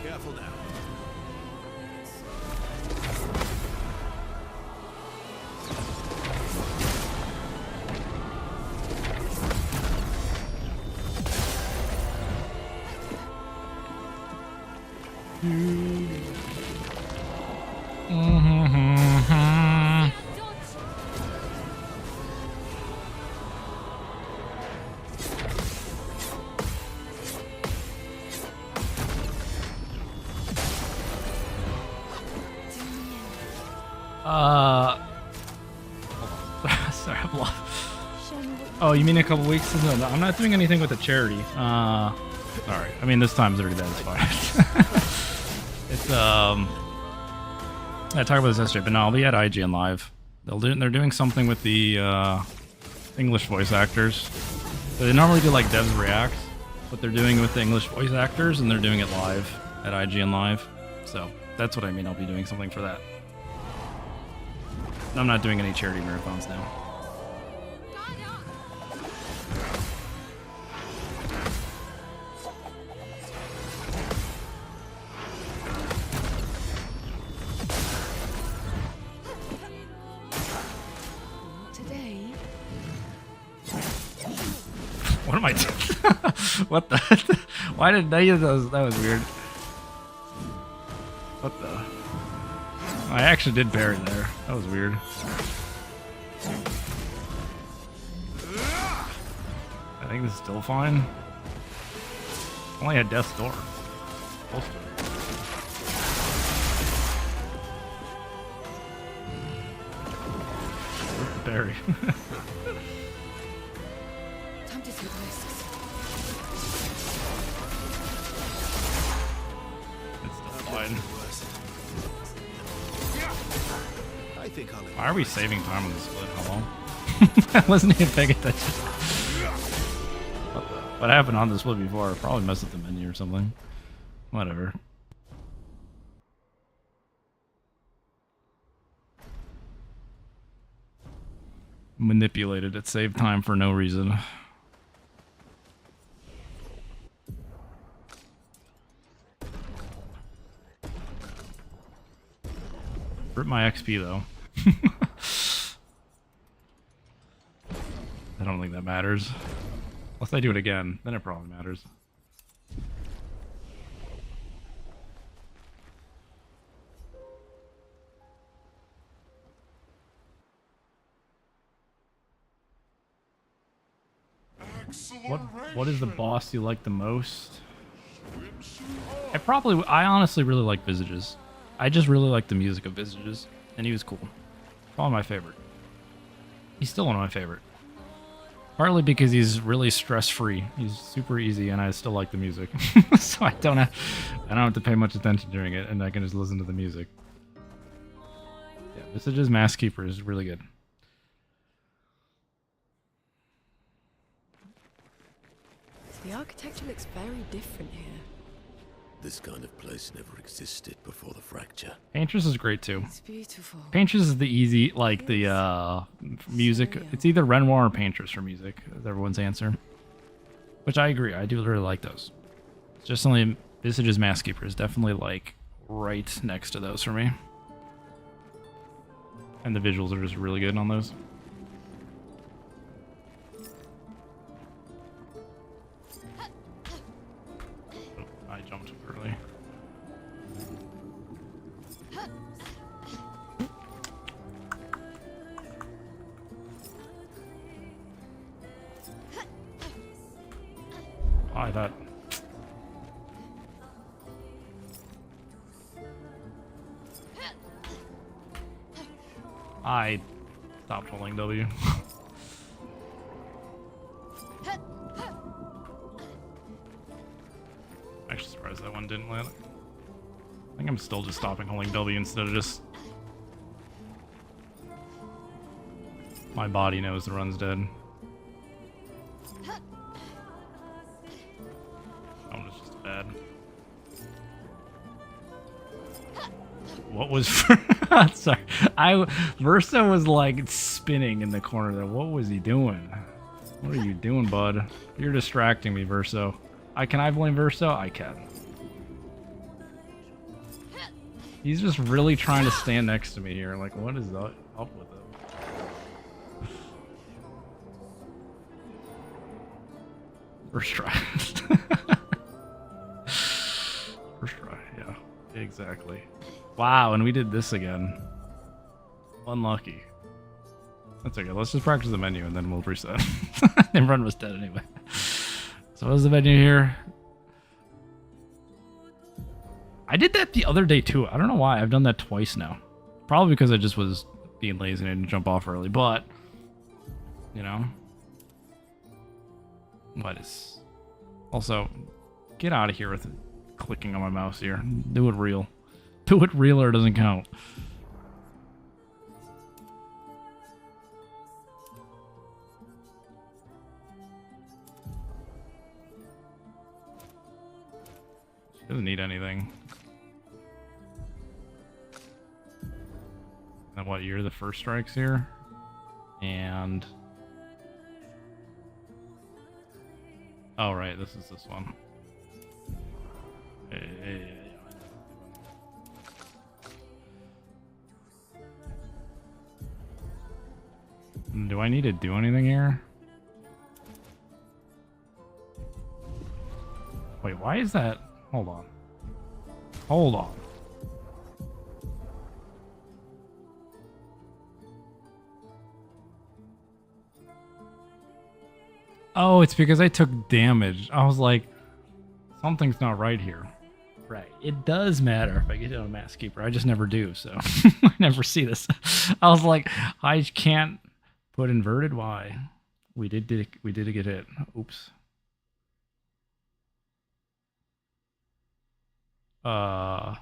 Careful now. Sorry, I'm lost. Oh, you mean a couple weeks? No, I'm not doing anything with the charity. Sorry. I mean, this time's already bad. It's fine. It's I talked about this yesterday, but no, I'll be at IGN Live. They're doing something with the English voice actors. So they normally do like devs react, but they're doing it with the English voice actors, and they're doing it live at IGN Live. So that's what I mean. I'll be doing something for that. I'm not doing any charity marathons now. What am I doing? What the? Why did I use those? That was weird. What the? I actually did parry there. That was weird. I think this is still fine. Only had death's door. Close to it. Barry. Time to take risks. It's still fine. I think I'll. Why are we saving time on the split? Hello? I wasn't even paying attention. What happened on the split before? Probably messed with the menu or something. Whatever. Manipulated it, saved time for no reason. Rip my XP though. I don't think that matters. Unless I do it again, then it probably matters. What is the boss you like the most? I honestly really like Visages. I just really like the music of Visages, and he was cool. Probably my favorite. He's still one of my favorite. Partly because he's really stress-free. He's super easy, and I still like the music, so I don't have to pay much attention during it, and I can just listen to the music. Yeah, Visages Mask Keeper is really good. The architecture looks very different here. This kind of place never existed before the fracture. Paintress is great too. It's beautiful. Paintress is the easy, like the music. It's either Renoir or Paintress for music, is everyone's answer. Which I agree, I do really like those. It's just only Visage's Mask Keeper is definitely like right next to those for me. And the visuals are just really good on those. I jumped early. Oh, I thought. I stopped holding W. Actually surprised that one didn't land. I think I'm still just stopping holding W instead of just... My body knows the run's dead. That one was just bad. What was... Sorry. Verso was like spinning in the corner there. What was he doing? What are you doing, bud? You're distracting me, Verso. Can I blame Verso? I can. He's just really trying to stand next to me here. Like, what is up with it? First try. First try, yeah. Exactly. Wow, and we did this again. Unlucky. That's okay. Let's just practice the menu and then we'll reset. And run was dead anyway. So what was the menu here? I did that the other day too. I don't know why. I've done that twice now. Probably because I just was being lazy and I didn't jump off early. But, you know. What is... Also, get out of here with clicking on my mouse here. Do it real. Do it real or it doesn't count. Doesn't need anything. And what, you're the first strikes here? And... Oh, right, this is this one. Hey. Do I need to do anything here? Wait, why is that? Hold on. Hold on. Oh, it's because I took damage. I was like, Something's not right here. Right. It does matter if I get on a Mask Keeper. I just never do, so I never see this. I was like, I can't put inverted. Why? We did get hit. Oops. Hold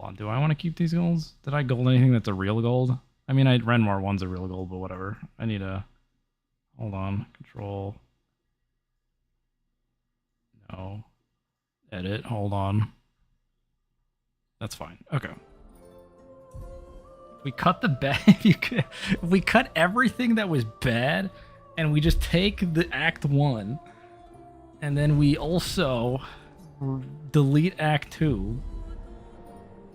on. Do I want to keep these golds? Did I gold anything that's a real gold? I mean, Renmar 1's a real gold, but whatever. I need a... Hold on. Control. No. Edit. Hold on. That's fine. Okay. We cut the bad. If we cut everything that was bad, and we just take the Act 1, and then we also delete Act 2,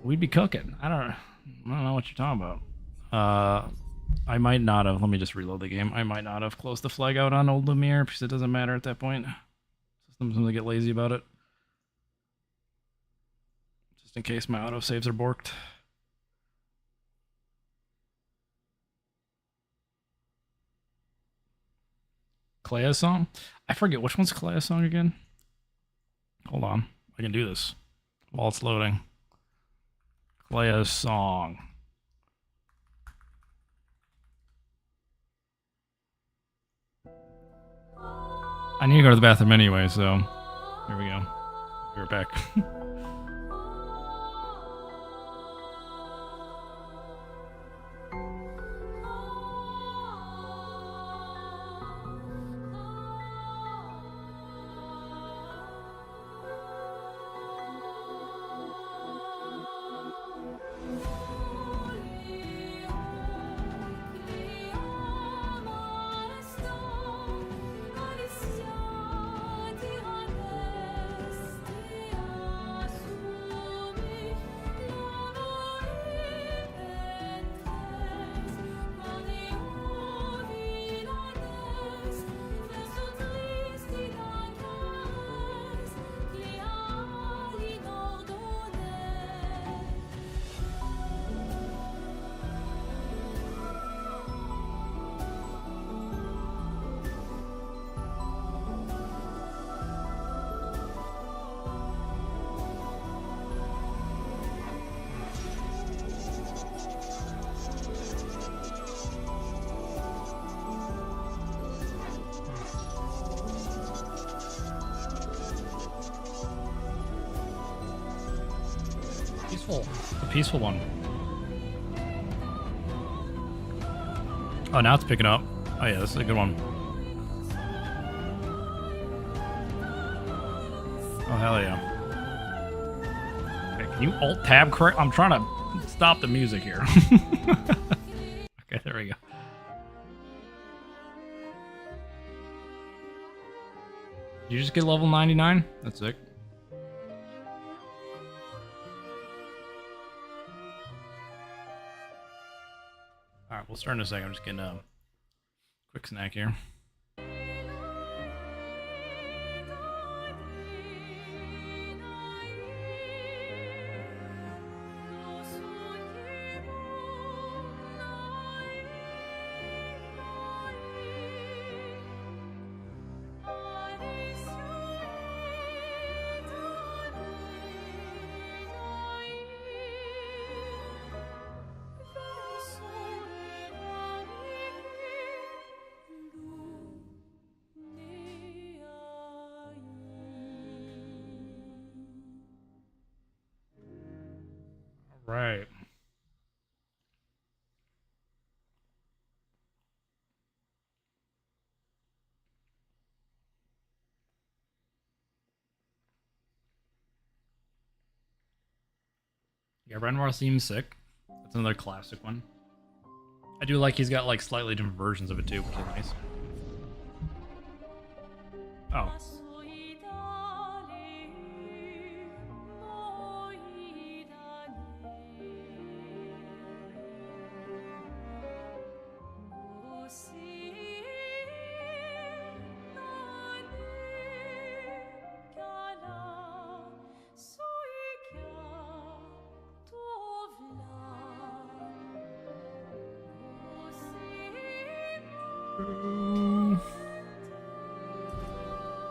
we'd be cooking. I don't know what you're talking about. I might not have. Let me just reload the game. I might not have closed the flag out on Old Lumiere because it doesn't matter at that point. Systems gonna get lazy about it. Just in case my autosaves are borked. Clair's song? I forget, which one's Clair's song again? Hold on. I can do this while it's loading. Clair's song. I need to go to the bathroom anyway, so here we go. Be right back. The peaceful one. Oh, now it's picking up. Oh yeah, this is a good one. Oh hell yeah. Okay, can you alt tab correct? I'm trying to stop the music here. Okay, there we go. Did you just get level 99? That's sick. Alright, we'll start in a second. I'm just getting a quick snack here. Right. Yeah, Renmar seems sick. That's another classic one. I do like he's got like slightly different versions of it too, which is nice. Oh.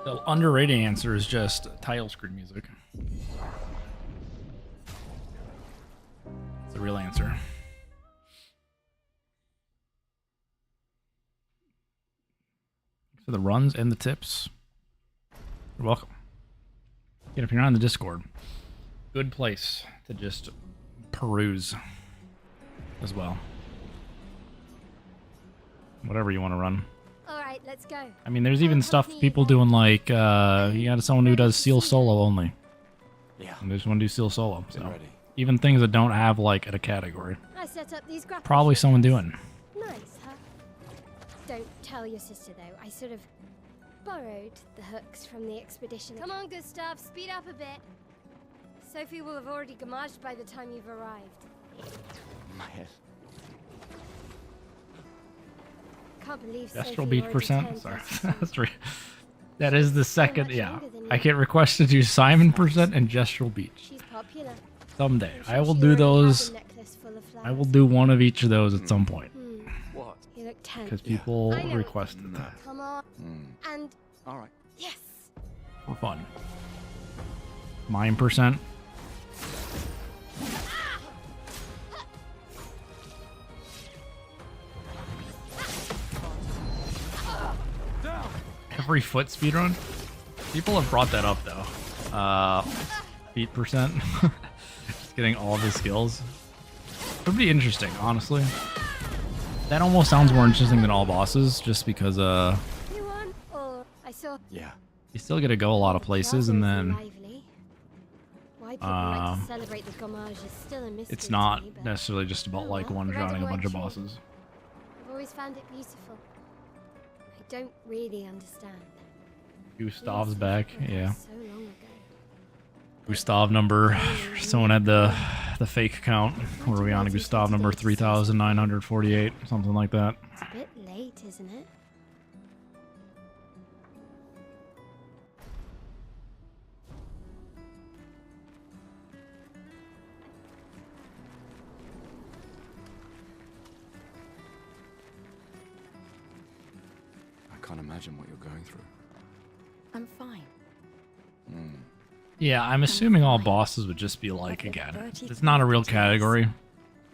The underrated answer is just title screen music. It's the real answer. Thanks for the runs and the tips. You're welcome. And if you're not in the Discord, good place to just peruse as well. Whatever you want to run. Alright, let's go. I mean, there's even stuff people doing like, you got someone who does Seal Solo only. Yeah. And they just want to do Seal Solo. Been So ready. even things that don't have like a category. I set up these graphics. Probably someone doing. Nice, huh? Don't tell your sister though. I sort of borrowed the hooks from the expedition. Come on, Gustav, speed up a bit. Sophie will have already gamaged by the time you've arrived. My head. Can't believe Gestural Sophie beat already percent. turned Sorry, 30. that's three. That is the second. much Yeah, younger than I you. get requested to use Simon percent and gestural beat. She's popular. Someday I'm sure I will she do already has those. a necklace full of I will flowers. do one of each of those at some point What? You look tense. because people I know. requested that Come on. And All right. yes. for fun. Mine percent. Every foot speedrun? People have brought that up though. Feet percent. Just getting all the skills. Would be interesting, honestly. That almost sounds more interesting than all bosses, just because You won? Or I saw Yeah. you still get to go a lot of places, and then lively. Why people like to celebrate the gommage is still a mystery it's to not me, but necessarily just about Oh, like well, one the red shotting and a bunch of white tree. bosses. I've always found it beautiful. I don't really understand. Gustav's These back, people were yeah. So long ago. Gustav number. Someone had the fake count. Where are we on? A Gustav number 3,948, something like that. It's a bit late, isn't it? I can't imagine what you're going through. I'm fine. Yeah, I'm assuming all bosses would just be like, again, it's not a real category.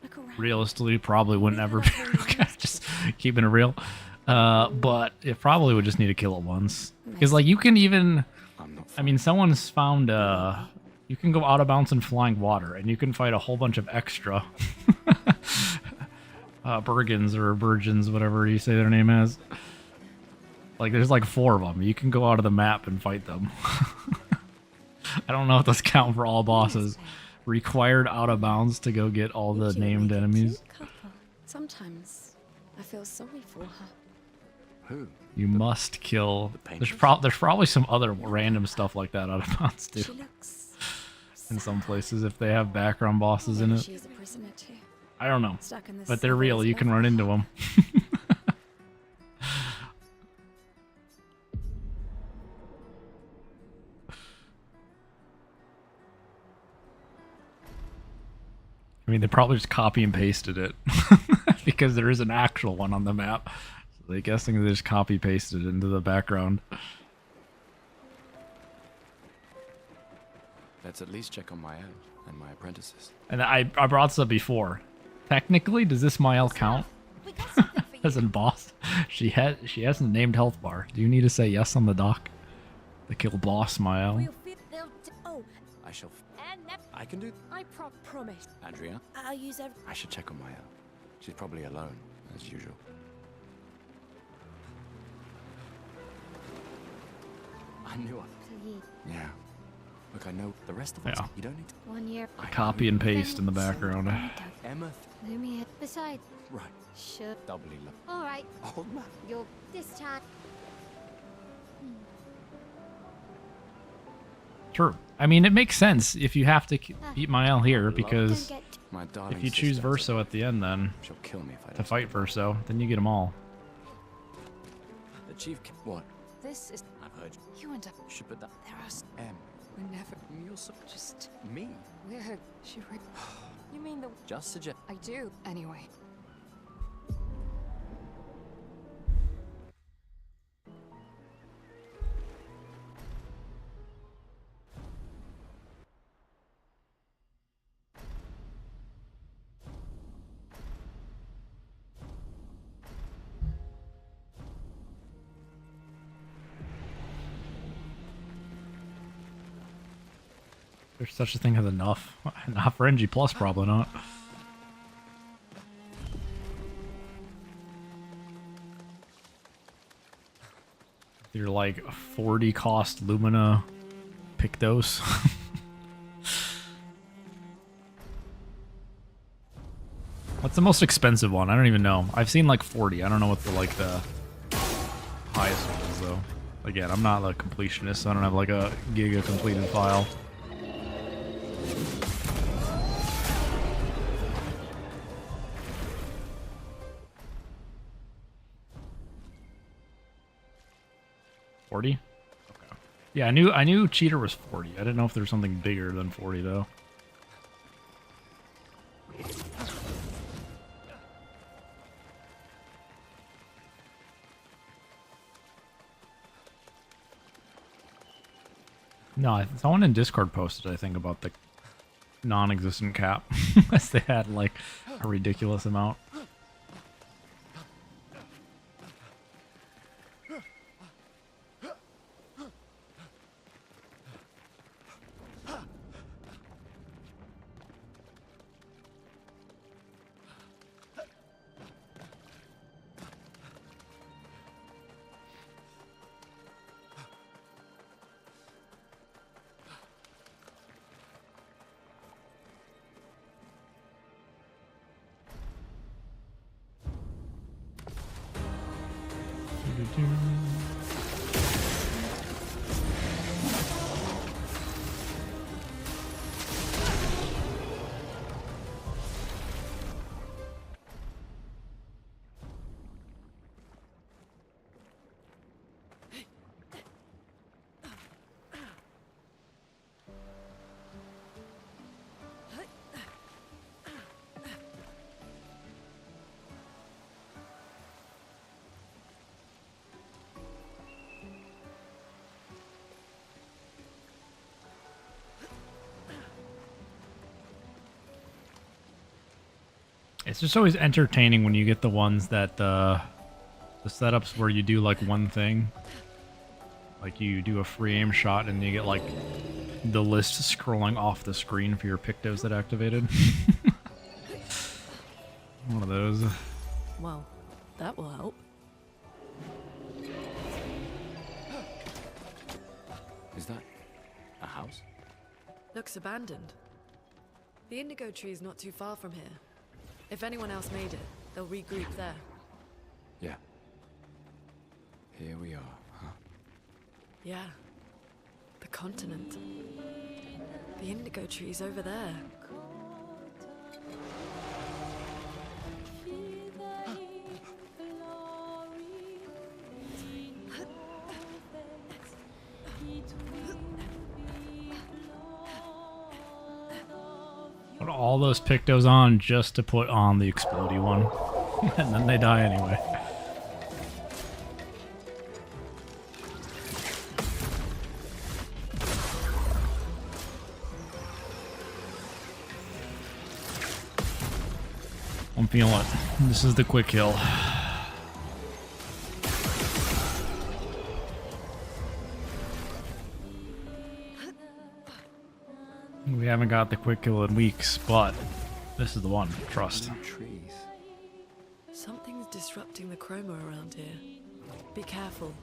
Look around. Realistically, probably wouldn't ever be a real category, just keeping it real. But it probably would just need to kill it once. Because, like, you can even... I'm not. I mean, someone's found, you can go out of bounds in flying water, and you can fight a whole bunch of extra Bergens or Virgins, whatever you say their name is. Like, there's like 4 of them. You can go out of the map and fight them. I don't know if those count for all bosses. Required out of bounds to go get all the You two named make a enemies. cute couple. Sometimes I feel sorry for her. Who? You must kill. There's, painters? there's probably some other random stuff like that out of bounds too. She looks In some places, if they have background bosses in maybe it. she's a prisoner too. I don't know. Stuck in this But they're real. You can run into them. I mean, they probably just copy and pasted it because there is an actual one on the map. So they're guessing they just copy pasted it into the background. Let's at least check on my own and my apprentices. And I brought this up before. Technically, does this Mael count We got something for you. as in boss? She hasn't named health bar. Do you need to say yes on the dock to kill boss Mael? We'll feel they'll oh, I shall. and I can do. I promise. Andrea, I'll use every. I should check on my own. She's probably alone, as usual. I knew it. Please. Yeah. Look, I know the rest of us. Yeah. You don't need to. 1 year. Copy and paste in the background. Emma. Lumia. Beside. Right. Sure. Doubly love. All right. Old man. You're this time. True. I mean, it makes sense if you have to beat Mael here, Don't because get. My darling. if you choose sister. Verso at the end, then She'll kill me if I to don't. fight Verso, then you get them all. The chief. What? This is I've heard. you and I. You should put that. There are s- M. we're never You're so just. me. We're. She. You mean the? Just suggest. I do. Anyway. there's such a thing as enough. Not for NG Plus, probably not. You're like 40 cost Lumina Pictos. What's the most expensive one? I don't even know. I've seen like 40. I don't know what the highest one is though. Again, I'm not a completionist, so I don't have like a giga completed file. $40? Okay. Yeah, I knew cheater was 40. I didn't know if there was something bigger than 40 though. No, someone in Discord posted, I think, about the non-existent cap. Unless they had like a ridiculous amount. It's just always entertaining when you get the ones that the setups where you do like one thing, like you do a free aim shot and you get like the list scrolling off the screen for your pictos that activated. One of those. Well, that will help. Is that a house? Looks abandoned. The indigo tree is not too far from here. If anyone else made it, they'll regroup there. Yeah. Here we are, huh? Yeah. The continent. The indigo tree's over there. Put all those pictos on just to put on the explodey one. And then they die anyway. I'm feeling it. This is the quick kill. We haven't got the quick kill in weeks, but this is the one. Trust. Trees. Something's disrupting the chroma around here. Be careful.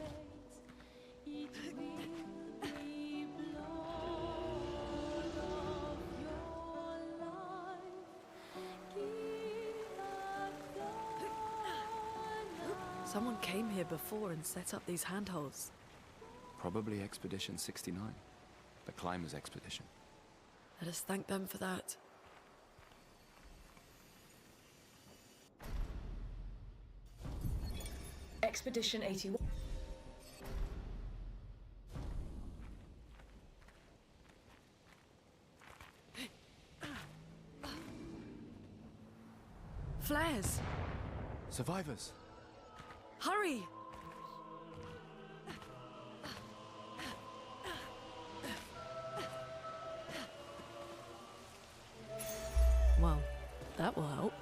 Someone came here before and set up these handholds. Probably Expedition 69. The climbers expedition. Let us thank them for that. Expedition 81. Flares! Survivors! Hurry! Well, that will help.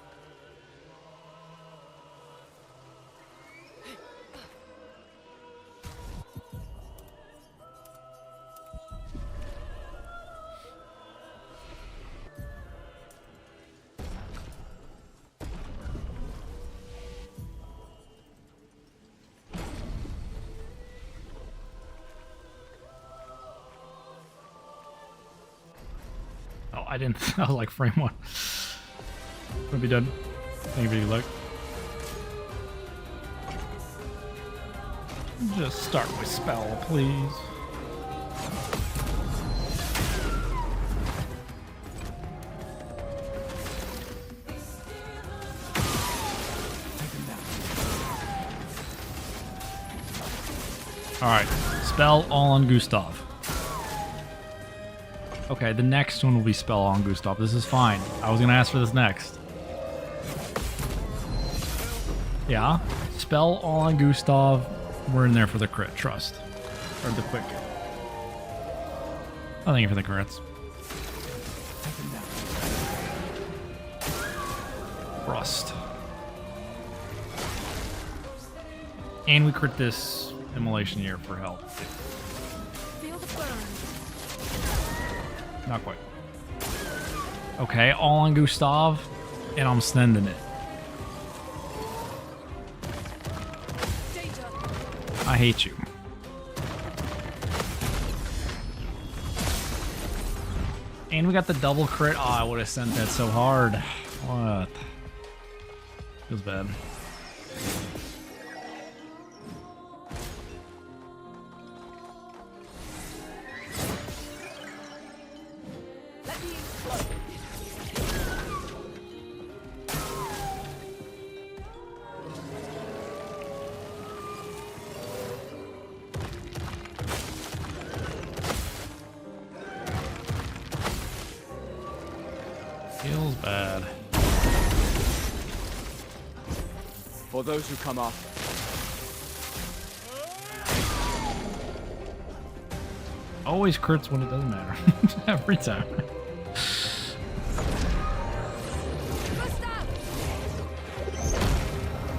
I didn't. I was like frame 1. Gonna be done. Thank you for your luck. Just start with spell, please. Alright, spell all on Gustav. Okay, the next one will be spell on Gustav. This is fine. I was gonna ask for this next. Yeah, spell all on Gustav. We're in there for the crit, trust. Or the quick. Oh, thank you for the crits. Rust. And we crit this immolation here for help. Feel the burn. Not quite. Okay, all on Gustav, and I'm sending it. Danger. I hate you. And we got the double crit. Oh, I would have sent that so hard. What? Feels bad. Let me explode. Feels bad. For those who come up, Always crits when it doesn't matter. Every time.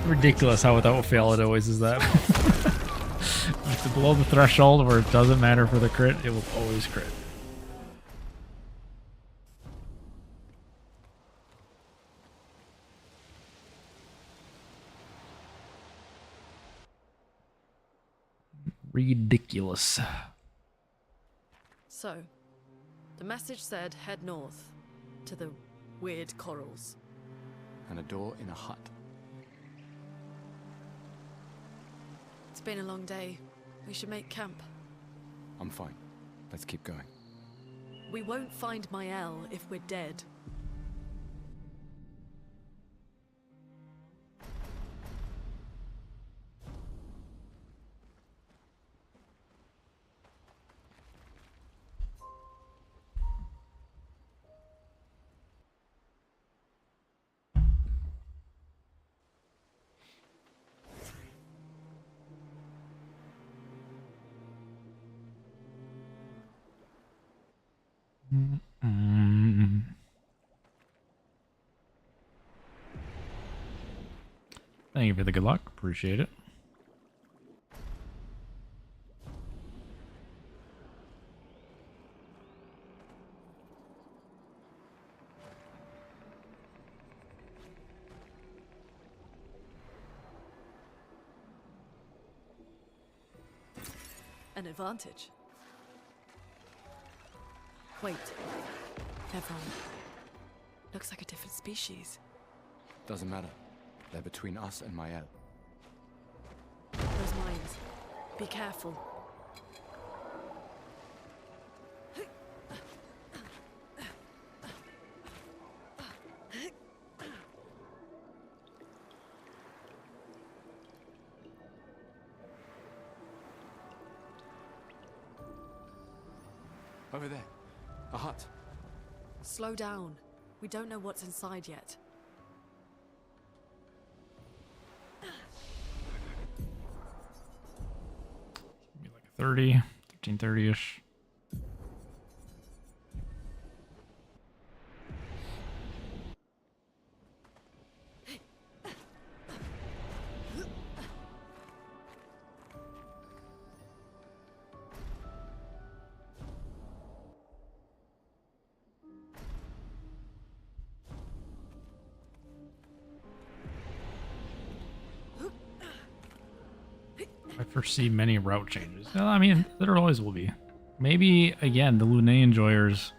Ridiculous how without fail it always is that. If it's below the threshold where it doesn't matter for the crit, it will always crit. Ridiculous. So, the message said head north to the weird corals. and a door in a hut. It's been a long day. We should make camp. I'm fine. Let's keep going. We won't find Mael if we're dead. Thank you for the good luck. Appreciate it. An advantage. Wait. Never mind. Looks like a different species. Doesn't matter. They're between us and Mael. Those mines. Be careful. Over there. A hut. Slow down. We don't know what's inside yet. Maybe like a 30, 1330-ish. I foresee many route changes. Well, I mean, there always will be. Maybe, again, the Lunae Enjoyers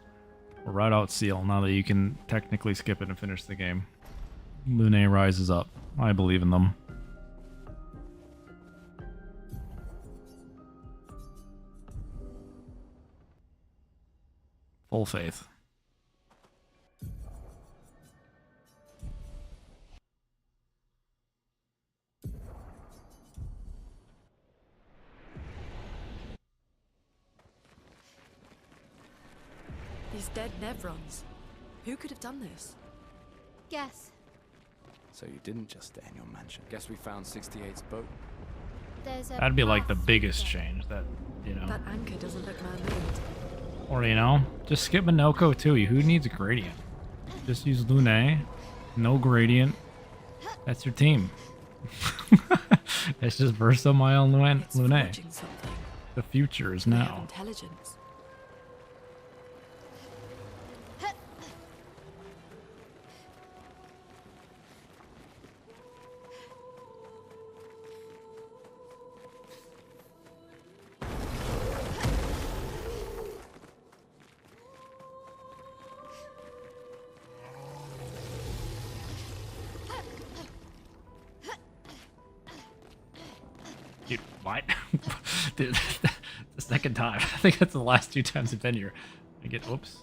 Or ride out Seal now that you can technically skip it and finish the game. Lune rises up. I believe in them. Full faith. These dead Nevrons. Who could have done this? Guess. So you didn't just stay in your mansion. Guess we found 68's boat. There's a That'd be like the path biggest there. change. That, you know. That anchor doesn't look man-made. Or, you know, just skip Minoko too. Who needs a gradient? Just use Lune. No gradient. That's your team. It's just Versamile and It's Lune. forging something. The future is They have now. intelligence. Dude, what? Dude, the second time. I think that's the last 2 times I've been here. I get, oops.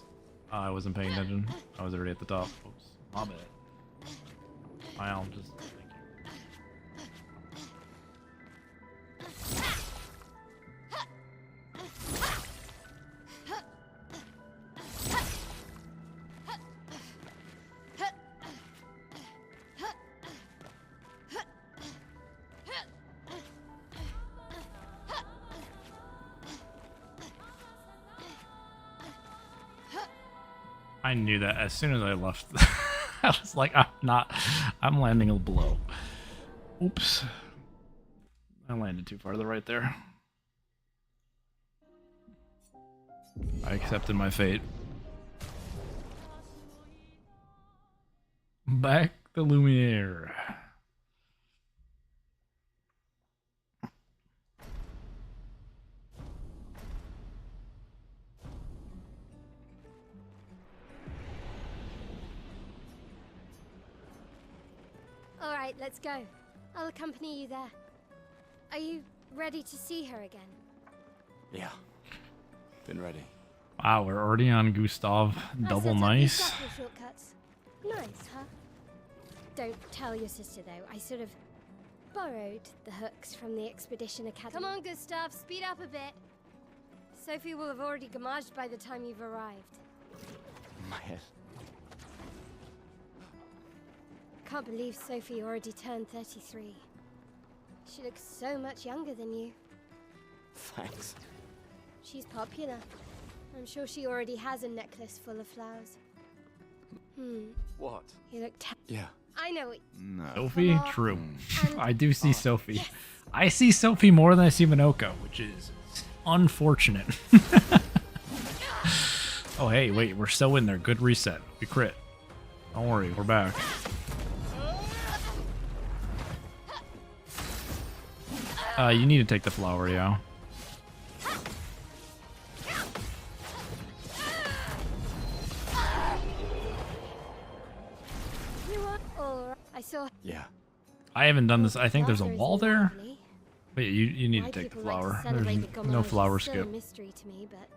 I wasn't paying attention. I was already at the top. Oops. My bad. I'll just, thank you. I knew that as soon as I left. I was like, I'm landing below. Oops. I landed too far to the right there. I accepted my fate. Back the Lumiere. All right, let's go. I'll accompany you there. Are you ready to see her again? Yeah. Been ready. Wow, we're already on Gustav. I Double set up nice. these grapple shortcuts. Nice, huh? Don't tell your sister though. I sort of borrowed the hooks from the Expedition Academy. Come on, Gustav, speed up a bit. Sophie will have already gamaged by the time you've arrived. My head. Can't believe Sophie already turned 33. She looks so much younger than you. Thanks. She's popular. I'm sure she already has a necklace full of flowers. What? You look Yeah. I know it. No. Sophie? Come on. True. And- I do see Sophie. I see Sophie more than I see Minoko, which is unfortunate. Oh, hey, wait, we're so in there. Good reset. We crit. Don't worry, we're back. You need to take the flower, yeah. You are all right. I saw. Yeah. I haven't done this. I think there's a Plaza is wall there. lovely. Wait, you need Why to take the people like to flower. celebrate There's the no Gomage is flower still skip a mystery to me, but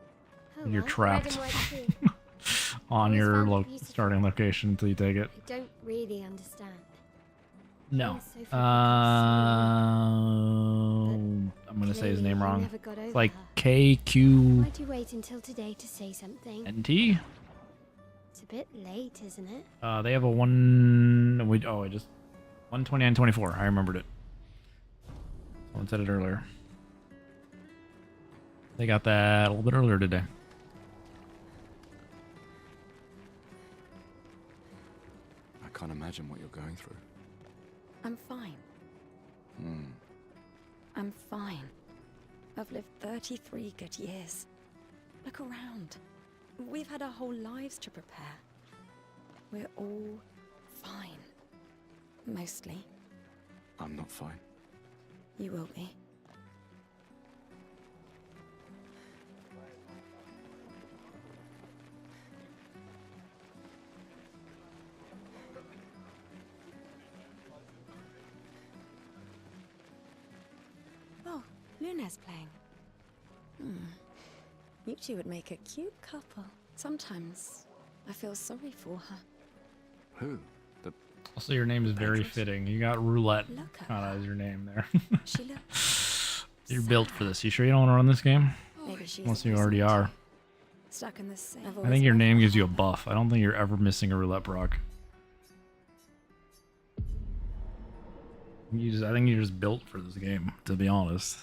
oh You're well. trapped. Red and white too. on Always your found it beautiful. starting location until you take it. I don't really understand. No. Me and Sophie picked up I'm gonna say his Clearly name you wrong. never got over It's like her. KQ Why'd you wait until today to say something? NT. It's a bit late, isn't it? They have a one. Wait, oh, I just 129.24. I remembered it. Someone said it earlier. They got that a little bit earlier today. I can't imagine what you're going through. I'm fine. I'm fine. I've lived 33 good years. Look around. We've had our whole lives to prepare. We're all fine. Mostly. I'm not fine. You will be. Luna's playing. You two would make a cute couple. Sometimes I feel sorry for her. Who? The Also, your name is very fitting. You got roulette Look at kind of as your name there. She looks You're built for this. You sure you don't want to run this game? maybe she's Unless you already are. stuck in the same. I think your name gives you a buff. I don't think you're ever missing a roulette proc. I think you're just built for this game, to be honest.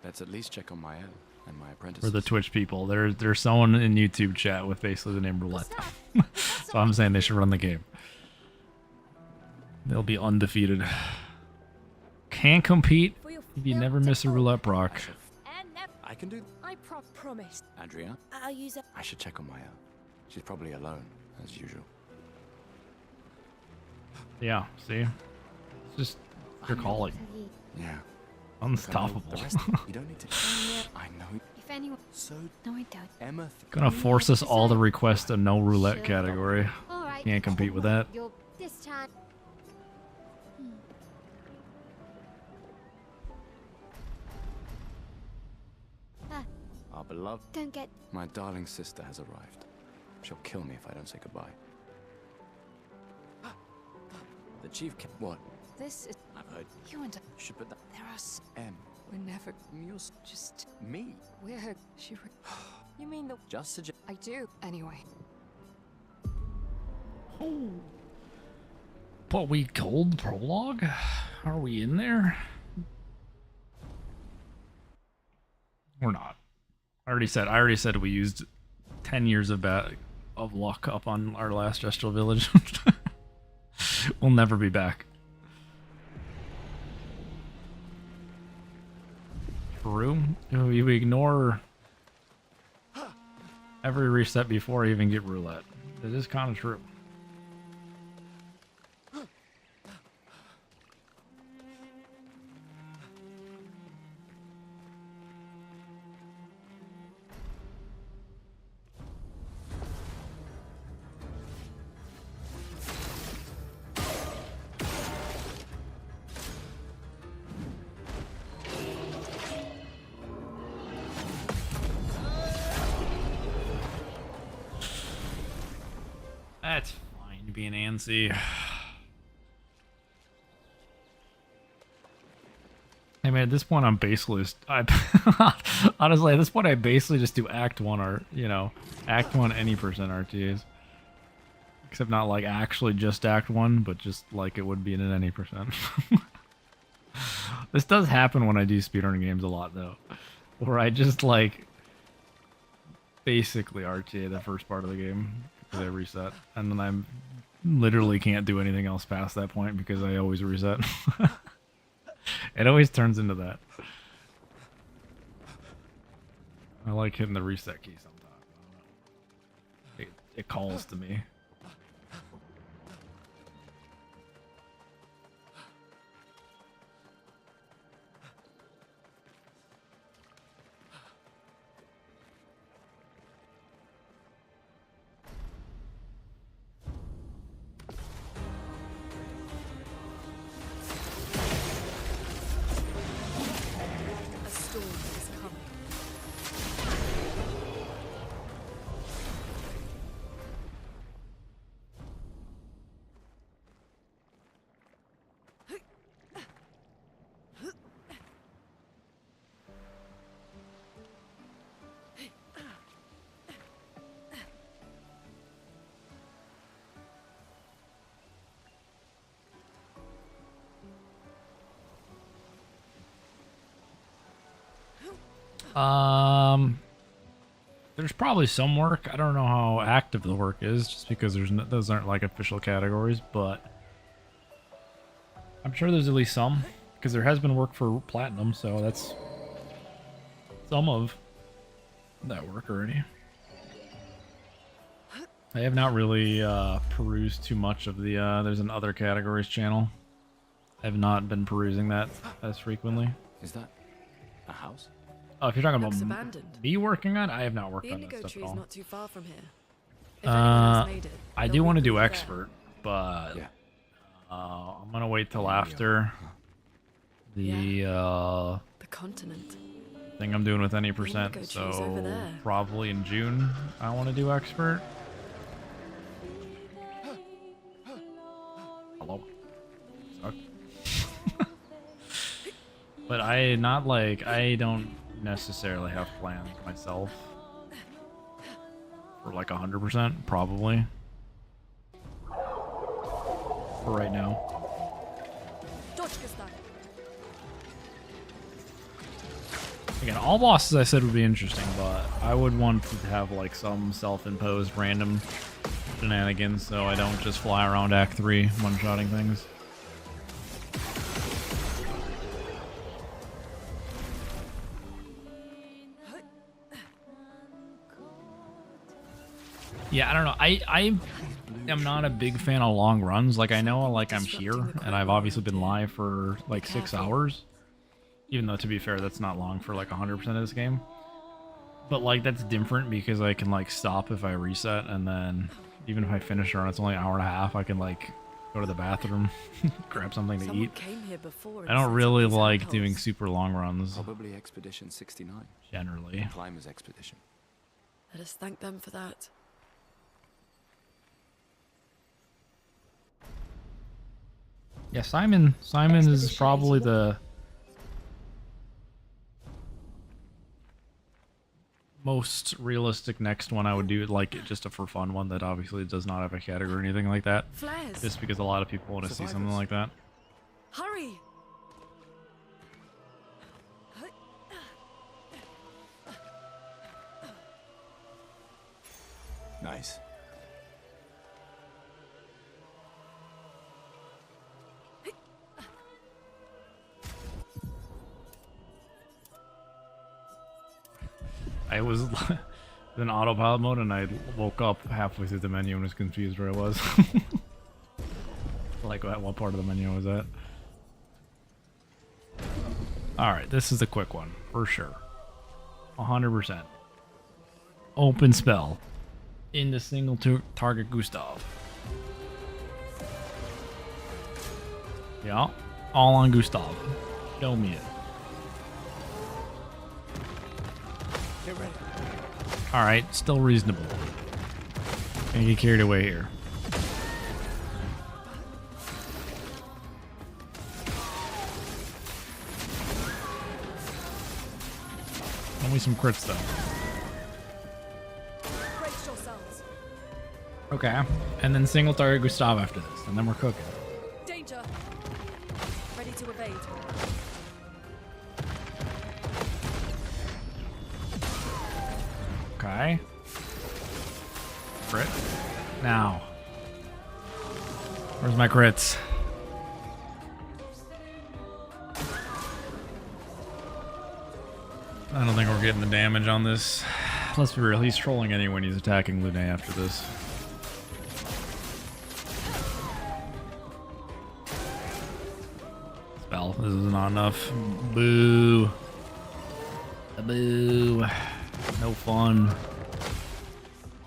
Let's at least check on my L and my apprentice. For the Twitch people, there's someone in YouTube chat with basically the name Roulette. So I'm saying they should run the game. They'll be undefeated. Can't compete if you never miss a roulette proc. I can do. I promise. Andrea, I'll use it. I should check on my L. She's probably alone, as usual. Yeah, see? It's just your calling. Yeah. Unstoppable. The rest, you don't need to. I know. If anyone... So, No, I don't. Emma. Gonna force us all to request a no roulette category. All right. Can't compete with that. You're this time... Our beloved. Don't get... My darling sister has arrived. She'll kill me if I don't say goodbye. The chief. What? This is I've heard. you and You should put that. there are. M. We're never. You're Just me. we're. She. You mean the? Just suggest. I do. Anyway. Oh. But we gold prologue? Are we in there? We're not. I already said we used 10 years of luck up on our last Gestral Village. We'll never be back. True. We ignore every reset before I even get roulette. It is kind of true. That's fine, being antsy. Hey man, at this point I'm basically just, honestly at this point I basically just do Act 1 or, you know, Act 1 any percent RTAs. Except not like actually just Act 1, but just like it would be in an any percent. This does happen when I do speedrunning games a lot though. Where I just like basically RTA the first part of the game because I reset. And then I literally can't do anything else past that point because I always reset. It always turns into that. I like hitting the reset key sometimes. I don't know. It calls to me. A storm is coming. There's probably some work. I don't know how active the work is, just because those aren't like official categories, but I'm sure there's at least some, because there has been work for platinum, so that's some of that work already. I have not really perused too much of the there's an other categories channel. I have not been perusing that as frequently. Is that a house? Oh, if you're talking Looks about abandoned. me working on it, I have not worked The on that indigo stuff at tree is all. not too far from here. If anyone else made it, I they'll do want to do regroup there. expert, but Yeah. I'm gonna wait till after the The continent. thing I'm doing with any indigo percent. tree's over So there. probably in June I want to do expert. Hello. Suck. But I don't necessarily have plans myself for like 100%, probably. For right now. Again, all bosses I said would be interesting, but I would want to have like some self-imposed random shenanigans so I don't just fly around Act 3 one-shotting things. Yeah, I don't know. I am not a big fan of long runs. Like, I know like I'm here and I've obviously been live for like 6 hours. Even though, to be fair, that's not long for like 100% of this game. But like, that's different because I can like stop if I reset, and then even if I finish a run, it's only an hour and a half. I can like go to the bathroom, grab something to eat. I don't really like doing super long runs. Probably Expedition 69. Generally. Climbers Expedition. Let us thank them for that. Yeah, Simon is probably the most realistic next one I would do, like just a for fun one that obviously does not have a category or anything like that. Flares. Just because a lot of people want to see something like that. Hurry! Nice. I was in autopilot mode and I woke up halfway through the menu and was confused where I was. Like at what part of the menu I was at. Alright, this is a quick one, for sure. 100%. Open spell. Into single target Gustav. Yeah, all on Gustav. Show me it. Get ready. Alright, still reasonable. Can't get carried away here. Only some crits though. Brace yourselves. Okay, and then single target Gustav after this, and then we're cooking. Danger. Ready to evade. Okay. Crit. Now. Where's my crits? I don't think we're getting the damage on this. Let's be real, he's trolling anyway when he's attacking Lune after this. Spell. This is not enough. Boo. Boo. No fun.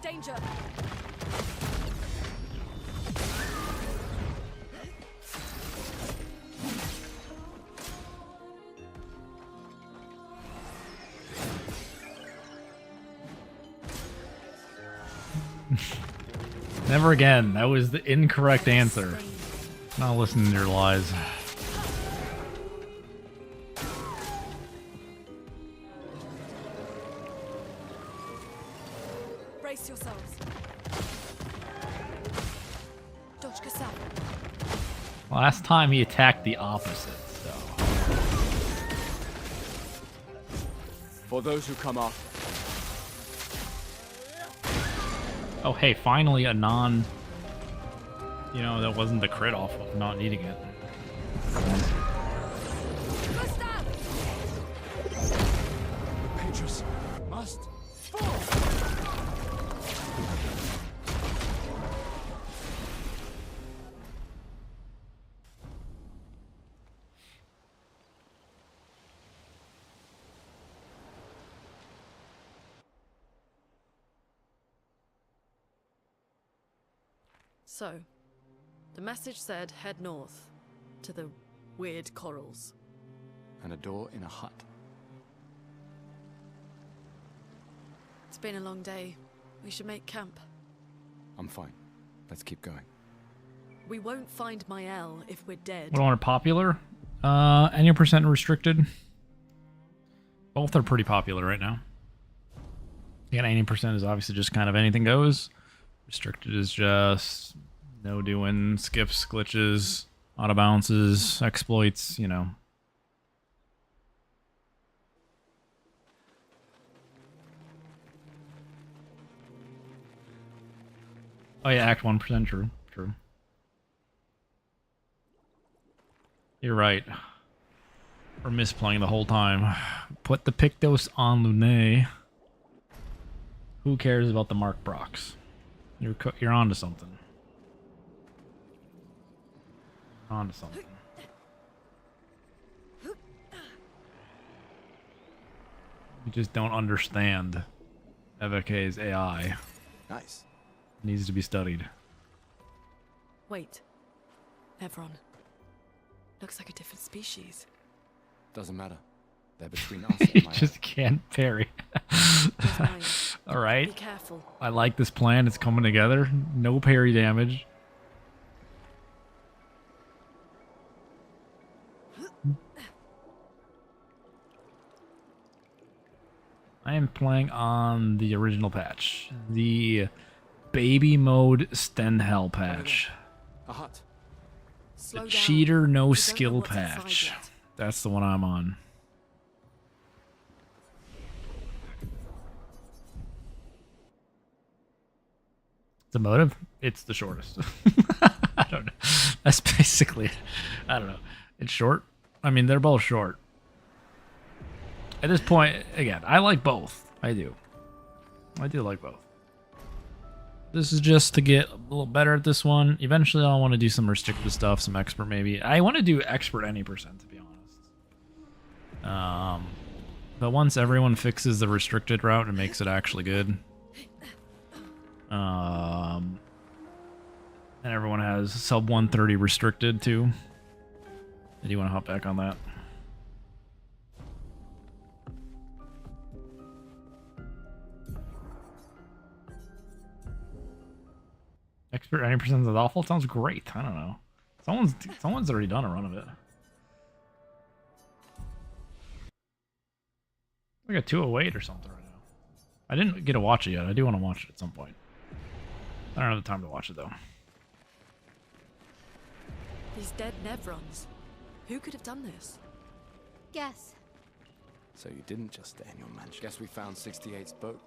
Danger. Never again. That was the incorrect answer. Not listening to your lies. Brace yourselves. Dodge Kasab. Last time he attacked the opposite, so. For those who come up. Oh, hey, finally a non... You know, that wasn't the crit off of not needing it. Petrus must So, the message said head north to the weird corals. And a door in a hut. It's been a long day. We should make camp. I'm fine. Let's keep going. We won't find Mael if we're dead. What do I want popular? Any percent restricted? Both are pretty popular right now. Yeah, 80% is obviously just kind of anything goes. Restricted is just no doing, skips, glitches, auto bounces, exploits, you know. Oh yeah, Act 1%, true, true. You're right. We're misplaying the whole time. Put the Pictos on Lune. Who cares about the Mark Brox? You're onto something. Onto something. You just don't understand Evke's AI. Nice. Needs to be studied. Wait. Evron. Looks like a different species. Doesn't matter. They're between us You and my just can't parry. All right. Be careful. I like this plan. It's coming together. No parry damage. I am playing on the original patch. The baby mode Stenhell patch. A hut. Slow The down. cheater no We don't know skill what's inside patch. yet. That's the one I'm on. The motive? It's the shortest. I don't know. That's basically, I don't know. It's short. I mean, they're both short. At this point, again, I like both. I do. I do like both. This is just to get a little better at this one. Eventually, I'll want to do some restricted stuff, some expert maybe. I want to do expert any percent, to be honest. But once everyone fixes the restricted route and makes it actually good, and everyone has sub 130 restricted too. Do you want to hop back on that? Expert 90% is awful. Sounds great. I don't know. Someone's already done a run of it. We got 208 or something right now. I didn't get to watch it yet. I do want to watch it at some point. I don't have the time to watch it though. These dead Nevrons. Who could have done this? Guess. So you didn't just stay in your mansion. Guess we found 68's boat.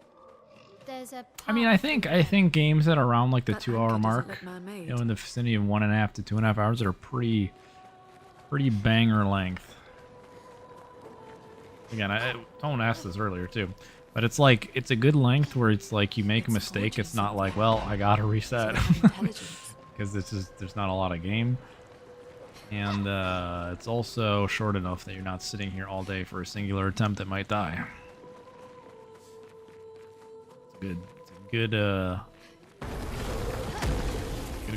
There's a I mean, I think games that are around like the That 2 anchor hour doesn't mark, look man-made. you know, in the vicinity of 1.5 to 2.5 hours, that are pretty banger length. Again, someone asked this earlier too, but it's like it's a good length where it's like you make a mistake. It's not like, well, I gotta reset because there's not a lot of game, and it's also short enough that you're not sitting here all day for a singular attempt that might die. It's a good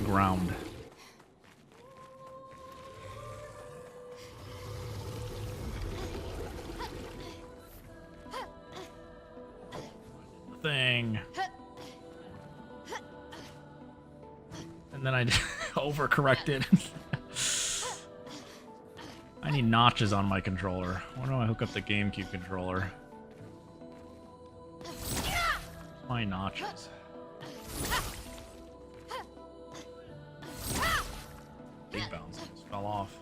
ground. Thing. And then I overcorrected. I need notches on my controller. Why don't I hook up the GameCube controller? My notches. Big bounce. Just fell off.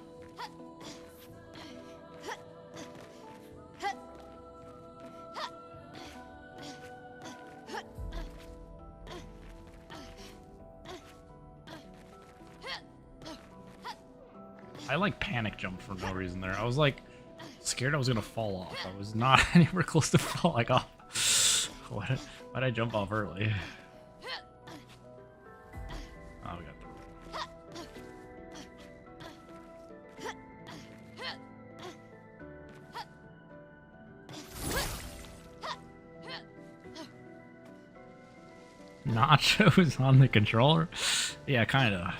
I like panic jumped for no reason there. I was like scared I was gonna fall off. I was not anywhere close to falling off. Why'd I jump off early? Oh, we got nachos on the controller. Yeah, kind of.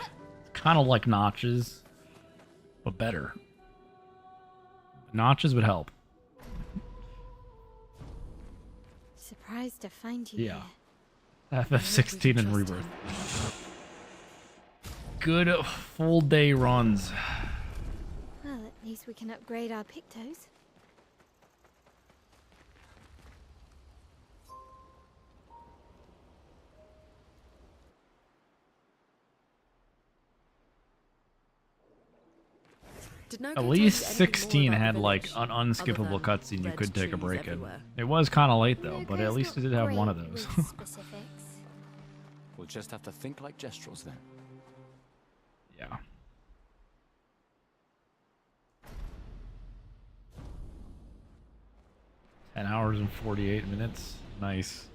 Kind of like notches, but better. Notches would help. Surprised to find you Yeah. here. FF16 and Rebirth. Good full day runs. Well, at least we can upgrade our Pictos. Did no At code least tell you anything 16 more about had the like village, an other unskippable than cutscene you red could take a trees break in. everywhere? It was kind of late though, but at Logo's least it not did have one of great those. with specifics. We'll just have to think like Gestrels then. Yeah. Ten hours and 48 minutes. Nice.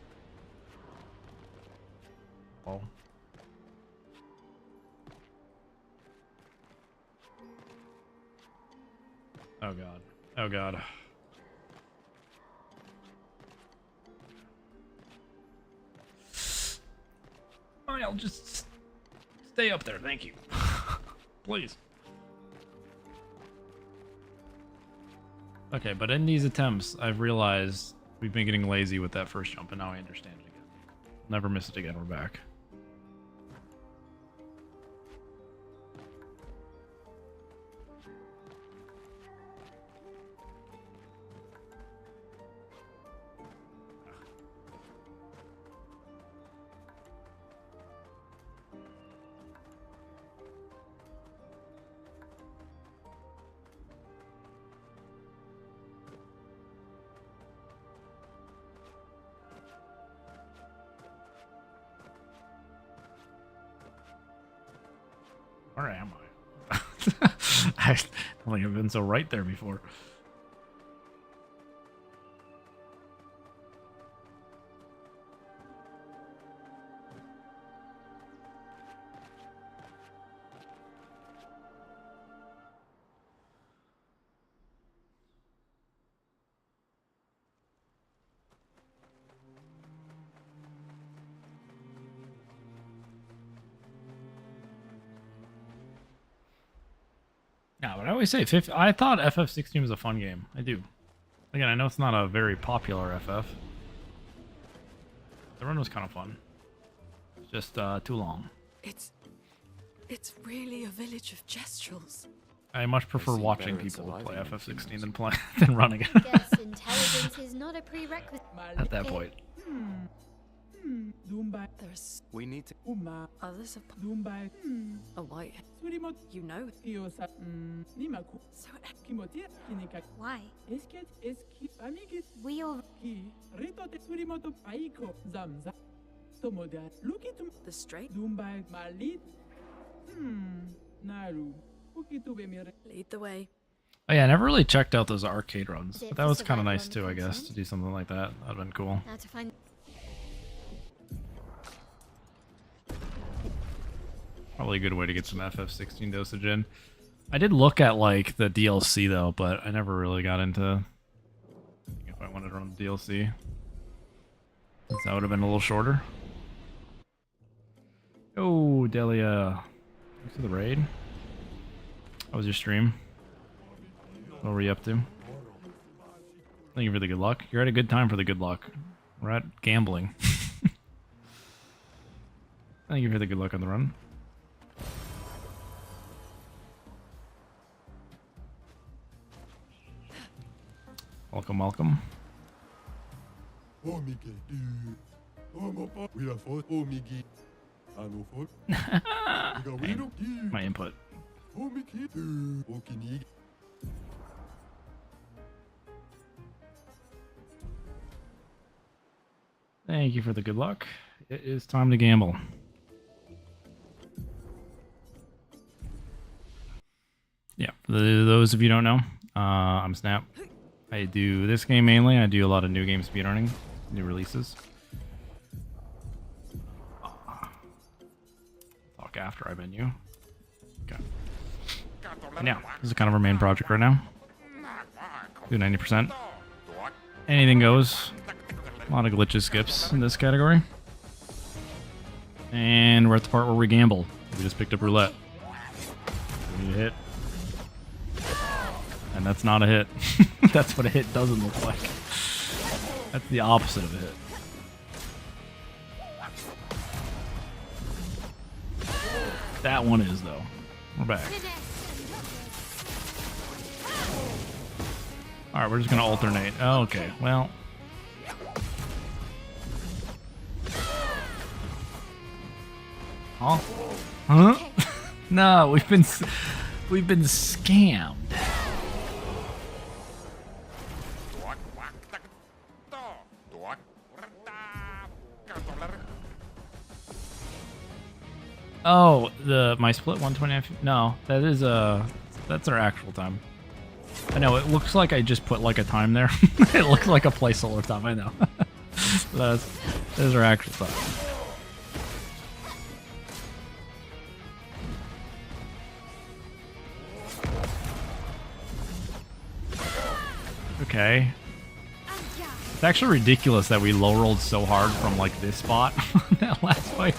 Oh. Oh god. Oh god. I'll just stay up there, thank you. Please. Okay, but in these attempts, I've realized we've been getting lazy with that first jump, and now I understand it again. Never miss it again, we're back. Where am I? I don't think I've been so right there before. Yeah, but I always say, I thought FF16 was a fun game. I do. Again, I know it's not a very popular FF. The run was kind of fun. It's just too long. It's really a village of Gestrels. I much prefer seem watching better at people play surviving than FF16 humans. than running it. Guess intelligence is not a prerequisite. At that point. There's We need to. others of a white. You know. So Why? We all the straight lead the way. Oh yeah, I never really checked out those arcade runs. Is it But that for was kind of survival nice on too, I guess, console? to do something like that. That'd been cool. now to find. Probably a good way to get some FF16 dosage in. I did look at like the DLC though, but I never really got into if I wanted to run the DLC. So that would have been a little shorter. Oh, Delia. Thanks for the raid. How was your stream? What were you up to? Thank you for the good luck. You're at a good time for the good luck. We're at gambling. Thank you for the good luck on the run. Welcome, welcome. My input. Thank you for the good luck. It is time to gamble. Yeah, for those of you who don't know, I'm Snap. I do this game mainly. I do a lot of new game speedrunning, new releases. Talk after I menu. Okay. And yeah, this is kind of our main project right now. Do 90%. Anything goes. A lot of glitches, skips in this category. And we're at the part where we gamble. We just picked up roulette. We need a hit. And that's not a hit. That's what a hit doesn't look like. That's the opposite of a hit. That one is, though. We're back. Alright, we're just gonna alternate. Oh, okay, well. Huh? Huh? No, we've been scammed. Oh, my split 120. No, that's our actual time. I know it looks like I just put like a time there. It looks like a placeholder time. I know. That's our actual time. Okay. It's actually ridiculous that we low rolled so hard from like this spot that last fight.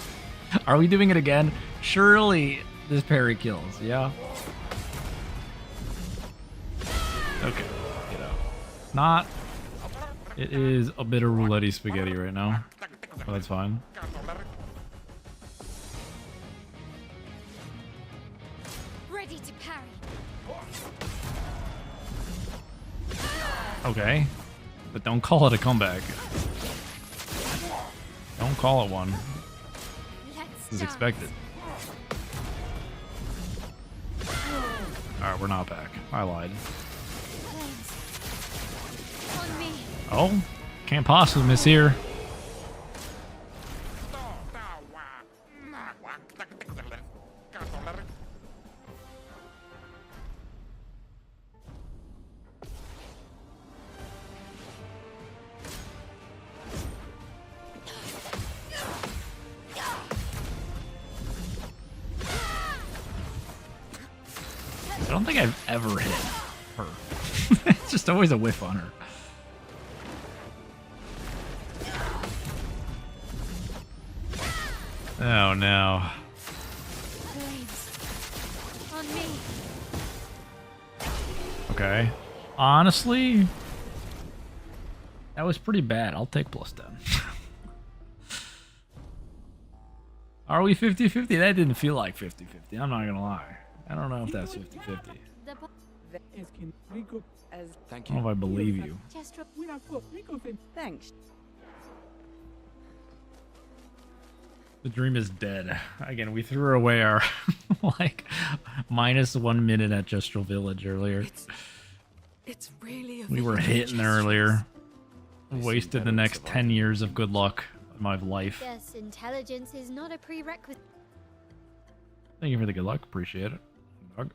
Are we doing it again? Surely this parry kills, yeah? Okay, get out. Not. It is a bit of roulette spaghetti right now. But that's fine. Ready to parry. Okay. But don't call it a comeback. Don't call it one. This is expected. Alright, we're not back. I lied. Oh, can't possibly miss here. I don't think I've ever hit her. It's just always a whiff on her. Oh no. Okay. Honestly, that was pretty bad. I'll take plus 10. Are we 50-50? That didn't feel like 50-50. I'm not gonna lie. I don't know if that's 50-50. Thank I don't know if I believe you. Thanks. The dream is dead. Again, we threw away our like -1 minute at Gestural Village earlier. It's really a We were hitting earlier. Wasted the next 10 years of good luck of my life. Yes, intelligence is not a prerequisite. Thank you for the good luck. Appreciate it. Dog.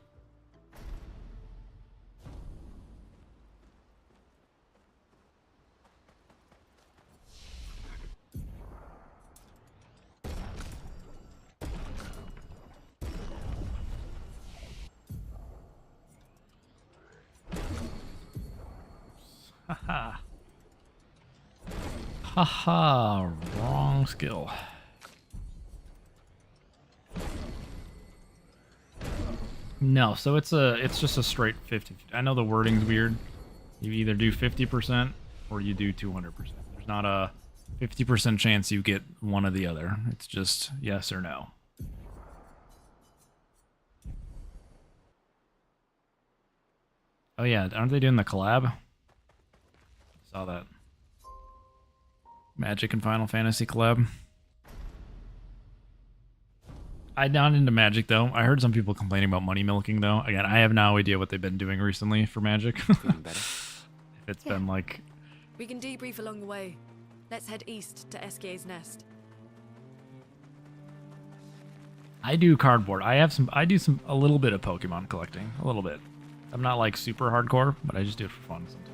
Haha. Haha, wrong skill. No, so it's just a straight 50. I know the wording's weird. You either do 50% or you do 200%. There's not a 50% chance you get one or the other. It's just yes or no. Oh yeah, aren't they doing the collab? Saw that. Magic and Final Fantasy collab. I'm not into Magic though. I heard some people complaining about money milking though. Again, I have no idea what they've been doing recently for Magic. If it's been like... We can debrief along the way. Let's head east to Eskier's Nest. I do cardboard. I do a little bit of Pokemon collecting. A little bit. I'm not like super hardcore, but I just do it for fun sometimes.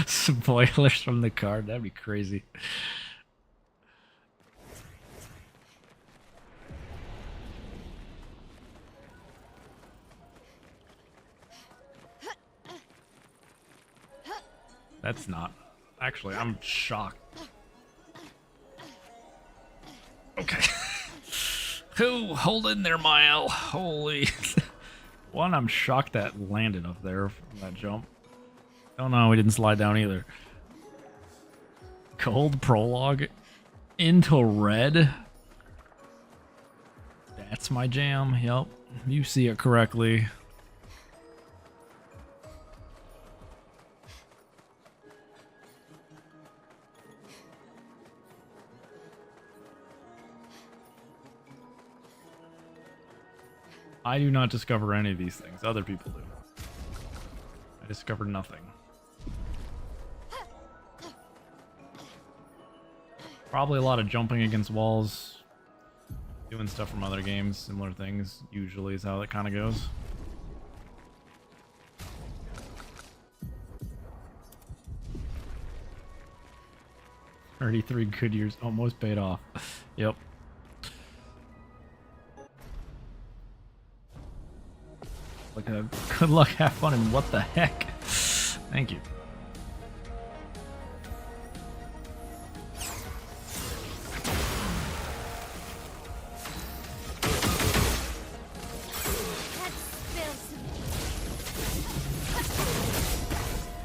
Spoilers from the card. That'd be crazy. That's not Actually, I'm shocked. Okay. Who? Hold in there, Mile. Holy. One, I'm shocked that landed up there from that jump. Oh no, we didn't slide down either. Gold prologue into red. That's my jam. Yep. You see it correctly. I do not discover any of these things. Other people do. I discovered nothing. Probably a lot of jumping against walls. Doing stuff from other games. Similar things. Usually is how that kind of goes. $33 good years almost paid off. Yep. Good luck, have fun, and what the heck? Thank you.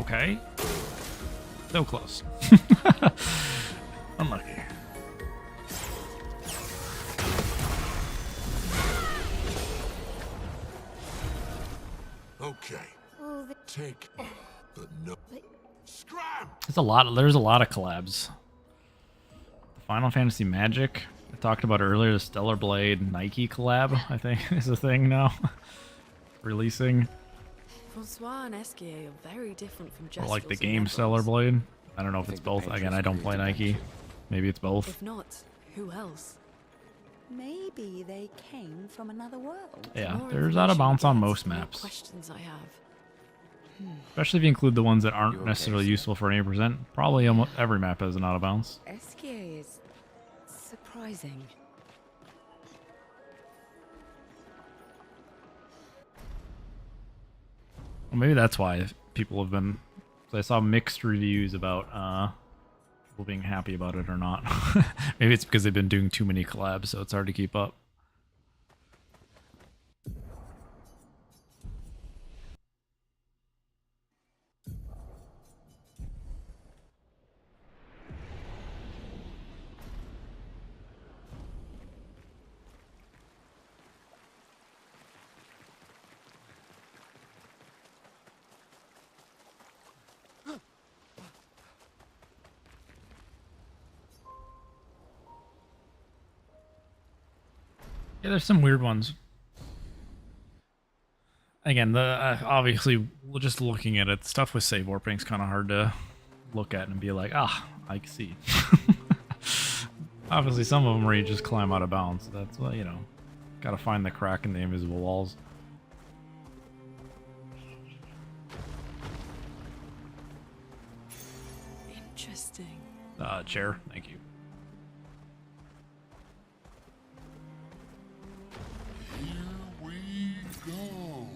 Okay. So close. Unlucky. Okay. Take, but no. Scram! There's a lot of collabs. Final Fantasy Magic. I talked about earlier, the Stellar Blade Nike collab, I think, is a thing now. Releasing. Francois and Esquier are very different from just Or like the game Stellar Blade. I don't know if it's both. Again, I don't play Nike. Maybe it's both. If not, who else? Maybe they came from another world. Yeah, there's out of bounds on most maps. Questions I have. Especially if you include the ones that aren't necessarily useful for 80%. Probably almost every map has an out of bounds. Esquier is surprising. Well, maybe that's why people have been... I saw mixed reviews about people being happy about it or not. Maybe it's because they've been doing too many collabs, so it's hard to keep up. Yeah, there's some weird ones. Again, obviously, just looking at it, stuff with save warping is kind of hard to look at and be like, ah, I see. Obviously, some of them where you just climb out of bounds. That's what, you know, gotta find the crack in the invisible walls. Interesting. Chair, thank you. Here we go.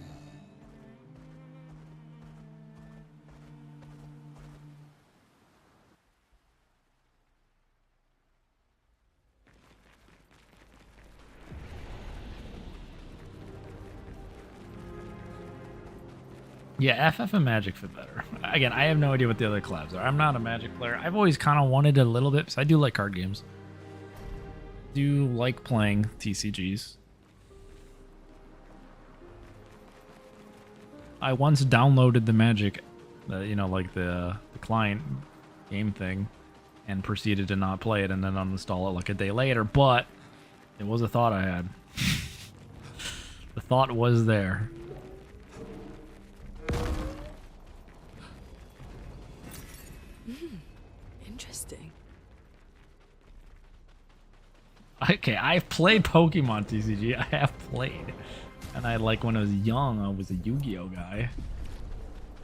Yeah, FF and Magic fit better. Again, I have no idea what the other collabs are. I'm not a Magic player. I've always kind of wanted a little bit, because I do like card games. Do like playing TCGs. I once downloaded the Magic, you know, like the client game thing, and proceeded to not play it and then uninstall it like a day later, but it was a thought I had. The thought was there. Interesting. Okay, I've played Pokemon TCG. I have played. And I, like, when I was young, I was a Yu-Gi-Oh guy.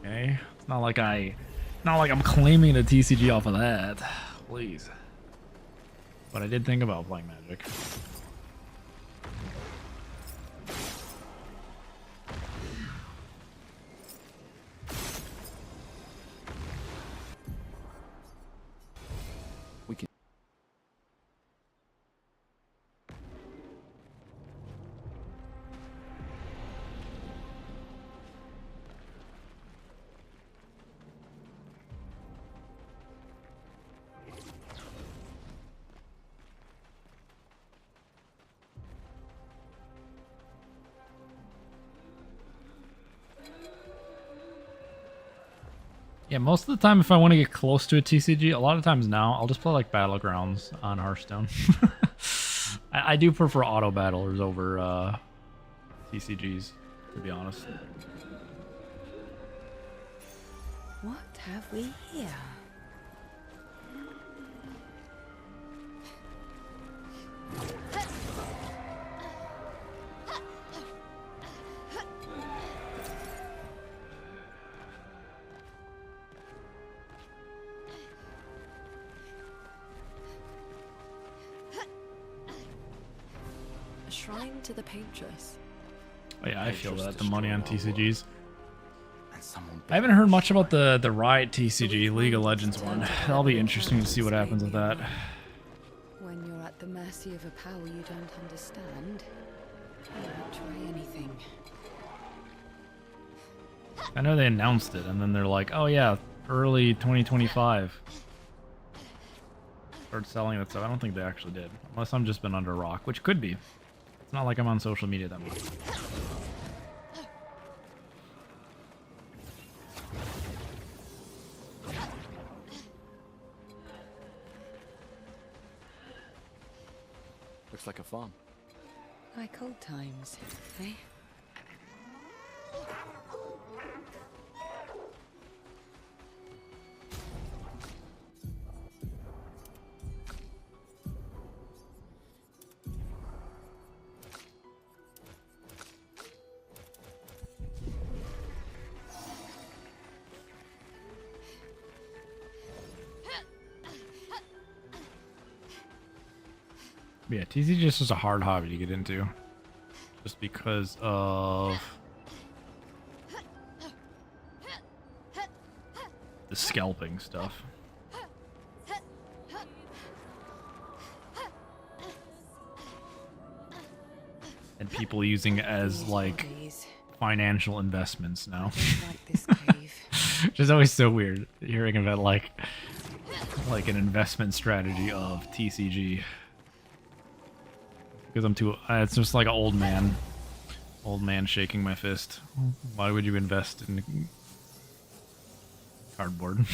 Okay? It's not like I'm claiming a TCG off of that. Please. But I did think about playing Magic. Yeah, most of the time if I want to get close to a TCG, a lot of times now, I'll just play like Battlegrounds on Hearthstone. I do prefer auto battlers over TCGs, to be honest. What have we here? A shrine to the Paintress. Oh yeah, I feel that, the money on TCGs. And someone I haven't heard much about the Riot TCG, League of Legends one. That'll be interesting to see what happens with that. When you're at the mercy of a power you don't understand, you won't try anything. I know they announced it, and then they're like, oh yeah, early 2025. Start selling that stuff. I don't think they actually did. Unless I'm just been under a rock, which could be. It's not like I'm on social media that much. looks like a farm. Like old times, eh? Yeah, TCG just is a hard hobby to get into. Just because of the scalping stuff. And people using it as, like, financial investments now. Which is always so weird, hearing about, like an investment strategy of TCG. Because I'm too... it's just like an old man. Old man shaking my fist. Why would you invest in cardboard?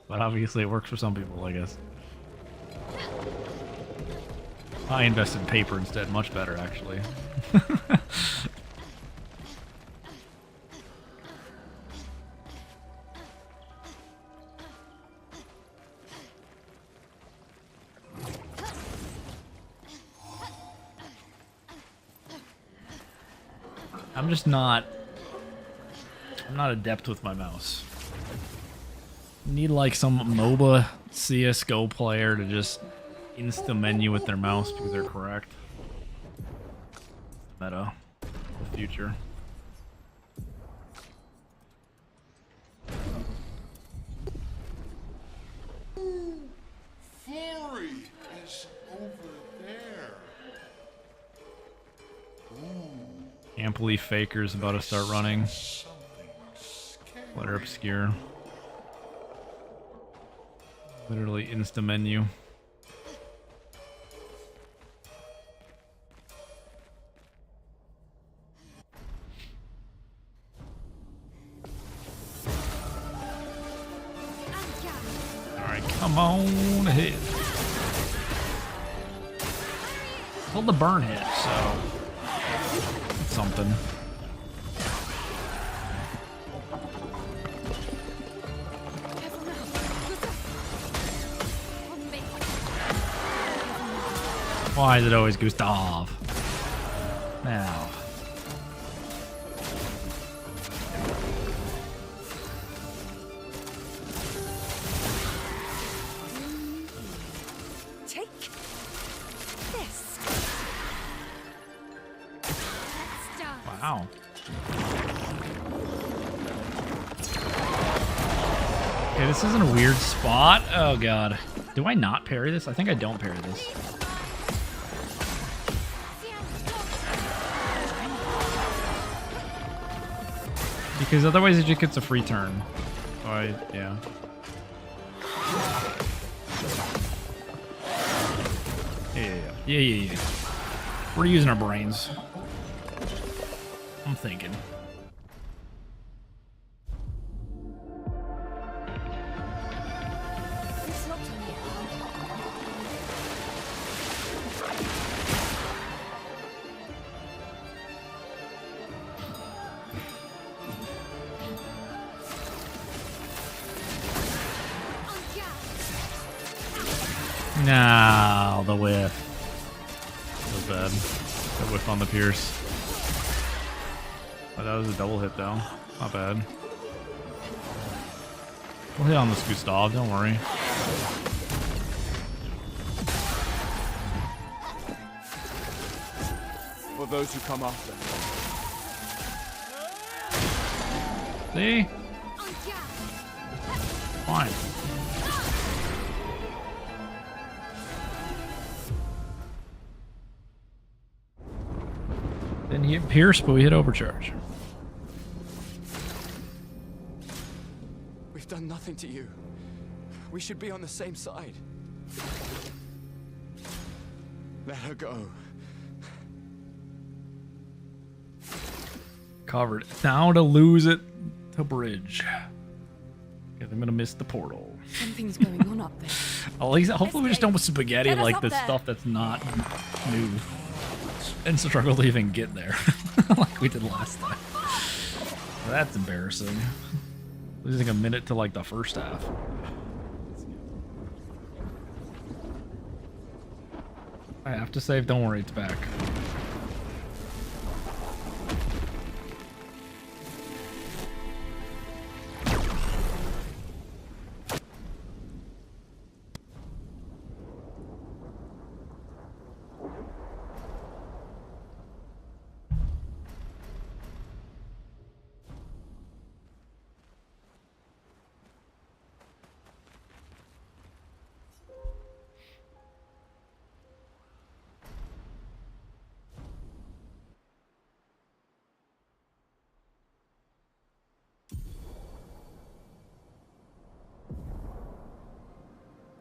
But obviously it works for some people, I guess. I invest in paper instead. Much better, actually. I'm just not... I'm not adept with my mouse. Need like some MOBA CSGO player to just insta-menu with their mouse because they're correct. Meta. The future. Fury is over there. Can't believe Faker's about to start running. Let her Obscur. Literally insta-menu. Alright, come on ahead. Well, the burn hit, so... something. Why is it always Gustav? Now. Take this. Wow. Okay, this isn't a weird spot. Oh god. Do I not parry this? I think I don't parry this. Because otherwise it just gets a free turn. So yeah. Yeah. We're using our brains. I'm thinking. No, the whiff. So bad. The whiff on the Pierce. Oh, that was a double hit though. Not bad. We'll hit on this Gustav, don't worry. For those who come after. See? Fine. Didn't hit Pierce, but we hit Overcharge. We've done nothing to you. We should be on the same side. Let her go. Covered. Now to lose it to bridge. Because I'm gonna miss the portal. Something's going on up there. At least, hopefully we just don't with spaghetti Get us like up the there. stuff that's not new. And struggle to even get there. Like we did last time. That's embarrassing. Losing a minute to like the first half. I have to save, don't worry, it's back.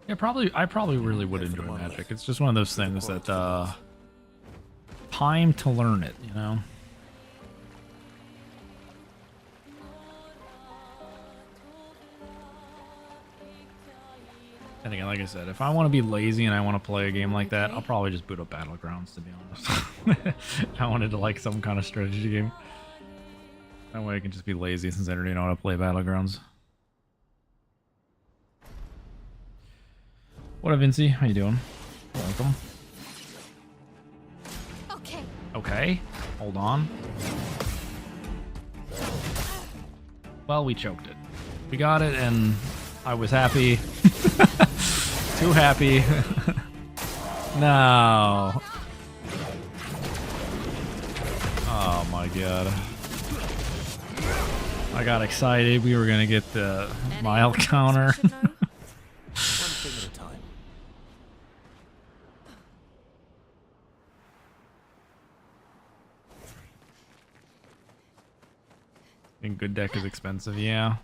Yeah, I probably really would enjoy Magic. It's just one of those things that time to learn it, you know. And again, like I said, if I want to be lazy and I want to play a game like that, I'll probably just boot up Battlegrounds, to be honest. I wanted to like some kind of strategy game. That way I can just be lazy since I already know how to play Battlegrounds. What up, Vincey? How you doing? Welcome. Okay. Okay. Hold on. Well, we choked it. We got it, and I was happy. Too happy. No. Oh my god. I got excited. We were gonna get the mild counter. One thing at a time. And good deck is expensive, yeah.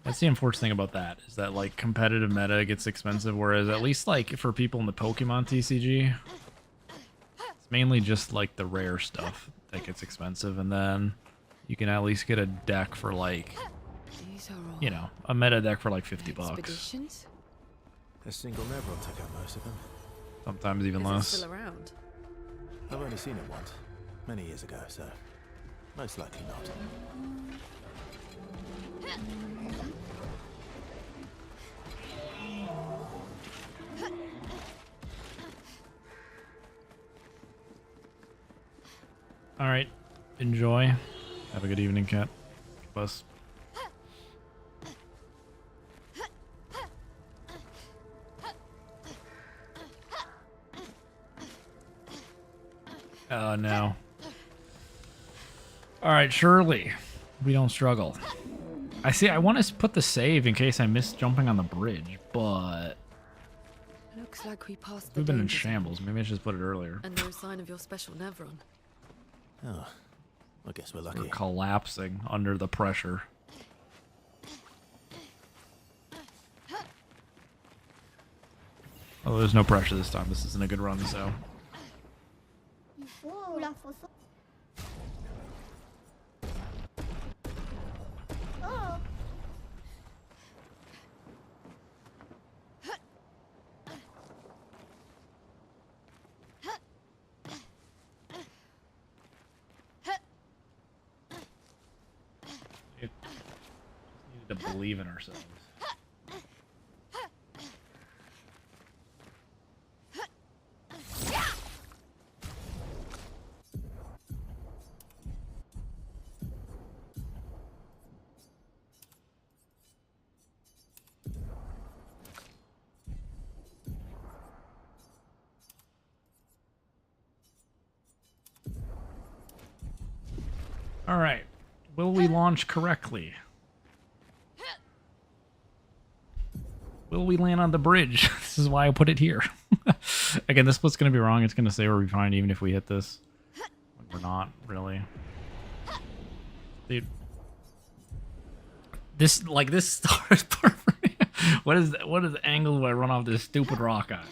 That's the unfortunate thing about that, is that like competitive meta gets expensive, whereas at least like for people in the Pokemon TCG, it's mainly just like the rare stuff that gets expensive, and then you can at least get a deck for like, you know, a meta deck for like 50 bucks. Expeditions? A single never will take out most of them. Sometimes even Is it less. still around? I've only seen it once, many years ago, so most likely not. Alright, enjoy. Have a good evening, Cat. Bus. Oh no. Alright, Shirley. We don't struggle. I see, I want to put the save in case I miss jumping on the bridge, but Looks like we passed the we've been in danger zone. shambles. Maybe I should just put it earlier. And no sign of your special Nevron. Oh, I guess we're We're lucky. collapsing under the pressure. Oh, there's no pressure this time. This isn't a good run, so. Needed to believe in ourselves. All right. Will we launch correctly? Will we land on the bridge? This is why I put it here. Again, this split's going to be wrong. It's going to say we're fine even if we hit this. We're not, really. Dude. This, like, this stars part for me. What is the angle do I run off this stupid rock at?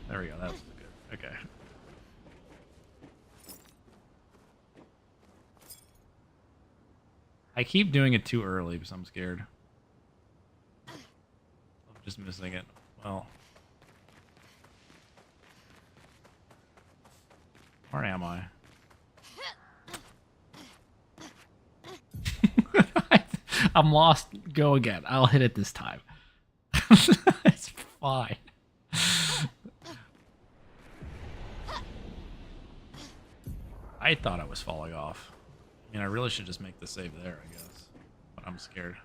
There we go. That was good. Okay. I keep doing it too early because I'm scared of just missing it. Well, where am I? I'm lost. Go again. I'll hit it this time. It's fine. I thought I was falling off. I mean, I really should just make the save there, I guess. But I'm scared.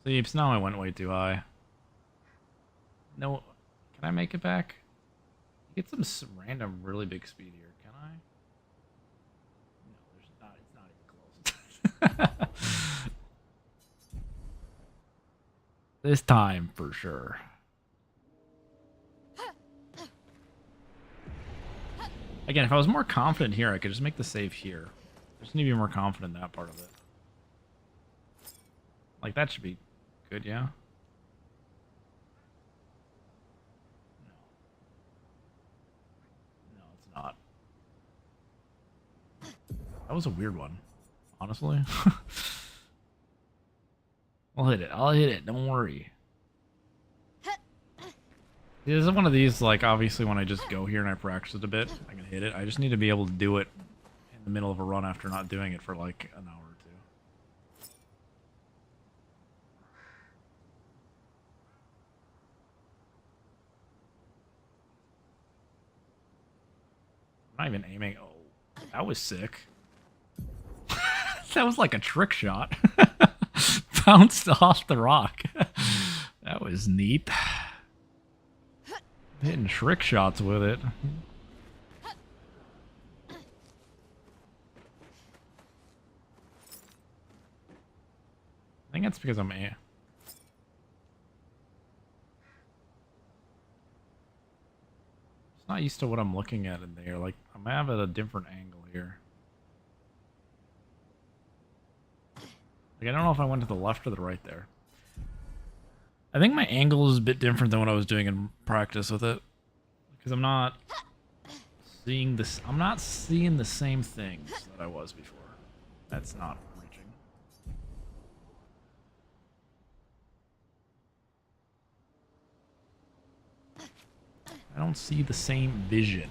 See, now I went way too high. No, can I make it back? Get some random really big speed here, can I? No, there's not. It's not even close. This time, for sure. Again, if I was more confident here, I could just make the save here. I just need to be more confident in that part of it. Like, that should be good, yeah? No, it's not. That was a weird one, honestly. I'll hit it. I'll hit it. Don't worry. This is one of these, like, obviously when I just go here and I practice it a bit, I can hit it. I just need to be able to do it in the middle of a run after not doing it for, like, an hour or two. I'm not even aiming. Oh, that was sick. That was like a trick shot. Bounced off the rock. That was neat. Hitting trick shots with it. I think that's because I'm just not used to what I'm looking at in there. Like, I'm gonna have a different angle here. Like, I don't know if I went to the left or the right there. I think my angle is a bit different than what I was doing in practice with it. Because I'm not seeing this. I'm not seeing the same things that I was before. That's not reaching. I don't see the same vision.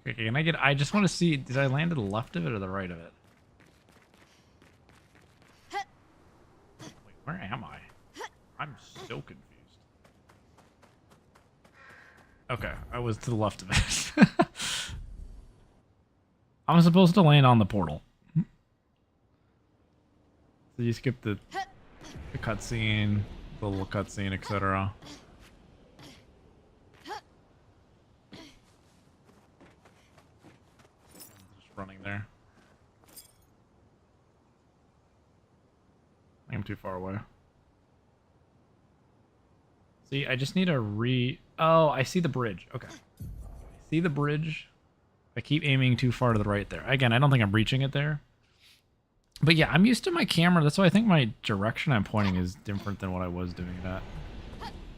Okay, can I get... I just want to see... Did I land to the left of it or the right of it? Wait, where am I? I'm so confused. Okay, I was to the left of it. I'm supposed to land on the portal. So you skip the cutscene, the little cutscene, etc. Running there. I'm too far away. See, I just need a Oh, I see the bridge. Okay. I see the bridge. I keep aiming too far to the right there. Again, I don't think I'm reaching it there. But yeah, I'm used to my camera. That's why I think my direction I'm pointing is different than what I was doing it at.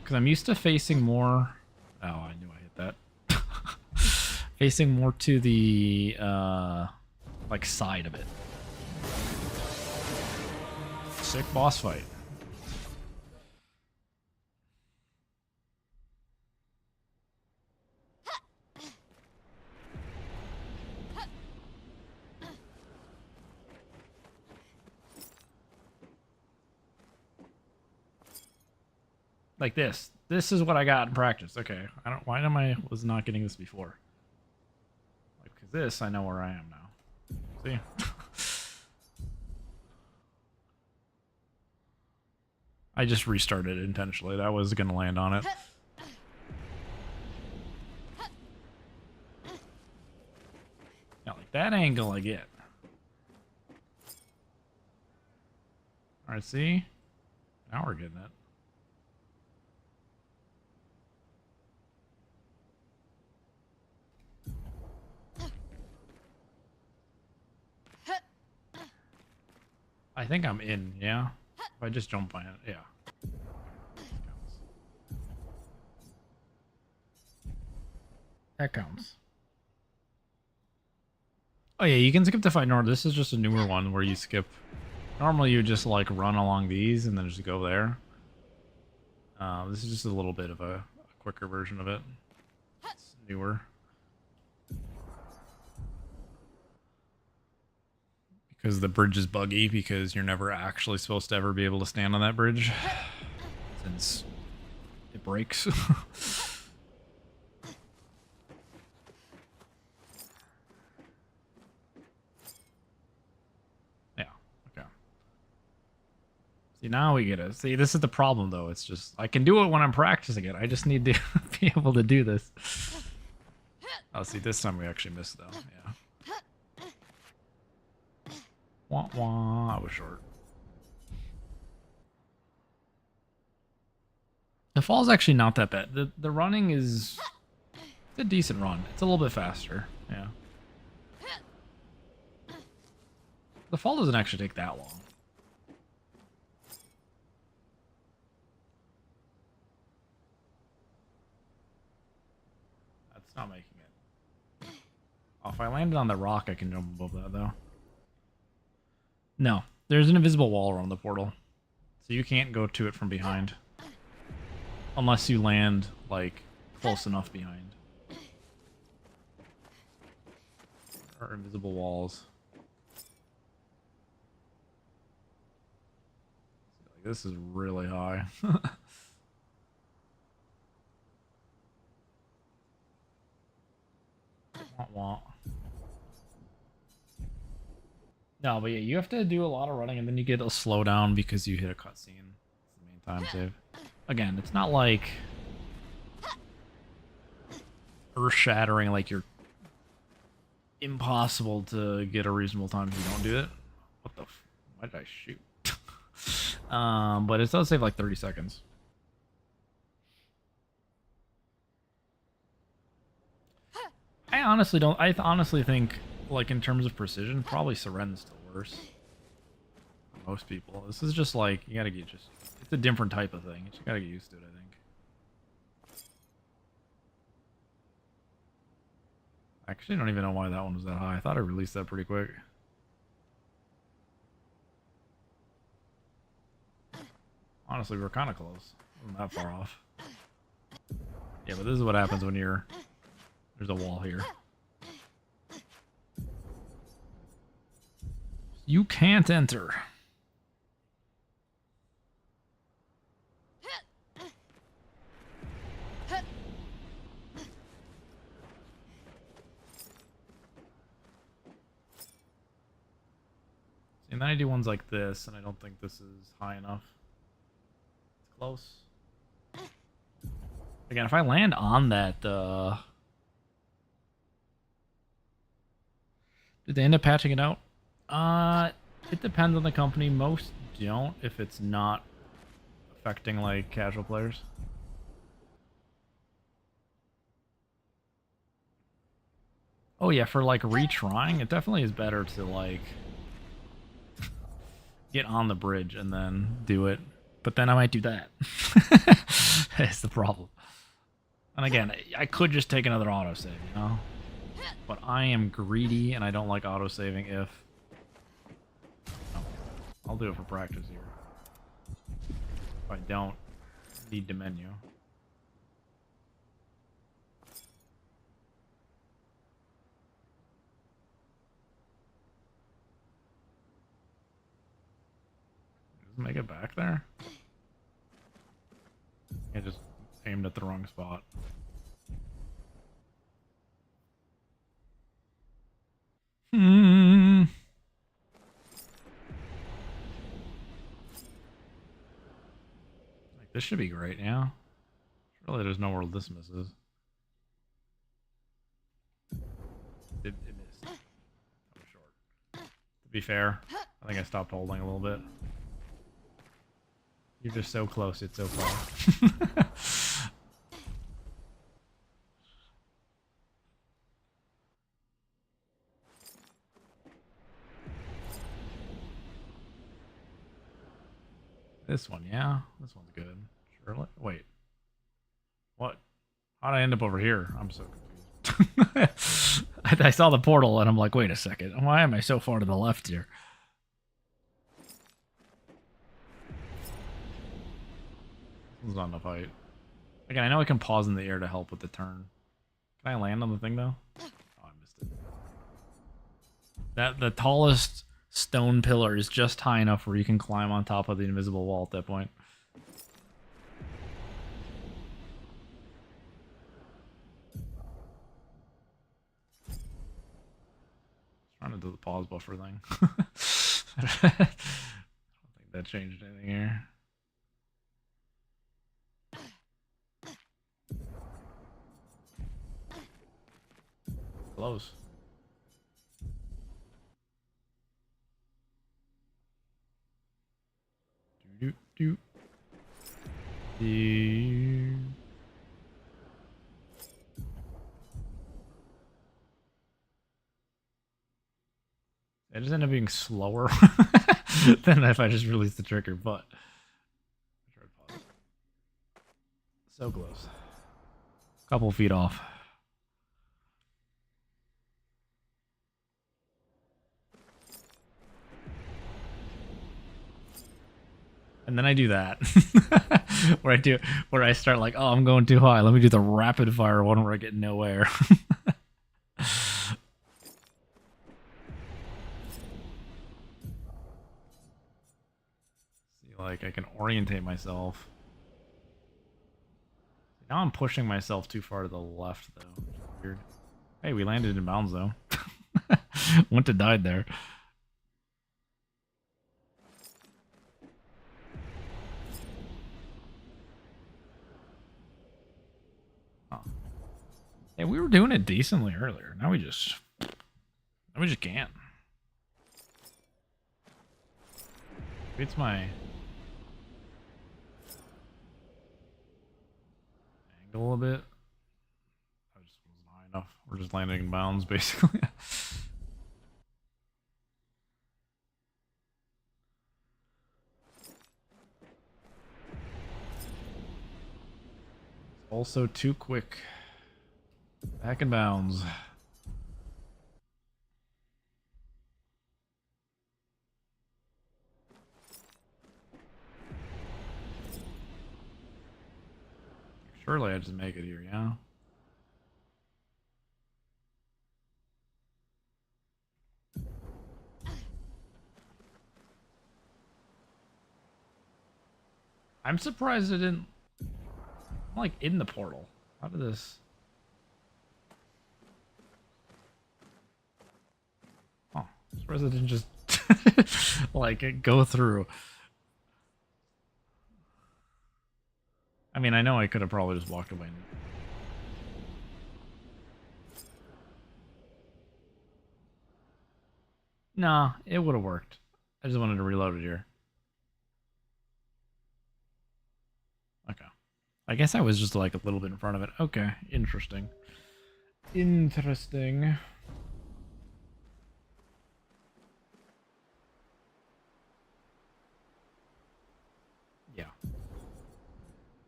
Because I'm used to facing more Oh, I knew I hit that. Facing more to the like side of it. Sick boss fight. Like this. This is what I got in practice. Okay. I don't. Why am I was not getting this before? Like, because this, I know where I am now. See? I just restarted intentionally. That was gonna land on it. Yeah, like that angle I get. Alright, see? Now we're getting it. I think I'm in, yeah? If I just jump by it, yeah. That counts. Oh yeah, you can skip the fight north. This is just a newer one where you skip. Normally you just like run along these and then just go there. This is just a little bit of a quicker version of it. It's newer. Because the bridge is buggy because you're never actually supposed to ever be able to stand on that bridge. Since it breaks. Yeah, okay. See, now we get it. See, this is the problem though. It's just, I can do it when I'm practicing it. I just need to be able to do this. Oh, see, this time we actually missed though, yeah. Wah wah, I was short. The fall's actually not that bad. The running is it's a decent run. It's a little bit faster, yeah. The fall doesn't actually take that long. That's not making it. Oh, if I landed on the rock, I can jump above that though. No, there's an invisible wall around the portal, so you can't go to it from behind. Unless you land, like, close enough behind. Or invisible walls. This is really high. Wah, wah. No, but yeah, you have to do a lot of running and then you get a slowdown because you hit a cutscene. It's the main time save. Again, it's not like earth-shattering, like you're impossible to get a reasonable time if you don't do it. What the f... Why did I shoot? But it does save like 30 seconds. I honestly don't... I honestly think, like, in terms of precision, probably Seren's still worse. For most people. This is just like, you gotta get just... It's a different type of thing. You just gotta get used to it, I think. Actually, I don't even know why that one was that high. I thought I released that pretty quick. Honestly, we're kind of close. Wasn't that far off. Yeah, but this is what happens when you're... There's a wall here. You can't enter. And then I do ones like this, and I don't think this is high enough. It's close. Again, if I land on that, did they end up patching it out? It depends on the company. Most don't, if it's not affecting, like, casual players. Oh yeah, for, like, retrying, it definitely is better to, like... get on the bridge and then do it. But then I might do that. That's the problem. And again, I could just take another autosave, you know? But I am greedy, and I don't like autosaving if... Oh, I'll do it for practice here. If I don't need to menu. Just make it back there? I just aimed at the wrong spot. Like, this should be great, yeah? Surely there's nowhere this misses. It missed. That was short. To be fair, I think I stopped holding a little bit. You're just so close, it's so far. This one, yeah? This one's good. Surely. Wait. What? How'd I end up over here? I'm so confused. I saw the portal and I'm like, wait a second. Why am I so far to the left here? This one's not enough height. Again, I know I can pause in the air to help with the turn. Can I land on the thing though? Oh, I missed it. The tallest stone pillar is just high enough where you can climb on top of the invisible wall at that point. Trying to do the pause buffer thing. I don't think that changed anything here. Close. Do do do. It just ended up being slower than if I just released the trigger, but so close. Couple feet off. And then I do that. where I start like, oh, I'm going too high. Let me do the rapid fire one where I get no air. See, like I can orientate myself. Now I'm pushing myself too far to the left though. Weird. Hey, we landed in bounds though. Wouldn't have died there. Hey, we were doing it decently earlier. Now we just can't. Maybe it's my angle a bit. I just wasn't high enough. We're just landing in bounds, basically. Also too quick. Back in bounds. Surely I just make it here, yeah? I'm surprised it didn't... I'm like in the portal. How did this... Oh, I'm surprised it didn't just like go through. I mean, I know I could have probably just walked away. Nah, it would have worked. I just wanted to reload it here. Okay. I guess I was just like a little bit in front of it. Okay, interesting. Interesting. Yeah.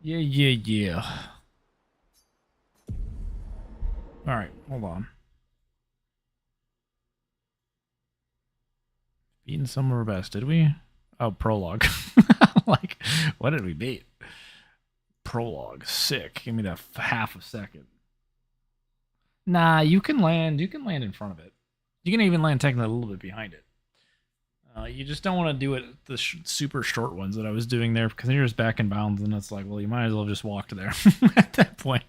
Yeah. Alright, hold on. Beaten some of our best, did we? Oh, prologue. Like, what did we beat? Prologue. Sick. Give me that half a second. Nah, you can land in front of it. You can even land technically a little bit behind it. You just don't want to do it the super short ones that I was doing there, because then you're just back in bounds, and it's like, well, you might as well have just walked there at that point.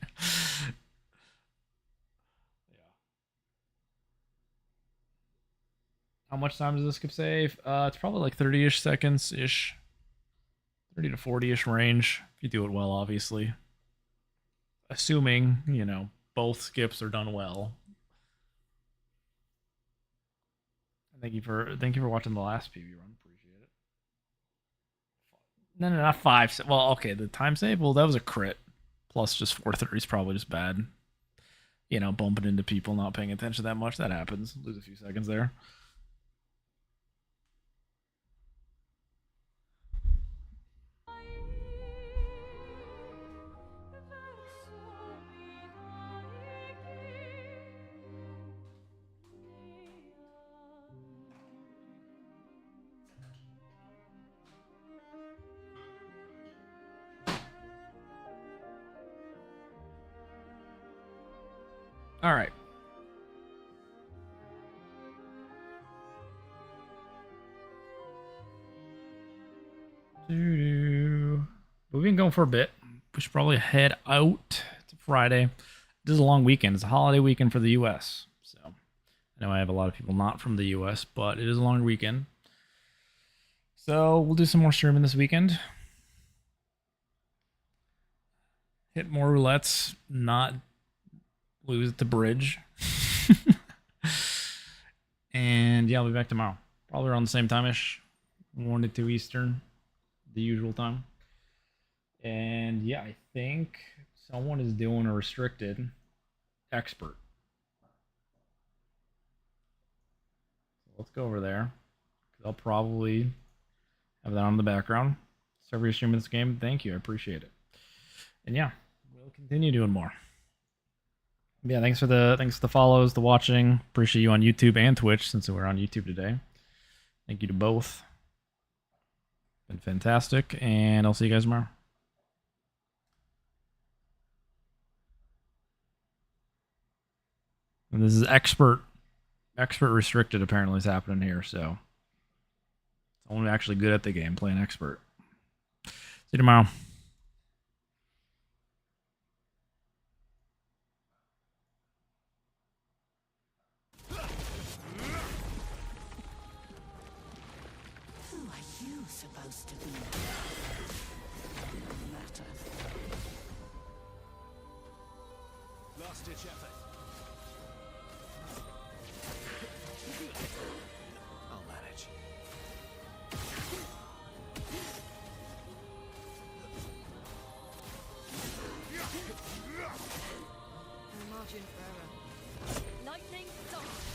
How much time does this skip save? It's probably like 30-ish seconds-ish. 30 to 40-ish range, if you do it well, obviously. Assuming, you know, both skips are done well. Thank you for watching the last PV run. Appreciate it. No, not 5. Well, okay, the time save. Well, that was a crit. Plus, just 430 is probably just bad. You know, bumping into people, not paying attention that much. That happens. Lose a few seconds there. All right. But we've been going for a bit. We should probably head out. It's a Friday. This is a long weekend. It's a holiday weekend for the U.S. So I know I have a lot of people not from the U.S., but it is a long weekend. So we'll do some more streaming this weekend. Hit more roulettes, not lose at the bridge. And yeah, I'll be back tomorrow. Probably around the same time-ish. 1 to 2 Eastern. The usual time. And yeah, I think someone is doing a restricted expert. So let's go over there. I'll probably have that on the background. So every stream in this game, thank you. I appreciate it. And yeah, we'll continue doing more. Yeah, thanks for the follows, the watching. Appreciate you on YouTube and Twitch, since we're on YouTube today. Thank you to both. Been fantastic, and I'll see you guys tomorrow. And this is expert restricted apparently is happening here, so someone actually good at the game playing expert. See you tomorrow. Supposed to be matter. Last ditch effort. I'll manage. No margin for error. Lightning darts.